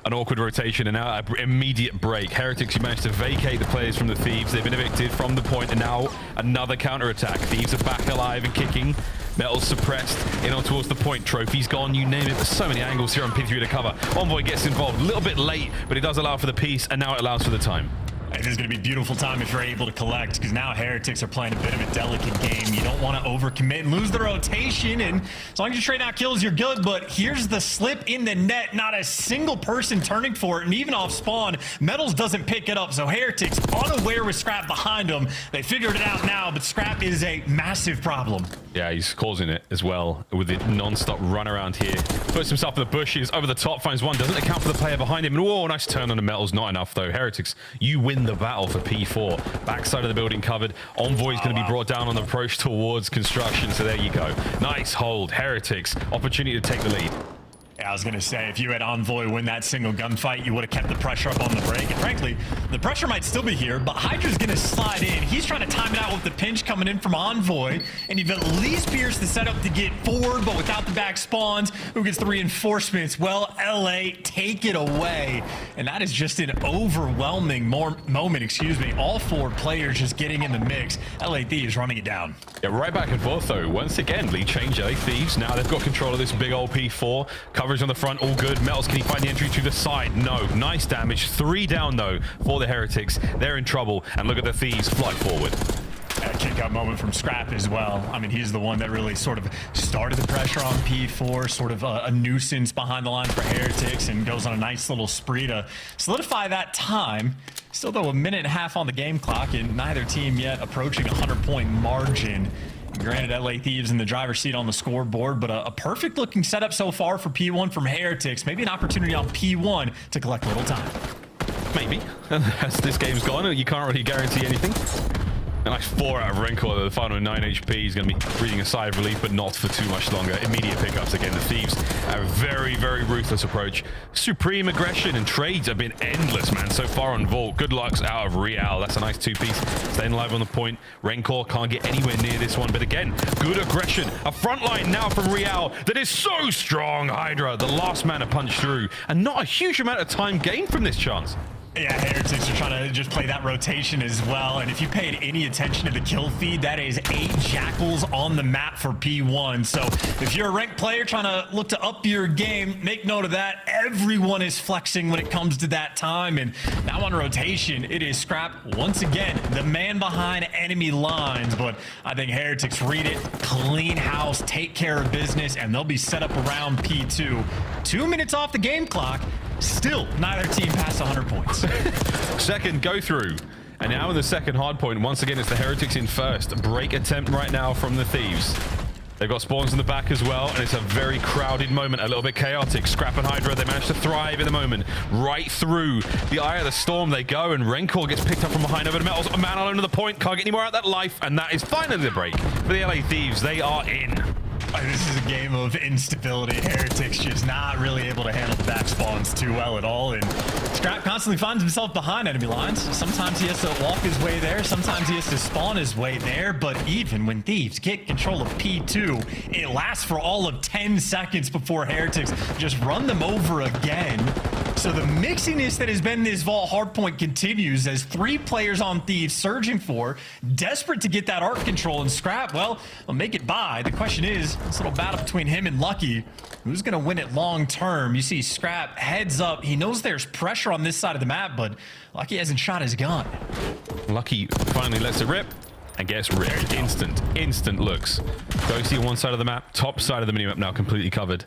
An awkward rotation and now an immediate break. Heretics, you managed to vacate the players from the Thieves. They've been evicted from the point and now another counterattack. Thieves are back alive and kicking. Metals suppressed in on towards the point. Trophy's gone, you name it. There's so many angles here on P3 to cover. Envoy gets involved a little bit late, but it does allow for the piece and now it allows for the time. This is going to be a beautiful time if you're able to collect, because now Heretics are playing a bit of a delicate game. You don't want to overcommit and lose the rotation, and as long as you trade out kills, you're good, but here's the slip in the net. Not a single person turning for it, and even off spawn, Metals doesn't pick it up, so Heretics unaware with Scrap behind them. They figured it out now, but Scrap is a massive problem. Yeah, he's causing it as well with the non-stop run around here. Puts himself in the bushes, over the top, finds one, doesn't account for the player behind him. And whoa, nice turn on the Metals, not enough though. Heretics, you win the battle for P4. Backside of the building covered. Envoy's going to be brought down on the approach towards construction, so there you go. Nice hold. Heretics, opportunity to take the lead. Yeah, I was going to say, if you had Envoy win that single gunfight, you would have kept the pressure up on the break. And frankly, the pressure might still be here, but Hydra's going to slide in. He's trying to time it out with the pinch coming in from Envoy, and you've at least pierced the setup to get forward, but without the back spawns, who gets the reinforcements? Well, LA, take it away. And that is just an overwhelming moment, excuse me. All 4 players just getting in the mix. LA Thieves running it down. Yeah, right back and forth, though. Once again, lead change, LA Thieves. Now they've got control of this big old P4. Coverage on the front, all good. Metals, can he find the entry to the side? No. Nice damage. 3 down, though, for the Heretics. They're in trouble. And look at the Thieves fly forward. A kick-out moment from Scrap as well. I mean, he's the one that really sort of started the pressure on P4, sort of a nuisance behind the line for Heretics, and goes on a nice little spree to solidify that time. Still, though, a minute and a half on the game clock, and neither team yet approaching a 100-point margin. Granted, LA Thieves in the driver's seat on the scoreboard, but a perfect-looking setup so far for P1 from Heretics. Maybe an opportunity on P1 to collect a little time. Maybe. As this game's gone, you can't really guarantee anything. A nice 4 out of Rencor, the final 9 HP. He's going to be breathing a sigh of relief, but not for too much longer. Immediate pickups again. The Thieves have a very, very ruthless approach. Supreme aggression and trades have been endless, man, so far on Vault. Good lucks out of Real. That's a nice 2-piece. Staying alive on the point. Rencor can't get anywhere near this one, but again, good aggression. A front line now from Real that is so strong. Hydra, the last man to punch through, and not a huge amount of time gained from this chance. Yeah, Heretics are trying to just play that rotation as well. And if you paid any attention to the kill feed, that is 8 Jackals on the map for P1. So if you're a ranked player trying to look to up your game, make note of that. Everyone is flexing when it comes to that time. And now on rotation, it is Scrap once again, the man behind enemy lines. But I think Heretics read it, clean house, take care of business, and they'll be set up around P2. 2 minutes off the game clock. Still, neither team passed 100 points. Second go through. And now in the second hard point, once again, it's the Heretics in first. Break attempt right now from the Thieves. They've got spawns in the back as well, and it's a very crowded moment, a little bit chaotic. Scrap and Hydra, they managed to thrive in the moment. Right through the eye of the storm they go, and Rencor gets picked up from behind over the Metals. A man alone to the point, can't get any more out of that life, and that is finally the break for the LA Thieves. They are in. This is a game of instability. Heretics just not really able to handle the back spawns too well at all. And Scrap constantly finds himself behind enemy lines. Sometimes he has to walk his way there. Sometimes he has to spawn his way there. But even when Thieves get control of P2, it lasts for all of 10 seconds before Heretics just run them over again. So the mixiness that has been this Vault hardpoint continues as 3 players on Thieves surging for, desperate to get that arc control, and Scrap, well, will make it by. The question is, this little battle between him and Lucky, who's going to win it long term? You see Scrap heads up. He knows there's pressure on this side of the map, but Lucky hasn't shot his gun. Lucky finally lets it rip and gets ripped. Instant looks. Ghosty on one side of the map, top side of the minimap now completely covered.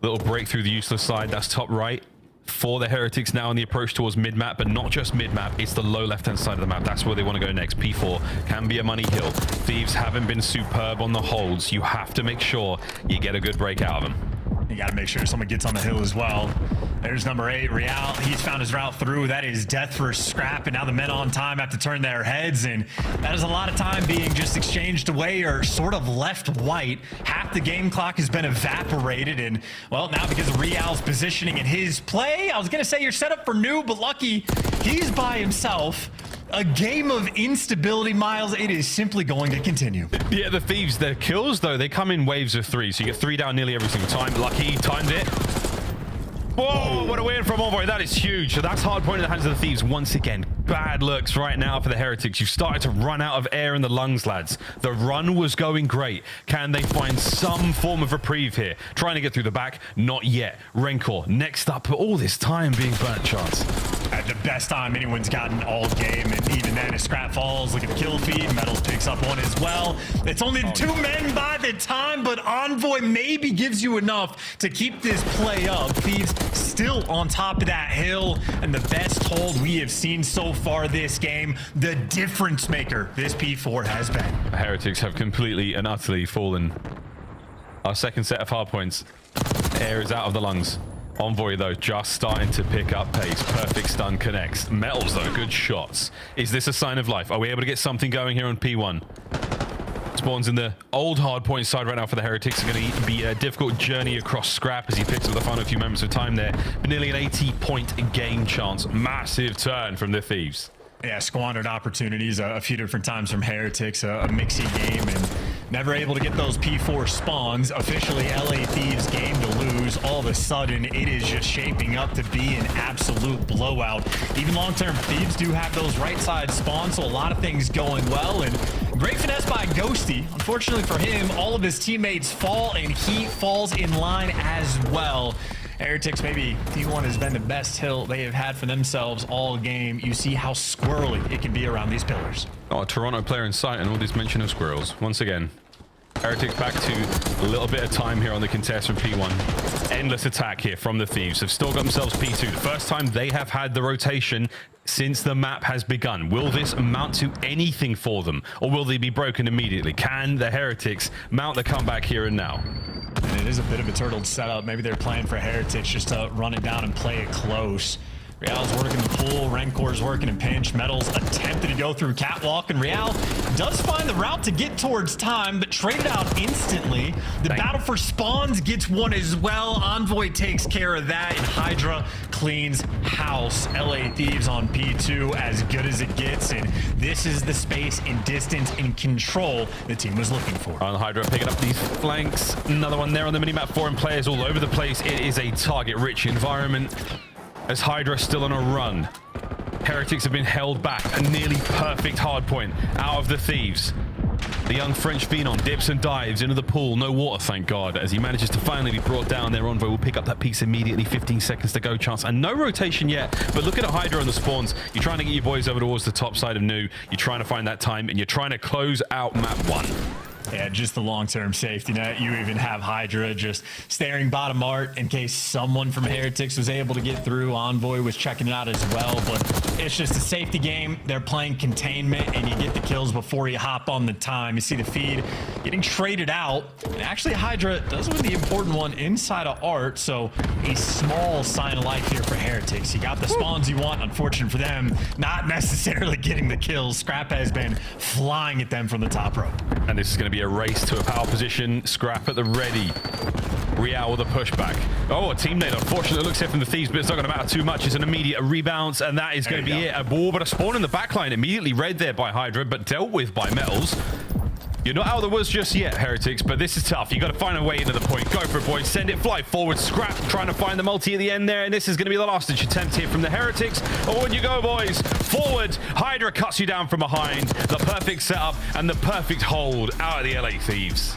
Little break through the useless side, that's top right. For the Heretics now on the approach towards mid-map, but not just mid-map, it's the low left-hand side of the map. That's where they want to go next. P4 can be a money hill. Thieves haven't been superb on the holds. You have to make sure you get a good break out of them. You got to make sure someone gets on the hill as well. There's number 8, Real. He's found his route through. That is death for Scrap, and now the men on time have to turn their heads, and that is a lot of time being just exchanged away or sort of left white. Half the game clock has been evaporated, and, well, now because of Real's positioning and his play, I was going to say you're set up for new, but Lucky, he's by himself. A game of instability, Miles. It is simply going to continue. Yeah, the Thieves, their kills, though, they come in waves of 3, so you get 3 down nearly every single time. Lucky timed it. Whoa, what a win from Envoy. That is huge. So that's hard point in the hands of the Thieves once again. Bad looks right now for the Heretics. You've started to run out of air in the lungs, lads. The run was going great. Can they find some form of reprieve here? Trying to get through the back? Not yet. Rencor next up, but all this time being burnt chance. At the best time anyone's gotten all game, and even then, as Scrap falls, look at the kill feed. Metals picks up one as well. It's only 2 men by the time, but Envoy maybe gives you enough to keep this play up. Thieves still on top of that hill, and the best hold we have seen so far this game, the difference maker this P4 has been. The Heretics have completely and utterly fallen. Our second set of hard points. Air is out of the lungs. Envoy, though, just starting to pick up pace. Perfect stun connects. Metals, though, good shots. Is this a sign of life? Are we able to get something going here on P1? Spawns in the old hardpoint side right now for the Heretics. Are going to be a difficult journey across Scrap as he picks up the final few moments of time there. But nearly an 80-point game chance. Massive turn from the Thieves. Yeah, squandered opportunities a few different times from Heretics, a mixy game, and never able to get those P4 spawns. Officially, LA Thieves game to lose. All of a sudden, it is just shaping up to be an absolute blowout. Even long-term, Thieves do have those right side spawns, so a lot of things going well, and great finesse by Ghosty. Unfortunately for him, all of his teammates fall, and he falls in line as well. Heretics, maybe T1 has been the best hill they have had for themselves all game. You see how squirrely it can be around these pillars. Oh, a Toronto player in sight and all this mention of squirrels. Once again, Heretics back to a little bit of time here on the contest from P1. Endless attack here from the Thieves. Have still got themselves P2. The first time they have had the rotation since the map has begun. Will this amount to anything for them? Or will they be broken immediately? Can the Heretics mount the comeback here and now? And it is a bit of a turtled setup. Maybe they're playing for Heretics just to run it down and play it close. Real's working the pool, Renkor's working in pinch, Metals attempted to go through Catwalk, and Real does find the route to get towards time, but traded out instantly. The battle for spawns gets one as well. Envoy takes care of that, and Hydra cleans house. LA Thieves on P2, as good as it gets, and this is the space and distance and control the team was looking for. On Hydra picking up these flanks. Another one there on the minimap, foreign players all over the place. It is a target-rich environment. As Hydra still on a run. Heretics have been held back. A nearly perfect hardpoint out of the Thieves. The young French phenom dips and dives into the pool. No water, thank God. As he manages to finally be brought down, their Envoy will pick up that piece immediately. 15 seconds to go chance. And no rotation yet. But look at a Hydra on the spawns. You're trying to get your boys over towards the top side of Nu. You're trying to find that time, and you're trying to close out map 1. Yeah, just the long-term safety net. You even have Hydra just staring bottom art in case someone from Heretics was able to get through. Envoy was checking it out as well, but it's just a safety game. They're playing containment, and you get the kills before you hop on the time. You see the feed getting traded out, and actually Hydra does win the important one inside of Art, so a small sign of life here for Heretics. You got the spawns you want. Unfortunate for them, not necessarily getting the kills. Scrap has been flying at them from the top rope. And this is going to be a race to a power position. Scrap at the ready. Real with a pushback. Oh, a teammate. Unfortunately, it looks here from the Thieves, but it's not going to matter too much. It's an immediate rebound, and that is going to be it. A ball, but a spawn in the backline. Immediately read there by Hydra, but dealt with by Metals. You're not out of the woods just yet, Heretics, but this is tough. You got to find a way into the point. Go for it, boys. Send it, fly forward. Scrap trying to find the multi at the end there, and this is going to be the last ditch attempt here from the Heretics. Oh, and you go, boys. Forward. Hydra cuts you down from behind. The perfect setup and the perfect hold out of the LA Thieves.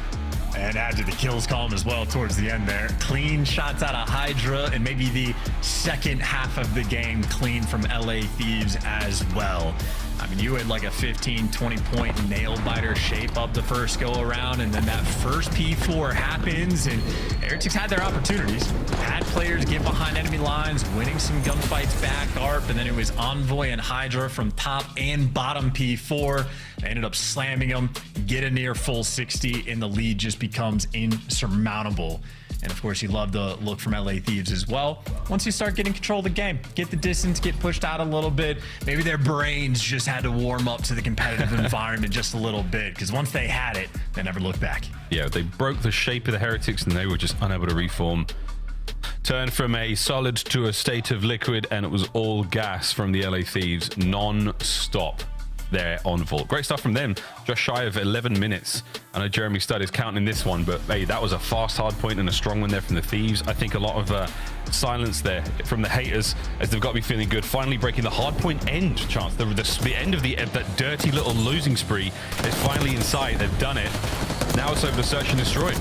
And add to the kills column as well towards the end there. Clean shots out of Hydra, and maybe the second half of the game clean from LA Thieves as well. I mean, you had like a 15, 20 point nail biter shape up the first go around, and then that first P4 happens, and Heretics had their opportunities. Had players get behind enemy lines, winning some gunfights back ARP, and then it was Envoy and Hydra from top and bottom P4. They ended up slamming them, get a near full 60, and the lead just becomes insurmountable. And of course, you love the look from LA Thieves as well. Once you start getting control of the game, get the distance, get pushed out a little bit. Maybe their brains just had to warm up to the competitive environment just a little bit, because once they had it, they never looked back. Yeah, they broke the shape of the Heretics, and they were just unable to reform. Turned from a solid to a state of liquid, and it was all gas from the LA Thieves non-stop there on Vault. Great stuff from them. Just shy of 11 minutes. I know Jeremy Studd is counting this one, but hey, that was a fast hard point and a strong one there from the Thieves. I think a lot of silence there from the haters, as they've got to be feeling good. Finally breaking the hard point end chance. The end of that dirty little losing spree is finally in sight. They've done it. Now it's over to search and destroy.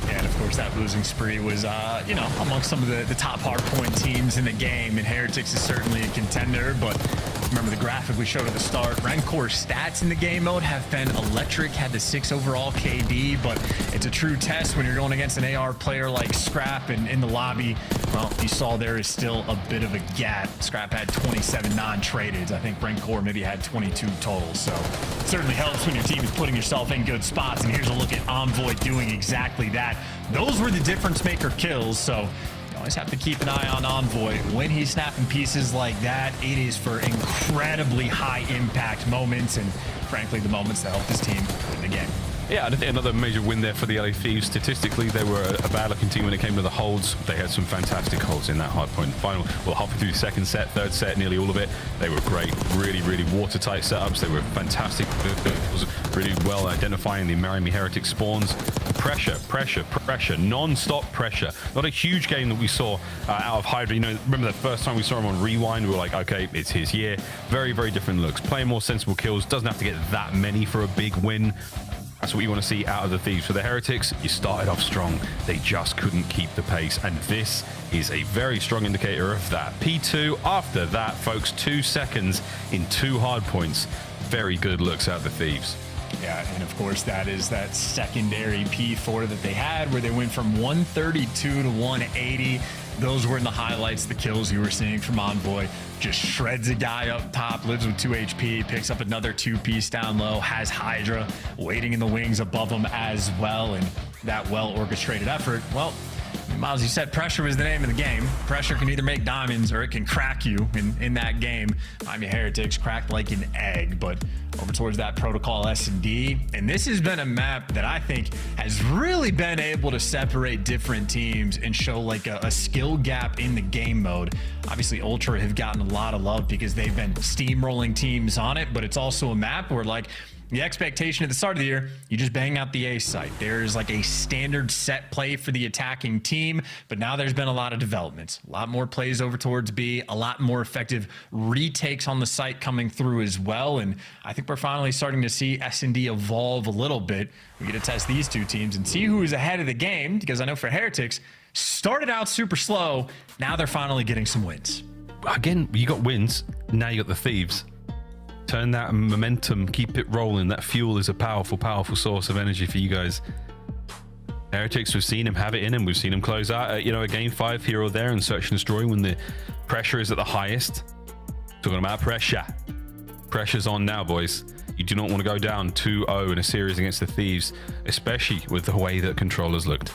And of course, that losing spree was, you know, amongst some of the top hardpoint teams in the game. And Heretics is certainly a contender, but remember the graphic we showed at the start. Renkor's stats in the game mode have been electric, had the 6 overall KD, but it's a true test when you're going against an AR player like Scrap, and in the lobby, well, you saw there is still a bit of a gap. Scrap had 27 non-traded. I think Renkor maybe had 22 total, so it certainly helps when your team is putting yourself in good spots. And here's a look at Envoy doing exactly that. Those were the difference maker kills, so you always have to keep an eye on Envoy. When he's snapping pieces like that, it is for incredibly high impact moments, and frankly, the moments that help this team win the game. Yeah, I think another major win there for the LA Thieves. Statistically, they were a bad-looking team when it came to the holds. They had some fantastic holds in that hardpoint final. Well, halfway through the second set, third set, nearly all of it. They were great, really, really watertight setups. They were fantastic. It was really well identifying the Miami Heretic spawns. Pressure, non-stop pressure. Not a huge game that we saw out of Hydra. You know, remember the first time we saw him on Rewind, we were like, okay, it's his year. Very, very different looks. Playing more sensible kills. Doesn't have to get that many for a big win. That's what you want to see out of the Thieves. For the Heretics, you started off strong. They just couldn't keep the pace. And this is a very strong indicator of that. P2, after that, folks, 2 seconds in 2 hard points. Very good looks out of the Thieves. Yeah, and of course that is that secondary P4 that they had where they went from 132 to 180. Those were in the highlights, the kills you were seeing from Envoy. Just shreds a guy up top, lives with 2 HP, picks up another 2-piece down low, has Hydra waiting in the wings above him as well. And that well-orchestrated effort, well, Miles, you said pressure was the name of the game. Pressure can either make diamonds or it can crack you in that game. Miami Heretics cracked like an egg, but over towards that Protocol S&D. And this has been a map that I think has really been able to separate different teams and show like a skill gap in the game mode. Obviously, Ultra have gotten a lot of love because they've been steamrolling teams on it, but it's also a map where like the expectation at the start of the year, you just bang out the A site. There's like a standard set play for the attacking team, but now there's been a lot of developments, a lot more plays over towards B, a lot more effective retakes on the site coming through as well. And I think we're finally starting to see S&D evolve a little bit. We get to test these two teams and see who is ahead of the game, because I know for Heretics, started out super slow. Now they're finally getting some wins. Again, you got wins. Now you got the Thieves. Turn that momentum, keep it rolling. That fuel is a powerful, powerful source of energy for you guys. Heretics, we've seen him have it in him. We've seen him close out, a game 5 here or there and search and destroy when the pressure is at the highest. Talking about pressure. Pressure's on now, boys. You do not want to go down 2-0 in a series against the Thieves, especially with the way that controllers looked.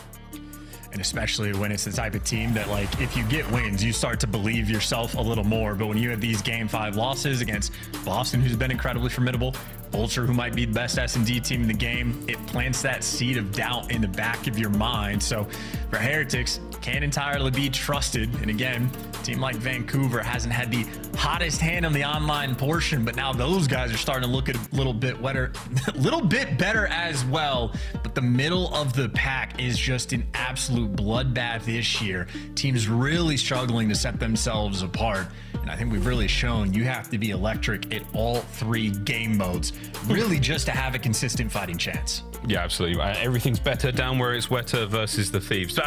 And especially when it's the type of team that, like, if you get wins, you start to believe yourself a little more. But when you have these game 5 losses against Boston, who's been incredibly formidable, Ultra, who might be the best S&D team in the game, it plants that seed of doubt in the back of your mind. So for Heretics, can't entirely be trusted. And again, a team like Vancouver hasn't had the hottest hand on the online portion, but now those guys are starting to look a little bit better as well. But the middle of the pack is just an absolute bloodbath this year. Teams really struggling to set themselves apart. And I think we've really shown you have to be electric at all 3 game modes, really just to have a consistent fighting chance. Yeah, absolutely. Everything's better down where it's wetter versus the Thieves.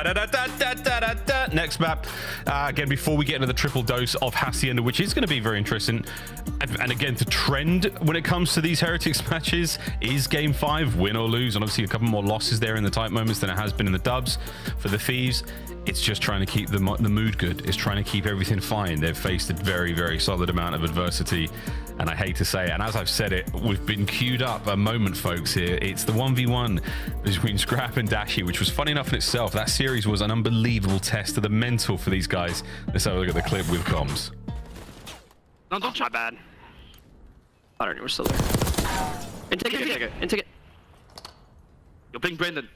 Next map. Again, before we get into the triple dose of Hacienda, which is going to be very interesting. And again, the trend when it comes to these Heretics matches is game 5, win or lose. And obviously a couple more losses there in the tight moments than it has been in the dubs. For the Thieves, it's just trying to keep the mood good. It's trying to keep everything fine. They've faced a very, very solid amount of adversity. And I hate to say it, and as I've said it, we've been queued up a moment, folks, here. It's the 1v1 between Scrap and Dashi, which was fun enough in itself. That series was an unbelievable test of the mental for these guys. Let's have a look at the clip with comms. No, don't try bad. I don't know, we're still there. And take it, and take it. Yo, ping Brandon.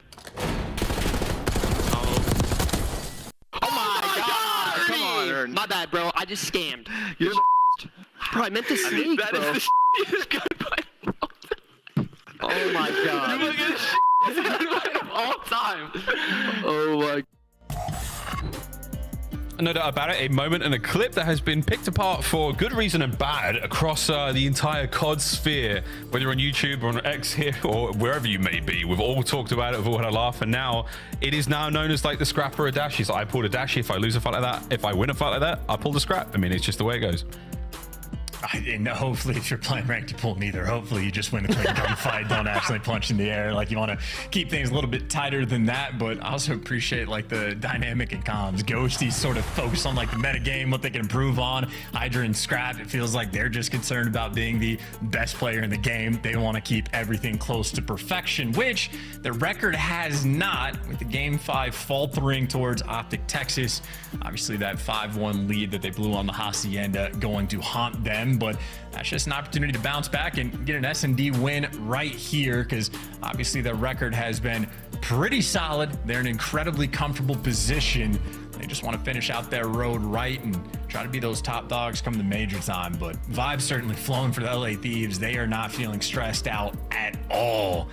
Oh my god! Come on, my bad, bro. I just scammed. You're the bro, I meant to sneak, bro. That is the goodbye. Oh my god. You're looking at all time. Oh my. No doubt about it, a moment and a clip that has been picked apart for good reason and bad across the entire COD sphere, whether you're on YouTube or on X here or wherever you may be. We've all talked about it, we've all had a laugh, and now it is now known as like the scrap or a dash. So I pulled a dash. If I lose a fight like that, if I win a fight like that, I pull the scrap. I mean, it's just the way it goes. And hopefully, if you're playing ranked, you pull neither. Hopefully, you just win the clean gunfight. Don't actually punch in the air. Like, you want to keep things a little bit tighter than that. But I also appreciate like the dynamic in comms. Ghosty sort of focus on like the meta game, what they can improve on. Hydra and Scrap, it feels like they're just concerned about being the best player in the game. They want to keep everything close to perfection, which the record has not, with the game 5 faltering towards Optic Texas. Obviously, that 5-1 lead that they blew on the Hacienda going to haunt them. them, but that's just an opportunity to bounce back and get an S&D win right here, because obviously their record has been pretty solid. They're in an incredibly comfortable position. They just want to finish out their road right and try to be those top dogs come the major time. But vibes certainly flowing for the LA Thieves. They are not feeling stressed out at all.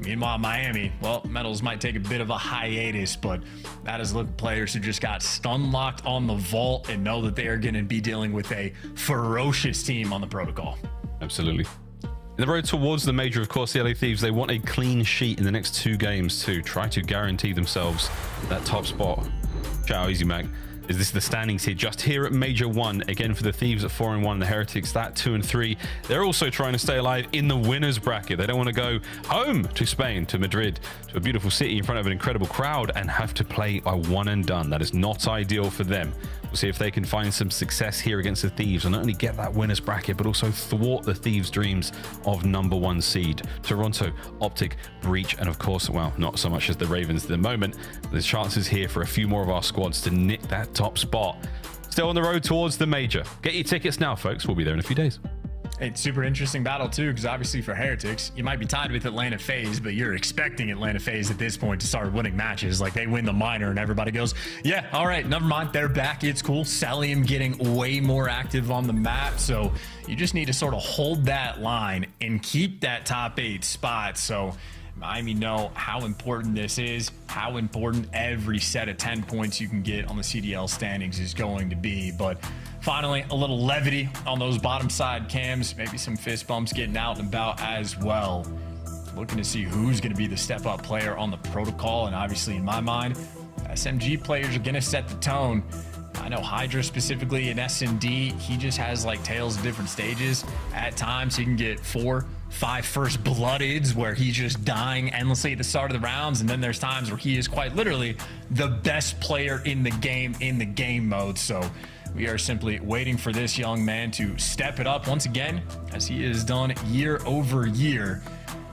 Meanwhile, Miami, well, Metals might take a bit of a hiatus, but that is look at players who just got stun locked on the vault and know that they are going to be dealing with a ferocious team on the protocol. Absolutely. In the road towards the major, of course, the LA Thieves, they want a clean sheet in the next 2 games to try to guarantee themselves that top spot. Ciao, easy Mac. Is this the standings here? Just here at Major 1, again for the Thieves at 4-1, the Heretics that 2-3. They're also trying to stay alive in the winners bracket. They don't want to go home to Spain, to Madrid, to a beautiful city in front of an incredible crowd and have to play a one and done. That is not ideal for them. We'll see if they can find some success here against the Thieves and not only get that winners bracket, but also thwart the Thieves' dreams of #1 seed. Toronto, Optic, Breach, and of course, well, not so much as the Ravens at the moment. There's chances here for a few more of our squads to nick that top spot. Still on the road towards the major. Get your tickets now, folks. We'll be there in a few days. It's super interesting battle too, because obviously for Heretics, you might be tied with Atlanta FaZe, but you're expecting Atlanta FaZe at this point to start winning matches. Like they win the minor and everybody goes, yeah, all right, never mind, they're back, it's cool. Salium getting way more active on the map, so you just need to sort of hold that line and keep that top 8 spot. So Miami know how important this is, how important every set of 10 points you can get on the CDL standings is going to be. But finally, a little levity on those bottom side cams, maybe some fist bumps getting out and about as well. Looking to see who's going to be the step up player on the protocol. And obviously in my mind, SMG players are going to set the tone. I know Hydra specifically in S&D, he just has like tales of different stages. At times he can get 4-5 first bloodeds where he's just dying endlessly at the start of the rounds, and then there's times where he is quite literally the best player in the game mode. So we are simply waiting for this young man to step it up once again, as he has done year over year.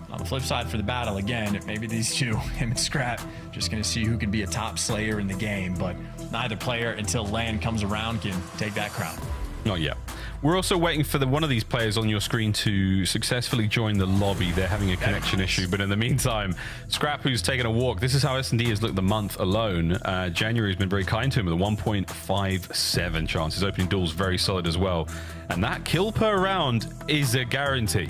On the flip side for the battle, again, maybe these two, him and Scrap, just going to see who can be a top slayer in the game, but neither player until LAN comes around can take that crown. Not yet. We're also waiting for one of these players on your screen to successfully join the lobby. They're having a connection issue, but in the meantime, Scrap, who's taken a walk, this is how S&D has looked the month alone. January has been very kind to him with a 1.57 chance. His opening duel's very solid as well. And that kill per round is a guarantee.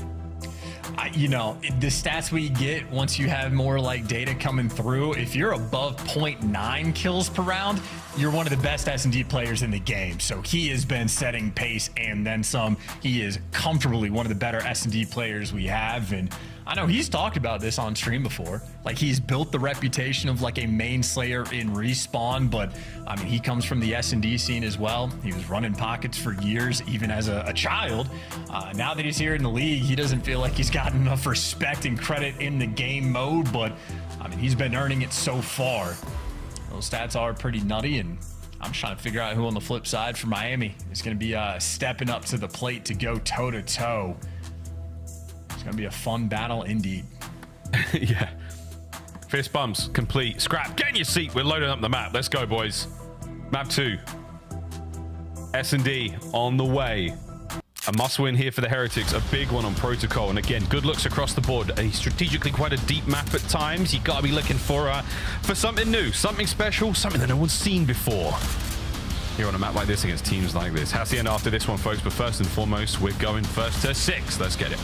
You know, the stats we get once you have more like data coming through, if you're above 0.9 kills per round, you're one of the best S&D players in the game. So he has been setting pace and then some. He is comfortably one of the better S&D players we have. And I know he's talked about this on stream before. Like he's built the reputation of like a main slayer in Respawn, but I mean, he comes from the S&D scene as well. He was running pockets for years, even as a child. Now that he's here in the league, he doesn't feel like he's gotten enough respect and credit in the game mode, but I mean, he's been earning it so far. Those stats are pretty nutty, and I'm just trying to figure out who on the flip side for Miami is going to be stepping up to the plate to go toe-to-toe. It's going to be a fun battle indeed. Yeah. Fist bumps complete. Scrap, get in your seat. We're loading up the map. Let's go, boys. Map 2. S&D on the way. A must-win here for the Heretics. A big one on Protocol. And again, good looks across the board. A strategically quite a deep map at times. You got to be looking for something new, something special, something that no one's seen before. Here on a map like this against teams like this. How's the end after this one, folks? But first and foremost, we're going first to 6. Let's get it.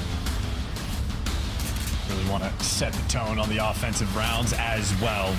Really want to set the tone on the offensive rounds as well.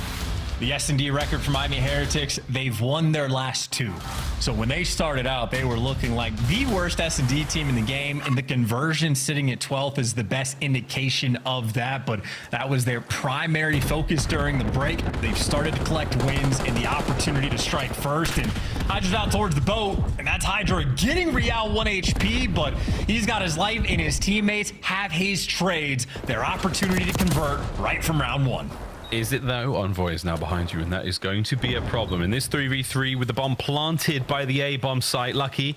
The S&D record for Miami Heretics, they've won their last 2. So when they started out, they were looking like the worst S&D team in the game, and the conversion sitting at 12th is the best indication of that, but that was their primary focus during the break. They've started to collect wins and the opportunity to strike first, and Hydra's out towards the boat, and that's Hydra getting Real 1 HP, but he's got his life, and his teammates have his trades, their opportunity to convert right from round 1. Is it though? Envoy is now behind you, and that is going to be a problem. In this 3v3 with the bomb planted by the A-bomb site, Lucky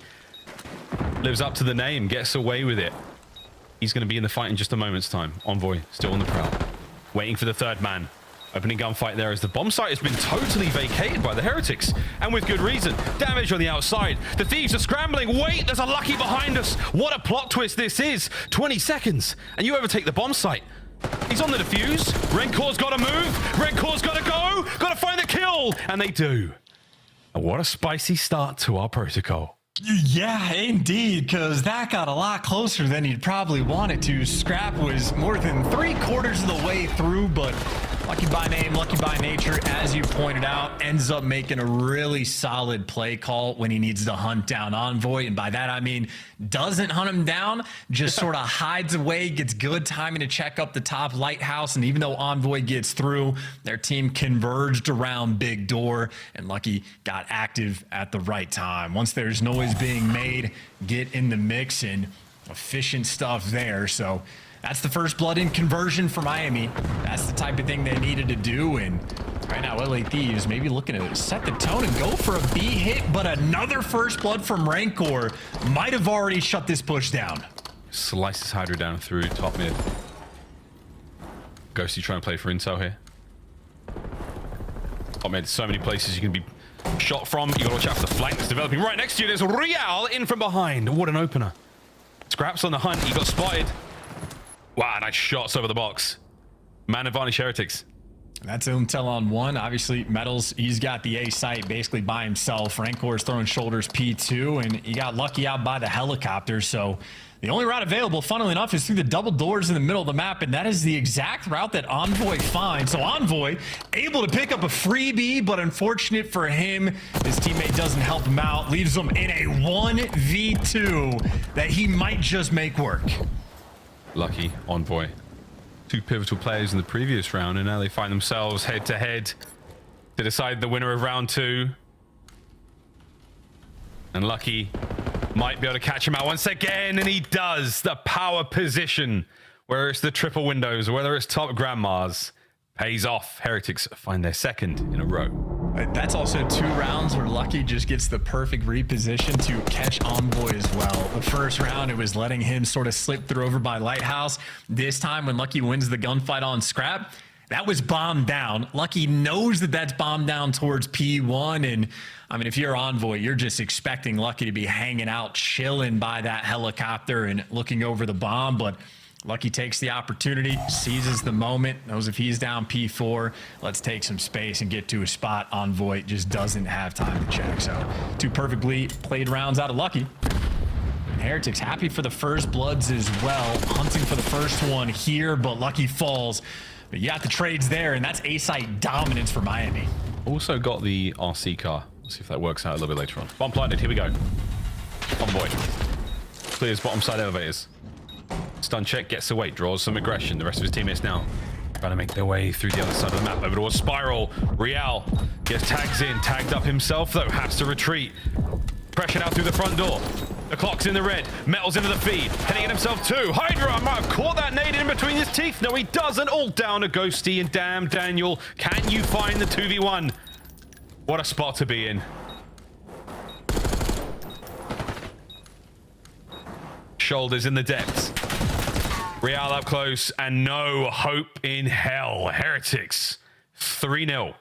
lives up to the name, gets away with it. He's going to be in the fight in just a moment's time. Envoy still on the prowl, waiting for the third man. Opening gunfight there as the bomb site has been totally vacated by the Heretics, and with good reason. Damage on the outside. The Thieves are scrambling. Wait, there's a Lucky behind us. What a plot twist this is. 20 seconds, and you overtake the bomb site. He's on the defuse. Renkor's got to move. Renkor's got to go. Got to find the kill, and they do. And what a spicy start to our protocol. Yeah, indeed, because that got a lot closer than he'd probably want it to. Scrap was more than 3/4 of the way through, but lucky by name, lucky by nature, as you pointed out, ends up making a really solid play call when he needs to hunt down Envoy. And by that, I mean, doesn't hunt him down, just sort of hides away, gets good timing to check up the top lighthouse. And even though Envoy gets through, their team converged around Big Door, and Lucky got active at the right time. Once there's noise being made, get in the mix, and efficient stuff there. So that's the first blood in conversion for Miami. That's the type of thing they needed to do. And right now, LA Thieves maybe looking to set the tone and go for a B hit, but another first blood from Rancor might have already shut this push down. Slices Hydra down through top mid. Ghosty trying to play for intel here. Top mid, so many places you can be shot from. You got to watch out for the flank that's developing right next to you. There's Real in from behind. What an opener. Scraps on the hunt. He got spotted. Wow, nice shots over the box. Man advantage Heretics. That's intel on one. Obviously, Metals, he's got the A site basically by himself. Rancor's throwing shoulders P2, and he got lucky out by the helicopter. So the only route available, funnily enough, is through the double doors in the middle of the map, and that is the exact route that Envoy finds. So Envoy able to pick up a freebie, but unfortunate for him, his teammate doesn't help him out, leaves him in a 1v2 that he might just make work. Lucky Envoy. Two pivotal players in the previous round, and now they find themselves head to head to decide the winner of round 2. And Lucky might be able to catch him out once again, and he does. The power position, whether it's the triple windows or whether it's top grandmas, pays off. Heretics find their second in a row. That's also 2 rounds where Lucky just gets the perfect reposition to catch Envoy as well. The first round, it was letting him sort of slip through over by Lighthouse. This time, when Lucky wins the gunfight on Scrap, that was bombed down. Lucky knows that that's bombed down towards P1. And I mean, if you're Envoy, you're just expecting Lucky to be hanging out, chilling by that helicopter and looking over the bomb. But Lucky takes the opportunity, seizes the moment, knows if he's down P4, let's take some space and get to a spot. Envoy just doesn't have time to check. So 2 perfectly played rounds out of Lucky. Heretics happy for the first bloods as well, hunting for the first one here, but Lucky falls. But you got the trades there, and that's A-site dominance for Miami. Also got the RC car. Let's see if that works out a little bit later on. Bomb planted, here we go. Envoy. Clears bottom side elevators. Stun check, gets away, draws some aggression. The rest of his teammates now trying to make their way through the other side of the map over towards Spiral. Real gets tags in, tagged up himself though, has to retreat. Pressured out through the front door. The clock's in the red. Metals into the feed. Heading in himself too. Hydra might have caught that nade in between his teeth. No, he doesn't. All down to Ghosty, and damn, Daniel, can you find the 2v1? What a spot to be in. Shoulders in the depths. Real up close, and no hope in hell. Heretics 3-0.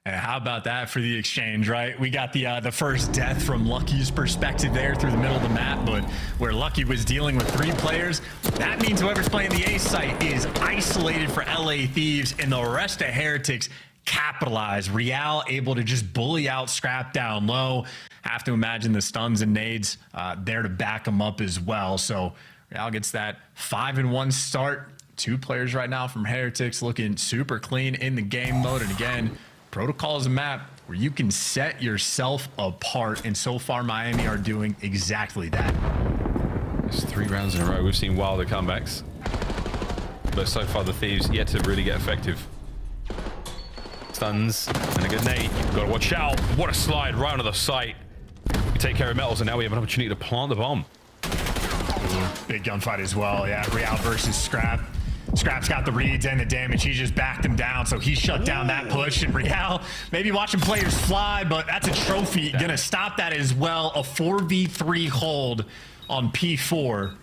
And how about that for the exchange, right? We got the first death from Lucky's perspective there through the middle of the map, but where Lucky was dealing with 3 players, that means whoever's playing the A site is isolated for LA Thieves, and the rest of Heretics capitalize. Real able to just bully out Scrap down low. Have to imagine the stuns and nades there to back them up as well. So Real gets that 5-1 start. 2 players right now from Heretics looking super clean in the game mode. And again, Protocol is a map where you can set yourself apart, and so far Miami are doing exactly that. It's 3 rounds in a row. We've seen wilder comebacks, but so far the Thieves yet to really get effective. Stuns and a good nade. You've got to watch out. What a slide right onto the site. We take care of Metals, and now we have an opportunity to plant the bomb. Big gunfight as well. Yeah, Real versus Scrap. Scrap's got the reads and the damage. He just backed him down, so he shut down that push. And Real, maybe watching players fly, but that's a trophy. Gonna stop that as well. A 4v3 hold on P4.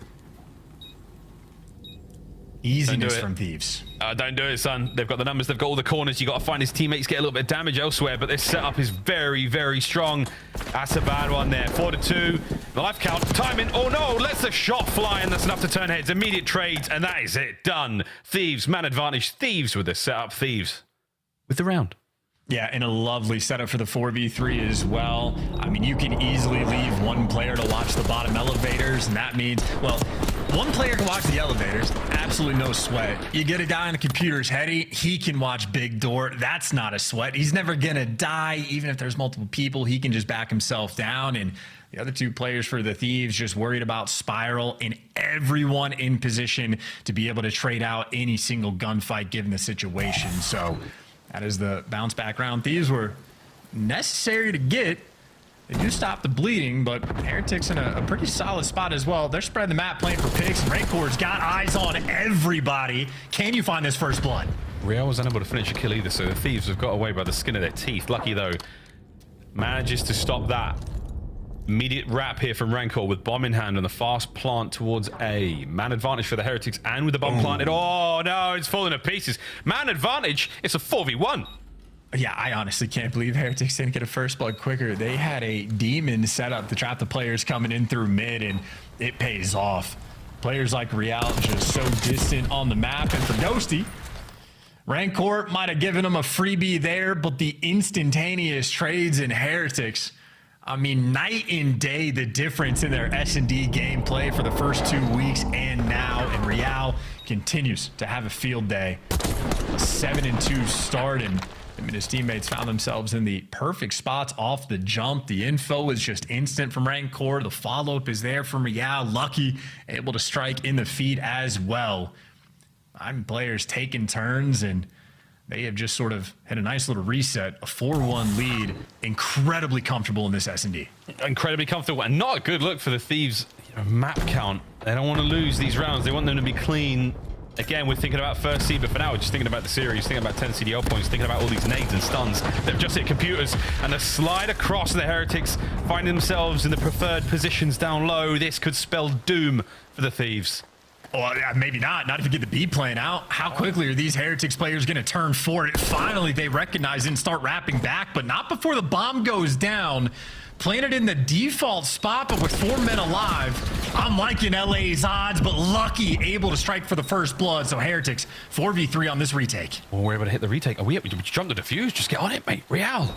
Easiness from Thieves. Don't do it, son. They've got the numbers. They've got all the corners. You got to find his teammates get a little bit of damage elsewhere. But this setup is very, very strong. That's a bad one there. 4-2. The life count. Timing. Oh, no. Lets the shot fly, and that's enough to turn heads. Immediate trades, and that is it. Done. Thieves. Man advantage. Thieves with the setup. Thieves with the round. Yeah, and a lovely setup for the 4v3 as well. I mean, you can easily leave one player to watch the bottom elevators, and that means, well, one player can watch the elevators, absolutely no sweat. You get a guy on the computer's heady, he can watch big door, that's not a sweat. He's never gonna die, even if there's multiple people, he can just back himself down. And the other two players for the Thieves just worried about Spiral, and everyone in position to be able to trade out any single gunfight given the situation. So that is the bounce back round. Thieves were necessary to get. They do stop the bleeding, but Heretics in a pretty solid spot as well. They're spreading the map, playing for picks. Rancor's got eyes on everybody. Can you find this first blood? Real was unable to finish a kill either, so the Thieves have got away by the skin of their teeth. Lucky, though, manages to stop that. Immediate wrap here from Rancor with bomb in hand and the fast plant towards A. Man advantage for the Heretics, and with the bomb planted. Oh, no, it's falling to pieces. Man advantage, it's a 4v1. Yeah, I honestly can't believe Heretics didn't get a first blood quicker. They had a demon set up to trap the players coming in through mid, and it pays off. Players like Real just so distant on the map, and for Ghosty, Rancor might have given him a freebie there, but the instantaneous trades in Heretics, I mean, night and day, the difference in their S&D gameplay for the first 2 weeks and now. And Real continues to have a field day. 7-2 start, and him and his teammates found themselves in the perfect spots off the jump. The info is just instant from Rancor. The follow-up is there from Real. Lucky, able to strike in the feed as well. I'm players taking turns, and they have just sort of had a nice little reset, a 4-1 lead, incredibly comfortable in this S&D. Incredibly comfortable, and not a good look for the Thieves. Map count. They don't want to lose these rounds. They want them to be clean. Again, we're thinking about first seed, but for now, we're just thinking about the series, thinking about 10 CDL points, thinking about all these nades and stuns. They've just hit computers, and the slide across the Heretics, finding themselves in the preferred positions down low. This could spell doom for the Thieves. Well, yeah, maybe not if you get the B playing out. How quickly are these Heretics players going to turn for it? Finally, they recognize it and start wrapping back, but not before the bomb goes down. Planted in the default spot, but with 4 men alive. I'm liking LA's odds, but Lucky able to strike for the first blood. So Heretics 4v3 on this retake. Well, we're able to hit the retake. Are we able to jump the defuse? Just get on it, mate. Real,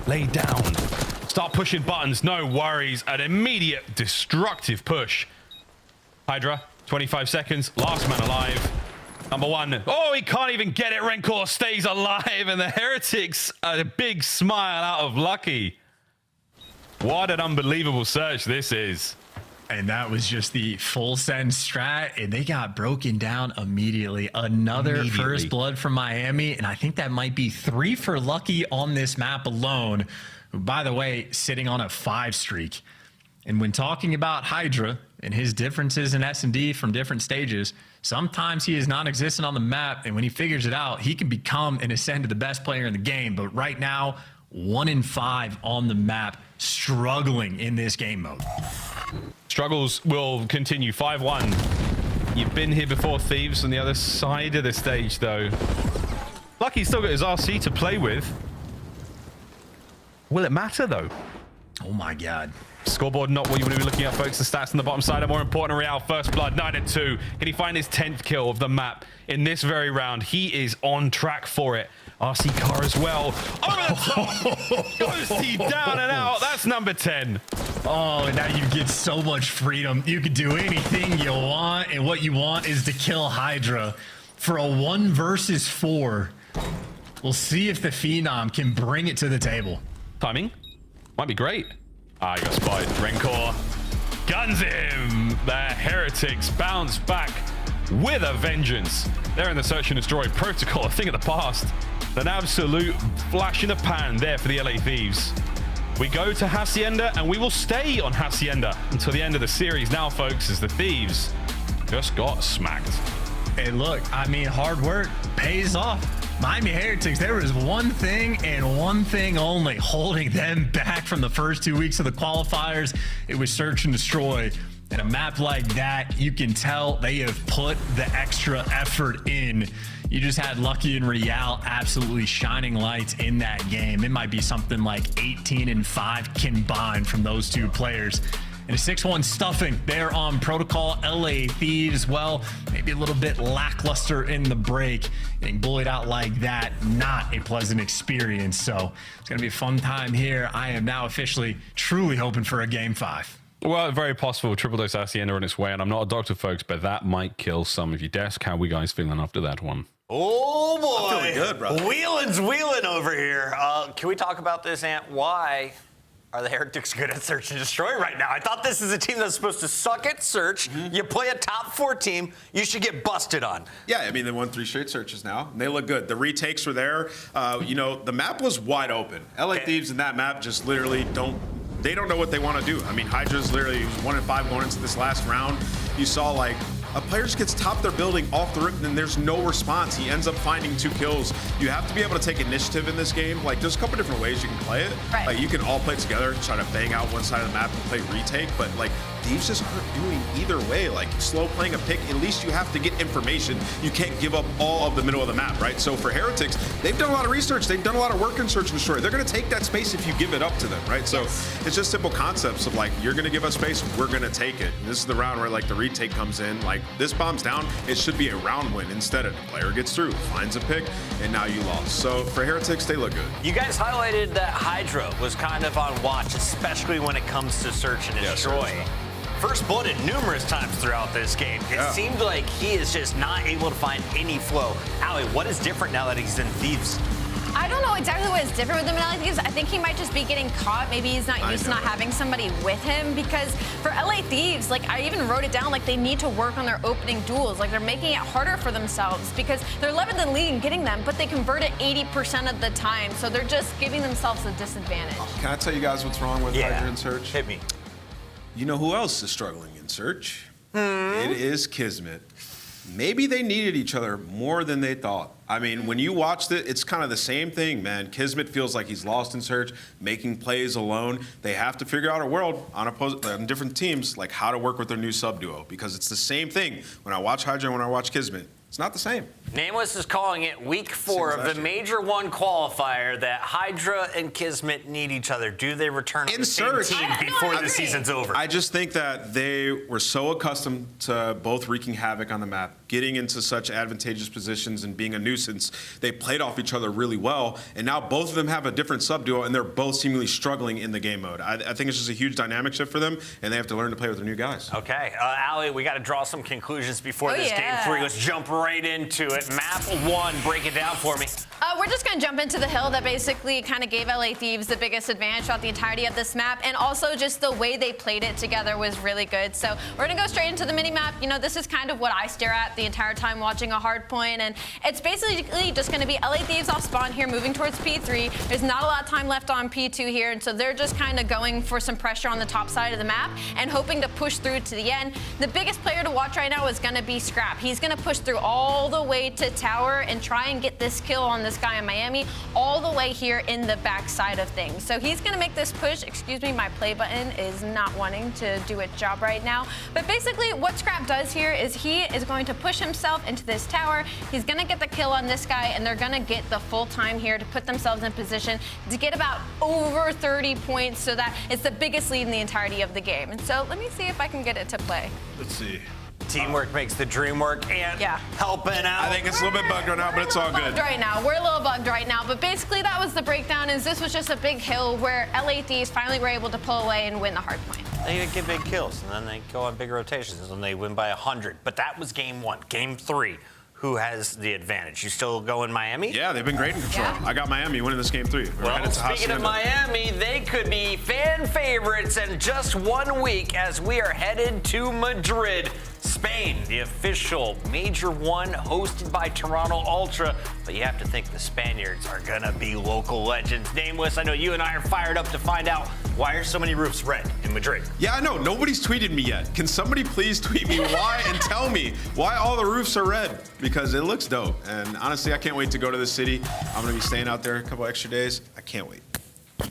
lay down. Start pushing buttons. No worries. An immediate destructive push. Hydra. 25 seconds, last man alive. Number one. Oh, he can't even get it. Rancor stays alive, and the Heretics, a big smile out of Lucky. What an unbelievable search this is. And that was just the full send strat, and they got broken down immediately. Another first blood from Miami, and I think that might be 3 for Lucky on this map alone, who, by the way, sitting on a 5 streak. And when talking about Hydra and his differences in S&D from different stages, sometimes he is non-existent on the map, and when he figures it out, he can become and ascend to the best player in the game. But right now, 1 in 5 on the map, struggling in this game mode. Struggles will continue. 5-1. You've been here before, Thieves, on the other side of the stage, though. Lucky's still got his RC to play with. Will it matter, though? Oh, my God. Scoreboard, not what you want to be looking at, folks. The stats on the bottom side are more important. Real, first blood, 9-2. Can he find his 10th kill of the map in this very round? He is on track for it. RC car as well. Over the top. Ghosty down and out. That's number 10. Oh, and now you get so much freedom. You can do anything you want, and what you want is to kill Hydra for a 1 versus 4. We'll see if the Phenom can bring it to the table. Timing might be great. Ah, he got spotted. Rancor guns him. The Heretics bounce back with a vengeance. They're in the search and destroy protocol, a thing of the past. An absolute flash in the pan there for the LA Thieves. We go to Hacienda, and we will stay on Hacienda until the end of the series now, folks, as the Thieves just got smacked. Hey, look, I mean, hard work pays off. Miami Heretics, there was one thing and one thing only holding them back from the first 2 weeks of the qualifiers. It was search and destroy. And a map like that, you can tell they have put the extra effort in. You just had Lucky and Real absolutely shining lights in that game. It might be something like 18-5 combined from those two players. And a 6-1 stuffing there on Protocol. LA Thieves, well, maybe a little bit lackluster in the break. Getting bullied out like that, not a pleasant experience. So it's going to be a fun time here. I am now officially, truly hoping for a Game 5. Well, very possible. Triple dose Hacienda on its way, and I'm not a doctor, folks, but that might kill some of your desk. How are we guys feeling after that one? Oh, boy. I'm feeling good, brother. Wheeling over here. Can we talk about this, Ant? Why are the Heretics good at search and destroy right now? I thought this is a team that's supposed to suck at search. You play a top 4 team, you should get busted on. Yeah, I mean, they won 3 straight searches now, and they look good. The retakes were there. The map was wide open. LA Thieves in that map just literally don't know what they want to do. I mean, Hydra's literally was 1-5 going into this last round. You saw like a player just gets top their building off the rip and then there's no response. He ends up finding 2 kills. You have to be able to take initiative in this game. Like, there's a couple different ways you can play it. Right. Like, you can all play together, try to bang out one side of the map and play retake, but like, Thieves just aren't doing either way. Like, slow playing a pick, at least you have to get information. You can't give up all of the middle of the map, right? So for Heretics, they've done a lot of research. They've done a lot of work in search and destroy. They're going to take that space if you give it up to them, right? So it's just simple concepts of like, you're going to give us space, we're going to take it. And this is the round where like the retake comes in. Like, this bomb's down, it should be a round win. Instead, a player gets through, finds a pick, and now you lost. So for Heretics, they look good. You guys highlighted that Hydra was kind of on watch, especially when it comes to search and destroy. First blooded numerous times throughout this game. It seemed like he is just not able to find any flow. Allie, what is different now that he's in Thieves? I don't know exactly what is different with him in LA Thieves. I think he might just be getting caught. Maybe he's not used to not having somebody with him, because for LA Thieves, like, I even wrote it down, like, they need to work on their opening duels. Like, they're making it harder for themselves because they're 11th in the league and getting them, but they convert it 80% of the time. So they're just giving themselves a disadvantage. Can I tell you guys what's wrong with Hydra in search? Hit me. You know who else is struggling in search? It is Kismet. Maybe they needed each other more than they thought. I mean, when you watched it, it's kind of the same thing, man. Kismet feels like he's lost in search, making plays alone. They have to figure out a world on different teams, like how to work with their new sub-duo, because it's the same thing. When I watch Hydra and when I watch Kismet, it's not the same. Nameless is calling it week 4 of the Major 1 qualifier that Hydra and Kismet need each other. Do they return on the same team before the season's over? I just think that they were so accustomed to both wreaking havoc on the map, getting into such advantageous positions and being a nuisance. They played off each other really well, and now both of them have a different sub-duo, and they're both seemingly struggling in the game mode. I think it's just a huge dynamic shift for them, and they have to learn to play with their new guys. Okay, Allie, we got to draw some conclusions before this game 3. Let's jump right into it. Map 1, break it down for me. We're just going to jump into the hill that basically kind of gave LA Thieves the biggest advantage throughout the entirety of this map, and also just the way they played it together was really good. So we're going to go straight into the mini-map. You know, this is kind of what I stare at the entire time watching a hardpoint, and it's basically just going to be LA Thieves off spawn here, moving towards P3. There's not a lot of time left on P2 here, and so they're just kind of going for some pressure on the top side of the map and hoping to push through to the end. The biggest player to watch right now is going to be Scrap. He's going to push through all the way to tower and try and get this kill on this guy in Miami all the way here in the back side of things. So he's going to make this push. Excuse me, my play button is not wanting to do its job right now. But basically what Scrap does here is he is going to push himself into this tower. He's going to get the kill on this guy, and they're going to get the full time here to put themselves in position to get about over 30 points, so that it's the biggest lead in the entirety of the game. And so let me see if I can get it to play. Let's see. Teamwork makes the dream work, and helping out. I think it's a little bit bugged right now, but it's all good. Right now, we're a little bugged right now, but basically that was the breakdown. Is this was just a big hill where LA Thieves finally were able to pull away and win the hard point. They get big kills, and then they go on big rotations, and they win by 100. But that was game 1. Game 3. Who has the advantage? You still go in Miami? Yeah, they've been great in control. I got Miami winning this game 3. Well, speaking of Miami, they could be fan favorites in just 1 week as we are headed to Madrid, Spain, the official Major 1 hosted by Toronto Ultra. But you have to think the Spaniards are going to be local legends. Nameless, I know you and I are fired up to find out why are so many roofs red in Madrid. Yeah, I know. Nobody's tweeted me yet. Can somebody please tweet me why and tell me why all the roofs are red? Because it looks dope. And honestly, I can't wait to go to the city. I'm going to be staying out there a couple extra days. I can't wait.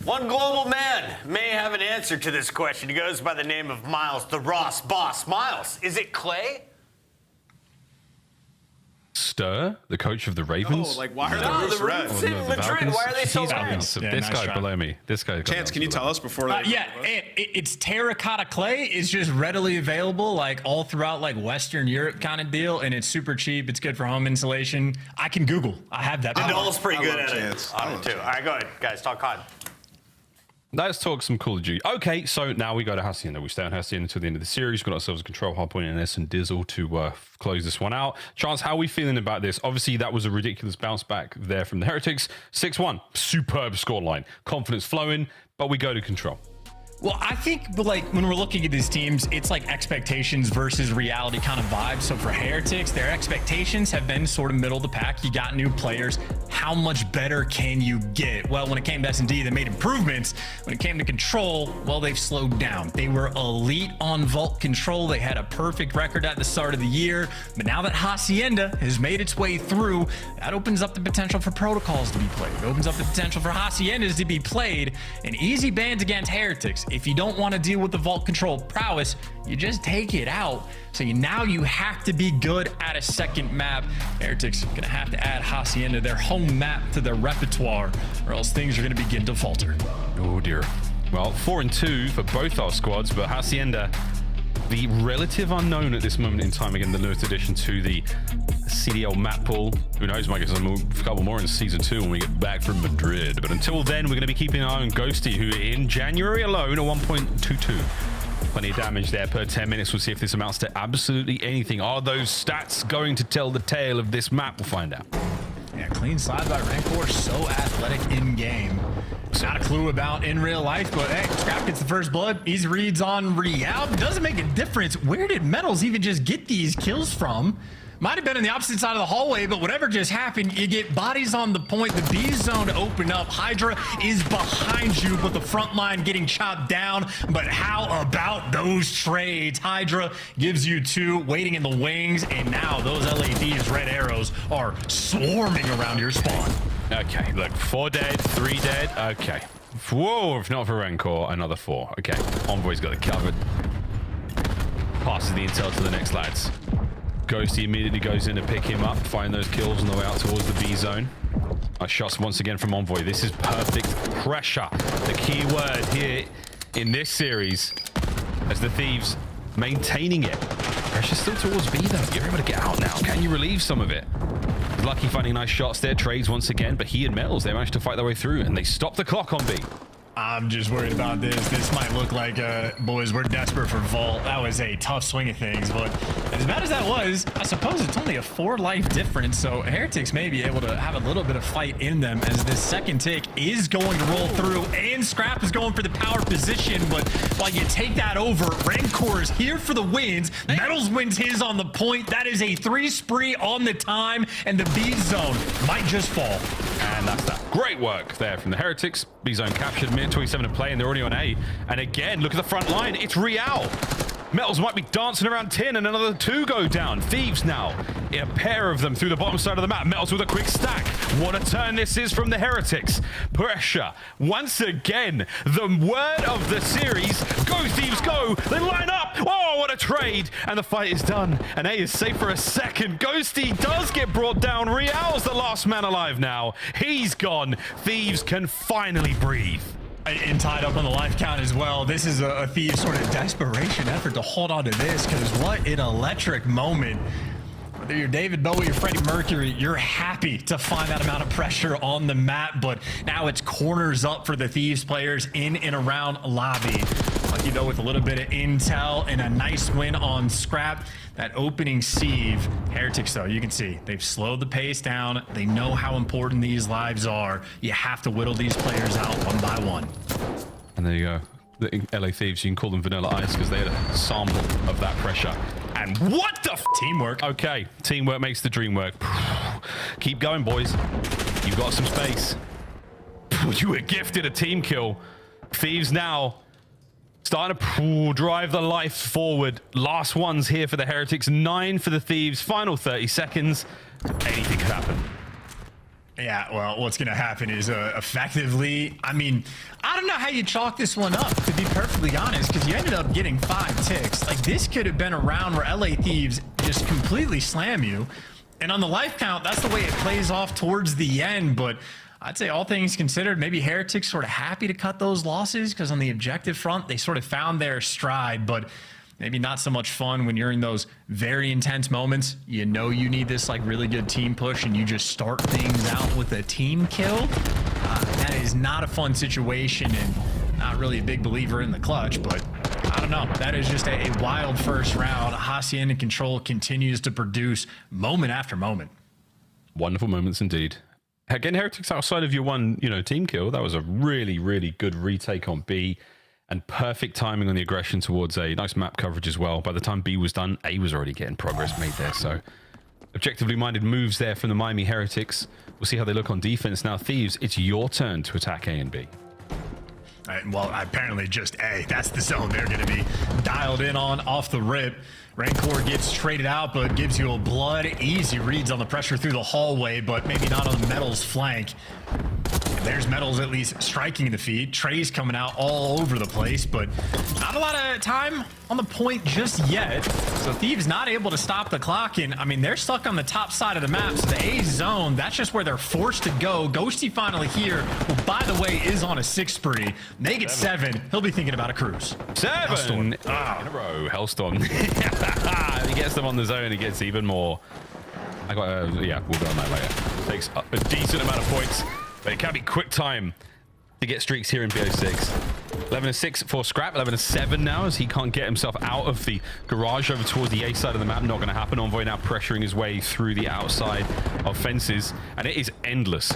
One global man may have an answer to this question. He goes by the name of Miles, the Ross boss. Miles, is it Clay? Stir, the coach of the Ravens. Oh, like why are the roofs red? Roofs in Madrid. Why are they so red? This guy below me. This guy. Chance, can you tell us before? Yeah, it's terracotta clay. It's just readily available, like all throughout like Western Europe kind of deal, and it's super cheap. It's good for home insulation. I can Google. I have that. Nadal's pretty good at it. On it too. All right, go ahead, guys. Talk COD. Let's talk some Call of Duty. Okay, so now we go to Hacienda. We stay on Hacienda until the end of the series. We've got ourselves a control hardpoint and S and Dizzle to close this one out. Chance, how are we feeling about this? Obviously, that was a ridiculous bounce back there from the Heretics. 6-1, superb scoreline. Confidence flowing, but we go to control. Well, I think, like, when we're looking at these teams, it's like expectations versus reality kind of vibes. So for Heretics, their expectations have been sort of middle of the pack. You got new players. How much better can you get? Well, when it came to S&D, they made improvements. When it came to Control, well, they've slowed down. They were elite on Vault Control. They had a perfect record at the start of the year. But now that Hacienda has made its way through, that opens up the potential for protocols to be played. It opens up the potential for Haciendas to be played. And easy bans against Heretics. If you don't want to deal with the Vault Control prowess, you just take it out. So now you have to be good at a second map. Heretics are going to have to add Hacienda, their home map, to their repertoire, or else things are going to begin to falter. Oh dear. Well, 4-2 for both our squads, but Hacienda, the relative unknown at this moment in time, again, the newest addition to the CDL map pool. Who knows, might get a couple more in season 2 when we get back from Madrid. But until then, we're going to be keeping an eye on Ghosty, who in January alone, a 1.22. Plenty of damage there per 10 minutes. We'll see if this amounts to absolutely anything. Are those stats going to tell the tale of this map? We'll find out. Yeah, clean slide by Rancor, so athletic in game. Not a clue about in real life, but hey, Scrap gets the first blood. Easy reads on Real. Doesn't make a difference. Where did Metals even just get these kills from? Might have been on the opposite side of the hallway, but whatever just happened, you get bodies on the point. The B zone open up. Hydra is behind you, but the front line getting chopped down. But how about those trades? Hydra gives you 2, waiting in the wings, and now those LAD's red arrows are swarming around your spawn. Okay, look, 4 dead, 3 dead. Okay. Whoa, if not for Rancor, another 4. Okay, Envoy's got it covered. Passes the intel to the next lads. Ghosty immediately goes in to pick him up, find those kills on the way out towards the B zone. Nice shots once again from Envoy. This is perfect pressure. The key word here in this series as the Thieves maintaining it. Pressure still towards B though. You're able to get out now. Can you relieve some of it? Lucky finding nice shots there. Trades once again, but he and Metals, they managed to fight their way through and they stop the clock on B. I'm just worried about this. This might look like, boys, we're desperate for Vault. That was a tough swing of things, but as bad as that was, I suppose it's only a 4 life difference, so Heretics may be able to have a little bit of fight in them as this second tick is going to roll through, and Scrap is going for the power position, but while you take that over, Rancor is here for the wins. Metals wins his on the point. That is a 3 spree on the time, and the B zone might just fall. And that's that. Great work there from the Heretics. B zone captured, minute 27 to play, and they're already on A. And again, look at the front line. It's Real. Metals might be dancing around 10, and another 2 go down. Thieves now, in a pair of them through the bottom side of the map. Metals with a quick stack. What a turn this is from the Heretics. Pressure. Once again, the word of the series. Go, Thieves, go. They line up. Oh, what a trade. And the fight is done. And A is safe for a second. Ghosty does get brought down. Real's the last man alive now. He's gone. Thieves can finally breathe. And tied up on the life count as well. This is a Thieves sort of desperation effort to hold on to this, because what an electric moment. Whether you're David Bowie or Freddie Mercury, you're happy to find that amount of pressure on the map, but now it's corners up for the Thieves players in and around lobby. Lucky though with a little bit of intel and a nice win on Scrap. That opening sieve, Heretics though, you can see they've slowed the pace down. They know how important these lives are. You have to whittle these players out one by one. And there you go. The LA Thieves, you can call them Vanilla Ice because they had a sample of that pressure. And what the teamwork. Okay, teamwork makes the dream work. Keep going, boys. You've got some space. You were gifted a team kill. Thieves now starting to drive the life forward. Last ones here for the Heretics. 9 for the Thieves. Final 30 seconds. Anything could happen. Yeah, well, what's going to happen is effectively, I mean, I don't know how you chalk this one up, to be perfectly honest, because you ended up getting 5 ticks. Like, this could have been a round where LA Thieves just completely slam you. And on the life count, that's the way it plays off towards the end. But I'd say all things considered, maybe Heretics sort of happy to cut those losses because on the objective front, they sort of found their stride. But maybe not so much fun when you're in those very intense moments. You know you need this like really good team push and you just start things out with a team kill. That is not a fun situation and not really a big believer in the clutch, but I don't know. That is just a wild first round. Hacienda Control continues to produce moment after moment. Wonderful moments indeed. Again, Heretics outside of your one, team kill, that was a really, really good retake on B. And perfect timing on the aggression towards A. Nice map coverage as well. By the time B was done, A was already getting progress made there. So objectively minded moves there from the Miami Heretics. We'll see how they look on defense. Now, Thieves, it's your turn to attack A and B. Well, apparently just A. That's the zone they're going to be dialed in on off the rip. Rancor gets traded out, but gives you a blood. Easy reads on the pressure through the hallway, but maybe not on the Metals flank. And there's Metals at least striking the feed. Trey's coming out all over the place, but not a lot of time on the point just yet. So Thieves not able to stop the clock. And I mean, they're stuck on the top side of the map. So the A zone, that's just where they're forced to go. Ghosty finally here, who by the way is on a 6 spree. Make it 7. He'll be thinking about a cruise. 7 in a row. Hellstorm. He gets them on the zone. He gets even more. We'll go on that later. Takes a decent amount of points, but it can be quick time to get streaks here in BO6. 11-6 for Scrap. 11-7 now as he can't get himself out of the garage over towards the A side of the map. Not going to happen. Envoy now pressuring his way through the outside of fences, and it is endless.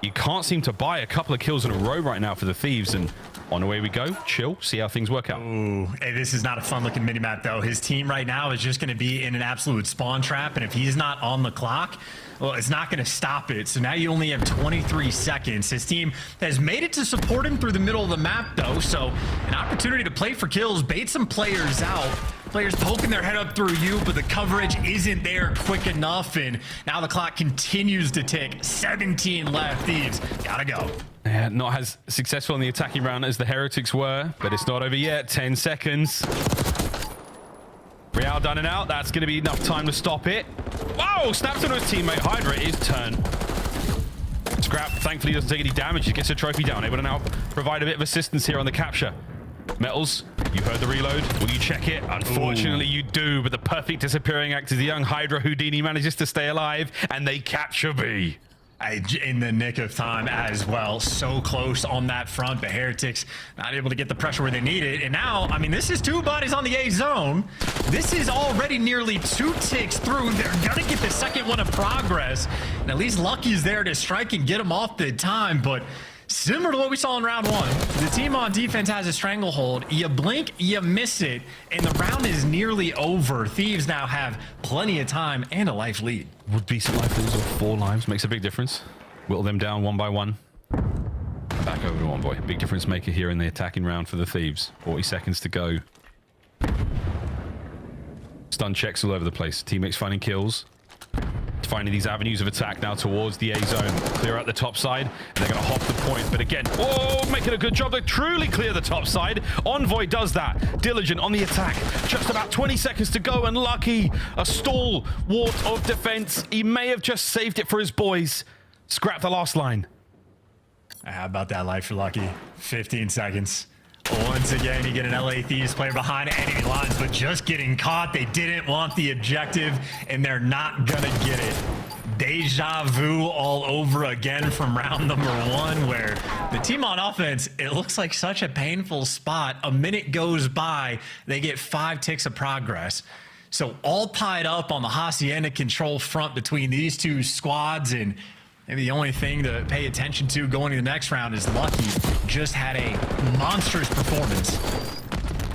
You can't seem to buy a couple of kills in a row right now for the Thieves, and on the way we go. Chill, see how things work out. Ooh, hey, this is not a fun looking minimap though. His team right now is just going to be in an absolute spawn trap, and if he's not on the clock, well, it's not going to stop it. So now you only have 23 seconds. His team has made it to support him through the middle of the map though, so an opportunity to play for kills, bait some players out. Players poking their head up through you, but the coverage isn't there quick enough, and now the clock continues to tick. 17 left. Thieves gotta go. Yeah, not as successful in the attacking round as the Heretics were, but it's not over yet. 10 seconds. Real done and out. That's going to be enough time to stop it. Whoa! Snaps onto his teammate. Hydra is turn. Scrap, thankfully, doesn't take any damage. He gets a trophy down. Able to now provide a bit of assistance here on the capture. Metals, you heard the reload. Will you check it? Unfortunately, you do, but the perfect disappearing act as the young Hydra Houdini manages to stay alive, and they capture B. In the nick of time as well. So close on that front, but Heretics not able to get the pressure where they need it. And now, I mean, this is 2 bodies on the A zone. This is already nearly 2 ticks through. They're gonna get the second one of progress. And at least Lucky's there to strike and get him off the time, but similar to what we saw in round 1, the team on defense has a stranglehold. You blink, you miss it, and the round is nearly over. Thieves now have plenty of time and a life lead. Would be some life leads of 4 lives. Makes a big difference. Whittle them down one by one. Back over to Envoy. Big difference maker here in the attacking round for the Thieves. 40 seconds to go. Stun checks all over the place. Teammates finding kills. Finding these avenues of attack now towards the A zone. Clear out the top side, and they're going to hop the point. But again, whoa, making a good job to truly clear the top side. Envoy does that. Diligent on the attack. Just about 20 seconds to go, and Lucky, a stalwart of defense. He may have just saved it for his boys. Scrap the last line. How about that life for Lucky? 15 seconds. Once again, you get an LA Thieves player behind enemy lines, but just getting caught. They didn't want the objective, and they're not gonna get it. Deja vu all over again from round number 1, where the team on offense, it looks like such a painful spot. A minute goes by, they get 5 ticks of progress. So all tied up on the Hacienda Control front between these 2 squads, and maybe the only thing to pay attention to going to the next round is Lucky just had a monstrous performance.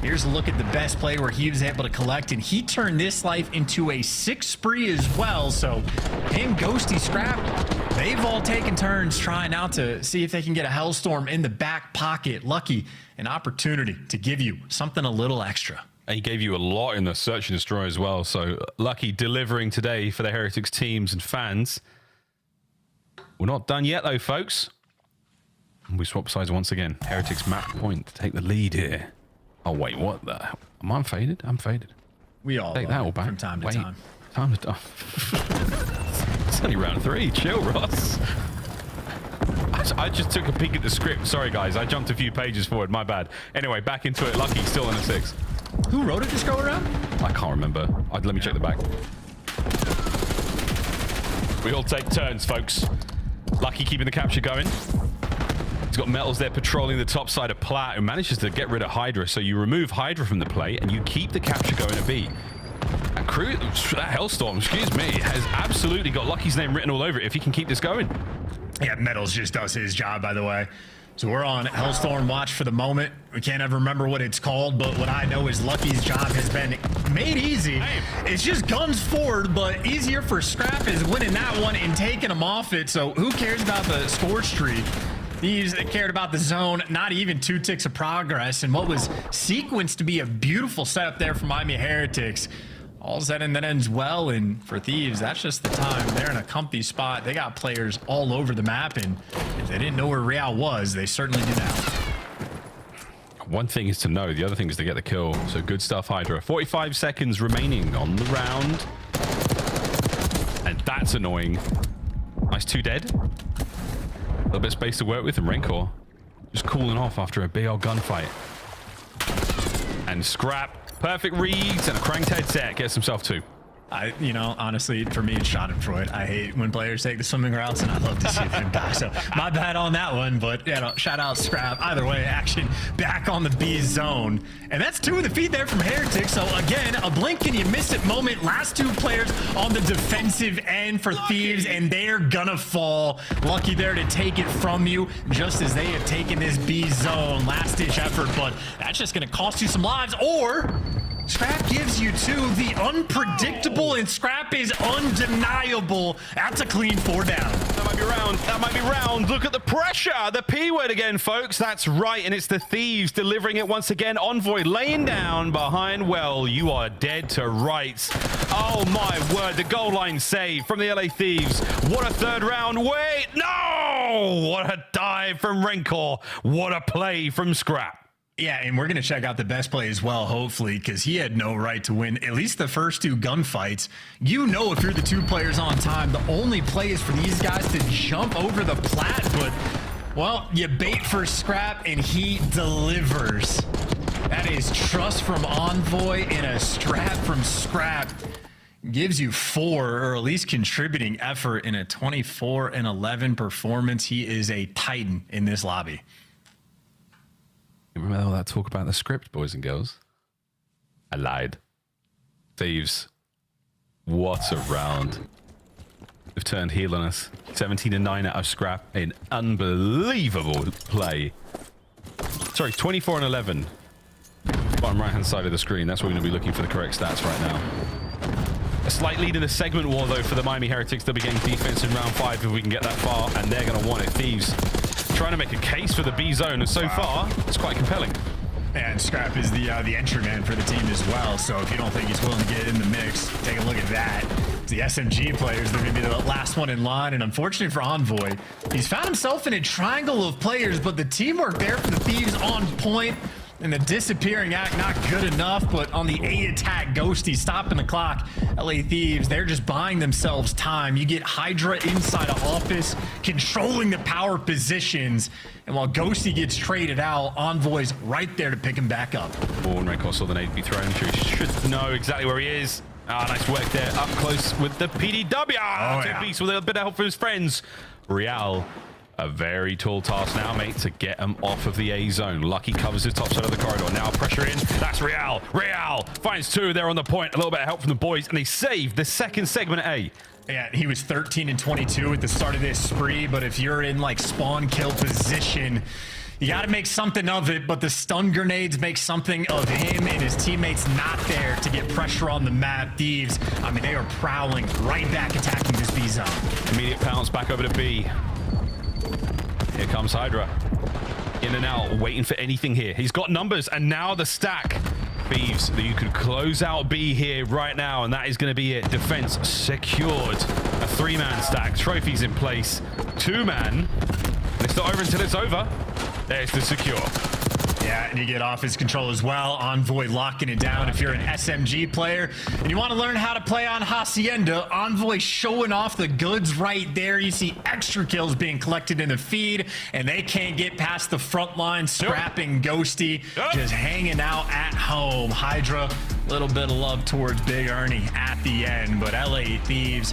Here's a look at the best play where he was able to collect, and he turned this life into a 6 spree as well. So him, Ghosty, Scrap, they've all taken turns trying out to see if they can get a Hellstorm in the back pocket. Lucky, an opportunity to give you something a little extra. And he gave you a lot in the Search and Destroy as well. So Lucky delivering today for the Heretics teams and fans. We're not done yet, though, folks. We swap sides once again. Heretics map point to take the lead here. Oh, wait, what the hell? Am I faded? I'm faded. We all take that all back from time to time. Time to It's only round 3. Chill, Ross. I just took a peek at the script. Sorry, guys. I jumped a few pages forward. My bad. Anyway, back into it. Lucky still in a 6. Who wrote it this go around? I can't remember. Let me check the back. We all take turns, folks. Lucky keeping the capture going. He's got Metals there patrolling the top side of Plat, who manages to get rid of Hydra. So you remove Hydra from the play, and you keep the capture going at B. That Hellstorm, excuse me, has absolutely got Lucky's name written all over it if he can keep this going. Yeah, Metals just does his job, by the way. So we're on Hellstorm watch for the moment. We can't ever remember what it's called, but what I know is Lucky's job has been made easy. It's just guns forward, but easier for Scrap is winning that one and taking them off it. So who cares about the score streak? These cared about the zone, not even 2 ticks of progress, and what was sequenced to be a beautiful setup there for Miami Heretics. All said and that ends well, and for Thieves, that's just the time. They're in a comfy spot. They got players all over the map, and if they didn't know where Real was, they certainly do now. One thing is to know, the other thing is to get the kill. So good stuff, Hydra. 45 seconds remaining on the round. And that's annoying. Nice 2 dead. A little bit of space to work with, and Rancor just cooling off after a big old gunfight. And Scrap. Perfect reads and a cranked headset. Gets himself 2. You know, honestly, for me, it's Schadenfreude. I hate when players take the swimming routes, and I love to see them die. So my bad on that one, but, you know, shout out Scrap. Either way, action back on the B zone. And that's 2 in the feed there from Heretics. So, again, a blink and you miss it moment. Last 2 players on the defensive end for Thieves, and they're gonna fall. Lucky there to take it from you, just as they have taken this B zone. Last-ditch effort, but that's just gonna cost you some lives, or Scrap gives you 2. The unpredictable, and Scrap is undeniable. That's a clean 4 down. That might be round. That might be round. Look at the pressure. The P word again, folks. That's right, and it's the Thieves delivering it once again. Envoy laying down behind. Well, you are dead to rights. Oh, my word. The goal line save from the LA Thieves. What a 3rd round. Wait. No! What a dive from Rancor. What a play from Scrap. Yeah, and we're going to check out the best play as well, hopefully, because he had no right to win at least the first 2 gunfights. You know, if you're the 2 players on time, the only play is for these guys to jump over the plat, but, well, you bait for Scrap, and he delivers. That is trust from Envoy and a strap from Scrap. Gives you 4, or at least contributing effort in a 24-11 performance. He is a titan in this lobby. Remember all that talk about the script, boys and girls? I lied. Thieves. What a round. They've turned heel on us. 17-9 out of Scrap. An unbelievable play. Sorry, 24-11. Bottom right-hand side of the screen. That's what we're going to be looking for the correct stats right now. A slight lead in the segment war, though, for the Miami Heretics. They'll be getting defense in round 5 if we can get that far, and they're going to want it. Thieves trying to make a case for the B zone, and so far, it's quite compelling. And Scrap is the entry man for the team as well, so if you don't think he's willing to get in the mix, take a look at that. The SMG players, they're going to be the last one in line, and unfortunately for Envoy, he's found himself in a triangle of players, but the teamwork there for the Thieves on point. And the disappearing act, not good enough, but on the A attack, Ghosty stopping the clock. LA Thieves, they're just buying themselves time. You get Hydra inside of office, controlling the power positions. And while Ghosty gets traded out, Envoy's right there to pick him back up. Oh, and Rancor saw the nade be thrown. Should know exactly where he is. Nice work there, up close with the PDW. Two beasts with a bit of help from his friends. Real. A very tall task now, mate, to get him off of the A zone. Lucky covers his top side of the corridor. Now pressure in. That's Real. Real finds 2 there on the point. A little bit of help from the boys, and they save the second segment at A. Yeah, he was 13-22 at the start of this spree, but if you're in like spawn kill position, you got to make something of it, but the stun grenades make something of him, and his teammates not there to get pressure on the map. Thieves, I mean, they are prowling right back, attacking this B zone. Immediate pounce back over to B. Here comes Hydra. In and out, waiting for anything here. He's got numbers, and now the stack. Thieves, you could close out B here right now, and that is going to be it. Defense secured. A 3-man stack. Trophies in place. 2-man. It's not over until it's over. There's the secure. Yeah, and you get office control as well. Envoy locking it down. If you're an SMG player and you want to learn how to play on Hacienda, Envoy showing off the goods right there. You see extra kills being collected in the feed, and they can't get past the front line. Scrapping Ghosty, just hanging out at home. Hydra, a little bit of love towards Big Ernie at the end, but LA Thieves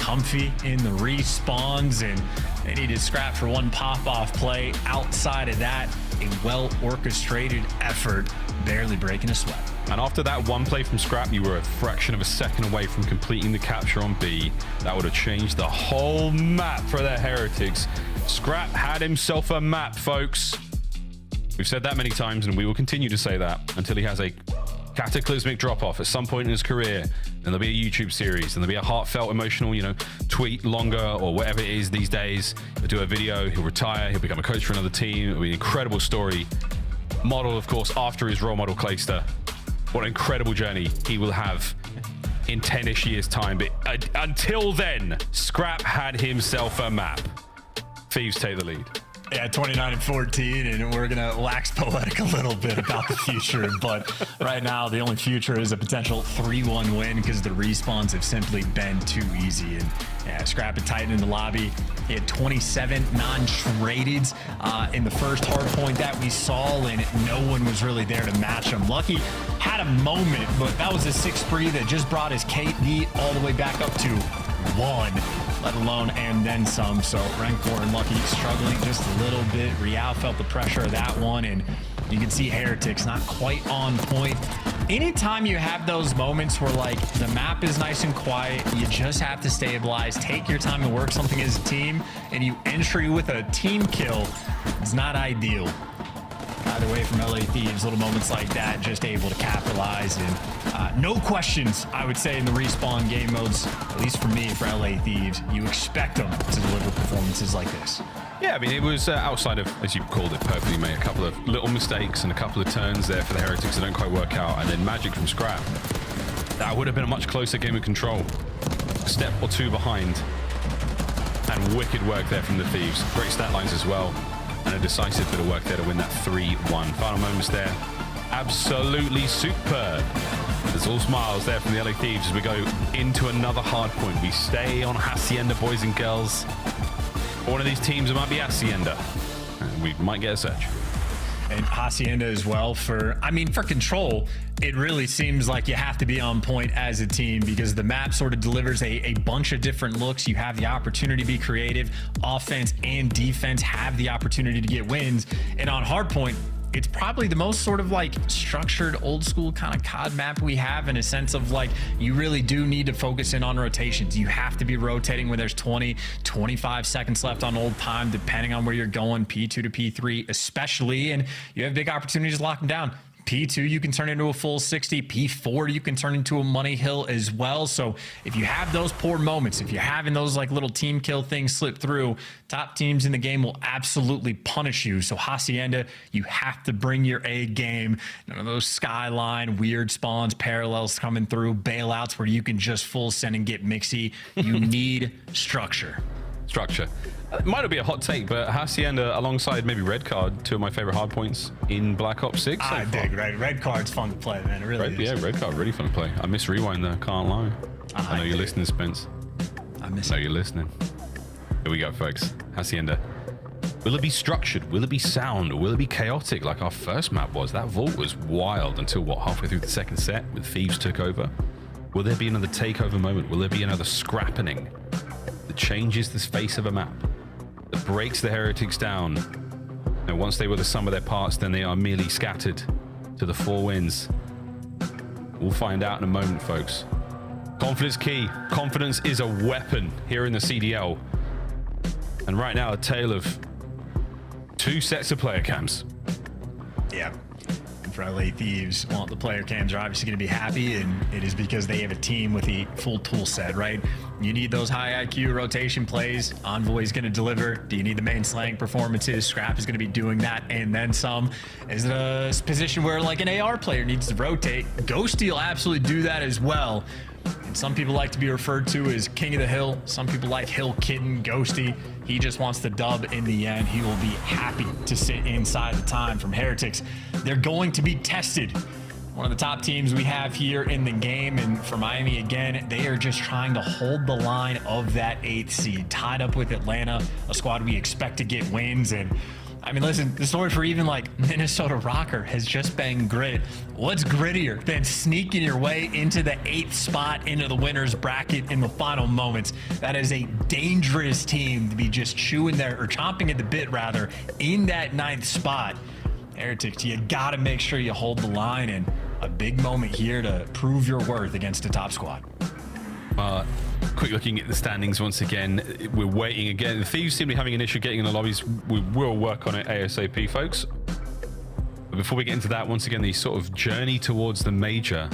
comfy in the respawns, and they needed scrap for one pop-off play. Outside of that, a well-orchestrated effort, barely breaking a sweat. And after that one play from Scrap, you were a fraction of a second away from completing the capture on B. That would have changed the whole map for the Heretics. Scrap had himself a map, folks. We've said that many times, and we will continue to say that until he has a cataclysmic drop-off at some point in his career. Then there'll be a YouTube series, and there'll be a heartfelt, emotional, tweet longer or whatever it is these days. He'll do a video, he'll retire, he'll become a coach for another team. It'll be an incredible story. Model, of course, after his role model, Clayster. What an incredible journey he will have in 10-ish years' time. But until then, Scrap had himself a map. Thieves take the lead. Yeah, 29-14, and we're gonna wax poetic a little bit about the future, but right now the only future is a potential 3-1 win because the respawns have simply been too easy. And yeah, Scrap and Titan in the lobby. He had 27 non-tradeds in the first hard point that we saw, and no one was really there to match him. Lucky had a moment, but that was a 6-3 that just brought his KD all the way back up to 1, let alone and then some. So Rancor and Lucky struggling just a little bit. Real felt the pressure of that one, and you can see Heretics not quite on point. Anytime you have those moments where like the map is nice and quiet, you just have to stabilize, take your time and work something as a team, and you entry with a team kill, it's not ideal. Either way from LA Thieves, little moments like that, just able to capitalize. And no questions, I would say, in the respawn game modes, at least for me, for LA Thieves. You expect them to deliver performances like this. Yeah, I mean, it was outside of, as you called it perfectly, mate, a couple of little mistakes and a couple of turns there for the Heretics that don't quite work out, and then magic from Scrap. That would have been a much closer game of control. A step or two behind. And wicked work there from the Thieves. Great stat lines as well. And a decisive bit of work there to win that 3-1. Final moments there. Absolutely superb. There's all smiles there from the LA Thieves as we go into another hard point. We stay on Hacienda, boys and girls. One of these teams, it might be Hacienda. And we might get a search. And Hacienda as well for Control, it really seems like you have to be on point as a team because the map sort of delivers a bunch of different looks. You have the opportunity to be creative. Offense and defense have the opportunity to get wins. And on Hardpoint, it's probably the most sort of like structured old school kind of COD map we have, in a sense of like you really do need to focus in on rotations. You have to be rotating when there's 20-25 seconds left on old time, depending on where you're going, P2 to P3 especially, and you have big opportunities to lock them down. P2 you can turn into a full 60, P4 you can turn into a money hill as well. So if you have those poor moments, if you're having those like little team kill things slip through, top teams in the game will absolutely punish you. So Hacienda, you have to bring your A game. None of those skyline weird spawns, parallels coming through, bailouts where you can just full send and get mixy. You need structure. It might not be a hot take, but Hacienda alongside maybe Red Card, two of my favorite hard points in Black Ops 6. I dig Red Card's fun to play, man. It really is. Yeah, Red Card, really fun to play. I miss Rewind though, can't lie. I know you're listening, Spence. I miss you're listening. Here we go, folks. Hacienda. Will it be structured? Will it be sound? Or will it be chaotic like our first map was? That vault was wild until, halfway through the second set with Thieves took over. Will there be another takeover moment? Will there be another scrapping that changes the face of a map? That breaks the Heretics down. And once they were the sum of their parts, then they are merely scattered to the 4 wins. We'll find out in a moment, folks. Confidence key. Confidence is a weapon here in the CDL. And right now, a tale of 2 sets of player cams. Yeah. for LA Thieves, well, the player cams are obviously going to be happy, and it is because they have a team with a full tool set, right? You need those high IQ rotation plays. Envoy's going to deliver. Do you need the main slang performances? Scrap is going to be doing that and then some. Is it a position where like an AR player needs to rotate? Ghosty will absolutely do that as well. And some people like to be referred to as King of the Hill. Some people like Hill Kitten, Ghosty. He just wants the dub in the end. He will be happy to sit inside the time from Heretics. They're going to be tested. One of the top teams we have here in the game, and for Miami again, they are just trying to hold the line of that 8th seed, tied up with Atlanta, a squad we expect to get wins. And I mean, listen, the story for even like Minnesota Rocker has just been grit. What's grittier than sneaking your way into the 8th spot into the winner's bracket in the final moments? That is a dangerous team to be just chewing there, or chomping at the bit rather, in that 9th spot. Heretics, you gotta make sure you hold the line, and a big moment here to prove your worth against a top squad. Quick looking at the standings once again. We're waiting again. The Thieves seem to be having an issue getting in the lobbies. We will work on it ASAP, folks. But before we get into that, once again, the sort of journey towards the major.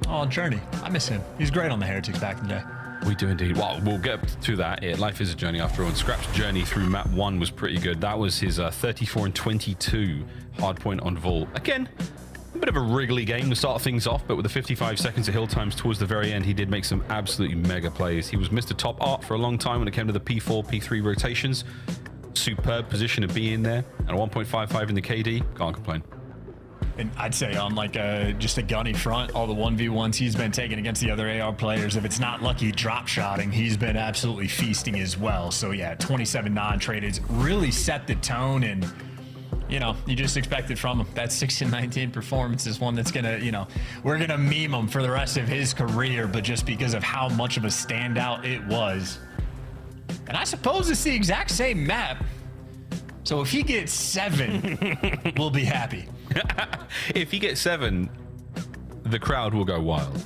Oh, Journey. I miss him. He's great on the Heretics back in the day. We do indeed. Well, we'll get to that. Life is a journey after all. And Scrap's journey through map 1 was pretty good. That was his 34 and 22 hardpoint on Vol. Again, a bit of a wriggly game to start things off, but with the 55 seconds of hill times towards the very end, he did make some absolutely mega plays. He was Mr. Top Art for a long time when it came to the P4, P3 rotations. Superb position to be in there. And a 1.55 in the KD. Can't complain. And I'd say on like just a gunny front, all the 1v1s he's been taking against the other AR players, if it's not lucky drop shotting, he's been absolutely feasting as well. So yeah, 27 non-tradeds really set the tone, and you know, you just expect it from him. That 16-19 performance is one that's gonna, you know, we're gonna meme him for the rest of his career, but just because of how much of a standout it was. And I suppose it's the exact same map. So if he gets 7, we'll be happy. If he gets 7, the crowd will go wild.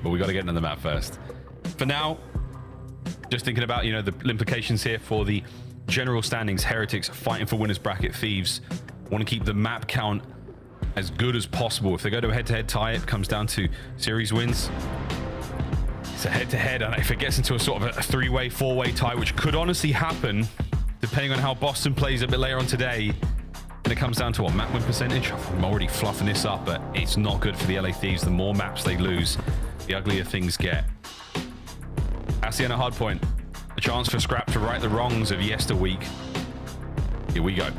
But we got to get into the map first. For now, just thinking about, you know, the implications here for the general standings. Heretics fighting for winners bracket. Thieves want to keep the map count as good as possible. If they go to a head-to-head tie, it comes down to series wins. It's a head-to-head, and if it gets into a sort of a 3-way, 4-way tie, which could honestly happen, depending on how Boston plays a bit later on today, and it comes down to what map win percentage. I'm already fluffing this up, but it's not good for the LA Thieves. The more maps they lose, the uglier things get. Hacienda hardpoint, a chance for Scrap to right the wrongs of yesterweek. Here we go.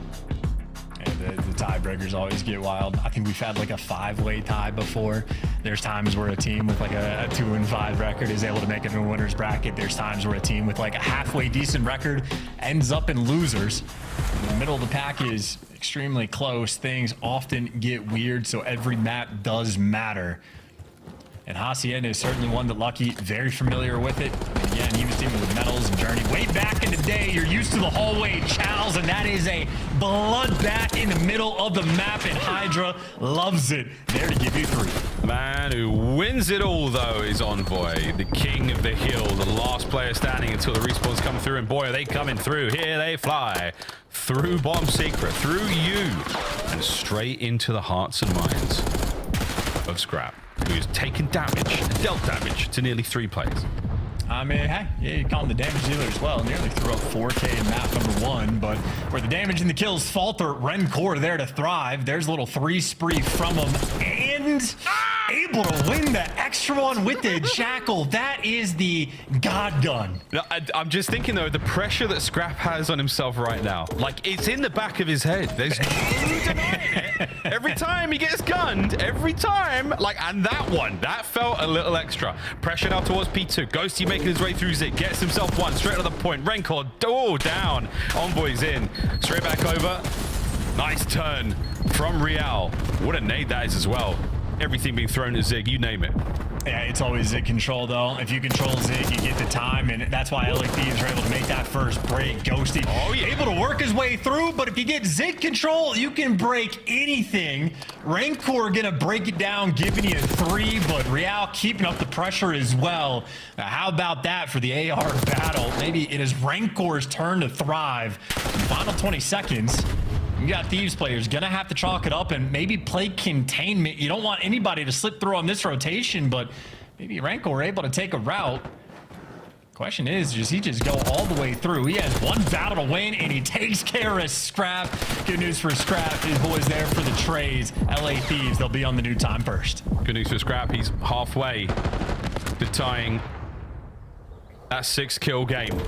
And the tiebreakers always get wild. I think we've had like a 5-way tie before. There's times where a team with like a 2-5 record is able to make it in a winner's bracket. There's times where a team with like a halfway decent record ends up in losers. The middle of the pack is extremely close. Things often get weird, so every map does matter. And Hacienda is certainly one that Lucky, very familiar with it. And again, he was teaming with Metals and Journey. Way back in the day, you're used to the hallway chows, and that is a bloodbath in the middle of the map, and Hydra loves it. There to give you 3. The man who wins it all, though, is Envoy, the king of the hill, the last player standing until the respawns come through, and boy, are they coming through. Here they fly. Through Bomb Secret, through you, and straight into the hearts and minds of Scrap, who's taken damage, dealt damage to nearly 3 players. I mean, hey, yeah, you call him the damage dealer as well. Nearly threw up 4K in map number 1, but where the damage and the kills falter, Rencor there to thrive. There's a little 3 spree from him, and able to win the extra one with the Jackal. That is the God gun. No, I'm just thinking, though, the pressure that Scrap has on himself right now, like, it's in the back of his head. There's no denying it. Every time he gets gunned, every time, like, and that one, that felt a little extra. Pressure now towards P2. Ghosty making his way through Zig, gets himself one, straight to the point. Rencor, down. Envoy's in. Straight back over. Nice turn from Real. What a nade that is as well. Everything being thrown at Zig, you name it. Yeah, it's always Zig control, though. If you control Zig, you get the time, and that's why LA Thieves are able to make that first break. Ghosty, able to work his way through, but if you get Zig control, you can break anything. Rancor gonna break it down, giving you 3, but Real keeping up the pressure as well. Now, how about that for the AR battle? Maybe it is Rancor's turn to thrive. Final 20 seconds. You got Thieves players gonna have to chalk it up and maybe play containment. You don't want anybody to slip through on this rotation, but maybe Rancor able to take a route. Question is, does he just go all the way through? He has one battle to win, and he takes care of Scrap. Good news for Scrap. His boys there for the trays. LA Thieves, they'll be on the new time first. Good news for Scrap. He's halfway to tying that 6-kill game.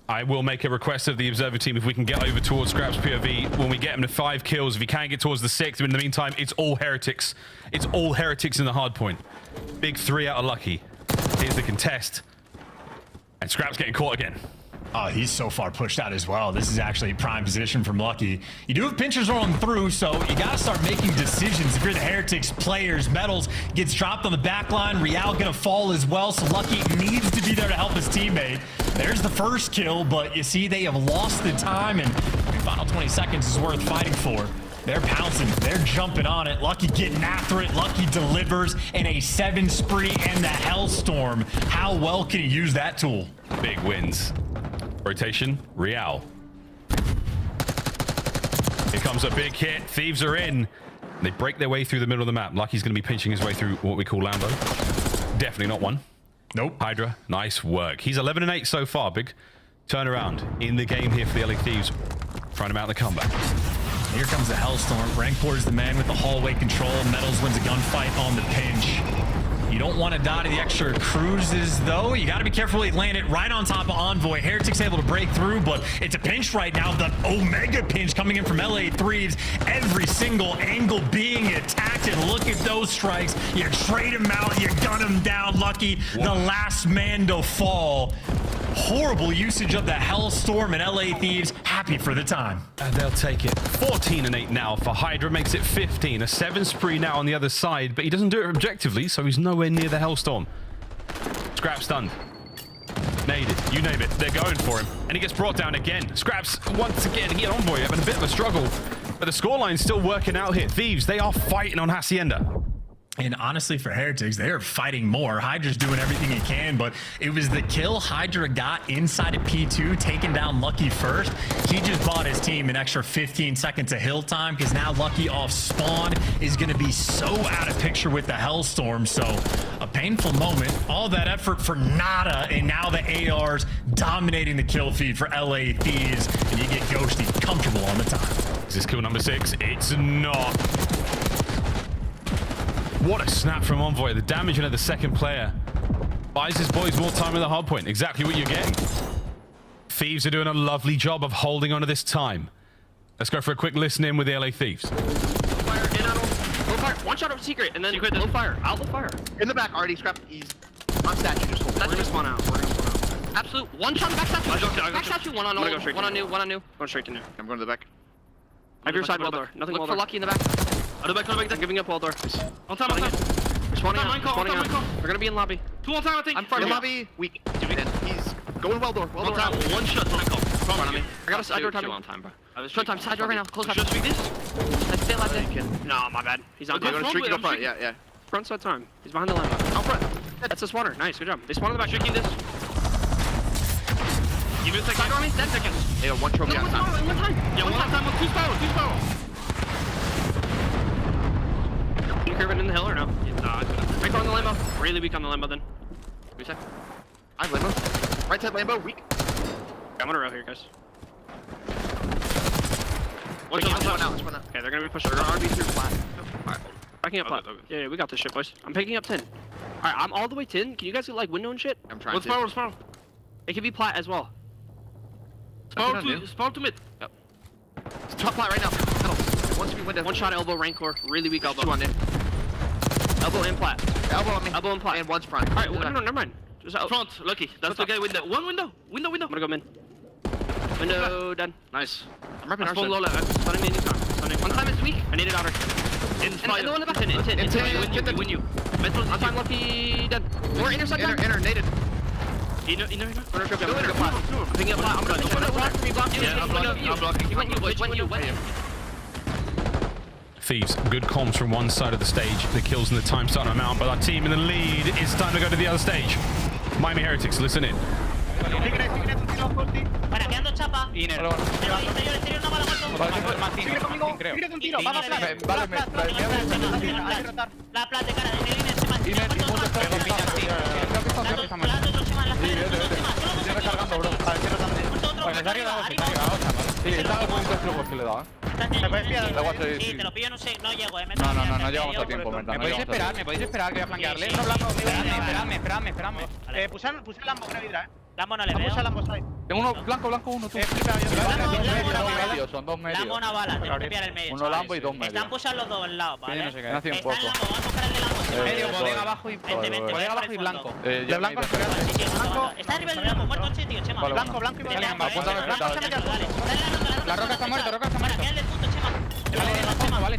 I will make a request of the Observer team if we can get over towards Scrap's POV when we get him to 5 kills. If he can get towards the 6th, in the meantime, it's all Heretics. It's all Heretics in the hard point. Big 3 out of Lucky. Here's the contest. And Scrap's getting caught again. Oh, he's so far pushed out as well. This is actually prime position from Lucky. You do have pinchers rolling through, so you got to start making decisions. If you're the Heretics players, Metals gets dropped on the back line. Real going to fall as well, so Lucky needs to be there to help his teammate. There's the first kill, but you see they have lost the time, and the final 20 seconds is worth fighting for. They're pouncing. They're jumping on it. Lucky getting after it. Lucky delivers in a 7 spree and the Hellstorm. How well can he use that tool? Big wins. Rotation, Real. Here comes a big hit. Thieves are in. They break their way through the middle of the map. Lucky's going to be pinching his way through what we call Lambo. Definitely not one. Nope. Hydra, nice work. He's 11-8 so far. Big turnaround in the game here for the LA Thieves. Trying to mount the comeback. Here comes the Hellstorm. Rancor is the man with the hallway control. Metals wins a gunfight on the pinch. You don't want to die to the extra cruises, though. You got to be careful. He landed right on top of Envoy. Heretic's able to break through, but it's a pinch right now. The Omega pinch coming in from LA Thieves. Every single angle being attacked, and look at those strikes. You trade him out. You gun him down. Lucky, the last man to fall. Horrible usage of the Hellstorm, and LA Thieves happy for the time. And they'll take it. 14-8 now for Hydra, makes it 15. A 7 spree now on the other side, but he doesn't do it objectively, so he's nowhere near the Hellstorm. Scrap stunned. Naded. You name it. They're going for him. And he gets brought down again. Scraps, once again, he and Envoy having a bit of a struggle, but the scoreline's still working out here. Thieves, they are fighting on Hacienda. And honestly, for Heretics, they are fighting more. Hydra's doing everything he can, but it was the kill Hydra got inside of P2, taking down Lucky first. He just bought his team an extra 15 seconds of hill time, because now Lucky off spawn is going to be so out of picture with the Hellstorm. So a painful moment. All that effort for nada, and now the ARs dominating the kill feed for LA Thieves, and you get Ghosty comfortable on the time. Is this kill number 6? It's not. What a snap from Envoy. The damage into the second player buys his boys more time with the hard point. Exactly what you're getting. Thieves are doing a lovely job of holding on to this time. Let's go for a quick listen in with the LA Thieves. Fire, in out, low fire. One shot over secret, and then low fire. Out low fire. In the back, already Scrap. He's on statue. Just hold. We're gonna spawn out. Absolute. One shot back statue. Back statue. One on old. One on new. One on new. Going straight to new. I'm going to the back. I have your side wall door. Nothing wall door. Look for Lucky in the back. I'll do back, I'm giving up wall door. On time, on time. Spawning out. We're gonna be in lobby. 2 on time, I think. I'm front in lobby. Weak. He's going well door. Well door. One shot. Front on me. I got a side door time. On time, bro. Front time. Side door right now. Close time. Should this? Let's stay alive there. No, my bad. He's on. They're gonna streak up front. Yeah. Front side time. He's behind the line. Out front. That's a spawner. Nice. Good job. They spawn in the back. Streaking this. Give me a second. Side door me. 10 seconds. They got one trophy on time. One time. Yeah, one time with 2 spirals. You curving in the hill or no? Nah, right on the Lambo. Really weak on the Lambo then. Give me a sec. I have Lambo. Right side Lambo, weak. Okay, I'm gonna row here, guys. One out. Okay, they're gonna be pushing. They're gonna RB through flat. Alright, backing up flat. Yeah, we got this shit, boys. I'm picking up 10. Alright, I'm all the way 10. Can you guys get like window and shit? I'm trying to. Let's spiral. It can be plat as well. Spiral to mid. Yep. It's top plat right now. One screen window. One shot elbow, Rancor. Really weak elbow. 2 on in. Elbow and plat. Elbow on me. Elbow and plat. And one's front. Alright, no, never mind. Just out. Front, Lucky. That's the guy window. One window. Window. I'm gonna go in. Window done. Nice. I'm repping our side. Low level. Stunning me anytime. One time it's weak. I need it outer. In fire. And the one in the back. In 10. Win you. Mental. On time, Lucky. Done. More inner side. Inner. Nated. Inner. I'm picking up plat. I'm gonna block. Yeah, I'm blocking. He went you. Thieves, good comms from one side of the stage. The kills and the time starting to mount, but our team in the lead is time to go to the other stage. Miami Heretics, listen in. Para, quedando chapa. Inner. Exterior, no, mala muerto. Sigue conmigo. Sigue un tiro. Vamos, Vale, la plata de cara de Inner se mantiene. recargando, bro. A ver, cierra también. Pues me arriba, sí, estaba el punto de que le da. ¿Me puedes pillar? Sí, te lo pillo, no sé, no llego, No llegamos a tiempo, ¿verdad? ¿Me podéis esperar que voy a flanquearle? No, blanco, esperadme. Puse el Lambo, una vidra, Lambo no le veo. Tengo uno, blanco, uno, tú. Son dos medios. Lambo una bala, tengo que pillar el medio. Uno Lambo y dos medios. Están pushando los dos en lado, ¿vale? No sé qué, nací un poco. Está en Lambo, vamos a buscar el de Lambo. Medio, bodega abajo y bodega abajo y blanco. De blanco está arriba el blanco, muerto, tío, Chema. Blanco y blanco. La roca está muerta, Vale,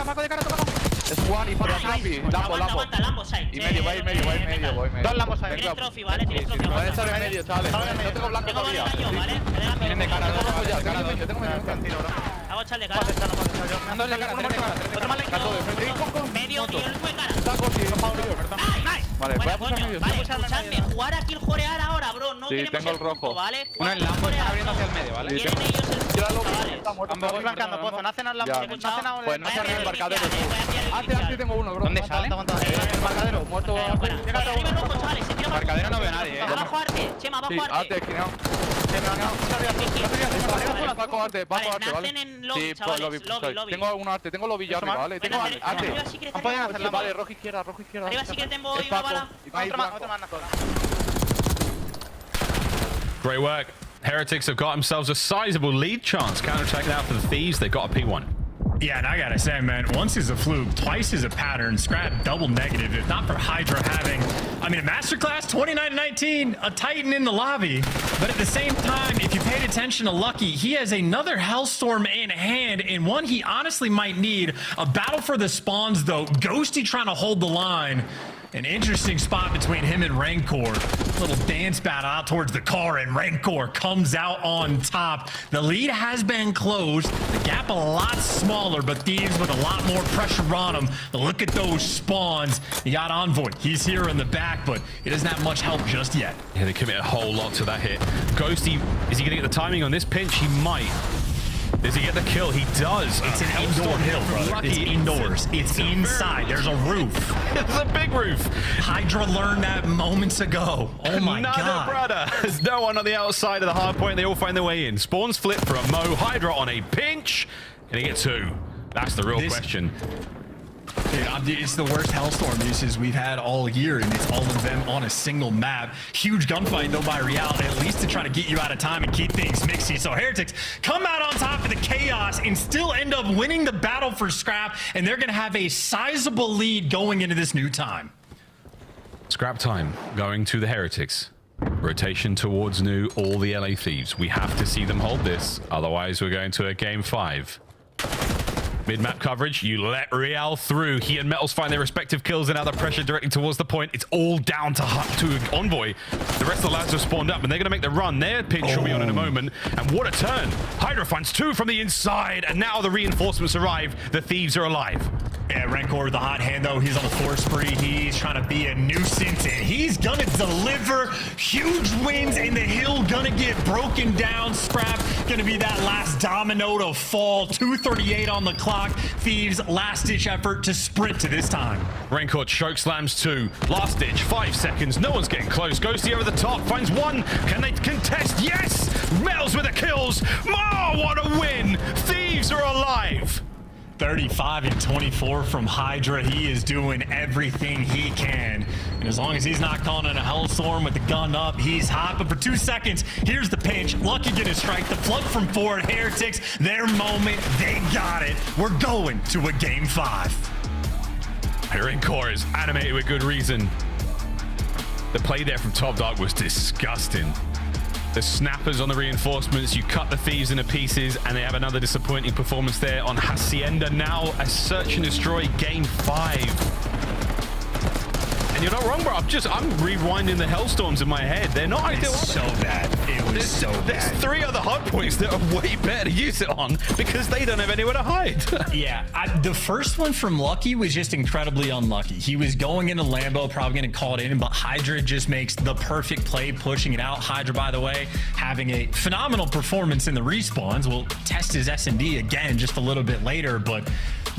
Paco de cara, es Juan y por Snappy, Lambo. Y medio, voy medio. Dos Lambos ahí. Tienes trophy, ¿vale? Tienes trophy. Pueden estar en medio, chavales. No tengo blanco todavía. Tienen de cara, yo tengo medio tiro, bro. Hago chal de cara. Ando en la cara, otro más medio, el de cara. Está corto, vale, voy a pushar medio. Vale, escuchadme, jugar aquí el jorear ahora, bro. No sí, tengo el rojo. ¿Vale? Uno en Lambo, están abriendo hacia el medio, ¿vale? Quieren ellos el Ambos flancando, Pozo, no hacen al Lambo. Pues no se arregla el embarcadero. Hace tengo uno, bro. ¿Dónde sale? El embarcadero, muerto. Embarcadero no veo a nadie, Abajo arte, Chema, abajo arte. Arte, esquinado. Paco arte, ¿vale? Sí, pues lobby. Tengo uno arte, tengo lobby ya arriba, ¿vale? Tengo arte. Vale, rojo izquierda. Arriba sí que tengo una bala. Otro más. Great work. Heretics have got themselves a sizable lead chance. Counter-attacking out for the Thieves. They've got a P1. Yeah, and I gotta say, man, once is a fluke, twice is a pattern. Scrap double negative. If not for Hydra having, I mean, a masterclass 29-19, a Titan in the lobby. But at the same time, if you paid attention to Lucky, he has another Hellstorm in hand, and one he honestly might need. A battle for the spawns, though. Ghosty trying to hold the line. An interesting spot between him and Rancor. Little dance battle out towards the car, and Rancor comes out on top. The lead has been closed. The gap a lot smaller, but Thieves with a lot more pressure on him. But look at those spawns. You got Envoy. He's here in the back, but he doesn't have much help just yet. Yeah, they commit a whole lot to that hit. Ghosty, is he going to get the timing on this pinch? He might. Does he get the kill? He does. It's an indoor hill, brother. It's indoors. It's inside. There's a roof. It's a big roof. Hydra learned that moments ago. Oh my God. Brother. There's no one on the outside of the hard point. They all find their way in. Spawns flip for a Mo. Hydra on a pinch. Can he get two? That's the real question. Dude, it's the worst Hellstorm uses we've had all year, and it's all of them on a single map. Huge gunfight, though, by Real, at least to try to get you out of time and keep things mixy. So Heretics come out on top of the chaos and still end up winning the battle for Scrap, and they're going to have a sizable lead going into this new time. Scrap time going to the Heretics. Rotation towards new, all the LA Thieves. We have to see them hold this, otherwise we're going to a game 5. Mid-map coverage, you let Real through. He and Metals find their respective kills, and now the pressure directly towards the point. It's all down to Envoy. The rest of the lads have spawned up, and they're going to make the run. Their pinch will be on in a moment. And what a turn. Hydra finds two from the inside, and now the reinforcements arrive. The Thieves are alive. Yeah, Rancor with the hot hand, though. He's on the 4 spree. He's trying to be a nuisance, and he's going to deliver huge wins, and the hill going to get broken down. Scrap going to be that last domino to fall. 2:38 on the clock. Thieves' last-ditch effort to sprint to this time. Rancor choke slams 2. Last ditch, 5 seconds. No one's getting close. Ghosty over the top, finds 1. Can they contest? Yes! Metals with the kills. Oh, what a win! Thieves are alive. 35 and 24 from Hydra. He is doing everything he can. And as long as he's not calling in a Hellstorm with the gun up, he's hot. But for 2 seconds, here's the pinch. Lucky gonna strike the plug from forward. Heretics, their moment, they got it. We're going to a game 5. Rancor is animated with good reason. The play there from Top Dog was disgusting. The snappers on the reinforcements, you cut the Thieves into pieces, and they have another disappointing performance there on Hacienda. Now a search and destroy game 5. And you're not wrong, bro. I'm rewinding the Hellstorms in my head. They're not ideal. It's so bad. It was so bad. There's 3 other hard points that are way better to use it on because they don't have anywhere to hide. Yeah, the first one from Lucky was just incredibly unlucky. He was going into Lambo, probably going to call it in, but Hydra just makes the perfect play, pushing it out. Hydra, by the way, having a phenomenal performance in the respawns. We'll test his S&D again just a little bit later, but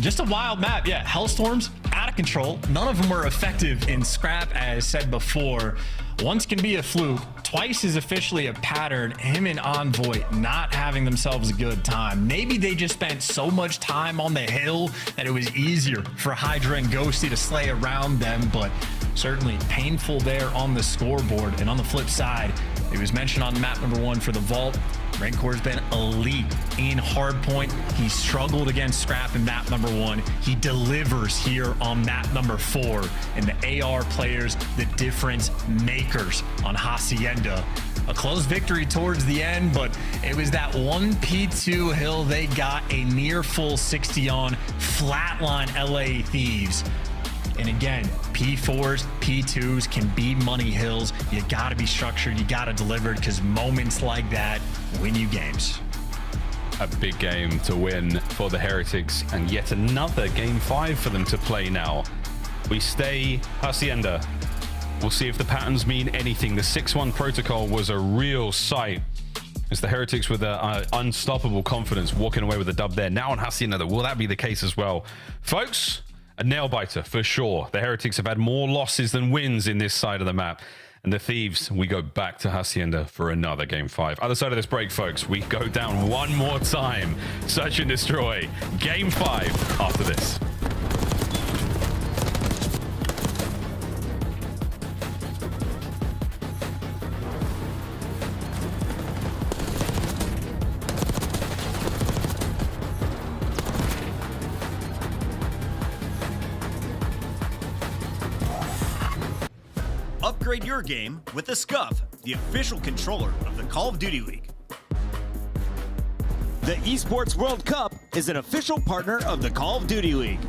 just a wild map. Yeah, Hellstorms out of control. None of them were effective in Scrap, as said before. Once can be a fluke, twice is officially a pattern. Him and Envoy not having themselves a good time. Maybe they just spent so much time on the hill that it was easier for Hydra and Ghosty to slay around them, but certainly painful there on the scoreboard. And on the flip side, it was mentioned on map number 1 for the Vault, Rancor's been elite in hardpoint. He struggled against Scrap in map number 1. He delivers here on map number 4. And the AR players, the difference makers on Hacienda. A close victory towards the end, but it was that one P2 hill they got a near full 60 on, flatline LA Thieves. And again, P4s, P2s can be money hills. You gotta be structured, you gotta deliver, because moments like that win you games. A big game to win for the Heretics, and yet another game 5 for them to play now. We stay Hacienda. We'll see if the patterns mean anything. The 6-1 protocol was a real sight. It's the Heretics with unstoppable confidence walking away with a dub there. Now on Hacienda, will that be the case as well? Folks, a nail-biter for sure. The Heretics have had more losses than wins in this side of the map. And the Thieves, we go back to Hacienda for another game 5. Other side of this break, folks, we go down one more time. Search and destroy. Game 5 after this. Upgrade your game with the Scuff, the official controller of the Call of Duty League. The Esports World Cup is an official partner of the Call of Duty League.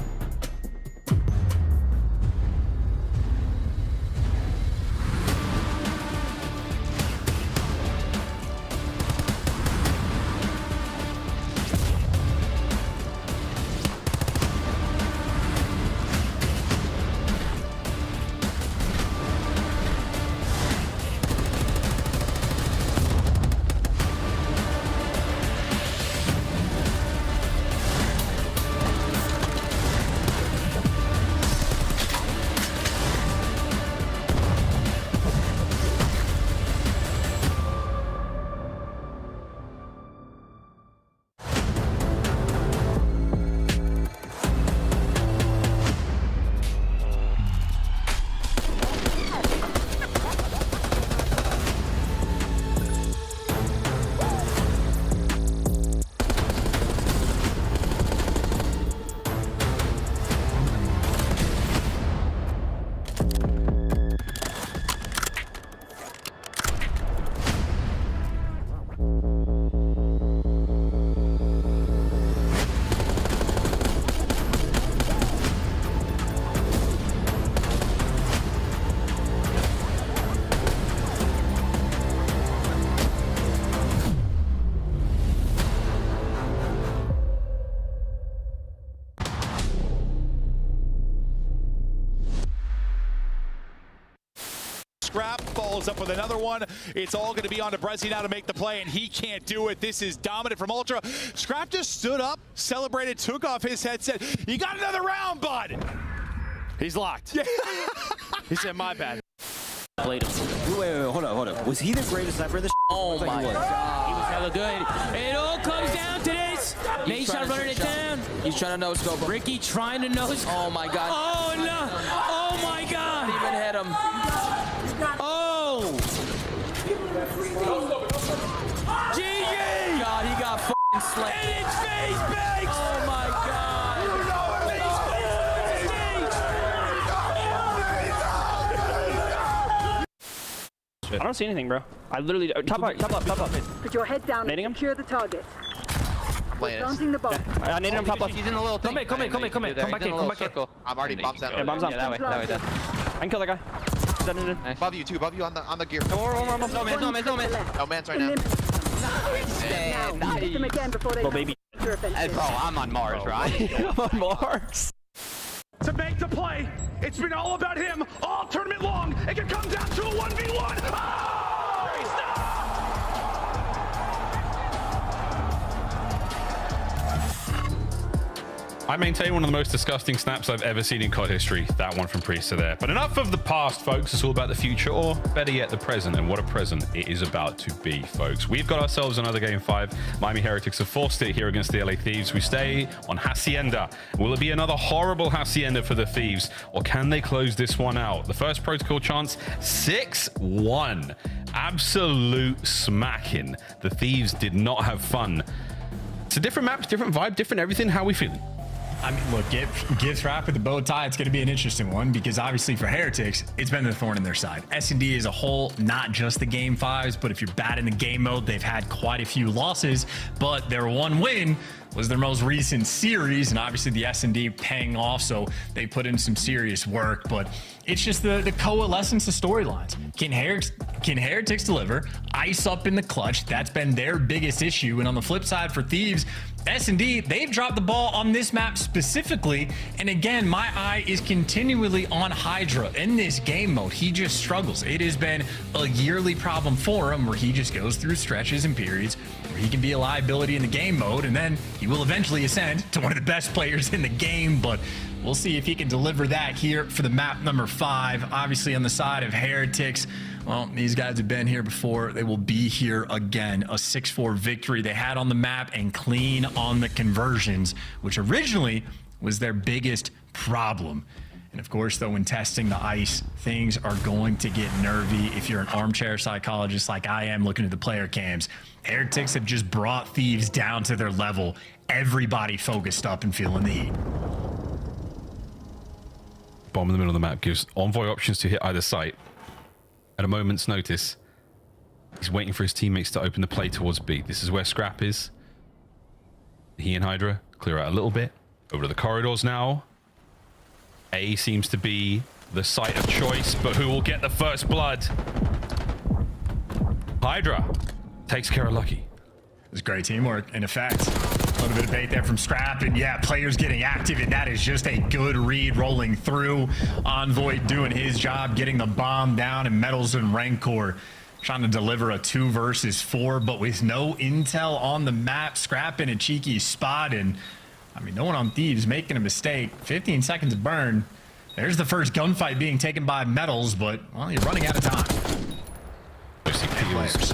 Scrap follows up with another one. It's all going to be on to Brezzy now to make the play, and he can't do it. This is dominant from Ultra. Scrap just stood up, celebrated, took off his headset. You got another round, bud. He's locked. Yeah. He said, my bad. Played him. Wait, hold on. Was he the greatest sniper of this? Oh my God. He was hella good. It all comes down to this. Nate shot running it down. He's trying to no-scope him. Ricky trying to no-scope. Oh my God. Oh no. Oh my God. Didn't even hit him. Oh. GG. God, he got f***ing slammed. And it's face bakes. Oh my God. I don't see anything, bro. I literally top left. Put your head down Nading him? and secure the target. Planting the bomb. I naded him top left. He's in the little thing. Come back. Come back. Come back. I've already bombed that. Yeah, bombs on. Yeah, that way. can kill that guy. Nice. Above you, on the gear. No man. No man's right now. Now, hit them again before they... Little baby. Hey, bro, I'm on Mars, right? I'm on Mars. To make the play, it's been all about him all tournament long. It can come down to a 1v1. Oh, he's not. I maintain one of the most disgusting snaps I've ever seen in COD history. That one from Priester there. But enough of the past, folks. It's all about the future, or better yet, the present. And what a present it is about to be, folks. We've got ourselves another Game 5. Miami Heretics have forced it here against the LA Thieves. We stay on Hacienda. Will it be another horrible Hacienda for the Thieves, or can they close this one out? The first protocol chance, 6-1. Absolute smacking. The Thieves did not have fun. It's a different map, different vibe, different everything. How are we feeling? I mean, look, Gibbs wrap with the bow tie. It's going to be an interesting one because obviously for Heretics, it's been the thorn in their side. S&D as a whole, not just the Game 5s, but if you're bad in the game mode, they've had quite a few losses, but their one win was their most recent series, and obviously the S&D paying off, so they put in some serious work, but it's just the coalescence of storylines. Can Heretics deliver? Ice up in the clutch. That's been their biggest issue, and on the flip side for Thieves, S&D, they've dropped the ball on this map specifically, and again, my eye is continually on Hydra in this game mode. He just struggles. It has been a yearly problem for him where he just goes through stretches and periods where he can be a liability in the game mode, and then he will eventually ascend to one of the best players in the game, but we'll see if he can deliver that here for the map number 5. Obviously on the side of Heretics, well, these guys have been here before. They will be here again. A 6-4 victory they had on the map and clean on the conversions, which originally was their biggest problem. And of course, though, when testing the ice, things are going to get nervy. If you're an armchair psychologist like I am looking at the player cams, Heretics have just brought Thieves down to their level. Everybody focused up and feeling the heat. Bomb in the middle of the map gives Envoy options to hit either site at a moment's notice. He's waiting for his teammates to open the play towards B. This is where Scrap is. He and Hydra clear out a little bit. Over to the corridors now. A seems to be the site of choice, but who will get the first blood? Hydra takes care of Lucky. It was great teamwork. In effect, a little bit of bait there from Scrap, and yeah, players getting active, and that is just a good read rolling through. Envoy doing his job, getting the bomb down, and Metals and Rancor trying to deliver a 2 versus 4, but with no intel on the map. Scrap in a cheeky spot, and I mean, no one on Thieves making a mistake. 15 seconds of burn. There's the first gunfight being taken by Metals, but, well, you're running out of time.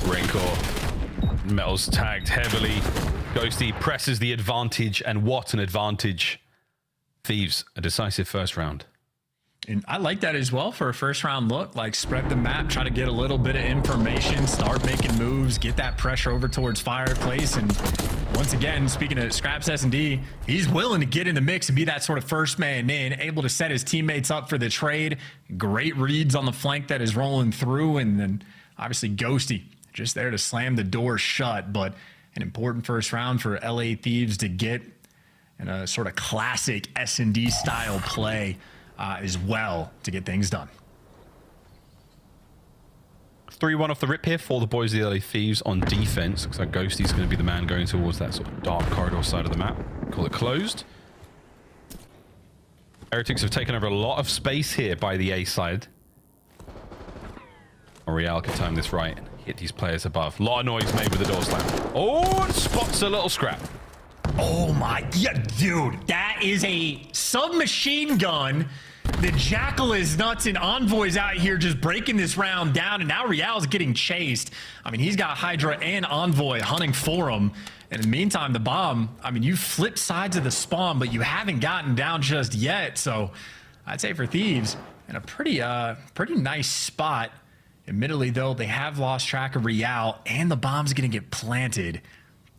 Rancor. Metals tagged heavily. Ghosty presses the advantage, and what an advantage. Thieves, a decisive first round. And I like that as well for a first round look, like spread the map, try to get a little bit of information, start making moves, get that pressure over towards Fireplace. And once again, speaking of Scraps S&D, he's willing to get in the mix and be that sort of first man in, able to set his teammates up for the trade. Great reads on the flank that is rolling through. And then obviously Ghosty just there to slam the door shut, but an important first round for LA Thieves to get in a sort of classic S&D style play as well to get things done. 3-1 off the rip here for the boys of the LA Thieves on defense. Looks like Ghosty's going to be the man going towards that sort of dark corridor side of the map. Call it closed. Heretics have taken over a lot of space here by the A side. Oriel can time this right and hit these players above. A lot of noise made with the door slam. Oh, and spots a little Scrap. Oh my, yeah, dude, that is a submachine gun. The Jackal is nuts, and Envoy's out here just breaking this round down, and now Real's getting chased. I mean, he's got Hydra and Envoy hunting for him. And in the meantime, the bomb, I mean, you flip sides of the spawn, but you haven't gotten down just yet. So I'd say for Thieves, in a pretty nice spot. Admittedly, though, they have lost track of Real, and the bomb's going to get planted.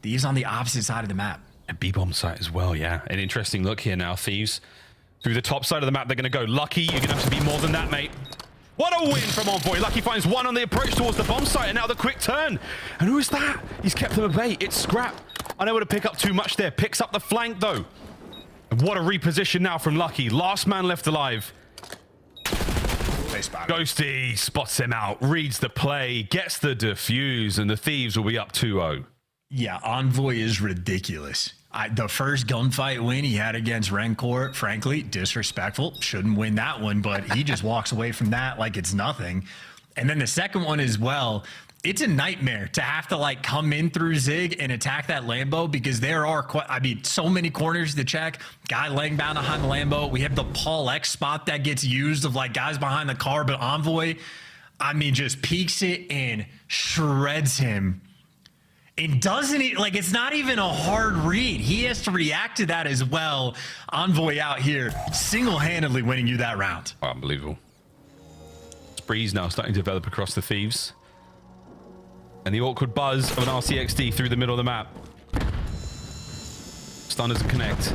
Thieves on the opposite side of the map. And B-bomb site as well, yeah. An interesting look here now, Thieves. Through the top side of the map, they're going to go. Lucky, you're going to have to be more than that, mate. What a win from Envoy. Lucky finds one on the approach towards the bomb site, and now the quick turn. And who is that? He's kept them at bay. It's Scrap. Unable to pick up too much there. Picks up the flank, though. And what a reposition now from Lucky. Last man left alive. They spot Ghosty spots him out, reads the play, gets the defuse, and the Thieves will be up 2-0. Yeah, Envoy is ridiculous. The first gunfight win he had against Rencourt, frankly, disrespectful. Shouldn't win that one, but he just walks away from that like it's nothing. And then the second one as well, it's a nightmare to have to like come in through Zig and attack that Lambo because there are, so many corners to check. Guy laying down behind the Lambo. We have the Paul X spot that gets used of like guys behind the car, but Envoy, just peeks it and shreds him. And doesn't it, like, it's not even a hard read. He has to react to that as well. Envoy out here single-handedly winning you that round. Unbelievable. Spree's now starting to develop across the Thieves. And the awkward buzz of an RCXD through the middle of the map. Stun doesn't connect.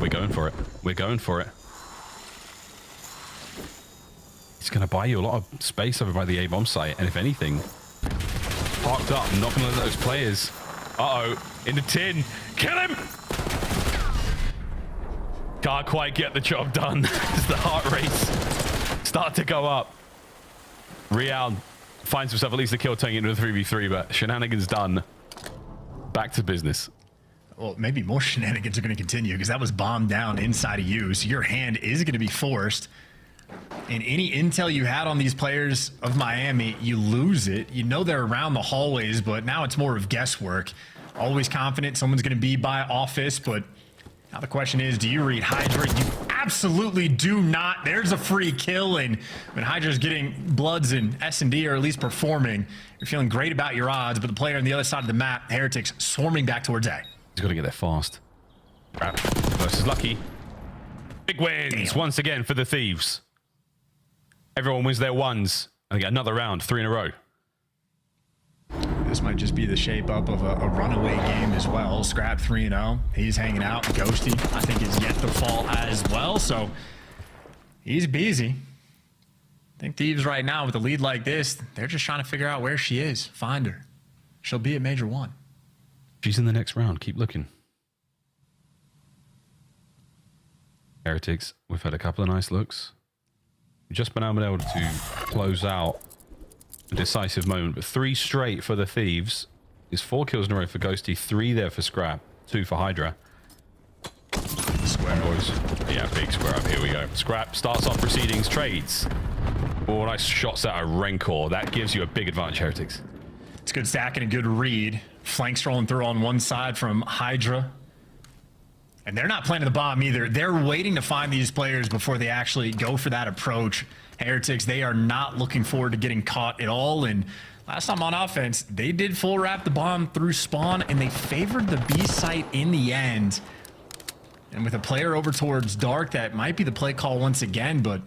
We're going for it. We're going for it. It's going to buy you a lot of space over by the A-bomb site. And if anything, parked up, not going to let those players. Uh-oh, in the tin. Kill him! Can't quite get the job done as the heart rates start to go up. Real finds himself at least a kill turning into a 3v3, but shenanigans done. Back to business. Well, maybe more shenanigans are going to continue because that was bombed down inside of you. So your hand is going to be forced. And any intel you had on these players of Miami, you lose it. You know they're around the hallways, but now it's more of guesswork. Always confident someone's going to be by office, but now the question is, do you read Hydra? You absolutely do not. There's a free kill, and when Hydra's getting bloods and S&D, or at least performing, you're feeling great about your odds, but the player on the other side of the map, Heretics, swarming back towards A. He's got to get there fast. Crap. Versus Lucky. Big wins once again for the Thieves. Everyone wins their ones, and they get another round, 3 in a row. This might just be the shape up of a runaway game as well. Scrap 3-0. He's hanging out. Ghosty, I think, is yet to fall as well. So he's busy. I think Thieves right now with a lead like this, they're just trying to figure out where she is. Find her. She'll be at Major 1. She's in the next round. Keep looking. Heretics, we've had a couple of nice looks. We've just been able to close out a decisive moment, but 3 straight for the Thieves is 4 kills in a row for Ghosty, 3 there for Scrap, 2 for Hydra. Square boys. Yeah, big square up. Here we go. Scrap starts off proceedings, trades. Oh, nice shots out of Rencor. That gives you a big advantage, Heretics. It's good stack and a good read. Flanks rolling through on one side from Hydra. And they're not planting the bomb either. They're waiting to find these players before they actually go for that approach. Heretics, they are not looking forward to getting caught at all. And last time on offense, they did full wrap the bomb through spawn, and they favored the B site in the end. And with a player over towards Dark, that might be the play call once again, but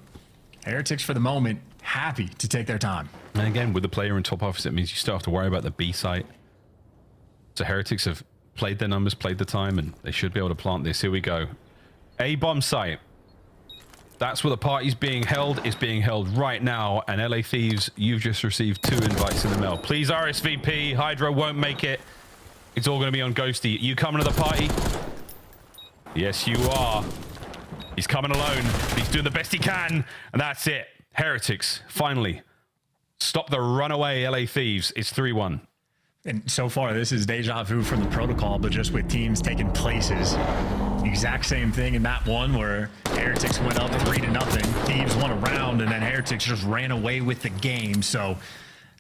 Heretics for the moment, happy to take their time. And again, with the player in top office, it means you still have to worry about the B site. So Heretics have played their numbers, played the time, and they should be able to plant this. Here we go. A bomb site. That's where the party's being held. Is being held right now. And LA Thieves, you've just received 2 invites in the mail. Please RSVP. Hydra won't make it. It's all going to be on Ghosty. You coming to the party? Yes, you are. He's coming alone. He's doing the best he can. And that's it. Heretics, finally. Stop the runaway LA Thieves. It's 3-1. And so far, this is deja vu from the protocol, but just with teams taking places. Exact same thing in map 1 where Heretics went up 3-0. Thieves won a round, and then Heretics just ran away with the game. So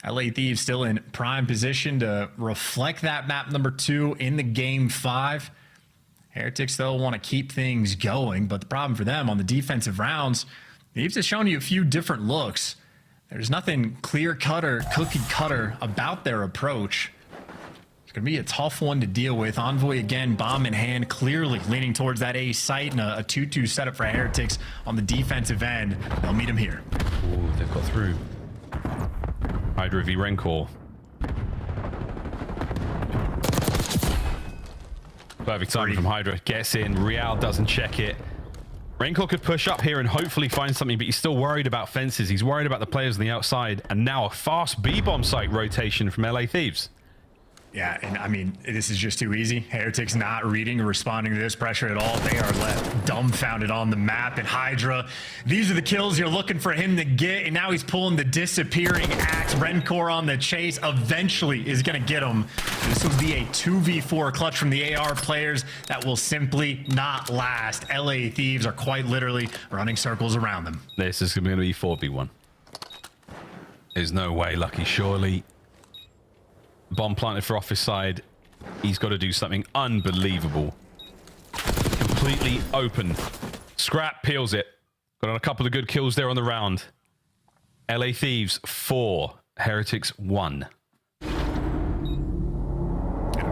LA Thieves still in prime position to reflect that map number 2 in the game 5. Heretics, though, want to keep things going, but the problem for them on the defensive rounds, Thieves has shown you a few different looks. There's nothing clear-cutter, cookie-cutter about their approach. It's going to be a tough one to deal with. Envoy, again, bomb in hand, clearly leaning towards that A site, and a 2-2 setup for Heretics on the defensive end. They'll meet him here. Oh, they've got through. Hydra v Rencor. Perfect timing from Hydra. Gets in. Real doesn't check it. Rencor could push up here and hopefully find something, but he's still worried about fences. He's worried about the players on the outside. And now a fast B-bomb site rotation from LA Thieves. Yeah, and I mean, this is just too easy. Heretics not reading or responding to this pressure at all. They are left dumbfounded on the map. And Hydra, these are the kills you're looking for him to get. And now he's pulling the disappearing axe. Rencor on the chase eventually is going to get him. This will be a 2v4 clutch from the AR players that will simply not last. LA Thieves are quite literally running circles around them. This is going to be 4v1. There's no way, Lucky. Surely. Bomb planted for office side. He's got to do something unbelievable. Completely open. Scrap peels it. Got on a couple of good kills there on the round. LA Thieves 4. Heretics 1.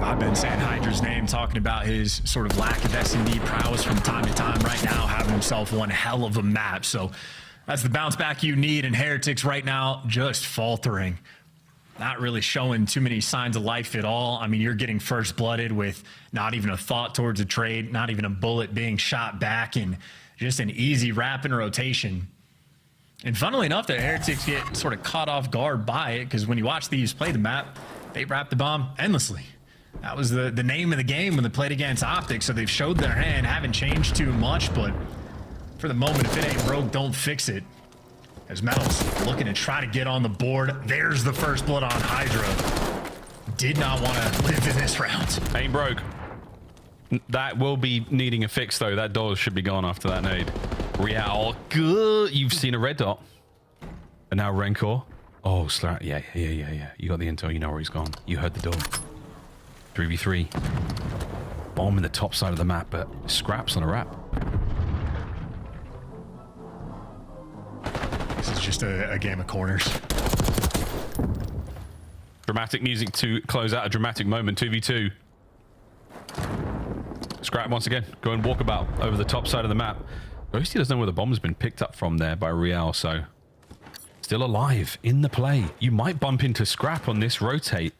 I've been saying Hydra's name, talking about his sort of lack of S&D prowess from time to time. Right now, having himself one hell of a map. So that's the bounce back you need. And Heretics right now just faltering. Not really showing too many signs of life at all. I mean, you're getting first blooded with not even a thought towards a trade, not even a bullet being shot back, and just an easy rapid rotation. And funnily enough, the Heretics get sort of caught off guard by it, because when you watch these play the map, they wrap the bomb endlessly. That was the name of the game when they played against Optic, so they've showed their hand, haven't changed too much, but for the moment, if it ain't broke, don't fix it. As Metals looking to try to get on the board. There's the first blood on Hydra. Did not want to live in this round. Ain't broke. That will be needing a fix, though. That door should be gone after that nade. Real, good. You've seen a red dot. And now Rencor. Oh, Slat. Yeah. You got the intel. You know where he's gone. You heard the door. 3v3. Bomb in the top side of the map, but Scraps on a wrap. This is just a game of corners. Dramatic music to close out a dramatic moment. 2v2. Scrap once again. Going walkabout over the top side of the map. Ghosty doesn't know where the bomb's been picked up from there by Real, so still alive in the play. You might bump into Scrap on this rotate.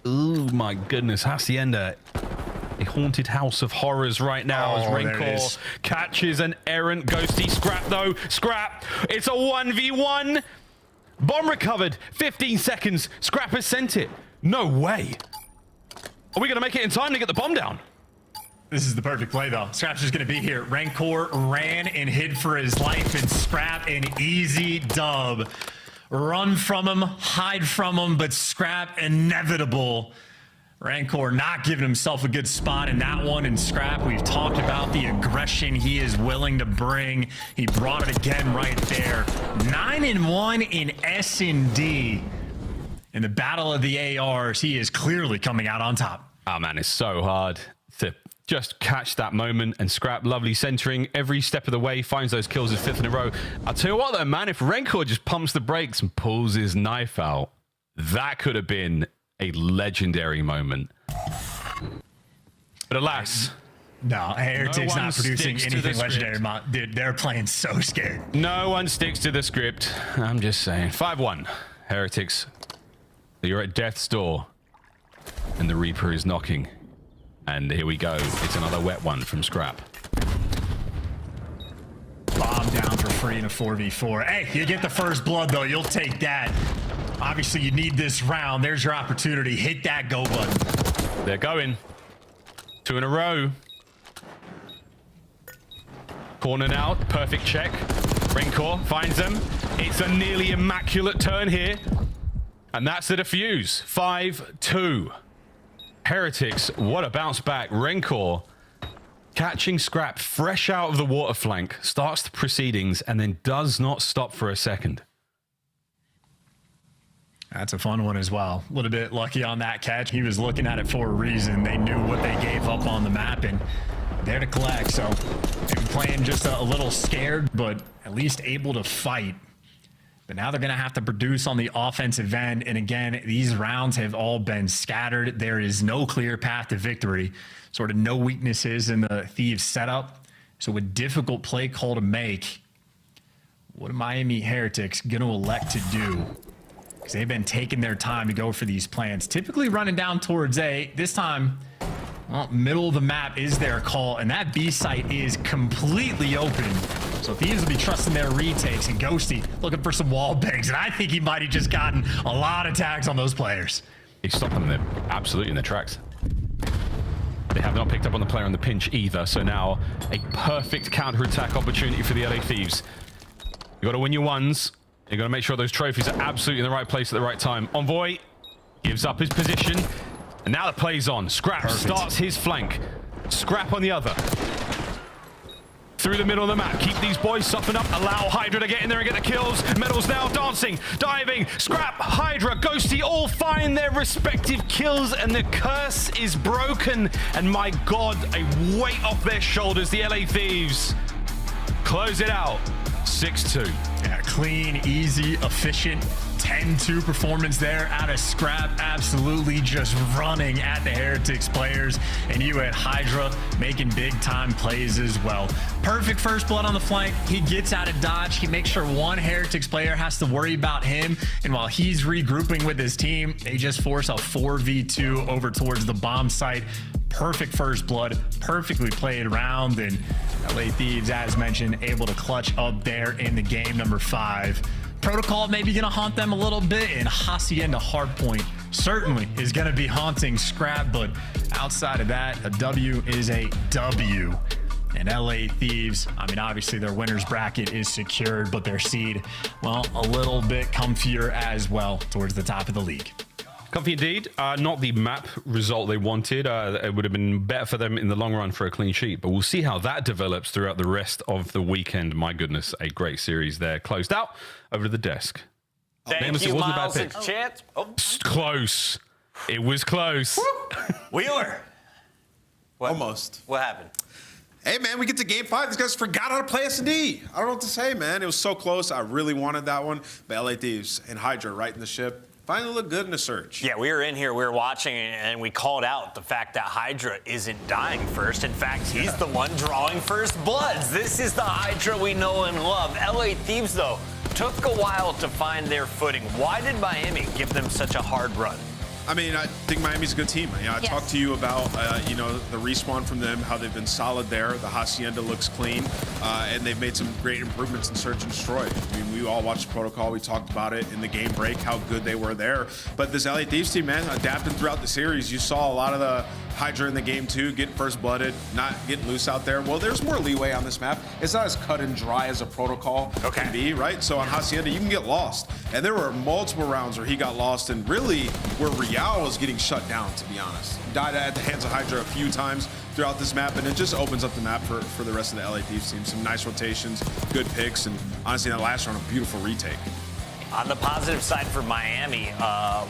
Oh my goodness, Hacienda. A haunted house of horrors right now as Rencor catches an errant Ghosty. Scrap though, Scrap. It's a 1v1. Bomb recovered. 15 seconds. Scrap has sent it. No way. Are we going to make it in time to get the bomb down? This is the perfect play though. Scrap's just going to be here. Rencor ran and hid for his life, and Scrap an easy dub. Run from him, hide from him, but Scrap inevitable. Rencor not giving himself a good spot in that one, and Scrap, we've talked about the aggression he is willing to bring. He brought it again right there. 9-1 in S&D. In the battle of the ARs, he is clearly coming out on top. Oh man, it's so hard to just catch that moment, and Scrap, lovely centering every step of the way, finds those kills his 5th in a row. I'll tell you what though, man, if Rencor just pumps the brakes and pulls his knife out, that could have been a legendary moment. But alas, no, Heretics not producing anything legendary. Dude, they're playing so scared. No one sticks to the script. I'm just saying. 5-1. Heretics, you're at death's door, and the Reaper is knocking. And here we go. It's another wet one from Scrap. Bomb down for free in a 4v4. Hey, you get the first blood though. You'll take that. Obviously, you need this round. There's your opportunity. Hit that go button. They're going. 2 in a row. Cornered out. Perfect check. Rencor finds them. It's a nearly immaculate turn here. And that's the defuse. 5-2. Heretics, what a bounce back. Rencor catching Scrap fresh out of the water flank. Starts the proceedings and then does not stop for a second. That's a fun one as well. A little bit lucky on that catch. He was looking at it for a reason. They knew what they gave up on the map and there to collect. So maybe playing just a little scared, but at least able to fight. But now they're going to have to produce on the offensive end. And again, these rounds have all been scattered. There is no clear path to victory. Sort of no weaknesses in the Thieves setup. So a difficult play call to make. What are Miami Heretics going to elect to do? Because they've been taking their time to go for these plans. Typically running down towards A. This time, well, middle of the map is their call. And that B site is completely open. So Thieves will be trusting their retakes. And Ghosty looking for some wall bangs. And I think he might have just gotten a lot of tags on those players. He stopped them there, absolutely in their tracks. They have not picked up on the player on the pinch either, so now a perfect counter-attack opportunity for the LA Thieves. You got to win your ones. You got to make sure those trophies are absolutely in the right place at the right time. Envoy gives up his position, and now the play's on. Scrap starts his flank. Scrap on the other. Through the middle of the map. Keep these boys softened up. Allow Hydra to get in there and get the kills. Medals now dancing, diving. Scrap, Hydra, Ghosty all find their respective kills, and the curse is broken. And my God, a weight off their shoulders. The LA Thieves close it out. 6-2. Yeah, clean, easy, efficient. 10-2 performance there out of Scrap, absolutely just running at the Heretics players, and you at Hydra making big time plays as well. Perfect first blood on the flank. He gets out of dodge. He makes sure one Heretics player has to worry about him, and while he's regrouping with his team, they just force a 4v2 over towards the bomb site. Perfect first blood, perfectly played around, and LA Thieves, as mentioned, able to clutch up there in the game number 5. Protocol maybe going to haunt them a little bit, and Hacienda Hardpoint certainly is going to be haunting Scrap, but outside of that, a W is a W. And LA Thieves, I mean, obviously their winner's bracket is secured, but their seed, well, a little bit comfier as well towards the top of the league. Comfy indeed. Not the map result they wanted. It would have been better for them in the long run for a clean sheet, but we'll see how that develops throughout the rest of the weekend. My goodness, a great series there. Closed out. Over to the desk. Thank you, Miles. It's chance. Oh. Close. It was close. Wheeler. What? Almost. What happened? Hey, man, we get to game 5. These guys forgot how to play S&D. I don't know what to say, man. It was so close. I really wanted that one. But LA Thieves and Hydra right in the ship. Finally look good in the search. Yeah, we were in here, we were watching, and we called out the fact that Hydra isn't dying first. In fact, he's the one drawing first bloods. This is the Hydra we know and love. LA Thieves, though, took a while to find their footing. Why did Miami give them such a hard run? I mean, I think Miami's a good team. You know, I talked to you about, you know, the respawn from them, how they've been solid there. The Hacienda looks clean, and they've made some great improvements in Search and Destroy. I mean, we all watched Protocol. We talked about it in the game break, how good they were there. But this LA Thieves team, man, adapted throughout the series. You saw a lot of the Hydra in the game, too, getting first-blooded, not getting loose out there. Well, there's more leeway on this map. It's not as cut and dry as a Protocol can be, right? So on Hacienda, you can get lost. And there were multiple rounds where he got lost, and really where Real was getting shut down, to be honest. Died at the hands of Hydra a few times throughout this map, and it just opens up the map for the rest of the LA Thieves team. Some nice rotations, good picks, and honestly, that last round, a beautiful retake. On the positive side for Miami,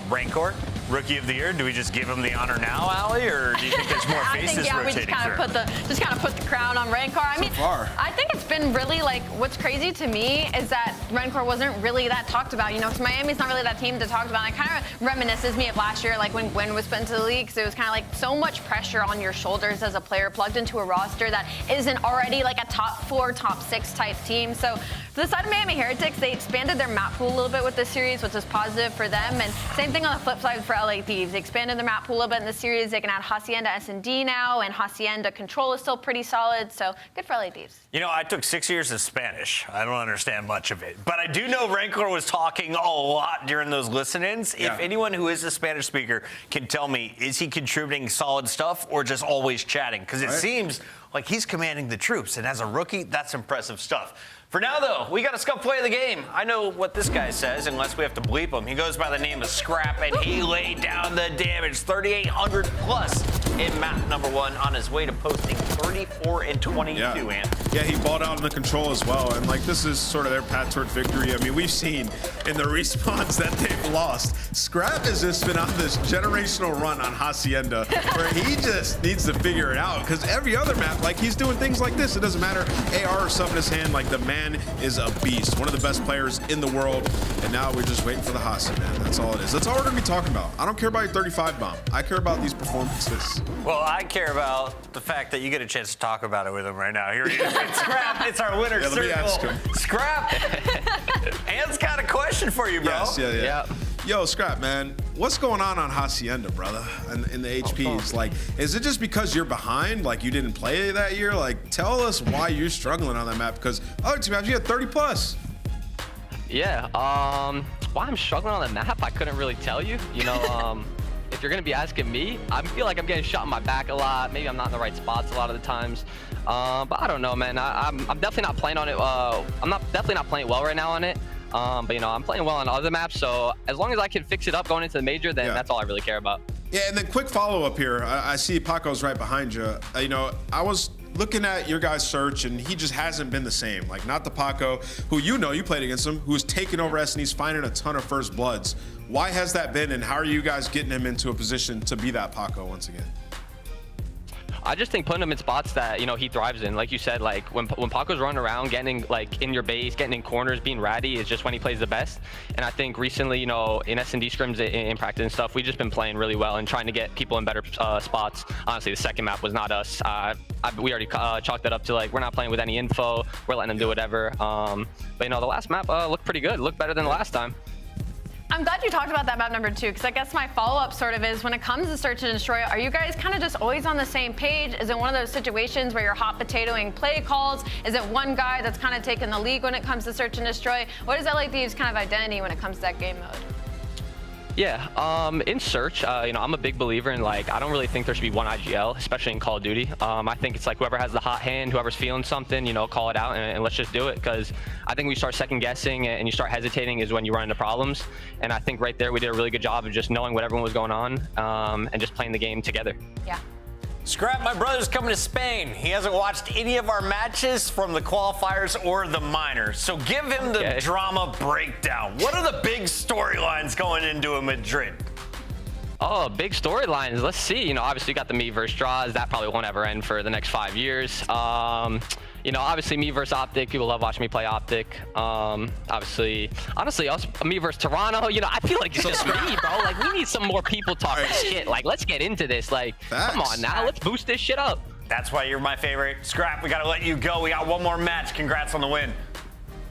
Rancor, Rookie of the Year. Do we just give him the honor now, Allie, or do you think there's more faces rotating we just kind of put the crown on Rancor. I mean, I think it's been really like what's crazy to me is that Rancor wasn't really that talked about. You know, because Miami's not really that team to talk about. And it kind of reminisces me of last year, like when Gwen was put into the league. So it was kind of like so much pressure on your shoulders as a player plugged into a roster that isn't already like a top 4, top 6 type team. So for the side of Miami Heretics, they expanded their map pool a little bit with this series, which is positive for them. And same thing on the flip side for LA Thieves. They expanded their map pool a little bit in the series. They can add Hacienda S&D now, and Hacienda Control is still pretty solid. So good for LA Thieves. You know, I took 6 years of Spanish. I don't understand much of it. But I do know Rancor was talking a lot during those listen-ins. Yeah. If anyone who is a Spanish speaker can tell me, is he contributing solid stuff or just always chatting? Because it seems like he's commanding the troops. And as a rookie, that's impressive stuff. For now, though, we got a Scuff play of the game. I know what this guy says, unless we have to bleep him. He goes by the name of Scrap, and he laid down the damage. 3,800 plus in map number 1 on his way to posting 34 and 22, Yeah, he balled out in the control as well. And, like, this is sort of their path toward victory. I mean, we've seen in the respawns that they've lost. Scrap has just been on this generational run on Hacienda where he just needs to figure it out. Because every other map, like, he's doing things like this. It doesn't matter, AR or something in his hand, like, the man is a beast, one of the best players in the world, and now we're just waiting for the Hasi, man. That's all it is. That's all we're gonna be talking about. I don't care about your 35 bomb. I care about these performances. Well, I care about the fact that you get a chance to talk about it with him right now. Here he is. It's Scrap. It's our winner circle. Let me ask him. Scrap. Ant's got a question for you, bro. Yes, yeah. Yo, Scrap, man, what's going on Hacienda, brother, in the HPs? Like, is it just because you're behind, like you didn't play that year? Like, tell us why you're struggling on that map, because other two maps, you had 30 plus. Yeah, why I'm struggling on the map, I couldn't really tell you. You know, if you're gonna be asking me, I feel like I'm getting shot in my back a lot. Maybe I'm not in the right spots a lot of the times. But I don't know, man. I'm definitely not playing on it. I'm definitely not playing well right now on it. But you know, I'm playing well on other maps. So as long as I can fix it up going into the major, then that's all I really care about. Yeah, and then quick follow up here. I see Paco's right behind you. You know, I was looking at your guys' search, and he just hasn't been the same. Like, not the Paco who you played against him, who's taken over SNE's, finding a ton of first bloods. Why has that been, and how are you guys getting him into a position to be that Paco once again? I just think putting him in spots that, you know, he thrives in. Like you said, like when Paco's running around, getting like in your base, getting in corners, being ratty is just when he plays the best. And I think recently, you know, in S&D scrims in practice and stuff, we've just been playing really well and trying to get people in better spots. Honestly, the second map was not us. We already chalked that up to like, we're not playing with any info. We're letting them do whatever. But you know, the last map looked pretty good. Looked better than the last time. I'm glad you talked about that map number 2, because I guess my follow-up sort of is, when it comes to search and destroy, are you guys kind of just always on the same page? Is it one of those situations where you're hot potatoing play calls? Is it one guy that's kind of taking the lead when it comes to search and destroy? What is LA Thieves' kind of identity when it comes to that game mode? Yeah, in search, you know, I'm a big believer in, like, I don't really think there should be one IGL, especially in Call of Duty. I think it's like whoever has the hot hand, whoever's feeling something, you know, call it out and let's just do it. Because I think we start second guessing and you start hesitating is when you run into problems. And I think right there we did a really good job of just knowing what everyone was going on and just playing the game together. Yeah. Scrap, my brother's coming to Spain. He hasn't watched any of our matches from the qualifiers or the minors. So give him the drama breakdown. What are the big storylines going into a Madrid? Oh, big storylines. Let's see. You know, obviously you got the me versus draws. That probably won't ever end for the next 5 years. You know, obviously me versus Optic. People love watching me play Optic. Obviously, honestly, us, me versus Toronto. You know, I feel like it's just me, bro. Like, we need some more people talking shit. Like, let's get into this. Like, come on now, let's boost this shit up. That's why you're my favorite. Scrap, we gotta let you go. We got one more match. Congrats on the win.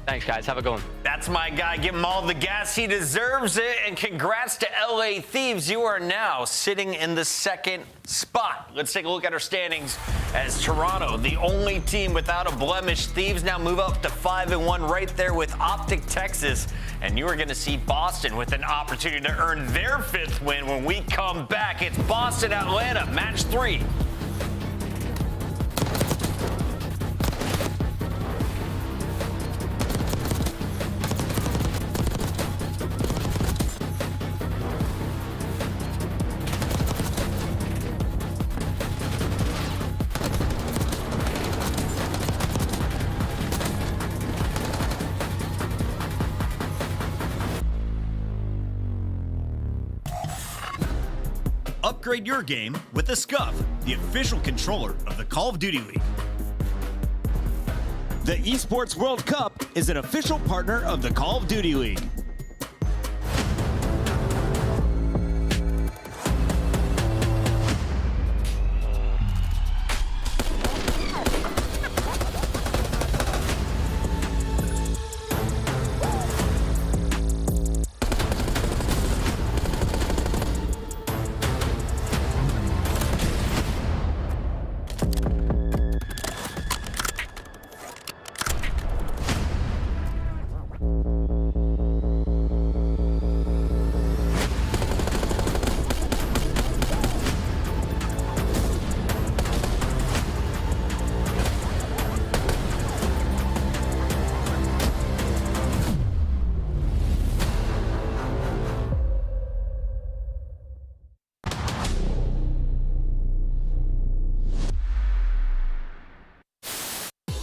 Thanks, guys. Have a good one. That's my guy. Give him all the gas. He deserves it. And congrats to LA Thieves. You are now sitting in the second spot. Let's take a look at our standings as Toronto, the only team without a blemish. Thieves now move up to 5-1 right there with Optic Texas. And you are going to see Boston with an opportunity to earn their 5th win when we come back. It's Boston Atlanta, match 3. Upgrade your game with the SCUF, the official controller of the Call of Duty League. The Esports World Cup is an official partner of the Call of Duty League.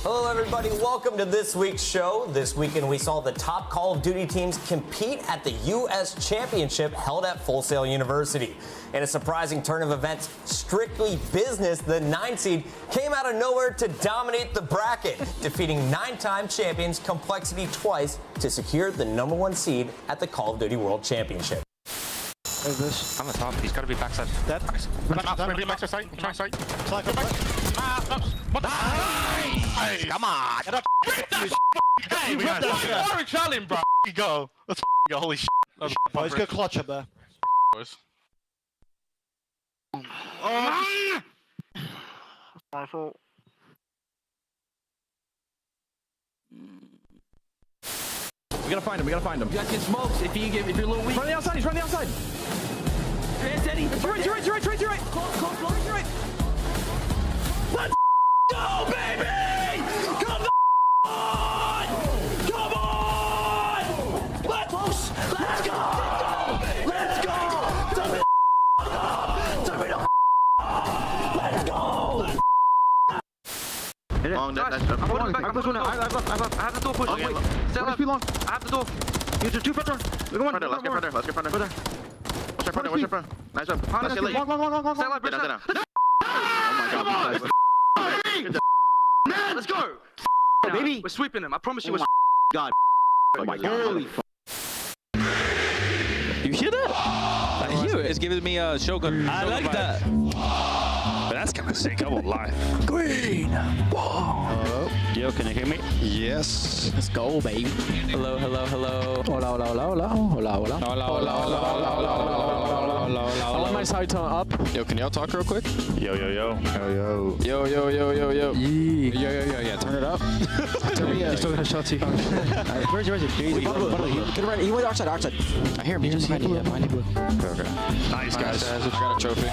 Hello, everybody. Welcome to this week's show. This weekend, we saw the top Call of Duty teams compete at the U.S. Championship held at Full Sail University. In a surprising turn of events, strictly business, the 9 seed came out of nowhere to dominate the bracket, defeating 9-time champions Complexity twice to secure the #1 seed at the Call of Duty World Championship. This. I'm the top. He's got to be backside. Dead. Nice. Maybe backside side. Try side. What the? Nice. Come on. Get up. Hey, we got that. Orange challenge, bro. Go. Let's go. Holy shit. Boys, go clutch up there. Boys. Oh. My fault. We gotta find him. We gotta find him. You guys get smokes if you're a little weak. Run the outside. He's running the outside. Yes, Eddie. You're right. Close. Let's go, baby! Come on! Come on! Let's go! Let's go! Let's go! Long, nice. I'm holding back. I have the door push. Okay, stay alive. Long. I have the door. You two front door. Let's get front door. Watch your front. Nice one. Let's get late. Long. Stay alive. Get down. Oh my God. Let's go. Baby. We're sweeping them. I promise you. God. Oh my God. You hear that? I hear it. It's giving me a Shogun. I like that. But that's kind of sick. I won't lie. Green. Whoa. Yo, can you hear me? Yes. Let's go, baby. Hello. Hola. I want my side tone up. Yo, can y'all talk real quick? Yo. Yo. Yeah, turn it up. He's talking to Shotty. Where's he? He went outside. I hear him. He just behind you. Okay. Nice, guys. I got a trophy.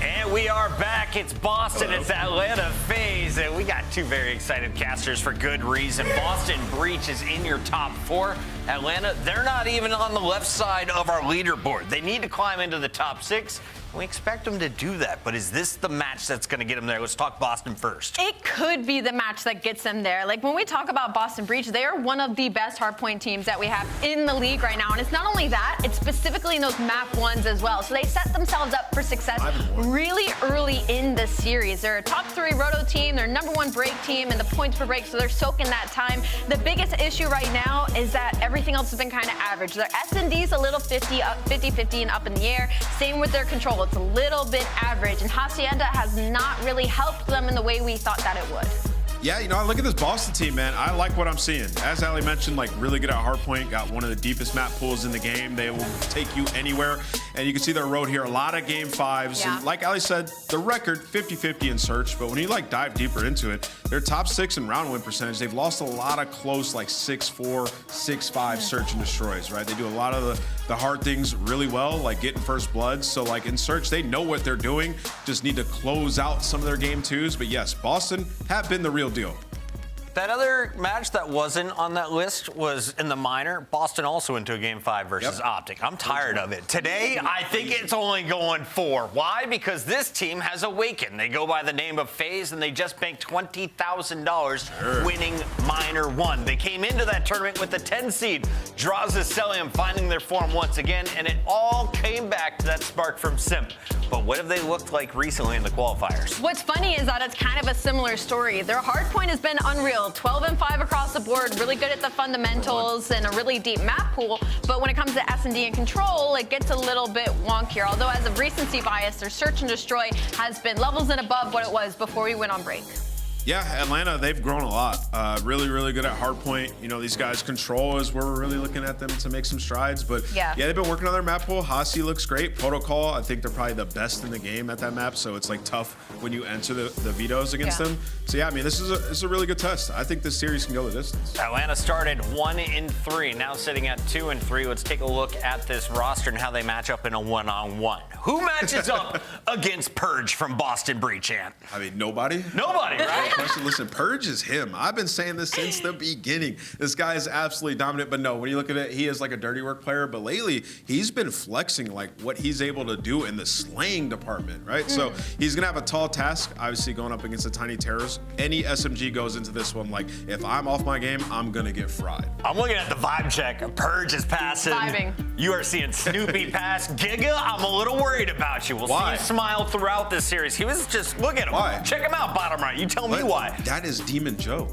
And we are back. It's Boston. It's Atlanta FaZe. And we got two very excited casters for good reason. Boston Breach is in your top 4. Atlanta, they're not even on the left side of our leaderboard. They need to climb into the top 6. We expect them to do that, but is this the match that's going to get them there? Let's talk Boston first. It could be the match that gets them there. Like, when we talk about Boston Breach, they are one of the best hardpoint teams that we have in the league right now. And it's not only that, it's specifically in those map 1s as well. So they set themselves up for success really early in the series. They're a top 3 roto team. They're #1 break team in the points per break, so they're soaking that time. The biggest issue right now is that everything else has been kind of average. Their S&D's a little 50-50 and up in the air. Same with their control. It's a little bit average, and Hacienda has not really helped them in the way we thought that it would. Yeah, I look at this Boston team, man. I like what I'm seeing. As Ali mentioned, really good at hardpoint. Got one of the deepest map pools in the game. They will take you anywhere. And you can see their road here. A lot of game 5s. Yeah. And like Ali said, the record 50-50 in search. But when you dive deeper into it, they're top 6 in round win percentage. They've lost a lot of close 6-4, 6-5 search and destroys, right? They do a lot of the hard things really well, like getting first blood. So in search, they know what they're doing. Just need to close out some of their game 2s. But yes, Boston have been the real deal. That other match that wasn't on that list was in the minor. Boston also went to a game 5 versus Optic. I'm tired of it. Today, I think it's only going 4. Why? Because this team has awakened. They go by the name of FaZe, and they just banked $20,000 winning minor 1. They came into that tournament with the 10 seed. Draws Celium finding their form once again, and it all came back to that spark from Simp. But what have they looked like recently in the qualifiers? What's funny is that it's kind of a similar story. Their hardpoint has been unreal. 12-5 across the board, really good at the fundamentals and a really deep map pool. But when it comes to S&D and control, it gets a little bit wonkier. Although as of recency bias, their search and destroy has been levels and above what it was before we went on break. Yeah, Atlanta, they've grown a lot. Really, really good at hardpoint. These guys control is where we're really looking at them to make some strides. But yeah, they've been working on their map pool. Hasi looks great. Protocol, I think they're probably the best in the game at that map. So it's tough when you enter the vetoes against them. So yeah, this is a really good test. I think this series can go the distance. Atlanta started 1-3, now sitting at 2-3. Let's take a look at this roster and how they match up in a 1-on-1. Who matches up against Purge from Boston Breach, Ant? Nobody. Nobody, right? Listen, Purge is him. I've been saying this since the beginning. This guy is absolutely dominant, but no, when you look at it, he is a dirty work player, but lately he's been flexing what he's able to do in the slaying department, right? So he's gonna have a tall task, obviously going up against the tiny terrors. Any SMG goes into this one if I'm off my game, I'm gonna get fried. I'm looking at the vibe check. Purge is passing. Vibing. You are seeing Snoopy pass. Giga, I'm a little worried about you. We'll see you smile throughout this series. He was just, look at him. Why? Check him out, bottom right. You tell me why. That is Demon Joe.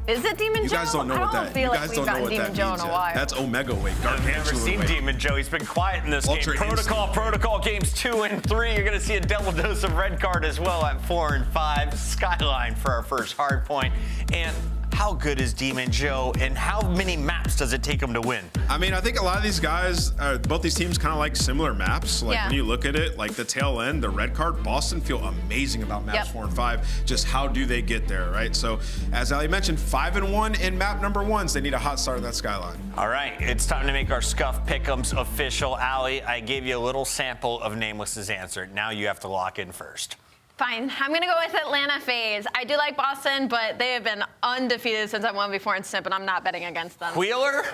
Is it Demon Joe? You guys don't know what that. You guys don't know what that means yet. That's Omega weight. I've never seen Demon Joe. He's been quiet in this game. Protocol games 2 and 3. You're gonna see a double dose of red card as well at 4 and 5. Skyline for our first hard point. And how good is Demon Joe, and how many maps does it take him to win? I mean, I think a lot of these guys, both these teams kind of like similar maps. Like when you look at it, like the tail end, the red card, Boston feel amazing about maps 4 and 5. Just how do they get there, right? So as Ali mentioned, 5-1 in map number 1s. They need a hot start on that skyline. All right, it's time to make our Scuff Pick'ems official. Ali, I gave you a little sample of Nameless's answer. Now you have to lock in first. Fine. I'm going to go with Atlanta FaZe. I do like Boston, but they have been undefeated since I won before in Simp, and I'm not betting against them. Wheeler?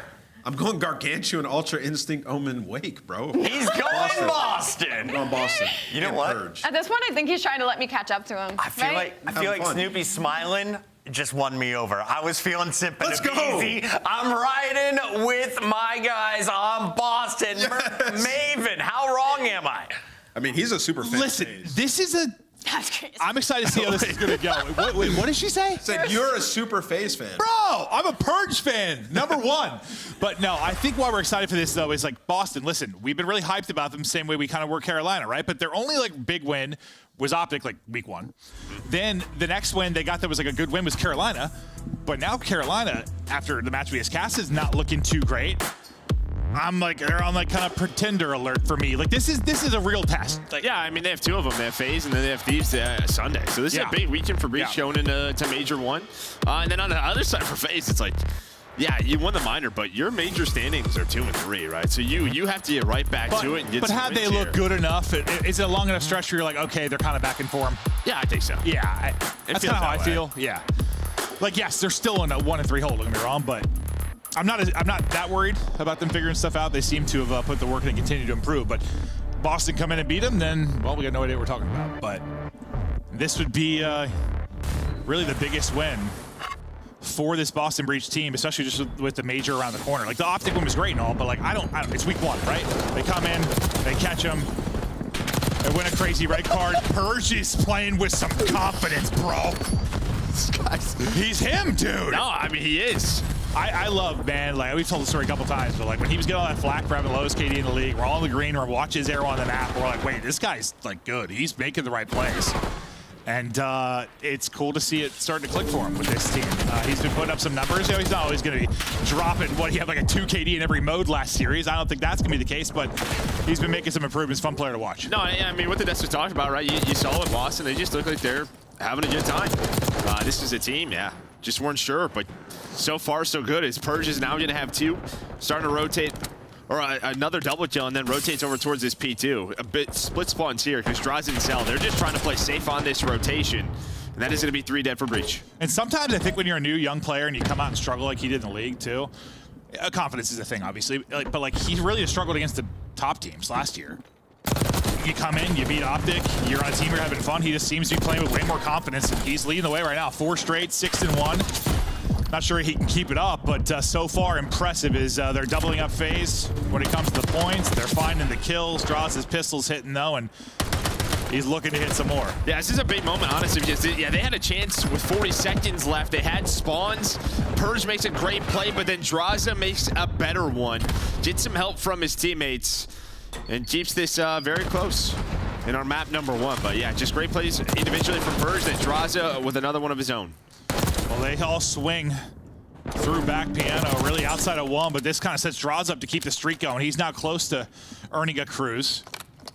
I'm going Gargantuan, Ultra Instinct, Omen, Wake, bro. He's going Boston. I'm going Boston. You know what? Purge. At this point, I think he's trying to let me catch up to him. I feel like Snoopy smiling just won me over. I was feeling Simp and easy. I'm riding with my guys on Boston. Maven, how wrong am I? I mean, he's a super fan. Listen, this is a... I'm excited to see how this is going to go. Wait, what did she say? Said you're a super FaZe fan. Bro, I'm a Purge fan, #1. But no, I think why we're excited for this, though, is like Boston. Listen, we've been really hyped about them, same way we kind of were Carolina, right? But their only like big win was Optic, like week 1. Then the next win they got that was like a good win was Carolina. But now Carolina, after the match against Cass, is not looking too great. I'm like, they're on like kind of pretender alert for me. Like this is a real test. Like, yeah, I mean they have 2 of them. They have FaZe and then they have Thieves Sunday. So this is a big weekend for Breach going into Major 1. And then on the other side for FaZe, it's like, yeah, you won the minor, but your major standings are 2 and 3, right? So you have to get right back to it and get. But some have they wins looked good enough? Is it a long enough stretch where you're like, okay, they're kind of back in form? Yeah, I think so. Yeah, that's kind of how I feel. Yeah, like yes, they're still in a 1 and 3 hole. Don't get me wrong, but. I'm not that worried about them figuring stuff out. They seem to have put the work in and continue to improve. But Boston come in and beat them, then, well, we got no idea what we're talking about. But this would be really the biggest win for this Boston Breach team, especially just with the major around the corner. Like, the Optic one was great and all, but, like, I don't it's week 1, right? They come in, they catch them, they win a crazy red card. Purge is playing with some confidence, bro. This guy's, he's him, dude. No, I mean, he is. I love, man, like we've told the story a couple times, but like when he was getting all that flack for having the lowest KD in the league, we're all in the green, we're watching his arrow on the map, we're like, wait, this guy's like good. He's making the right plays. And it's cool to see it starting to click for him with this team. He's been putting up some numbers. You know, he's not always going to be dropping what he had like a 2 KD in every mode last series. I don't think that's going to be the case, but he's been making some improvements. Fun player to watch. No, I mean, what the Dust was talking about, right? You saw with Boston, they just look like they're having a good time. This is a team, just weren't sure, but so far so good. As Purge is now going to have 2, starting to rotate, or another double kill, and then rotates over towards this P2. A bit split spawns here because Draws and Cell, they're just trying to play safe on this rotation, and that is going to be 3 dead for Breach. And sometimes I think when you're a new young player and you come out and struggle like he did in the league too, confidence is a thing, obviously, but like he really struggled against the top teams last year. You come in, you beat Optic, you're on a team, you're having fun. He just seems to be playing with way more confidence. He's leading the way right now. 4 straight, 6-1. Not sure he can keep it up, but so far impressive is they're doubling up FaZe when it comes to the points. They're finding the kills. Draws his pistols hitting though, and he's looking to hit some more. Yeah, this is a big moment, honestly, because they had a chance with 40 seconds left. They had spawns. Purge makes a great play, but then Draza makes a better one. Gets some help from his teammates and keeps this very close in our map #1. But yeah, just great plays individually from Purge, then Draza with another one of his own. Well, they all swing through back piano, really outside of 1, but this kind of sets Draws up to keep the streak going. He's now close to earning a cruise.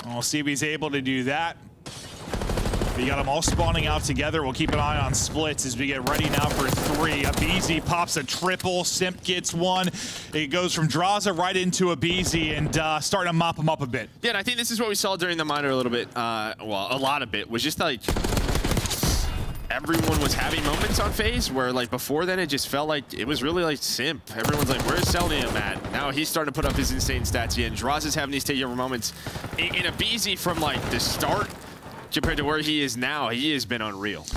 We'll see if he's able to do that. We got them all spawning out together. We'll keep an eye on splits as we get ready now for 3. Abizi pops a triple. Simp gets 1. It goes from Draza right into Abizi and starting to mop him up a bit. Yeah, and I think this is what we saw during the minor a little bit. Well, a lot of it was just like everyone was having moments on FaZe where like before then it just felt like it was really like Simp. Everyone's like, where's Selnium at? Now he's starting to put up his insane stats again. Draws is having these takeover moments. In Abizi from like the start compared to where he is now, he has been unreal.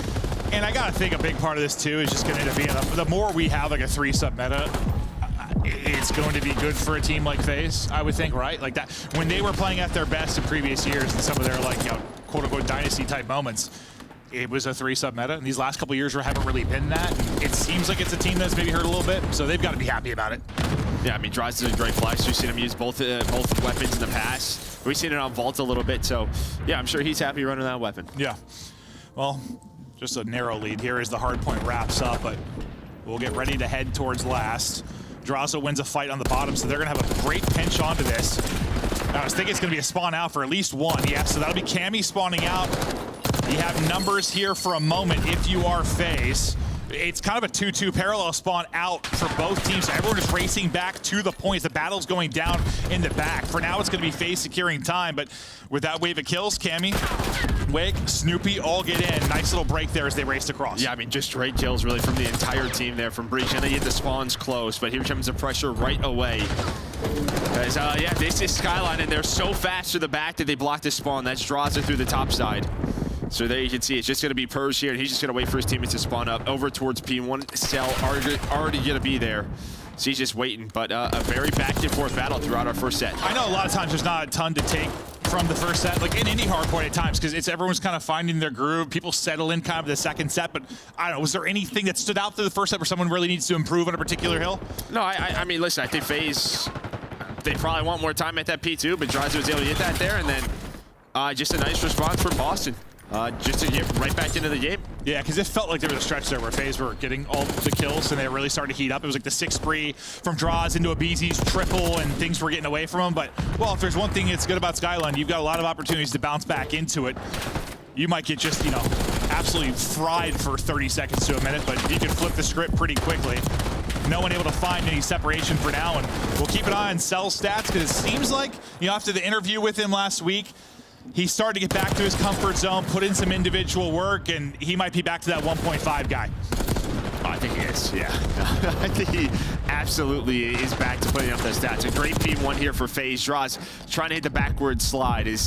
And I gotta think a big part of this too is just gonna end up being the more we have like a 3-sub meta, it's going to be good for a team like FaZe, I would think, right? Like that when they were playing at their best in previous years and some of their like, you know, quote unquote dynasty type moments, it was a 3-sub meta. And these last couple of years we haven't really been that. It seems like it's a team that's maybe hurt a little bit, so they've got to be happy about it. Yeah, I mean, Dries is a great flex. You've seen him use both weapons in the past. We've seen it on Vault a little bit, so yeah, I'm sure he's happy running that weapon. Yeah. Well, just a narrow lead here as the hard point wraps up, but will get ready to head towards last. Draza wins a fight on the bottom, so they're going to have a great pinch onto this. I was thinking it's going to be a spawn out for at least one. Yeah, so that'll be Cammy spawning out. You have numbers here for a moment if you are FaZe. It's kind of a 2-2 parallel spawn out for both teams. Everyone is racing back to the points. The battle's going down in the back. For now, it's going to be FaZe securing time, but with that wave of kills, Cammy, Wig, Snoopy all get in. Nice little break there as they raced across. Yeah, I mean, just great kills really from the entire team there from Breach. And they get the spawns close, but here comes the pressure right away. As, yeah, this is Skyline, and they're so fast to the back that they block the spawn. That's Draza through the top side. So there you can see it's just going to be Purge here, and he's just going to wait for his teammates to spawn up over towards P1. Cell already going to be there. So he's just waiting, but a very back and forth battle throughout our first set. I know a lot of times there's not a ton to take from the first set, like in any hardpoint at times, because it's everyone's kind of finding their groove. People settle in kind of the second set, but I don't know, was there anything that stood out through the first set where someone really needs to improve on a particular hill? No, I mean, listen, I think FaZe, they probably want more time at that P2, but Draza was able to get that there, and then just a nice response from Boston. Just to get right back into the game. Yeah, because it felt like there was a stretch there where FaZe were getting all the kills and they really started to heat up. It was like the 6 spree from Draws into a BZ's triple and things were getting away from them. But, well, if there's one thing that's good about Skyline, you've got a lot of opportunities to bounce back into it. You might get just, you know, absolutely fried for 30 seconds to a minute, but you can flip the script pretty quickly. No one able to find any separation for now, and we'll keep an eye on Cell's stats because it seems like, you know, after the interview with him last week, he started to get back to his comfort zone, put in some individual work, and he might be back to that 1.5 guy. Oh, I think he is, yeah. I think he absolutely is back to putting up those stats. A great P1 here for FaZe. Draws trying to hit the backward slide. Did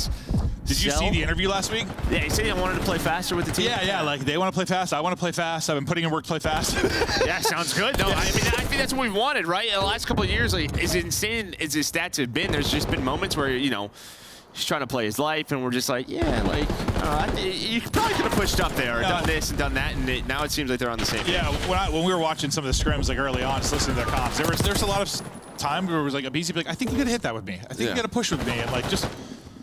you see the interview last week? Yeah, he said he wanted to play faster with the team. Yeah, like they want to play fast. I want to play fast. I've been putting in work to play fast. Yeah, sounds good. No, I mean, I think that's what we've wanted, right? In the last couple of years, like, as insane as his stats have been, there's just been moments where, you know, he's trying to play his life, and we're just like, yeah, like, you probably could have pushed up there, or done this and done that, and now it seems like they're on the same page. Yeah, when we were watching some of the scrims, like early on, just listening to their comps, there's a lot of time where it was like a BC, like, I think you could hit that with me. I think you got to push with me, and like just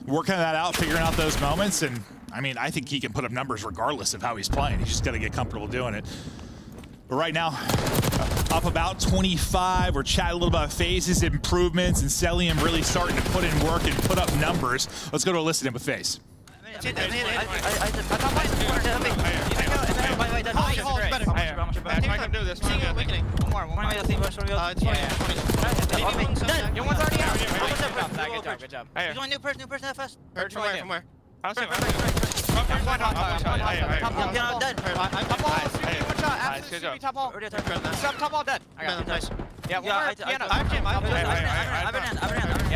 working that out, figuring out those moments, and I mean, I think he can put up numbers regardless of how he's playing. He's just got to get comfortable doing it. But right now, up about 25. We're chatting a little about phases, improvements, and Celium really starting to put in work and put up numbers. Let's go to a listen in with FaZe. Good job. He's one new person first. From where? Top all dead. I got nice. Yeah, yeah,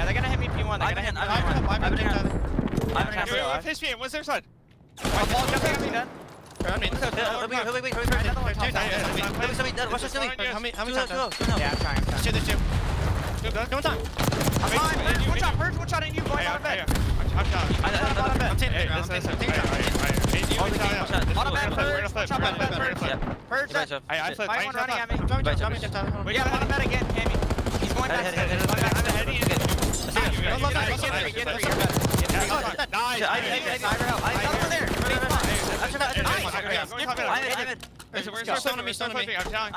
they're gonna hit me P1. They're gonna hit me. What's their side? Ball jumping at me dead. Wait. How many times? Yeah, I'm trying. Go on time. One shot in you, going out of bed. I'm taking it. Purge that. I flipped. One running at me. We got out of bed again, Cammy. He's going back. Nice. Stone on me. I'm telling.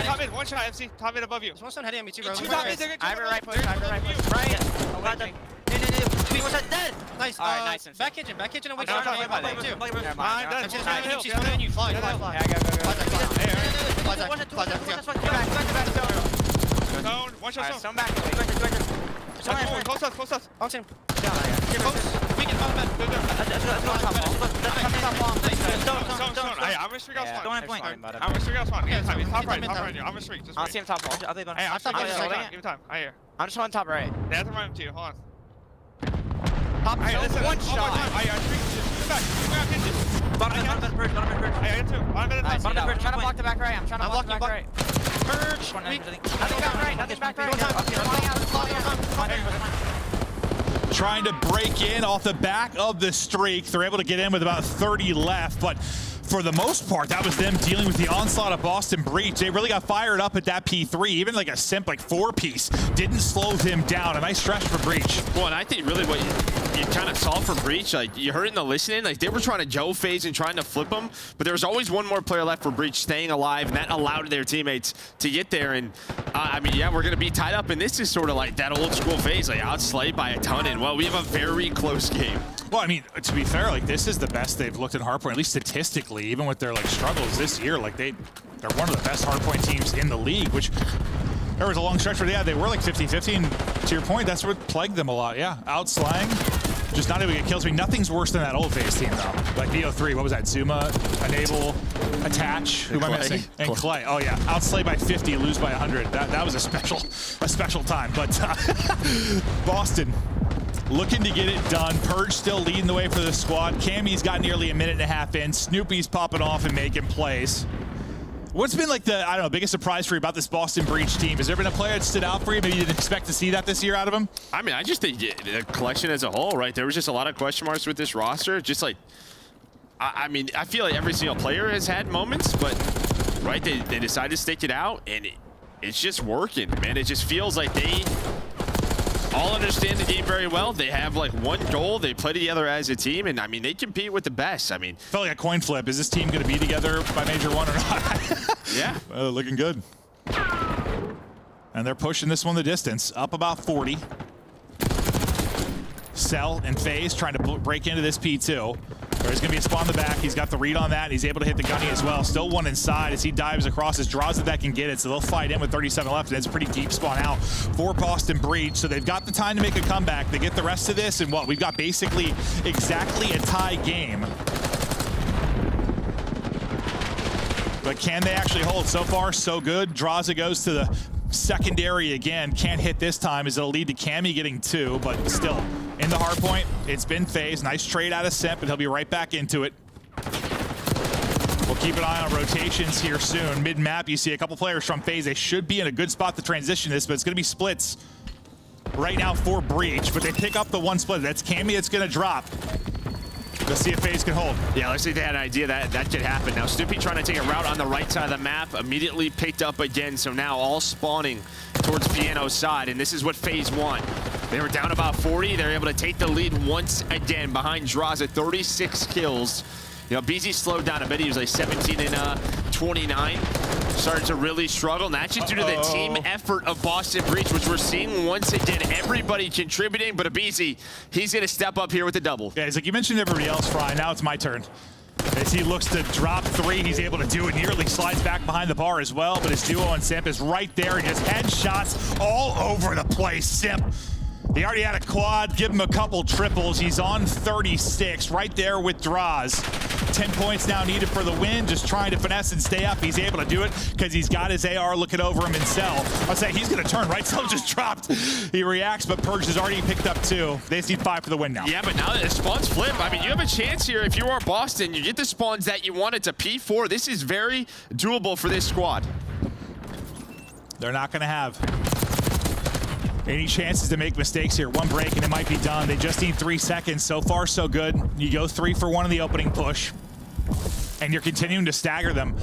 Top mid, one shot, MC. Top mid above you. There's one stone heading at me too, bro. Two top mid, they're gonna right push. Right. Dead. Nice. Alright, nice. Back kitchen and wait. I'm done. She's coming in, you fly. Yeah, go. One shot, stone back. Close us. On team. We can follow back. I'm gonna streak out spawn. Don't have point. I'm gonna streak out spawn. He's top right. I'm gonna streak. Just wait. I'll see him top wall. Hey, I'm top right. Give me time. I hear. I'm just on top right. They have to run to you. Hold on. Top one shot. Bottom bridge. I got two. Bottom bridge. Trying to block the back right. I'm trying to block the back right. Purge. Nothing back right. Trying to break in off the back of the streak. They're able to get in with about 30 left, but for the most part, that was them dealing with the onslaught of Boston Breach. They really got fired up at that P3. Even like a simp, like 4-piece, didn't slow them down. A nice stretch for Breach. Well, and I think really what you kind of saw from Breach, like you heard in the listening, like they were trying to Joe phase and trying to flip them, but there was always one more player left for Breach staying alive, and that allowed their teammates to get there. And I mean, yeah, we're going to be tied up, and this is sort of like that old school phase, like outslayed by a ton. And well, we have a very close game. Well, I mean, to be fair, like this is the best they've looked at hardpoint, at least statistically, even with their like struggles this year. Like they're one of the best hardpoint teams in the league, which there was a long stretch where, yeah, they were like 50-50, and to your point, that's what plagued them a lot. Yeah, outslang, just not able to get kills. I mean, nothing's worse than that old phase team, though. Like BO3, what was that? Zuma, Enable, Attach, who am I missing? And Clay. Oh, yeah, outslay by 50, lose by 100. That was a special time. But Boston looking to get it done. Purge still leading the way for the squad. Cammy's got nearly a minute and a half in. Snoopy's popping off and making plays. What's been like the, I don't know, biggest surprise for you about this Boston Breach team? Has there been a player that stood out for you? Maybe you didn't expect to see that this year out of him? I mean, I just think the collection as a whole, right? There was just a lot of question marks with this roster. Just like, I mean, I feel like every single player has had moments, but, right, they decided to stick it out, and it's just working, man. It just feels like they all understand the game very well. They have like one goal. They play together as a team, and I mean, they compete with the best. I mean, felt like a coin flip. Is this team going to be together by Major 1 or not? Yeah. Looking good. And they're pushing this one the distance. Up about 40. Cell and FaZe trying to break into this P2. There's going to be a spawn in the back. He's got the read on that. He's able to hit the gunny as well. Still one inside as he dives across. His draws that can get it. So they'll fight in with 37 left. And it's a pretty deep spawn out for Boston Breach. So they've got the time to make a comeback. They get the rest of this. And what? We've got basically exactly a tie game. But can they actually hold? So far, so good. Draza goes to the secondary again. Can't hit this time as it'll lead to Cammy getting 2, but still in the hard point. It's been FaZe. Nice trade out of Simp, and he'll be right back into it. We'll keep an eye on rotations here soon. Mid-map, you see a couple players from FaZe. They should be in a good spot to transition this, but it's going to be splits right now for Breach, but they pick up the one split. That's Cammy that's going to drop. Let's see if FaZe can hold. Yeah, let's see if they had an idea that could happen. Now, Snoopy trying to take a route on the right side of the map, immediately picked up again, so now all spawning towards Piano's side, and this is what FaZe want. They were down about 40. They're able to take the lead once again behind Draza, 36 kills. You know, BZ slowed down a bit. He was like 17 and 29. Started to really struggle, and that's just due to the team effort of Boston Breach, which we're seeing once again. Everybody contributing, but Abizi, he's going to step up here with the double. Yeah, he's like, you mentioned everybody else, Fry. Now it's my turn. As he looks to drop 3, he's able to do it. Nearly slides back behind the bar as well, but his duo and Simp is right there. He has headshots all over the place. Simp, he already had a quad. Give him a couple triples. He's on 36, right there with Draws. 10 points now needed for the win. Just trying to finesse and stay up. He's able to do it because he's got his AR looking over him and Cell. I'll say he's going to turn, right? Cell just dropped. He reacts, but Purge has already picked up 2. They just need 5 for the win now. Yeah, but now that the spawns flip, I mean, you have a chance here. If you are Boston, you get the spawns that you wanted to P4. This is very doable for this squad. They're not going to have any chances to make mistakes here. One break and it might be done. They just need 3 seconds. So far, so good. You go 3 for 1 in the opening push, and you're continuing to stagger them.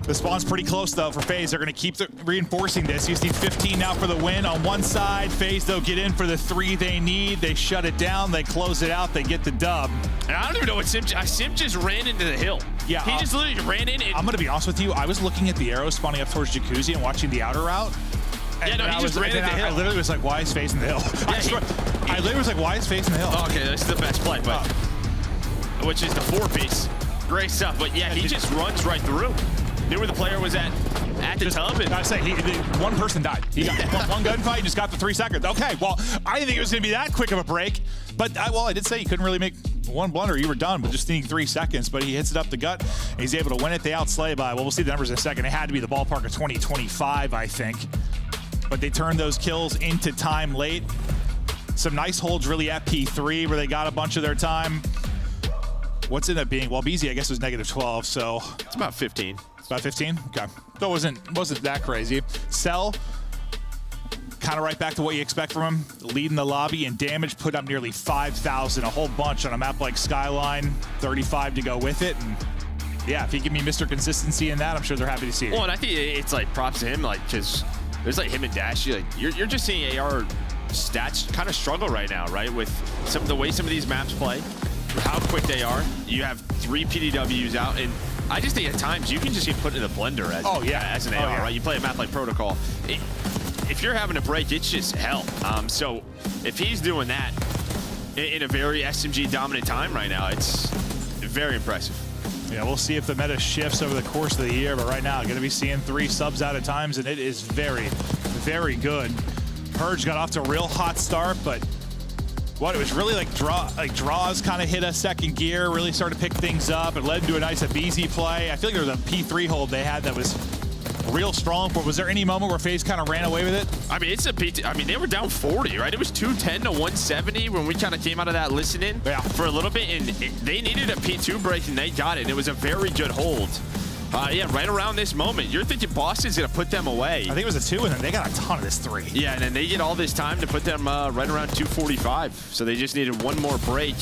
The spawn's pretty close, though, for FaZe. They're going to keep reinforcing this. You just need 15 now for the win on one side. FaZe, they'll get in for the 3 they need. They shut it down. They close it out. They get the dub. And I don't even know what Simp just ran into the hill. Yeah, he just literally ran in. I'm going to be honest with you. I was looking at the arrows spawning up towards Jacuzzi and watching the outer route. Yeah, no, he just ran into the hill. I literally was like, why is FaZe in the hill? Yeah, I literally was like, why is FaZe in the hill? Oh, okay, that's the best play, but which is the 4-piece. Great stuff, but yeah, he just runs right through. Knew where the player was at the tub. And I say, one person died. He got one gunfight, just got the 3 seconds. Okay, well, I didn't think it was going to be that quick of a break, but I did say you couldn't really make one blunder. You were done, but just needing 3 seconds. But he hits it up the gut. And he's able to win it. They outslay by, well, we'll see the numbers in a second. It had to be the ballpark of 20-25, I think. But they turned those kills into time late. Some nice holds really at P3 where they got a bunch of their time. What's it ended up being? Well, BZ, I guess, was -12, so. It's about 15. It's about 15? Okay. That wasn't that crazy. Cell, kind of right back to what you expect from him. Leading the lobby and damage, put up nearly 5,000, a whole bunch on a map like Skyline. 35 to go with it. And yeah, if he can be Mr. Consistency in that, I'm sure they're happy to see it. Well, and I think it's like props to him, like, because there's like him and Dashy, like you're just seeing AR stats kind of struggle right now, right? With the way some of these maps play, how quick they are. You have 3 PDWs out, and I just think at times you can just get put in the blender as, as an AR, right? You play a map like Protocol. If you're having a break, it's just hell. So if he's doing that in a very SMG dominant time right now, it's very impressive. Yeah, we'll see if the meta shifts over the course of the year, but right now, going to be seeing 3 subs out at times, and it is very, very good. Purge got off to a real hot start, but it was really like draws kind of hit a second gear, really started to pick things up. It led to a nice BZ play. I feel like there was a P3 hold they had that was real strong. But was there any moment where FaZe kind of ran away with it? I mean, it's a PT. I mean, they were down 40, right? It was 210 to 170 when we kind of came out of that listening for a little bit, and they needed a P2 break, and they got it. And it was a very good hold. Yeah, right around this moment, you're thinking Boston's going to put them away. I think it was a 2, and then they got a ton of this 3. Yeah, and then they get all this time to put them right around 245. So they just needed one more break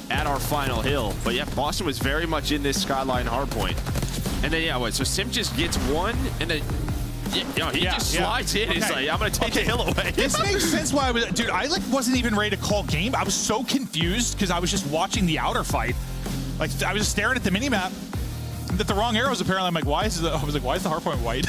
at our final hill. But yeah, Boston was very much in this Skyline hardpoint. And then, so Sim just gets one, and then he just slides in. He's like, I'm going to take the hill away. This makes sense why I was, dude, I wasn't even ready to call game. I was so confused because I was just watching the outer fight. Like, I was just staring at the minimap. That the wrong arrows apparently. I'm like, why is the hardpoint white?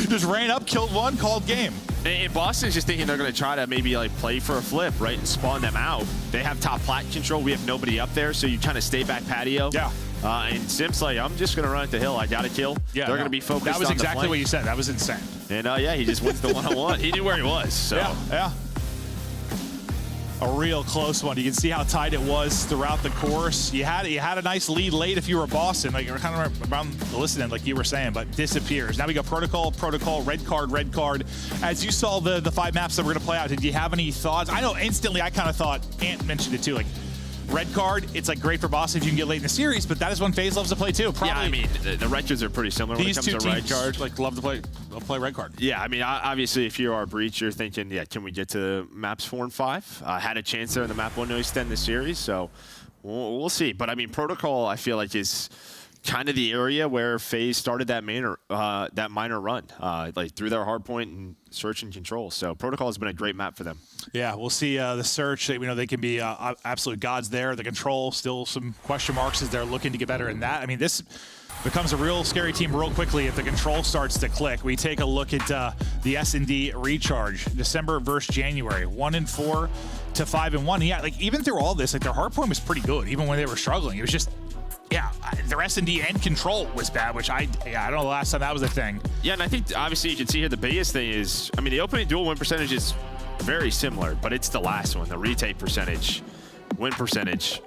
Just ran up, killed one, called game. And Boston's just thinking they're going to try to maybe like play for a flip, right, and spawn them out. They have top plat control. We have nobody up there, so you kind of stay back patio. Yeah. And Sim's like, I'm just going to run at the hill. I got a kill. Yeah, they're going to be focused on That was the exactly flank. what you said. That was insane. And yeah, he just wins the one-on-one. He knew where he was. So. Yeah. A real close one. You can see how tight it was throughout the course. You had a nice lead late if you were Boston, like you were kind of around the listening, like you were saying, but disappears. Now we go protocol, red card. As you saw the 5 maps that we're gonna play out, did you have any thoughts? I know instantly I kind of thought, Ant mentioned it too, like red card, it's like great for Boston if you can get late in the series, but that is one FaZe loves to play too. Probably. Yeah, I mean, the red cards are pretty similar when it comes to red card. Like love to play red card. Yeah, I mean, obviously, if you're our Breach, you're thinking, can we get to maps 4 and 5? Had a chance there in the map 1 to extend the series, so we'll see. But I mean, Protocol, I feel like is kind of the area where FaZe started that minor run, like through their hardpoint and search and control. So Protocol has been a great map for them. Yeah, we'll see the search. We know they can be absolute gods there. The control, still some question marks as they're looking to get better in that. I mean, this becomes a real scary team real quickly if the control starts to click. We take a look at the S&D recharge, December versus January, 1-4 to 5-1. Yeah, like even through all this, like their hardpoint was pretty good, even when they were struggling. It was just, their S&D and control was bad, which I don't know the last time that was a thing. Yeah, and I think obviously you can see here the biggest thing is, I mean, the opening duel win percentage is very similar, but it's the last one, the retake percentage, win percentage,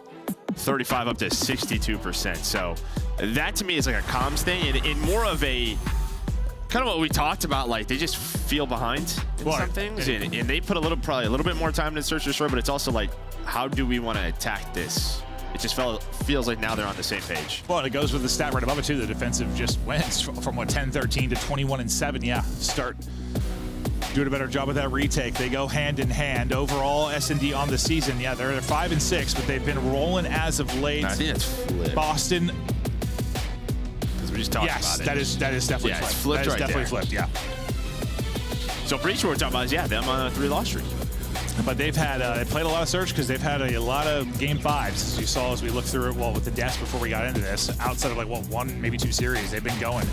35 up to 62%. So that to me is like a comms thing, and more of a kind of what we talked about, like they just feel behind in some things, and they put probably a little bit more time in search and destroy, but it's also like, how do we want to attack this? It just feels like now they're on the same page. Well, and it goes with the stat right above it too. The defensive just wins from what 10-13 to 21-7. Yeah, start doing a better job with that retake. They go hand in hand. Overall, S&D on the season, they're 5-6, but they've been rolling as of late. I think it's flipped. Boston. Because we just talked about it. Yes, that is definitely flipped. It's flipped. That is definitely flipped. Yeah. So Breach, what we're talking about is them on a 3-loss streak. But they've had they played a lot of search because they've had a lot of game 5s, as you saw as we looked through it. Well, with the desk before we got into this, outside of like 1, maybe 2 series, they've been going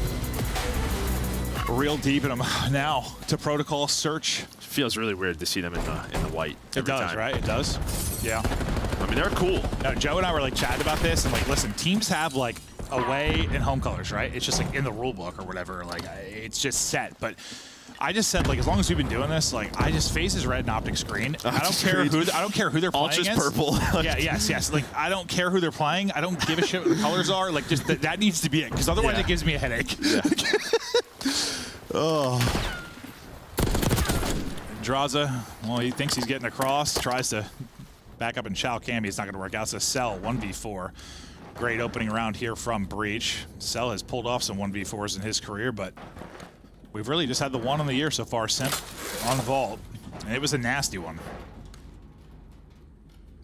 real deep in them. Now to Protocol search. Feels really weird to see them in the white. It does, right? It does. Yeah. I mean, they're cool. Now, Joe and I were like chatting about this, and like, listen, teams have like away and home colors, right? It's just like in the rule book or whatever. Like it's just set, but. I just said, like, as long as we've been doing this, like, FaZe is red and optic green. I don't care who they're playing Ultra's against. purple. Yes. Like, I don't care who they're playing. I don't give a shit what the colors are. Like, just that needs to be it, because otherwise it gives me a headache. Yeah. Oh. Draza, well, he thinks he's getting across, tries to back up and chow Cammy. It's not going to work out. So Cell 1v4. Great opening round here from Breach. Cell has pulled off some 1v4s in his career, but we've really just had the one on the year so far, Simp on Vault, and it was a nasty one.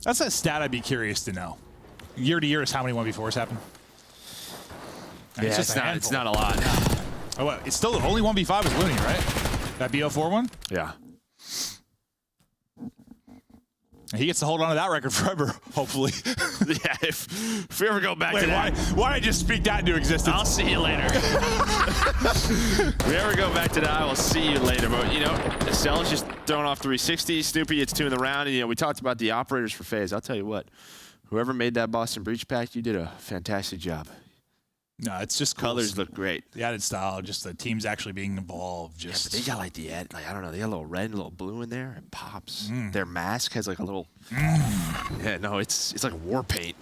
That's a stat I'd be curious to know. Year to year is how many 1v4s happen? It's just it's not a lot. Oh, well, it's still only 1v5 is winning, right? That BO4 one? Yeah. He gets to hold on to that record forever, hopefully. Yeah, if we ever go back to that. Why did I just speak that into existence? I'll see you later. If we ever go back to that, I will see you later. But, you know, Estelle's just throwing off 360. Snoopy hits 2 in the round. And, you know, we talked about the operators for FaZe. I'll tell you what. Whoever made that Boston Breach pack, you did a fantastic job. No, it's just cool. Colors look great. The added style, just the teams actually being involved. Just yeah, but they got like the I don't know, they got a little red and a little blue in there. It pops. Their mask has like a little. Yeah, no, it's like war paint.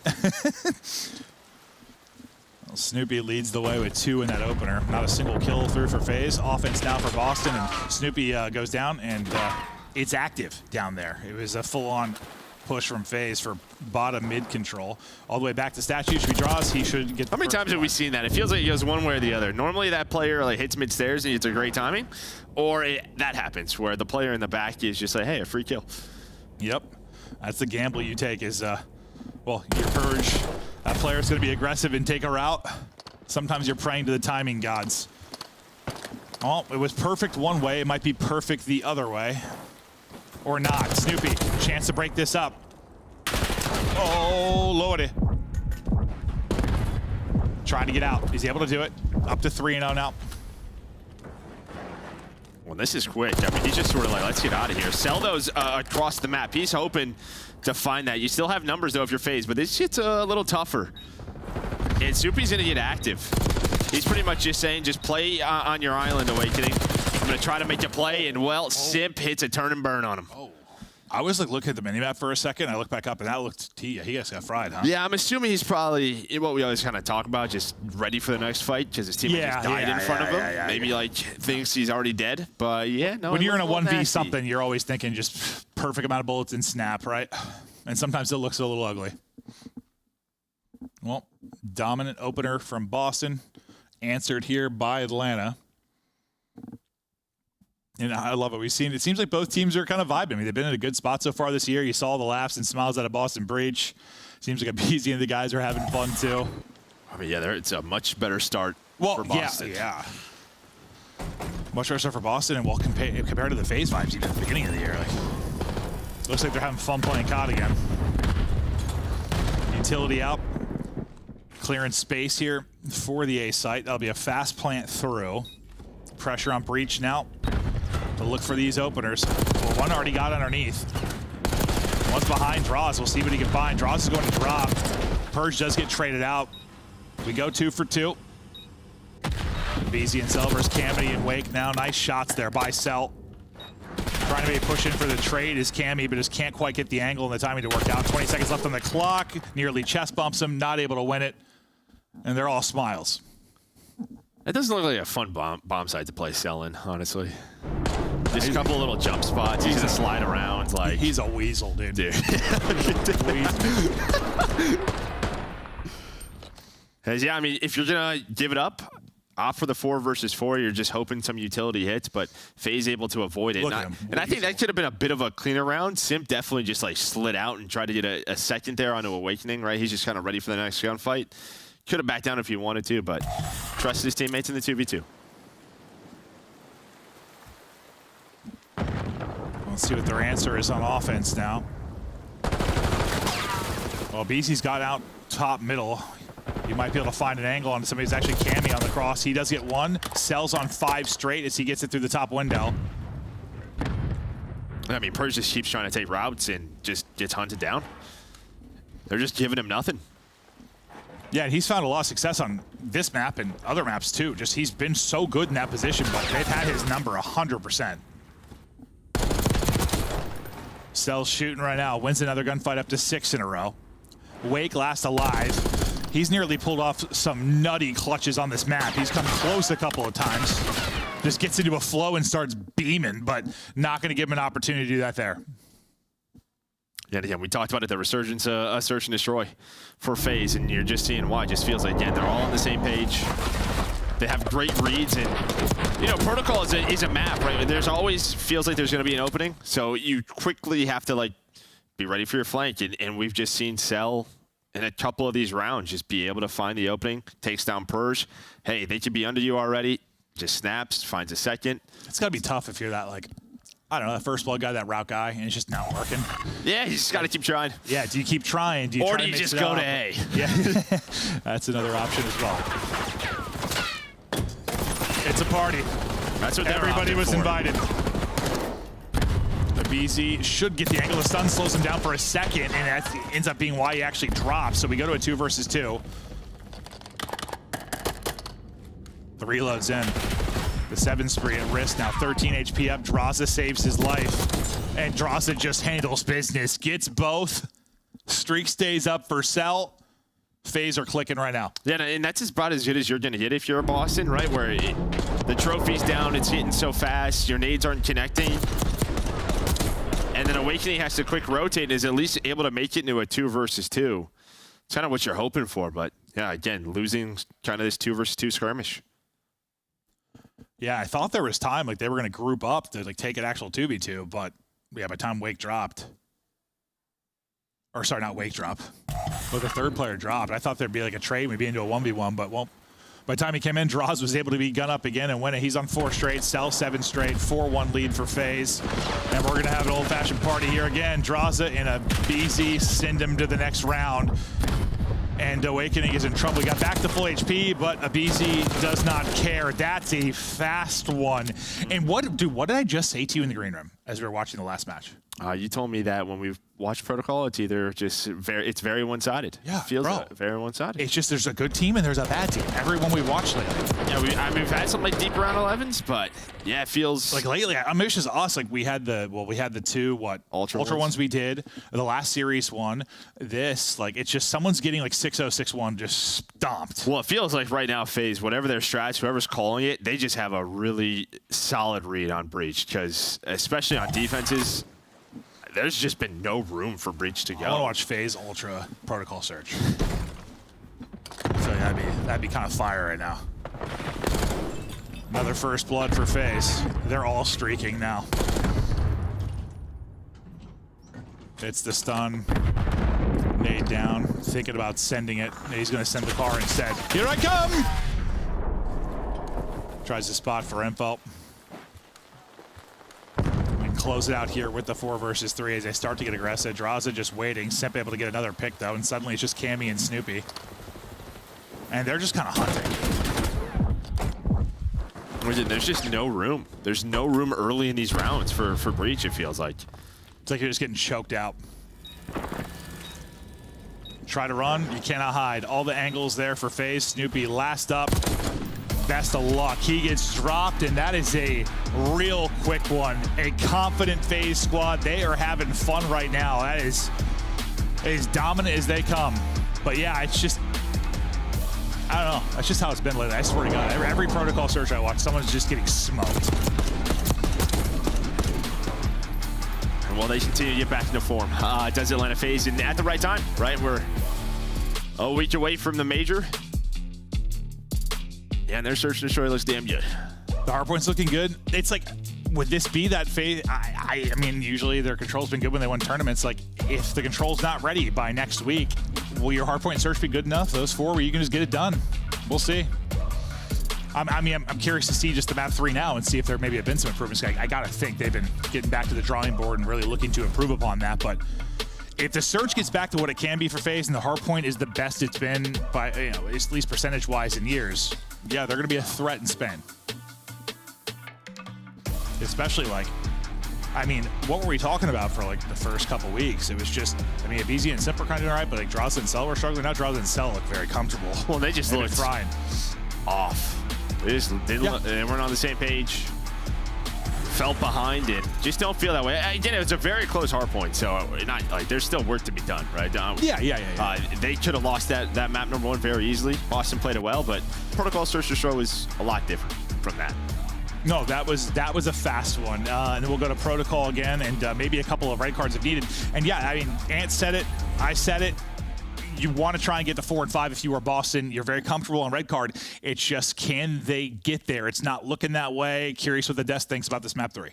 Well, Snoopy leads the way with 2 in that opener. Not a single kill through for FaZe. Offense now for Boston, and Snoopy goes down, and it's active down there. It was a full-on push from FaZe for bottom mid control. All the way back to statues. If he draws, he should get. How many times have we seen that? It feels like it goes one way or the other. Normally that player like hits mid stairs and it's a great timing, or that happens where the player in the back is just like, hey, a free kill. Yep, that's the gamble you take. Is well, you purge. That player's going to be aggressive and take a route. Sometimes you're praying to the timing gods. Oh, it was perfect one way. It might be perfect the other way. Or not. Snoopy, chance to break this up. Oh, lordy. Trying to get out. Is he able to do it? Up to 3-0 now. Well, this is quick. I mean, he's just sort of like, let's get out of here. Sell those across the map. He's hoping to find that. You still have numbers, though, if you're FaZe, but this shit's a little tougher. And Snoopy's going to get active. He's pretty much just saying, just play on your island, Awakening. I'm going to try to make a play, and, well, Simp hits a turn and burn on him. Oh. I was like looking at the minimap for a second. I looked back up, and that looked, he just got fried, huh? Yeah, I'm assuming he's probably, what we always kind of talk about, just ready for the next fight, because his teammate just died in front of him. Maybe, like, thinks he's already dead, but, yeah, no. When you're in a 1v something, you're always thinking just perfect amount of bullets and snap, right? And sometimes it looks a little ugly. Well, dominant opener from Boston, answered here by Atlanta. And I love it. We've seen it seems like both teams are kind of vibing. I mean, they've been in a good spot so far this year. You saw the laughs and smiles out of Boston Breach. Seems like BZ and the guys are having fun too. I mean, yeah, it's a much better start for Boston. Yeah. Much better start for Boston, and well, compared to the FaZe vibes even at the beginning of the year, like looks like they're having fun playing COD again. Utility out, clearing space here for the A site. That'll be a fast plant through. Pressure on Breach now to look for these openers. Well, one already got underneath. One's behind Draws. We'll see what he can find. Draws is going to drop. Purge does get traded out. We go 2 for 2. BZ and Silver's Cammy and Wake now. Nice shots there by Cell. Trying to maybe push in for the trade is Cammy, but just can't quite get the angle and the timing to work out. 20 seconds left on the clock. Nearly chest bumps him, not able to win it. And they're all smiles. It doesn't look like a fun bomb site to play Cell in, honestly. Just a couple of little jump spots. He's gonna slide around like he's a weasel, dude. Yeah, I mean, if you're gonna give it up, opt for the 4 versus 4. You're just hoping some utility hits, but FaZe able to avoid it. And I think that could have been a bit of a cleaner round. Simp definitely just like slid out and tried to get a second there onto Awakening, right? He's just kind of ready for the next gunfight. Could have backed down if he wanted to, but trusted his teammates in the 2v2. Let's see what their answer is on offense now. Well, BZ's got out top middle. You might be able to find an angle on somebody who's actually camming on the cross. He does get one. Sells on 5 straight as he gets it through the top window. I mean, Purge just keeps trying to take routes and just gets hunted down. They're just giving him nothing. Yeah, and he's found a lot of success on this map and other maps too. Just he's been so good in that position, but they've had his number 100%. Cell's shooting right now. Wins another gunfight up to 6 in a row. Wake last alive. He's nearly pulled off some nutty clutches on this map. He's come close a couple of times. Just gets into a flow and starts beaming, but not going to give him an opportunity to do that there. Yeah, again, we talked about it, the resurgence, search and destroy for FaZe, and you're just seeing why. It just feels like, again, they're all on the same page. They have great reads, and, you know, Protocol is a map, right? There's always feels like there's going to be an opening, so you quickly have to, like, be ready for your flank, and we've just seen Cell in a couple of these rounds, just be able to find the opening, takes down Purge. Hey, they could be under you already. Just snaps, finds a second. It's got to be tough if you're that, like, I don't know, that first blood guy, that route guy, and it's just not working. Yeah, you just got to keep trying. Yeah, do you keep trying? Do you or try do you to mix just it go up? to A? Yeah, that's another option as well. It's a party. That's what everybody was for. invited. The BZ should get the angle. The stun slows him down for a second, and that ends up being why he actually drops. So we go to a 2 versus 2. The reload's in. The 7 spree at risk now. 13 HP up. Draza saves his life. And Draza just handles business. Gets both. Streak stays up for Cell. FaZe are clicking right now. Yeah, and that's about as good as you're going to get if you're a Boston, right? Where the trophy's down, it's hitting so fast, your nades aren't connecting. And then Awakening has to quick rotate and is at least able to make it into a 2 versus 2. It's kind of what you're hoping for, but yeah, again, losing kind of this 2 versus 2 skirmish. Yeah, I thought there was time, like they were going to group up to like take an actual 2v2, but yeah, by the time Wake dropped, or sorry, not Wake drop, but the third player dropped. I thought there'd be like a trade, maybe into a 1v1, but well, by the time he came in, Draws was able to be gun up again and win it. He's on 4 straight, Cell 7 straight, 4-1 lead for FaZe. And we're going to have an old-fashioned party here again. Draza in a BZ, send him to the next round. And Awakening is in trouble. He got back to full HP, but a BZ does not care. That's a fast one. And what did I just say to you in the green room as we were watching the last match? You told me that when we watched Protocol, it's either just very one-sided. Yeah, it feels bro. Very one-sided. It's just there's a good team and there's a bad team. Everyone we watched lately. Yeah, we've had some like deep round 11s, but yeah, it feels like lately. I mean, it's just us. Like we had the 2 Ultra ones we did. The last series one. This it's just someone's getting like 6-0, 6-1 just stomped. Well, it feels like right now FaZe, whatever their strats, whoever's calling it, they just have a really solid read on Breach because especially on defenses. There's just been no room for Breach to go. I want to watch FaZe Ultra Protocol Search. So that'd be kind of fire right now. Another first blood for FaZe. They're all streaking now. It's the stun. Nade down, thinking about sending it. He's going to send the car instead. Here I come! Tries to spot for Info. Close it out here with the 4 versus 3 as they start to get aggressive. Draza just waiting. Simp able to get another pick though, and suddenly it's just Cammy and Snoopy. And they're just kind of hunting. There's just no room. There's no room early in these rounds for Breach, it feels like. It's like you're just getting choked out. Try to run, you cannot hide. All the angles there for FaZe. Snoopy last up. Best of luck. He gets dropped, and that is a real quick one. A confident FaZe squad. They are having fun right now. That is as dominant as they come. But yeah, it's just, I don't know. That's just how it's been lately. I swear to God, every Protocol Search I watch, someone's just getting smoked. And while they continue to get back into form, does Atlanta FaZe and at the right time, right? We're a week away from the major. Yeah, and their search and destroy looks damn good. The hardpoint's looking good. It's like, would this be that FaZe? I mean, usually their control's been good when they win tournaments. Like, if the control's not ready by next week, will your hardpoint search be good enough? Those 4 where you can just get it done. We'll see. I'm curious to see just the map 3 now and see if there maybe have been some improvements. I gotta think they've been getting back to the drawing board and really looking to improve upon that. But if the search gets back to what it can be for FaZe and the hardpoint is the best it's been by, at least percentage-wise in years, yeah, they're going to be a threat in Spain. Especially I mean, what were we talking about for the first couple weeks? It was just, I mean, BZ and Simp were kind of all right, but Draza and Cell were struggling. Now Draza and Cell look very comfortable. Well, they just looked frying off. They just didn't. Yeah. They weren't on the same page. Felt behind it. Just don't feel that way. Again, it was a very close hardpoint, so there's still work to be done, right? Yeah. They could have lost that map number 1 very easily. Boston played it well, but Protocol Search Destroy was a lot different from that. No, that was a fast one. And then we'll go to Protocol again, and maybe a couple of red cards if needed. And yeah, I mean, Ant said it. I said it. You want to try and get to 4 and 5 if you are Boston. You're very comfortable on red card. It's just, can they get there? It's not looking that way. Curious what the desk thinks about this map 3.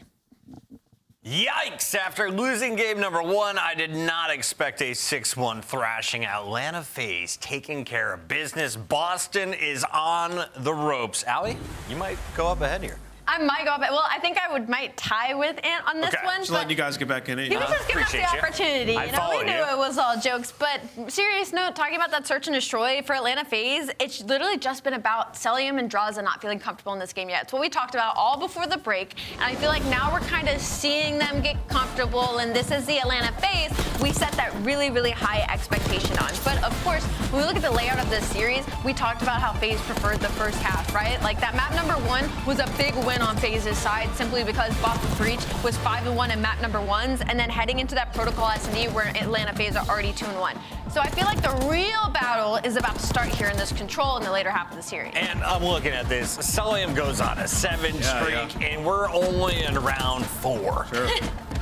Yikes! After losing game number 1, I did not expect a 6-1 thrashing. Atlanta FaZe taking care of business. Boston is on the ropes. Allie, you might go up ahead here. I might go up. Well, I think I might tie with Ant on this one. Just letting you guys get back in it. He was just giving us the opportunity. We knew it was all jokes. But serious note, talking about that search and destroy for Atlanta FaZe, it's literally just been about Celium and Draza not feeling comfortable in this game yet. It's what we talked about all before the break. And I feel like now we're kind of seeing them get comfortable. And this is the Atlanta FaZe we set that really, really high expectation on. But of course, when we look at the layout of this series, we talked about how FaZe preferred the first half, right? Like that map number 1 was a big win on FaZe's side simply because Boston Breach was 5-1 in map number 1s, and then heading into that Protocol S&D where Atlanta FaZe are already 2-1. So I feel like the real battle is about to start here in this control in the later half of the series. And I'm looking at this. Celium goes on a 7 streak, and we're only in round 4. Sure.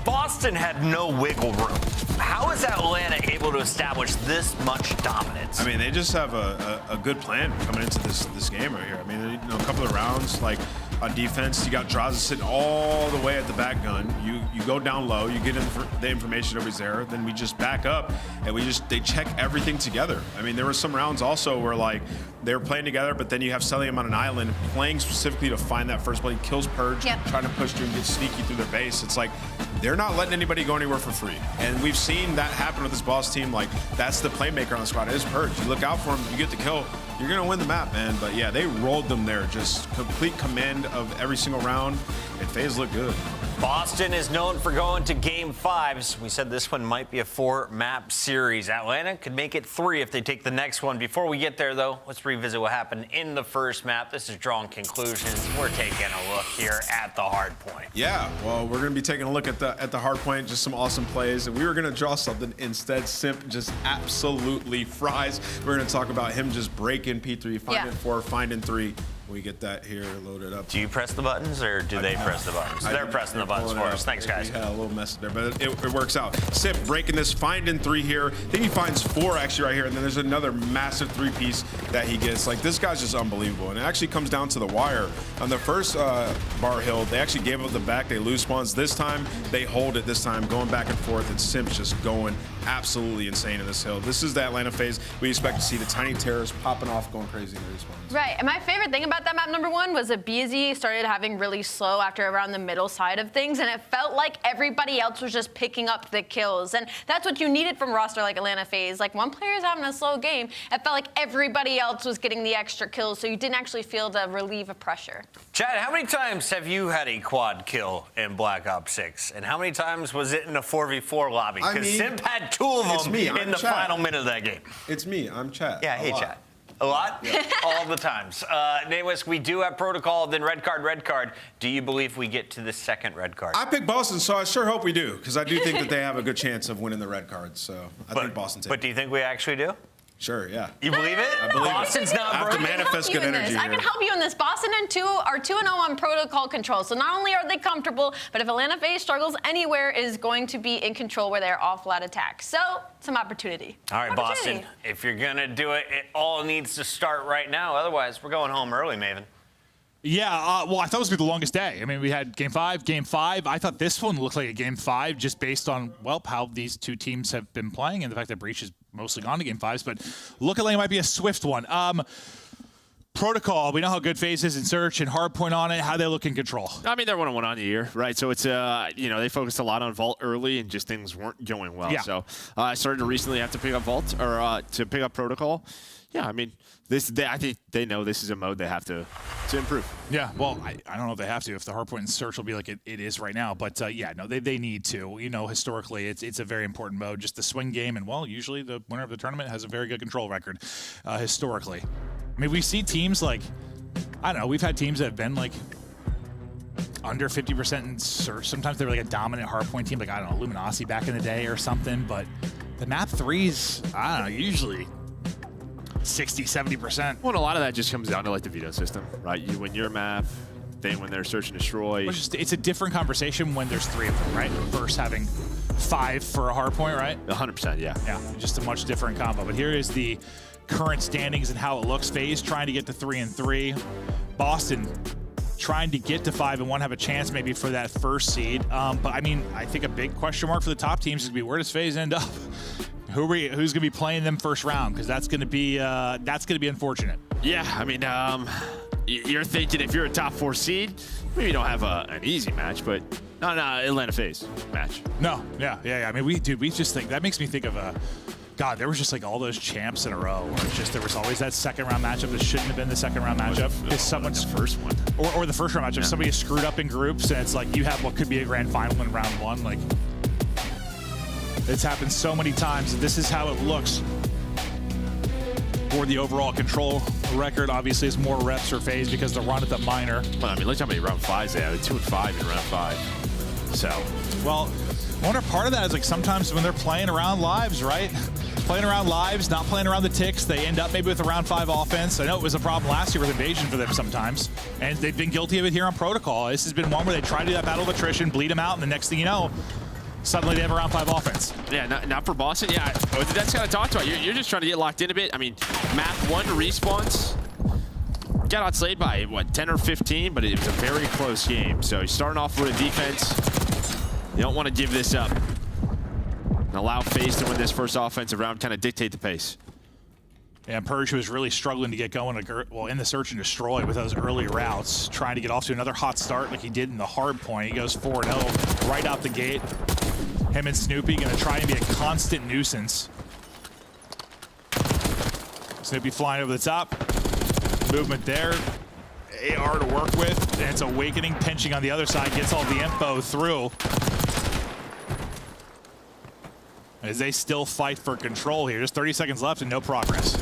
Boston had no wiggle room. How is Atlanta able to establish this much dominance? I mean, they just have a good plan coming into this game right here. I mean, you know, a couple of rounds, like on defense, you got Draza sitting all the way at the back gun. You go down low, you get the information over there, then we just back up and they check everything together. I mean, there were some rounds also where like they were playing together, but then you have Celium on an island playing specifically to find that first play, kills Purge, trying to push through and get sneaky through their base. It's like they're not letting anybody go anywhere for free. And we've seen that happen with this boss team. Like, that's the playmaker on the squad. It is Purge. You look out for him, you get the kill, you're going to win the map, man. But yeah, they rolled them there. Just complete command of every single round. And FaZe look good. Boston is known for going to game 5s. We said this one might be a 4-map series. Atlanta could make it 3 if they take the next one. Before we get there, though, let's revisit what happened in the first map. This is Drawing Conclusions. We're taking a look here at the hard point. Yeah, well, we're going to be taking a look at the hard point. Just some awesome plays. And we were going to draw something. Instead, Simp just absolutely fries. We're going to talk about him just breaking P3, finding 4, finding 3. We get that here loaded up. Do you press the buttons or do they press the buttons? They're pressing the buttons for us. Thanks, guys. Yeah, a little mess there, but it works out. Simp breaking this, finding 3 here. I think he finds 4 actually right here, and then there's another massive 3-piece that he gets. Like, this guy's just unbelievable, and it actually comes down to the wire. On the first bar hill, they actually gave up the back. They lose spawns. This time, they hold it this time, going back and forth, and Simp's just going absolutely insane in this hill. This is the Atlanta FaZe. We expect to see the tiny terrors popping off, going crazy in the respawns. Right, and my favorite thing about that map number 1 was that BZ started having really slow after around the middle side of things, and it felt like everybody else was just picking up the kills. And that's what you needed from a roster like Atlanta FaZe. Like, one player's having a slow game, it felt like everybody else was getting the extra kills, so you didn't actually feel the relief of pressure. Chad, how many times have you had a quad kill in Black Ops 6? And how many times was it in a 4v4 lobby? Because Simp had 2 of them in the final minute of that game. It's me. I'm Chad. Yeah, hey, Chad. A lot? Yeah. All the times. Nameless, we do have protocol, then red card. Do you believe we get to the second red card? I picked Boston, so I sure hope we do, because I do think that they have a good chance of winning the red card. So I think Boston takes it. But do you think we actually do? Sure, yeah. You believe it? I believe Boston's not broken. I have to manifest good energy I can help you in this. Boston and 2 are 2-0 on protocol control. So not only are they comfortable, but if Atlanta FaZe struggles anywhere, is going to be in control where they're all flat attack. So some opportunity. All right, Boston, if you're going to do it, it all needs to start right now. Otherwise, we're going home early, Maven. Yeah, well, I thought it was going to be the longest day. I mean, we had game 5. I thought this one looked like a game 5 just based on, well, how these 2 teams have been playing and the fact that Breach is mostly gone to game 5s. But looking like it might be a swift one. Protocol, we know how good FaZe is in search and hardpoint on it. How they look in control? I mean, they're 1-1 on the year, right? So it's, you know, they focused a lot on Vault early and just things weren't going well. Yeah. So I started to recently have to pick up Vault or to pick up Protocol. Yeah, I mean, I think they know this is a mode they have to improve. Yeah, well, I don't know if they have to. If the hardpoint and search will be like it is right now. But, yeah, no, they need to. You know, historically, it's a very important mode. Just the swing game. And, well, usually the winner of the tournament has a very good control record historically. I mean, we see teams like, I don't know, we've had teams that have been like under 50% in search. Sometimes they were like a dominant hardpoint team, like, I don't know, Luminosity back in the day or something. But the map 3s, I don't know, usually 60, 70%. Well, a lot of that just comes down to like the veto system, right? You win your map, they when they're search and destroy. It's a different conversation when there's 3 of them, right? Versus having 5 for a hardpoint, right? 100%, yeah. Yeah, just a much different combo. But here is the current standings and how it looks. FaZe trying to get to 3-3. Boston trying to get to 5-1, have a chance maybe for that first seed. But I mean, I think a big question mark for the top teams is going to be, where does FaZe end up? Who's going to be playing them first round? Because that's going to be unfortunate. Yeah, I mean, you're thinking if you're a top 4 seed, maybe you don't have an easy match, but no, Atlanta FaZe match. No, yeah. I mean, we just think, that makes me think of God, there was just like all those champs in a row where it's just there was always that second round matchup that shouldn't have been the second round matchup. Because someone's first one. Or the first round matchup. Yeah. Somebody is screwed up in groups and it's like you have what could be a grand final in round 1. Like, it's happened so many times. This is how it looks for the overall control record. Obviously, it's more reps for FaZe because the run at the minor. Well, I mean, look how many round 5s they had. 2-5 in round 5. So, well, I wonder part of that is like sometimes when they're playing around lives, right? Playing around lives, not playing around the ticks, they end up maybe with a round 5 offense. I know it was a problem last year with Invasion for them sometimes, and they've been guilty of it here on Protocol. This has been one where they try to do that battle of attrition, bleed them out, and the next thing you know, suddenly they have a round 5 offense. Yeah, not for Boston. Yeah, that's kind of talked about. You're just trying to get locked in a bit. I mean, map 1 respawns. Got outslayed by, what, 10 or 15, but it was a very close game. So you're starting off with a defense. You don't want to give this up. And allow FaZe to win this first offensive round, kind of dictate the pace. Yeah, Purge was really struggling to get going in the search and destroy with those early routes, trying to get off to another hot start like he did in the hard point. He goes 4-0 right out the gate. Him and Snoopy going to try and be a constant nuisance. Snoopy flying over the top. Movement there. AR to work with. And it's Awakening pinching on the other side. Gets all the info through. As they still fight for control here. Just 30 seconds left and no progress.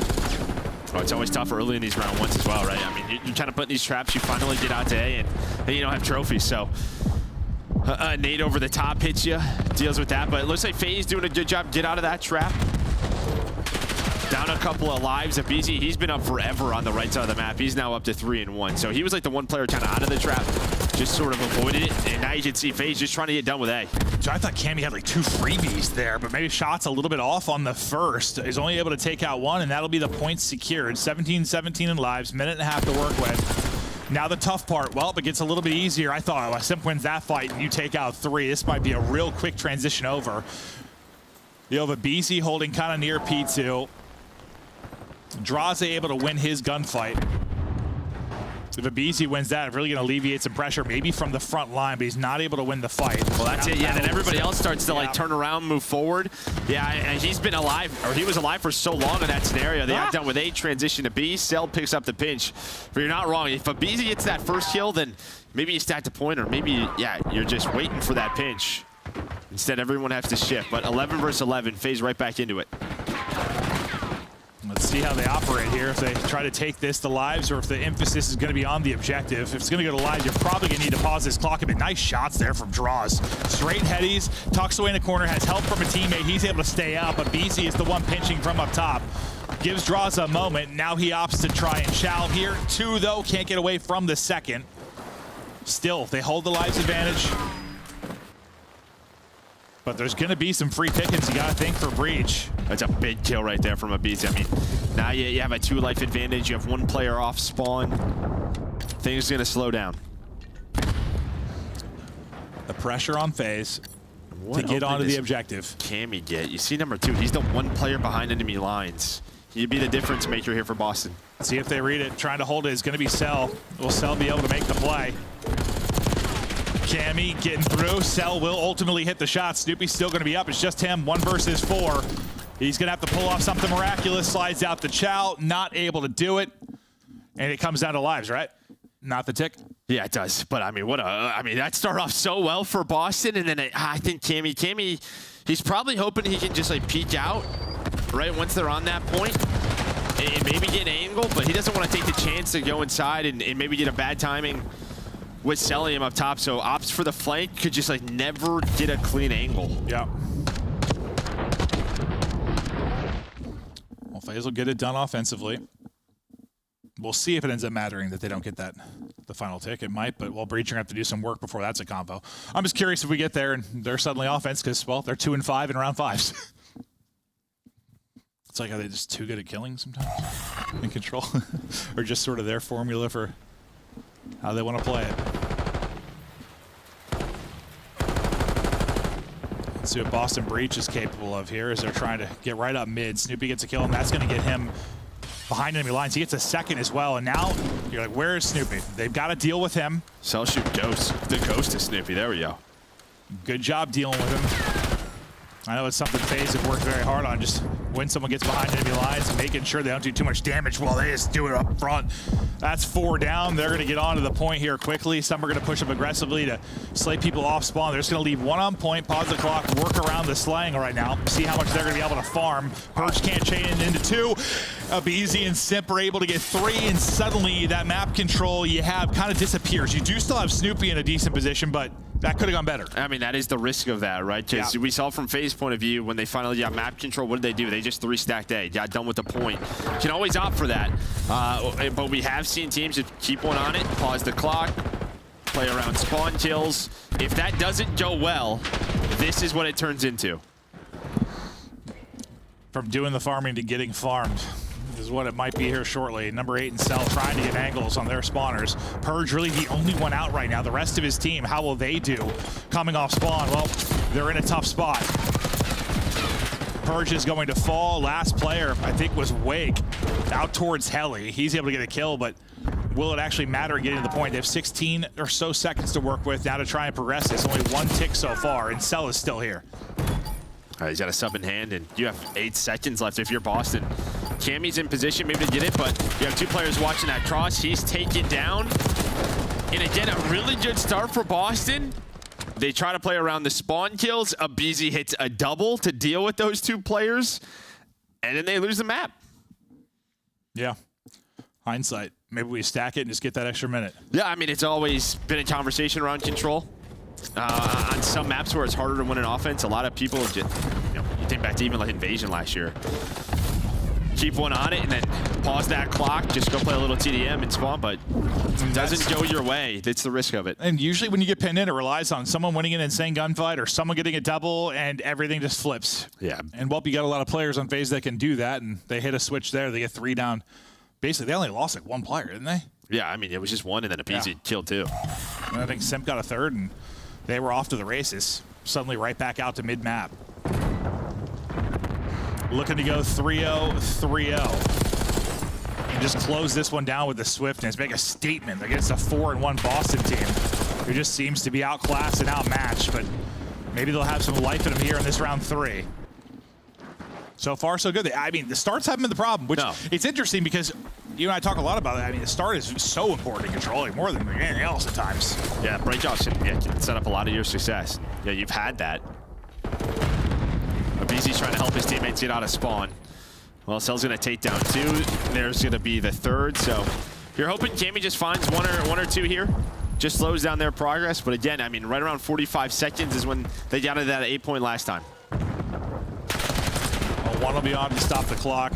Oh, it's always tough early in these round 1s as well, right? I mean, you're trying to put in these traps. You finally get out to A, and then you don't have trophies. So Nate over the top hits you, deals with that. But it looks like FaZe doing a good job. Get out of that trap. Down a couple of lives. Abizi, he's been up forever on the right side of the map. He's now up to 3-1. So he was like the one player kind of out of the trap, just sort of avoided it. And now you can see FaZe just trying to get done with A. So I thought Cammy had like 2 freebies there, but maybe shot's a little bit off on the first. He's only able to take out 1, and that'll be the points secured. 17-17 in lives, minute and a half to work with. Now the tough part, well, it gets a little bit easier. I thought, well, Simp wins that fight and you take out 3. This might be a real quick transition over. You have Abizi holding kind of near P2. Draza able to win his gunfight. If Abizi wins that, it's really going to alleviate some pressure, maybe from the front line, but he's not able to win the fight. Well, that's it, yeah, and then everybody else starts to, like, turn around, move forward. Yeah, and he's been alive, or he was alive for so long in that scenario. They got done with A, transition to B, Cell picks up the pinch. But you're not wrong. If Abizi gets that first kill, then maybe you stack the point, or maybe, yeah, you're just waiting for that pinch. Instead, everyone has to shift. But 11 versus 11, FaZe right back into it. Let's see how they operate here. If they try to take this to lives or if the emphasis is going to be on the objective. If it's going to go to lives, you're probably going to need to pause this clock a bit. Nice shots there from Draws. Straight headies, tucks away in the corner, has help from a teammate. He's able to stay up, but BC is the one pinching from up top. Gives Draws a moment. Now he opts to try and chow here. 2, though, can't get away from the second. Still, they hold the lives advantage. But there's going to be some free pickings, you got to think, for Breach. That's a big kill right there from Abizi. I mean, now you have a 2-life advantage. You have 1 player off spawn. Things are going to slow down. The pressure on FaZe to get onto the objective. Cammy get? You see number 2. He's the 1 player behind enemy lines. He'd be the difference maker here for Boston. See if they read it. Trying to hold it is going to be Cell. Will Cell be able to make the play? Cammy getting through. Cell will ultimately hit the shot. Snoopy's still going to be up. It's just him, 1 versus 4. He's going to have to pull off something miraculous. Slides out the Chow, not able to do it. And it comes down to lives, right? Not the tick. Yeah, it does. But I mean, that started off so well for Boston. And then I think Cammy, he's probably hoping he can just like peek out, right? Once they're on that point. And maybe get an angle, but he doesn't want to take the chance to go inside and maybe get a bad timing with selling him up top, so opts for the flank, could just like never get a clean angle. Yeah. Well, FaZe will get it done offensively. We'll see if it ends up mattering that they don't get the final tick. It might, but well, Breach are going to have to do some work before that's a combo. I'm just curious if we get there and they're suddenly offense because, well, they're 2-5 in round 5s. It's like, are they just too good at killing sometimes in control? Or just sort of their formula for how they want to play it. Let's see what Boston Breach is capable of here as they're trying to get right up mid. Snoopy gets a kill, and that's going to get him behind enemy lines. He gets a second as well, and now you're like, where is Snoopy? They've got to deal with him. Cell shoot Ghost. The Ghost is Snoopy. There we go. Good job dealing with him. I know it's something FaZe have worked very hard on, just when someone gets behind enemy lines, making sure they don't do too much damage while they just do it up front. That's 4 down. They're going to get on to the point here quickly. Some are going to push up aggressively to slay people off spawn. They're just going to leave 1 on point, pause the clock, work around the slaying right now, see how much they're going to be able to farm. Purge can't chain it into 2. Abizi and Simp are able to get 3, and suddenly that map control you have kind of disappears. You do still have Snoopy in a decent position, but that could have gone better. I mean, that is the risk of that, right? Because we saw from FaZe's point of view, when they finally got map control, what did they do? They just 3-stacked A, got done with the point. You can always opt for that. But we have seen teams that keep one on it, pause the clock, play around spawn kills. If that doesn't go well, this is what it turns into. From doing the farming to getting farmed is what it might be here shortly. Number 8 and Cell trying to get angles on their spawners. Purge really the only one out right now. The rest of his team, how will they do coming off spawn? Well, they're in a tough spot. Purge is going to fall. Last player, I think, was Wake out towards Heli. He's able to get a kill, but will it actually matter getting to the point? They have 16 or so seconds to work with now to try and progress this. Only 1 tick so far, and Cell is still here. He's got a sub in hand, and you have 8 seconds left if you're Boston. Cammy's in position maybe to get it, but you have 2 players watching that cross. He's taken down. And again, a really good start for Boston. They try to play around the spawn kills. Abizi hits a double to deal with those 2 players, and then they lose the map. Yeah. Hindsight. Maybe we stack it and just get that extra minute. Yeah, I mean, it's always been a conversation around control. On some maps where it's harder to win an offense, a lot of people just, you think back to even like Invasion last year. Keep one on it and then pause that clock, just go play a little TDM and spawn, but it doesn't go your way. That's the risk of it. And usually when you get pinned in, it relies on someone winning an insane gunfight or someone getting a double, and everything just flips. Yeah. And well, you got a lot of players on FaZe that can do that, and they hit a switch there. They get 3 down. Basically, they only lost like 1 player, didn't they? Yeah, I mean, it was just 1, and then Abizi killed 2. And I think Simp got a 3rd, and they were off to the races. Suddenly right back out to mid-map. Looking to go 3-0, 3-0. And just close this one down with the swiftness. Make a statement against a 4-1 Boston team who just seems to be outclassed and outmatched. But maybe they'll have some life in them here in this round 3. So far, so good. I mean, the starts haven't been the problem, which it's interesting because you and I talk a lot about it. I mean, the start is so important in controlling more than anything else at times. Yeah, breakoffs can set up a lot of your success. Yeah, you've had that. Abizi's trying to help his teammates get out of spawn. Well, Cell's going to take down 2. There's going to be the 3rd. So you're hoping Cammy just finds one or 2 here. Just slows down their progress. But again, I mean, right around 45 seconds is when they got to that 8-point last time. One will be on to stop the clock.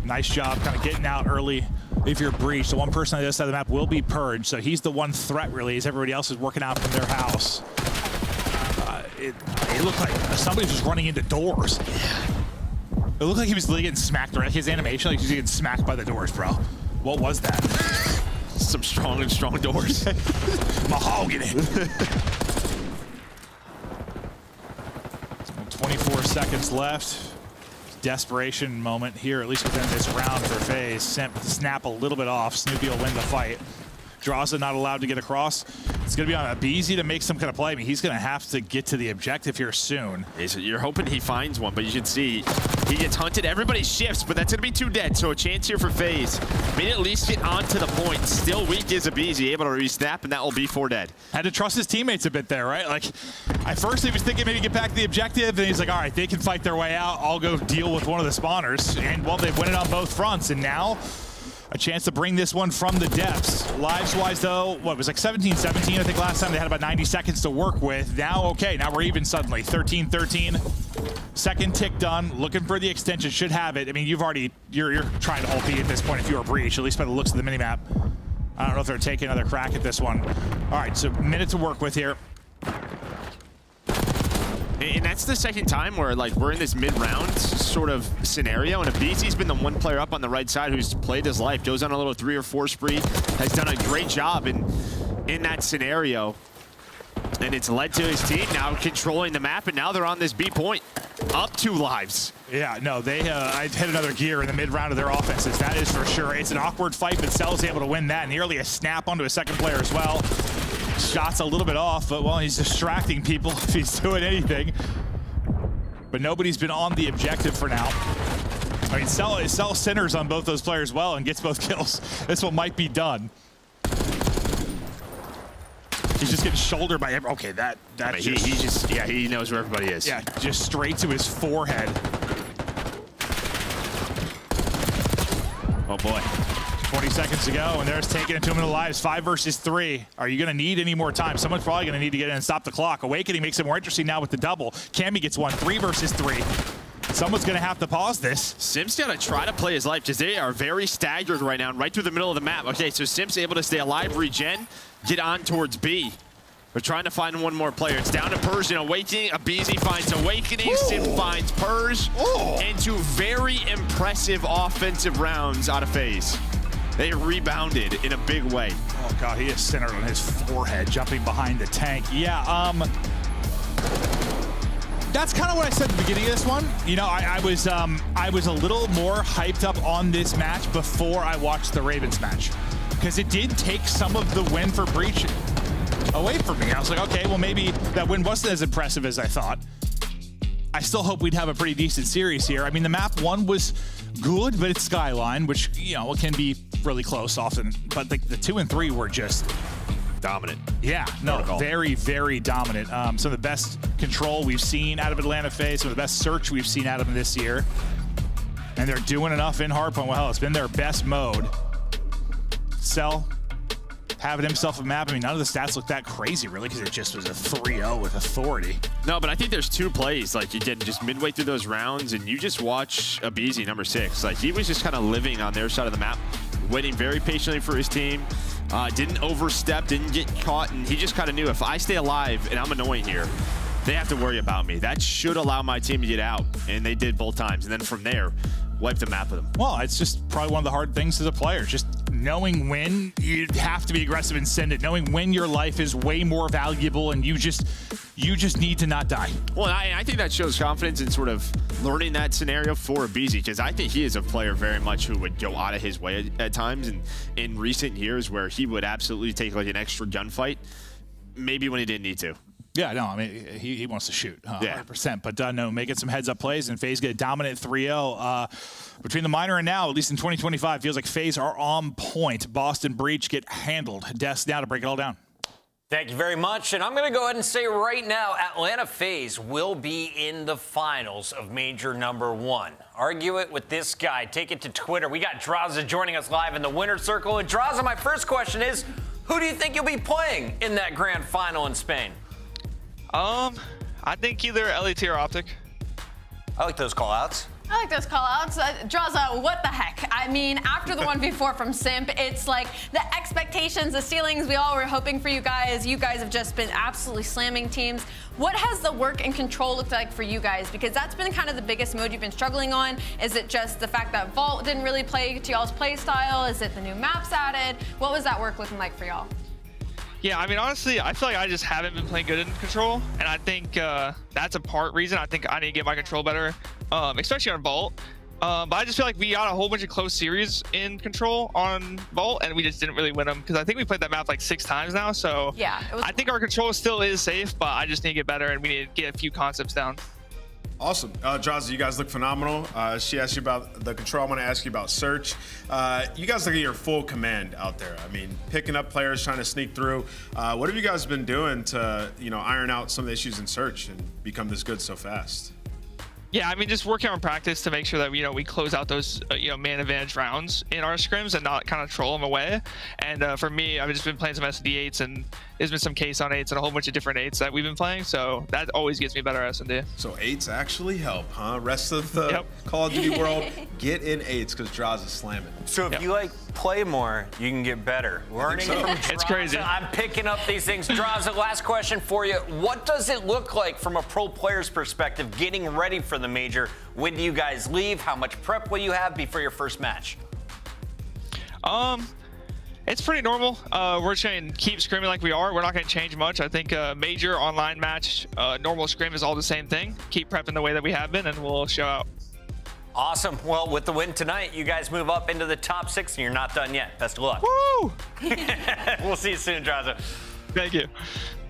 Nice job kind of getting out early if you're breached. The one person on the other side of the map will be Purge, so he's the one threat really as everybody else is working out from their house. It looked like somebody was just running into doors. It looked like he was getting smacked, right? His animation, like he was getting smacked by the doors, bro. What was that? Some strong doors. Mahogany. 24 seconds left. Desperation moment here, at least within this round for FaZe. Simp snap a little bit off. Snoopy will win the fight. Draza not allowed to get across. It's going to be on Abizi to make some kind of play. I mean, he's going to have to get to the objective here soon. You're hoping he finds one, but you can see he gets hunted. Everybody shifts, but that's going to be 2 dead. So a chance here for FaZe. May at least get onto the point. Still weak is Abizi, able to re-snap, and that will be 4 dead. Had to trust his teammates a bit there, right? Like, at first he was thinking maybe get back to the objective, and he's like, all right, they can fight their way out. I'll go deal with one of the spawners. And, well, they've won it on both fronts, and now a chance to bring this one from the depths. Lives-wise, though, what, it was like 17-17, I think last time they had about 90 seconds to work with. Now, okay, now we're even suddenly. 13-13. 2nd tick done. Looking for the extension. Should have it. I mean, you're trying to hold P at this point if you were breached, at least by the looks of the minimap. I don't know if they're taking another crack at this one. All right, so minute to work with here. And that's the second time where like we're in this mid-round sort of scenario, and Abizi's been the one player up on the right side who's played his life. Goes on a little 3 or 4 spree, has done a great job in that scenario. And it's led to his team now controlling the map, and now they're on this B point. Up 2 lives. Yeah, no, they hit another gear in the mid-round of their offenses. That is for sure. It's an awkward fight, but Cell's able to win that. Nearly a snap onto a second player as well. Shot's a little bit off, but, well, he's distracting people if he's doing anything. But nobody's been on the objective for now. I mean, Cell centers on both those players well and gets both kills. This one might be done. He's just getting shouldered by every. Okay, that I mean, he knows where everybody is. Yeah, just straight to his forehead. Oh boy. 20 seconds to go, and there's taking it to him in the lives. 5 versus 3. Are you going to need any more time? Someone's probably going to need to get in and stop the clock. Awakening makes it more interesting now with the double. Cammy gets one. 3 versus 3. Someone's going to have to pause this. Sim's got to try to play his life because they are very staggered right now, right through the middle of the map. Okay, so Sim's able to stay alive, regen, get on towards B. We're trying to find one more player. It's down to Purge and Awakening. Abizi finds Awakening. Ooh. Sim finds Purge. And 2 very impressive offensive rounds out of FaZe. They rebounded in a big way. Oh, God, he is centered on his forehead, jumping behind the tank. Yeah, that's kind of what I said at the beginning of this one. You know, I was a little more hyped up on this match before I watched the Ravens match, because it did take some of the win for Breach away from me. I was like, okay, well, maybe that win wasn't as impressive as I thought. I still hope we'd have a pretty decent series here. I mean, the map 1 was good, but it's Skyline, which, you know, it can be really close often. But the 2 and 3 were just dominant. Yeah, no, very, very dominant. Some of the best control we've seen out of Atlanta FaZe, some of the best search we've seen out of them this year. And they're doing enough in Hardpoint. Well, it's been their best mode. Cell having himself a map. I mean, none of the stats look that crazy, really, because it just was a 3-0 with authority. No, but I think there's 2 plays, like, you did just midway through those rounds, and you just watch Abizi, number 6. Like, he was just kind of living on their side of the map, waiting very patiently for his team. Didn't overstep, didn't get caught, and he just kind of knew, if I stay alive and I'm annoying here, they have to worry about me. That should allow my team to get out, and they did both times. And then from there, wipe the map with them. Well, it's just probably one of the hard things as a player, just knowing when you have to be aggressive and send it, knowing when your life is way more valuable and you just need to not die. Well, I think that shows confidence in sort of learning that scenario for Abizi, because I think he is a player very much who would go out of his way at times, and in recent years where he would absolutely take like an extra gunfight, maybe when he didn't need to. Yeah, no, I mean, he wants to shoot 100%, but no, making some heads-up plays, and FaZe get a dominant 3-0. Between the minor and now, at least in 2025, feels like FaZe are on point. Boston Breach get handled. Des now to break it all down. Thank you very much, and I'm going to go ahead and say right now, Atlanta FaZe will be in the finals of Major Number 1. Argue it with this guy. Take it to Twitter. We got Draza joining us live in the winner's circle. And Draza, my first question is, who do you think you'll be playing in that grand final in Spain? I think either LET or Optic. I like those call-outs. I like those call-outs. Draza, what the heck? I mean, after the 1v4 from Simp, it's like the expectations, the ceilings we all were hoping for you guys. You guys have just been absolutely slamming teams. What has the work and control looked like for you guys? Because that's been kind of the biggest mode you've been struggling on. Is it just the fact that Vault didn't really play to y'all's play style? Is it the new maps added? What was that work looking like for y'all? Yeah, I mean, honestly, I feel like I just haven't been playing good in control, and I think that's a part reason. I think I need to get my control better, especially on Vault. But I just feel like we got a whole bunch of close series in control on Vault, and we just didn't really win them, because I think we played that map like 6 times now. So yeah, I think our control still is safe, but I just need to get better, and we need to get a few concepts down. Awesome. Draza, you guys look phenomenal. She asked you about the control. I want to ask you about search. You guys look at your full command out there. I mean, picking up players, trying to sneak through. What have you guys been doing to, iron out some of the issues in search and become this good so fast? Yeah, I mean, just working on practice to make sure that, we close out those, man advantage rounds in our scrims and not kind of troll them away. And for me, I've just been playing some SD8s and there's been some case on 8s and a whole bunch of different 8s that we've been playing. So that always gets me better S&D. So 8s actually help, huh? Rest of the Call of Duty world, get in 8s because Draws is slamming. So if you like play more, you can get better. Learning from Draza, it's crazy. I'm picking up these things. Draza, last question for you. What does it look like from a pro player's perspective getting ready for the major? When do you guys leave? How much prep will you have before your first match? It's pretty normal. We're just going to keep scrimming like we are. We're not going to change much. I think major, online match, normal scrim is all the same thing. Keep prepping the way that we have been, and we'll show out. Awesome. Well, with the win tonight, you guys move up into the top 6, and you're not done yet. Best of luck. Woo! We'll see you soon, Draza. Thank you.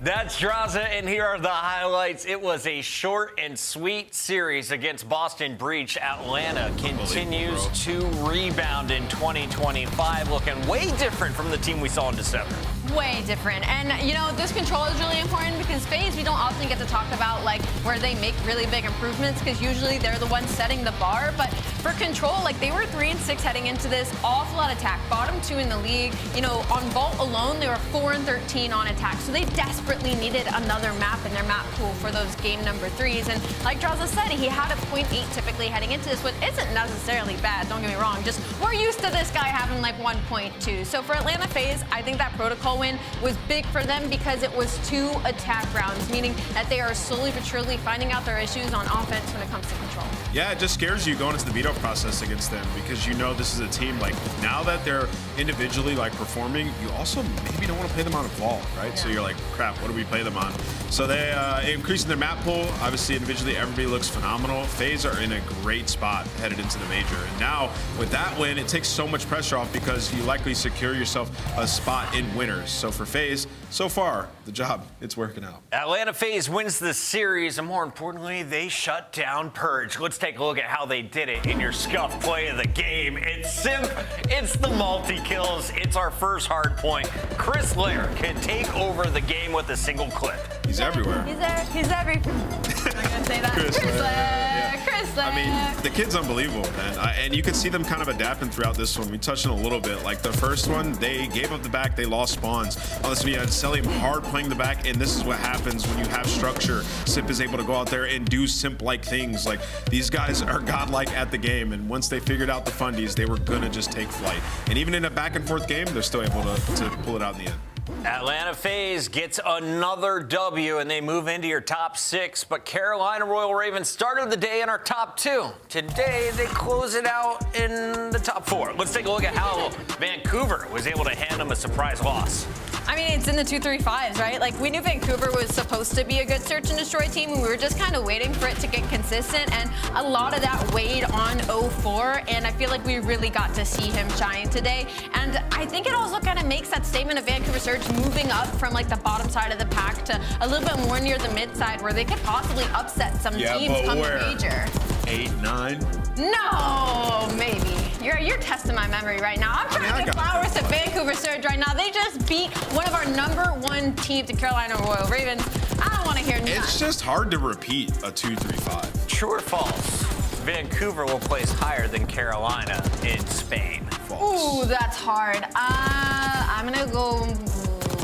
That's Draza, and here are the highlights. It was a short and sweet series against Boston Breach. Atlanta continues to rebound in 2025, looking way different from the team we saw in December. Way different. And, you know, this control is really important because FaZe, we don't often get to talk about, like, where they make really big improvements because usually they're the ones setting the bar. But for control, like, they were 3-6 heading into this. Awful lot of attack. Bottom 2 in the league. You know, on Vault alone, they were 4-13 on attack. So they desperately needed another map in their map pool for those game number 3s. And like Draza said, he had a 0.8 typically heading into this, which isn't necessarily bad, don't get me wrong. Just we're used to this guy having like 1.2. So for Atlanta FaZe, I think that protocol win was big for them because it was 2 attack rounds, meaning that they are slowly but surely finding out their issues on offense when it comes to control. Yeah, it just scares you going into the veto process against them because you know this is a team, like, now that they're individually, like, performing, you also maybe don't want to play them on a Vault, right? Yeah. So you're like, crap, what do we play them on? So they increasing their map pool. Obviously, individually, everybody looks phenomenal. FaZe are in a great spot headed into the major. And now, with that win, it takes so much pressure off because you likely secure yourself a spot in winners. So for FaZe, so far, the job, it's working out. Atlanta FaZe wins the series, and more importantly, they shut down Purge. Let's take a look at how they did it in your scuff play of the game. It's simple. It's the multi-kills. It's our first hard point. Chris Lair can take over the game with a single clip. He's everywhere. He's everywhere. I'm not gonna say that. Chris Lair. Yeah. Chris Lair. I mean, the kid's unbelievable, man. And you can see them kind of adapting throughout this one. We touched on a little bit. Like the first one, they gave up the back, they lost spawns. On this one, you had Selim hard playing the back, and this is what happens when you have structure. Simp is able to go out there and do Simp-like things. Like, these guys are godlike at the game, and once they figured out the fundies, they were gonna just take flight. And even in a back and forth game, they're still able to pull it out in the end. Atlanta FaZe gets another W, and they move into your top 6. But Carolina Royal Ravens started the day in our top 2. Today, they close it out in the top 4. Let's take a look at how Vancouver was able to hand them a surprise loss. I mean, it's in the 2-3-5s, right? Like, we knew Vancouver was supposed to be a good search and destroy team, and we were just kind of waiting for it to get consistent, and a lot of that weighed on 04, and I feel like we really got to see him shine today. And I think it also kind of makes that statement of Vancouver Surge moving up from, like, the bottom side of the pack to a little bit more near the mid side where they could possibly upset some teams come the major. 8, 9? No, maybe. You're testing my memory right now. I'm trying to give flowers to Vancouver Surge right now. They just beat one of our #1 teams, the Carolina Royal Ravens. I don't want to hear nothing. It's just hard to repeat a 2-3-5. True or false? Vancouver will place higher than Carolina in Spain. False. Ooh, that's hard. I'm gonna go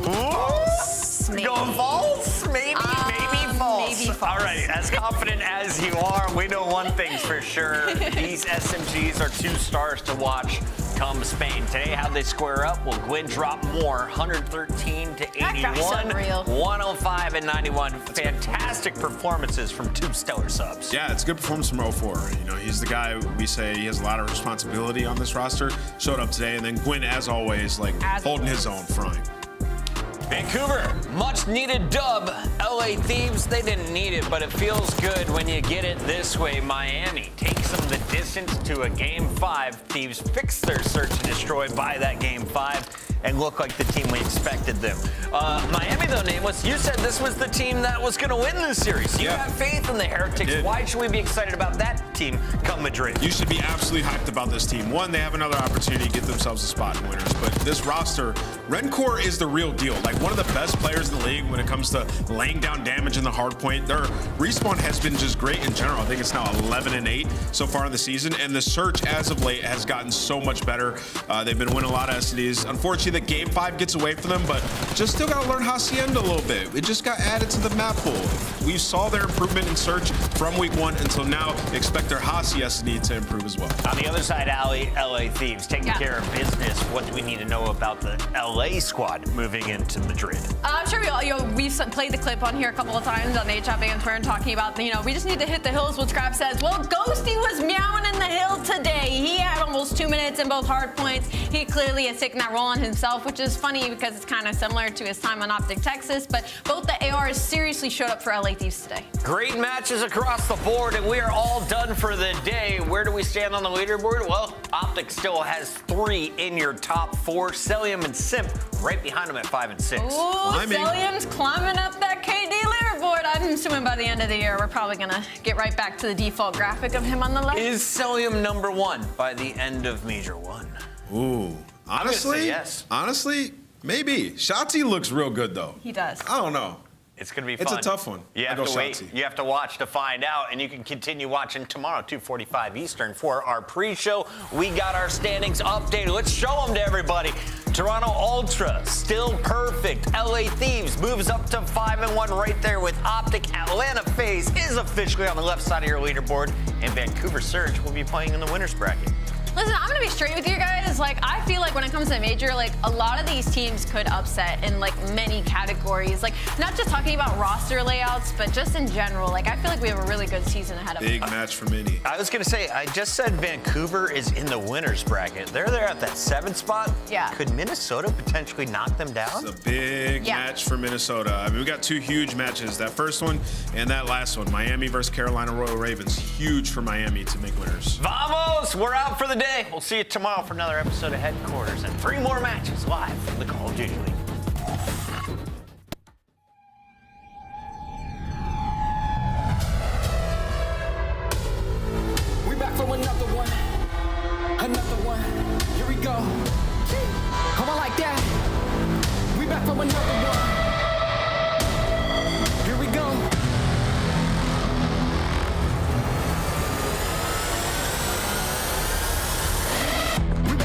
false. Maybe. Go false? Maybe false. Maybe false. All right, as confident as you are, we know one thing's for sure. These SMGs are 2 stars to watch come Spain. Today, how'd they square up? Well, Gwyn dropped more, 113 to 81, 105 and 91. Fantastic performances from 2 stellar subs. Yeah, it's a good performance from 04. You know, he's the guy we say he has a lot of responsibility on this roster. Showed up today, and then Gwyn, as always, like holding his own, frying. Vancouver, much needed dub. LA Thieves, they didn't need it, but it feels good when you get it this way. Miami takes them the distance to a Game 5. Thieves fixed their search and destroy by that Game 5 and look like the team we expected them. Miami, though, Nameless, you said this was the team that was going to win this series. You have faith in the Heretics. Why should we be excited about that team come Madrid? You should be absolutely hyped about this team. One, they have another opportunity to get themselves a spot in winners, but this roster, Rencor is the real deal. Like, one of the best players in the league when it comes to laying down damage in the hard point. Their respawn has been just great in general. I think it's now 11-8 so far in the search, and the search as of late has gotten so much better. They've been winning a lot of SDs. Unfortunately, that Game 5 gets away from them, but just still got to learn Hacienda a little bit. It just got added to the map pool. We saw their improvement in Search from week 1 until now. Expect their Hacienda need to improve as well. On the other side, LA Thieves taking care of business. What do we need to know about the LA squad moving into Madrid? I'm sure we've played the clip on here a couple of times on the HF and Twitter talking about, we just need to hit the hills, what Scrap says. Well, Ghosty was meowing in the hill today. He had almost 2 minutes in both hard points. He clearly has taken that role on himself, which is funny because it's kind of similar to his time on Optic Texas, but both the ARs seriously showed up for LA Thieves today. Great matches across the board, and we are all done for the day. Where do we stand on the leaderboard? Well, Optic still has 3 in your top 4. Celium and Simp right behind them at 5 and 6. Ooh, Celium's climbing up that KD leaderboard. I'm assuming by the end of the year, we're probably going to get right back to the default graphic of him on the left. Is Celium number 1 by the end of Major 1? Ooh, honestly, yes. Honestly, maybe. Shotzi looks real good, though. He does. I don't know. It's going to be fun. It's a tough one. You have to wait. You have to watch to find out, and you can continue watching tomorrow, 2:45 Eastern, for our pre-show. We got our standings updated. Let's show them to everybody. Toronto Ultra, still perfect. LA Thieves moves up to 5 and 1 right there with Optic. Atlanta FaZe is officially on the left side of your leaderboard, and Vancouver Surge will be playing in the winners bracket. Listen, I'm going to be straight with you guys. I feel like when it comes to Major, a lot of these teams could upset in, many categories. Not just talking about roster layouts, but just in general. I feel like we have a really good season ahead of us. Big match for many. I was going to say, I just said Vancouver is in the winners bracket. They're there at that 7th spot. Yeah. Could Minnesota potentially knock them down? It's a big match for Minnesota. I mean, we got 2 huge matches. That first one and that last one. Miami versus Carolina Royal Ravens. Huge for Miami to make winners. Vamos! We're out for the day. We'll see you tomorrow for another episode of Headquarters and 3 more matches live from the Call of Duty League. We back for another one. Here we go. Come on like that. We back for another one. Here we go.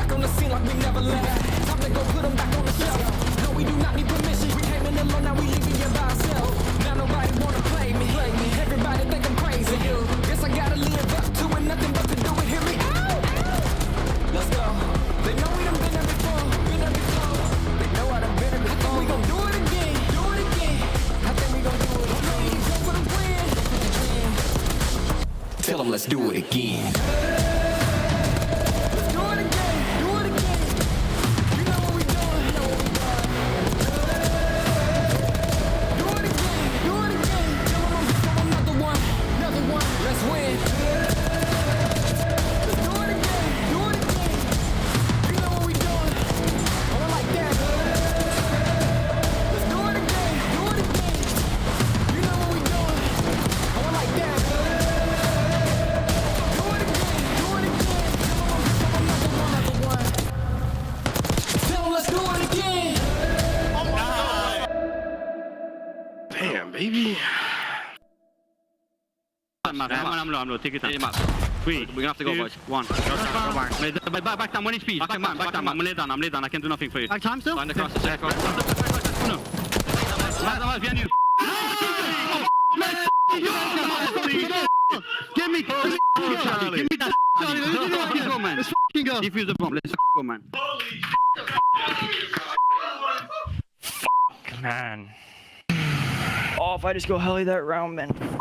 On the scene like we never left. Time to go put them back on the shelf. No, we do not need permission. We came in alone, now we leaving here by ourselves. Now nobody wanna play me. Everybody think I'm crazy. Guess I gotta live up to it, nothing but to do it. Hear me out. Let's go. They know we done been there before. They know I done been there before. I think we gon' do it again. I think we gon' do it again. We go for the win. Tell them let's do it again. I'm low. Take your time. We're gonna have to go, boys. 1. Back down, 1 HP. Back down. I'm laid down. I can't do nothing for you. Back time still? Find across the check. No. Behind you. Give me that. Let's go, man. Let's go. Defuse the bomb. Let's go, man. Fuck, man. Oh, if I just go heli that round, man.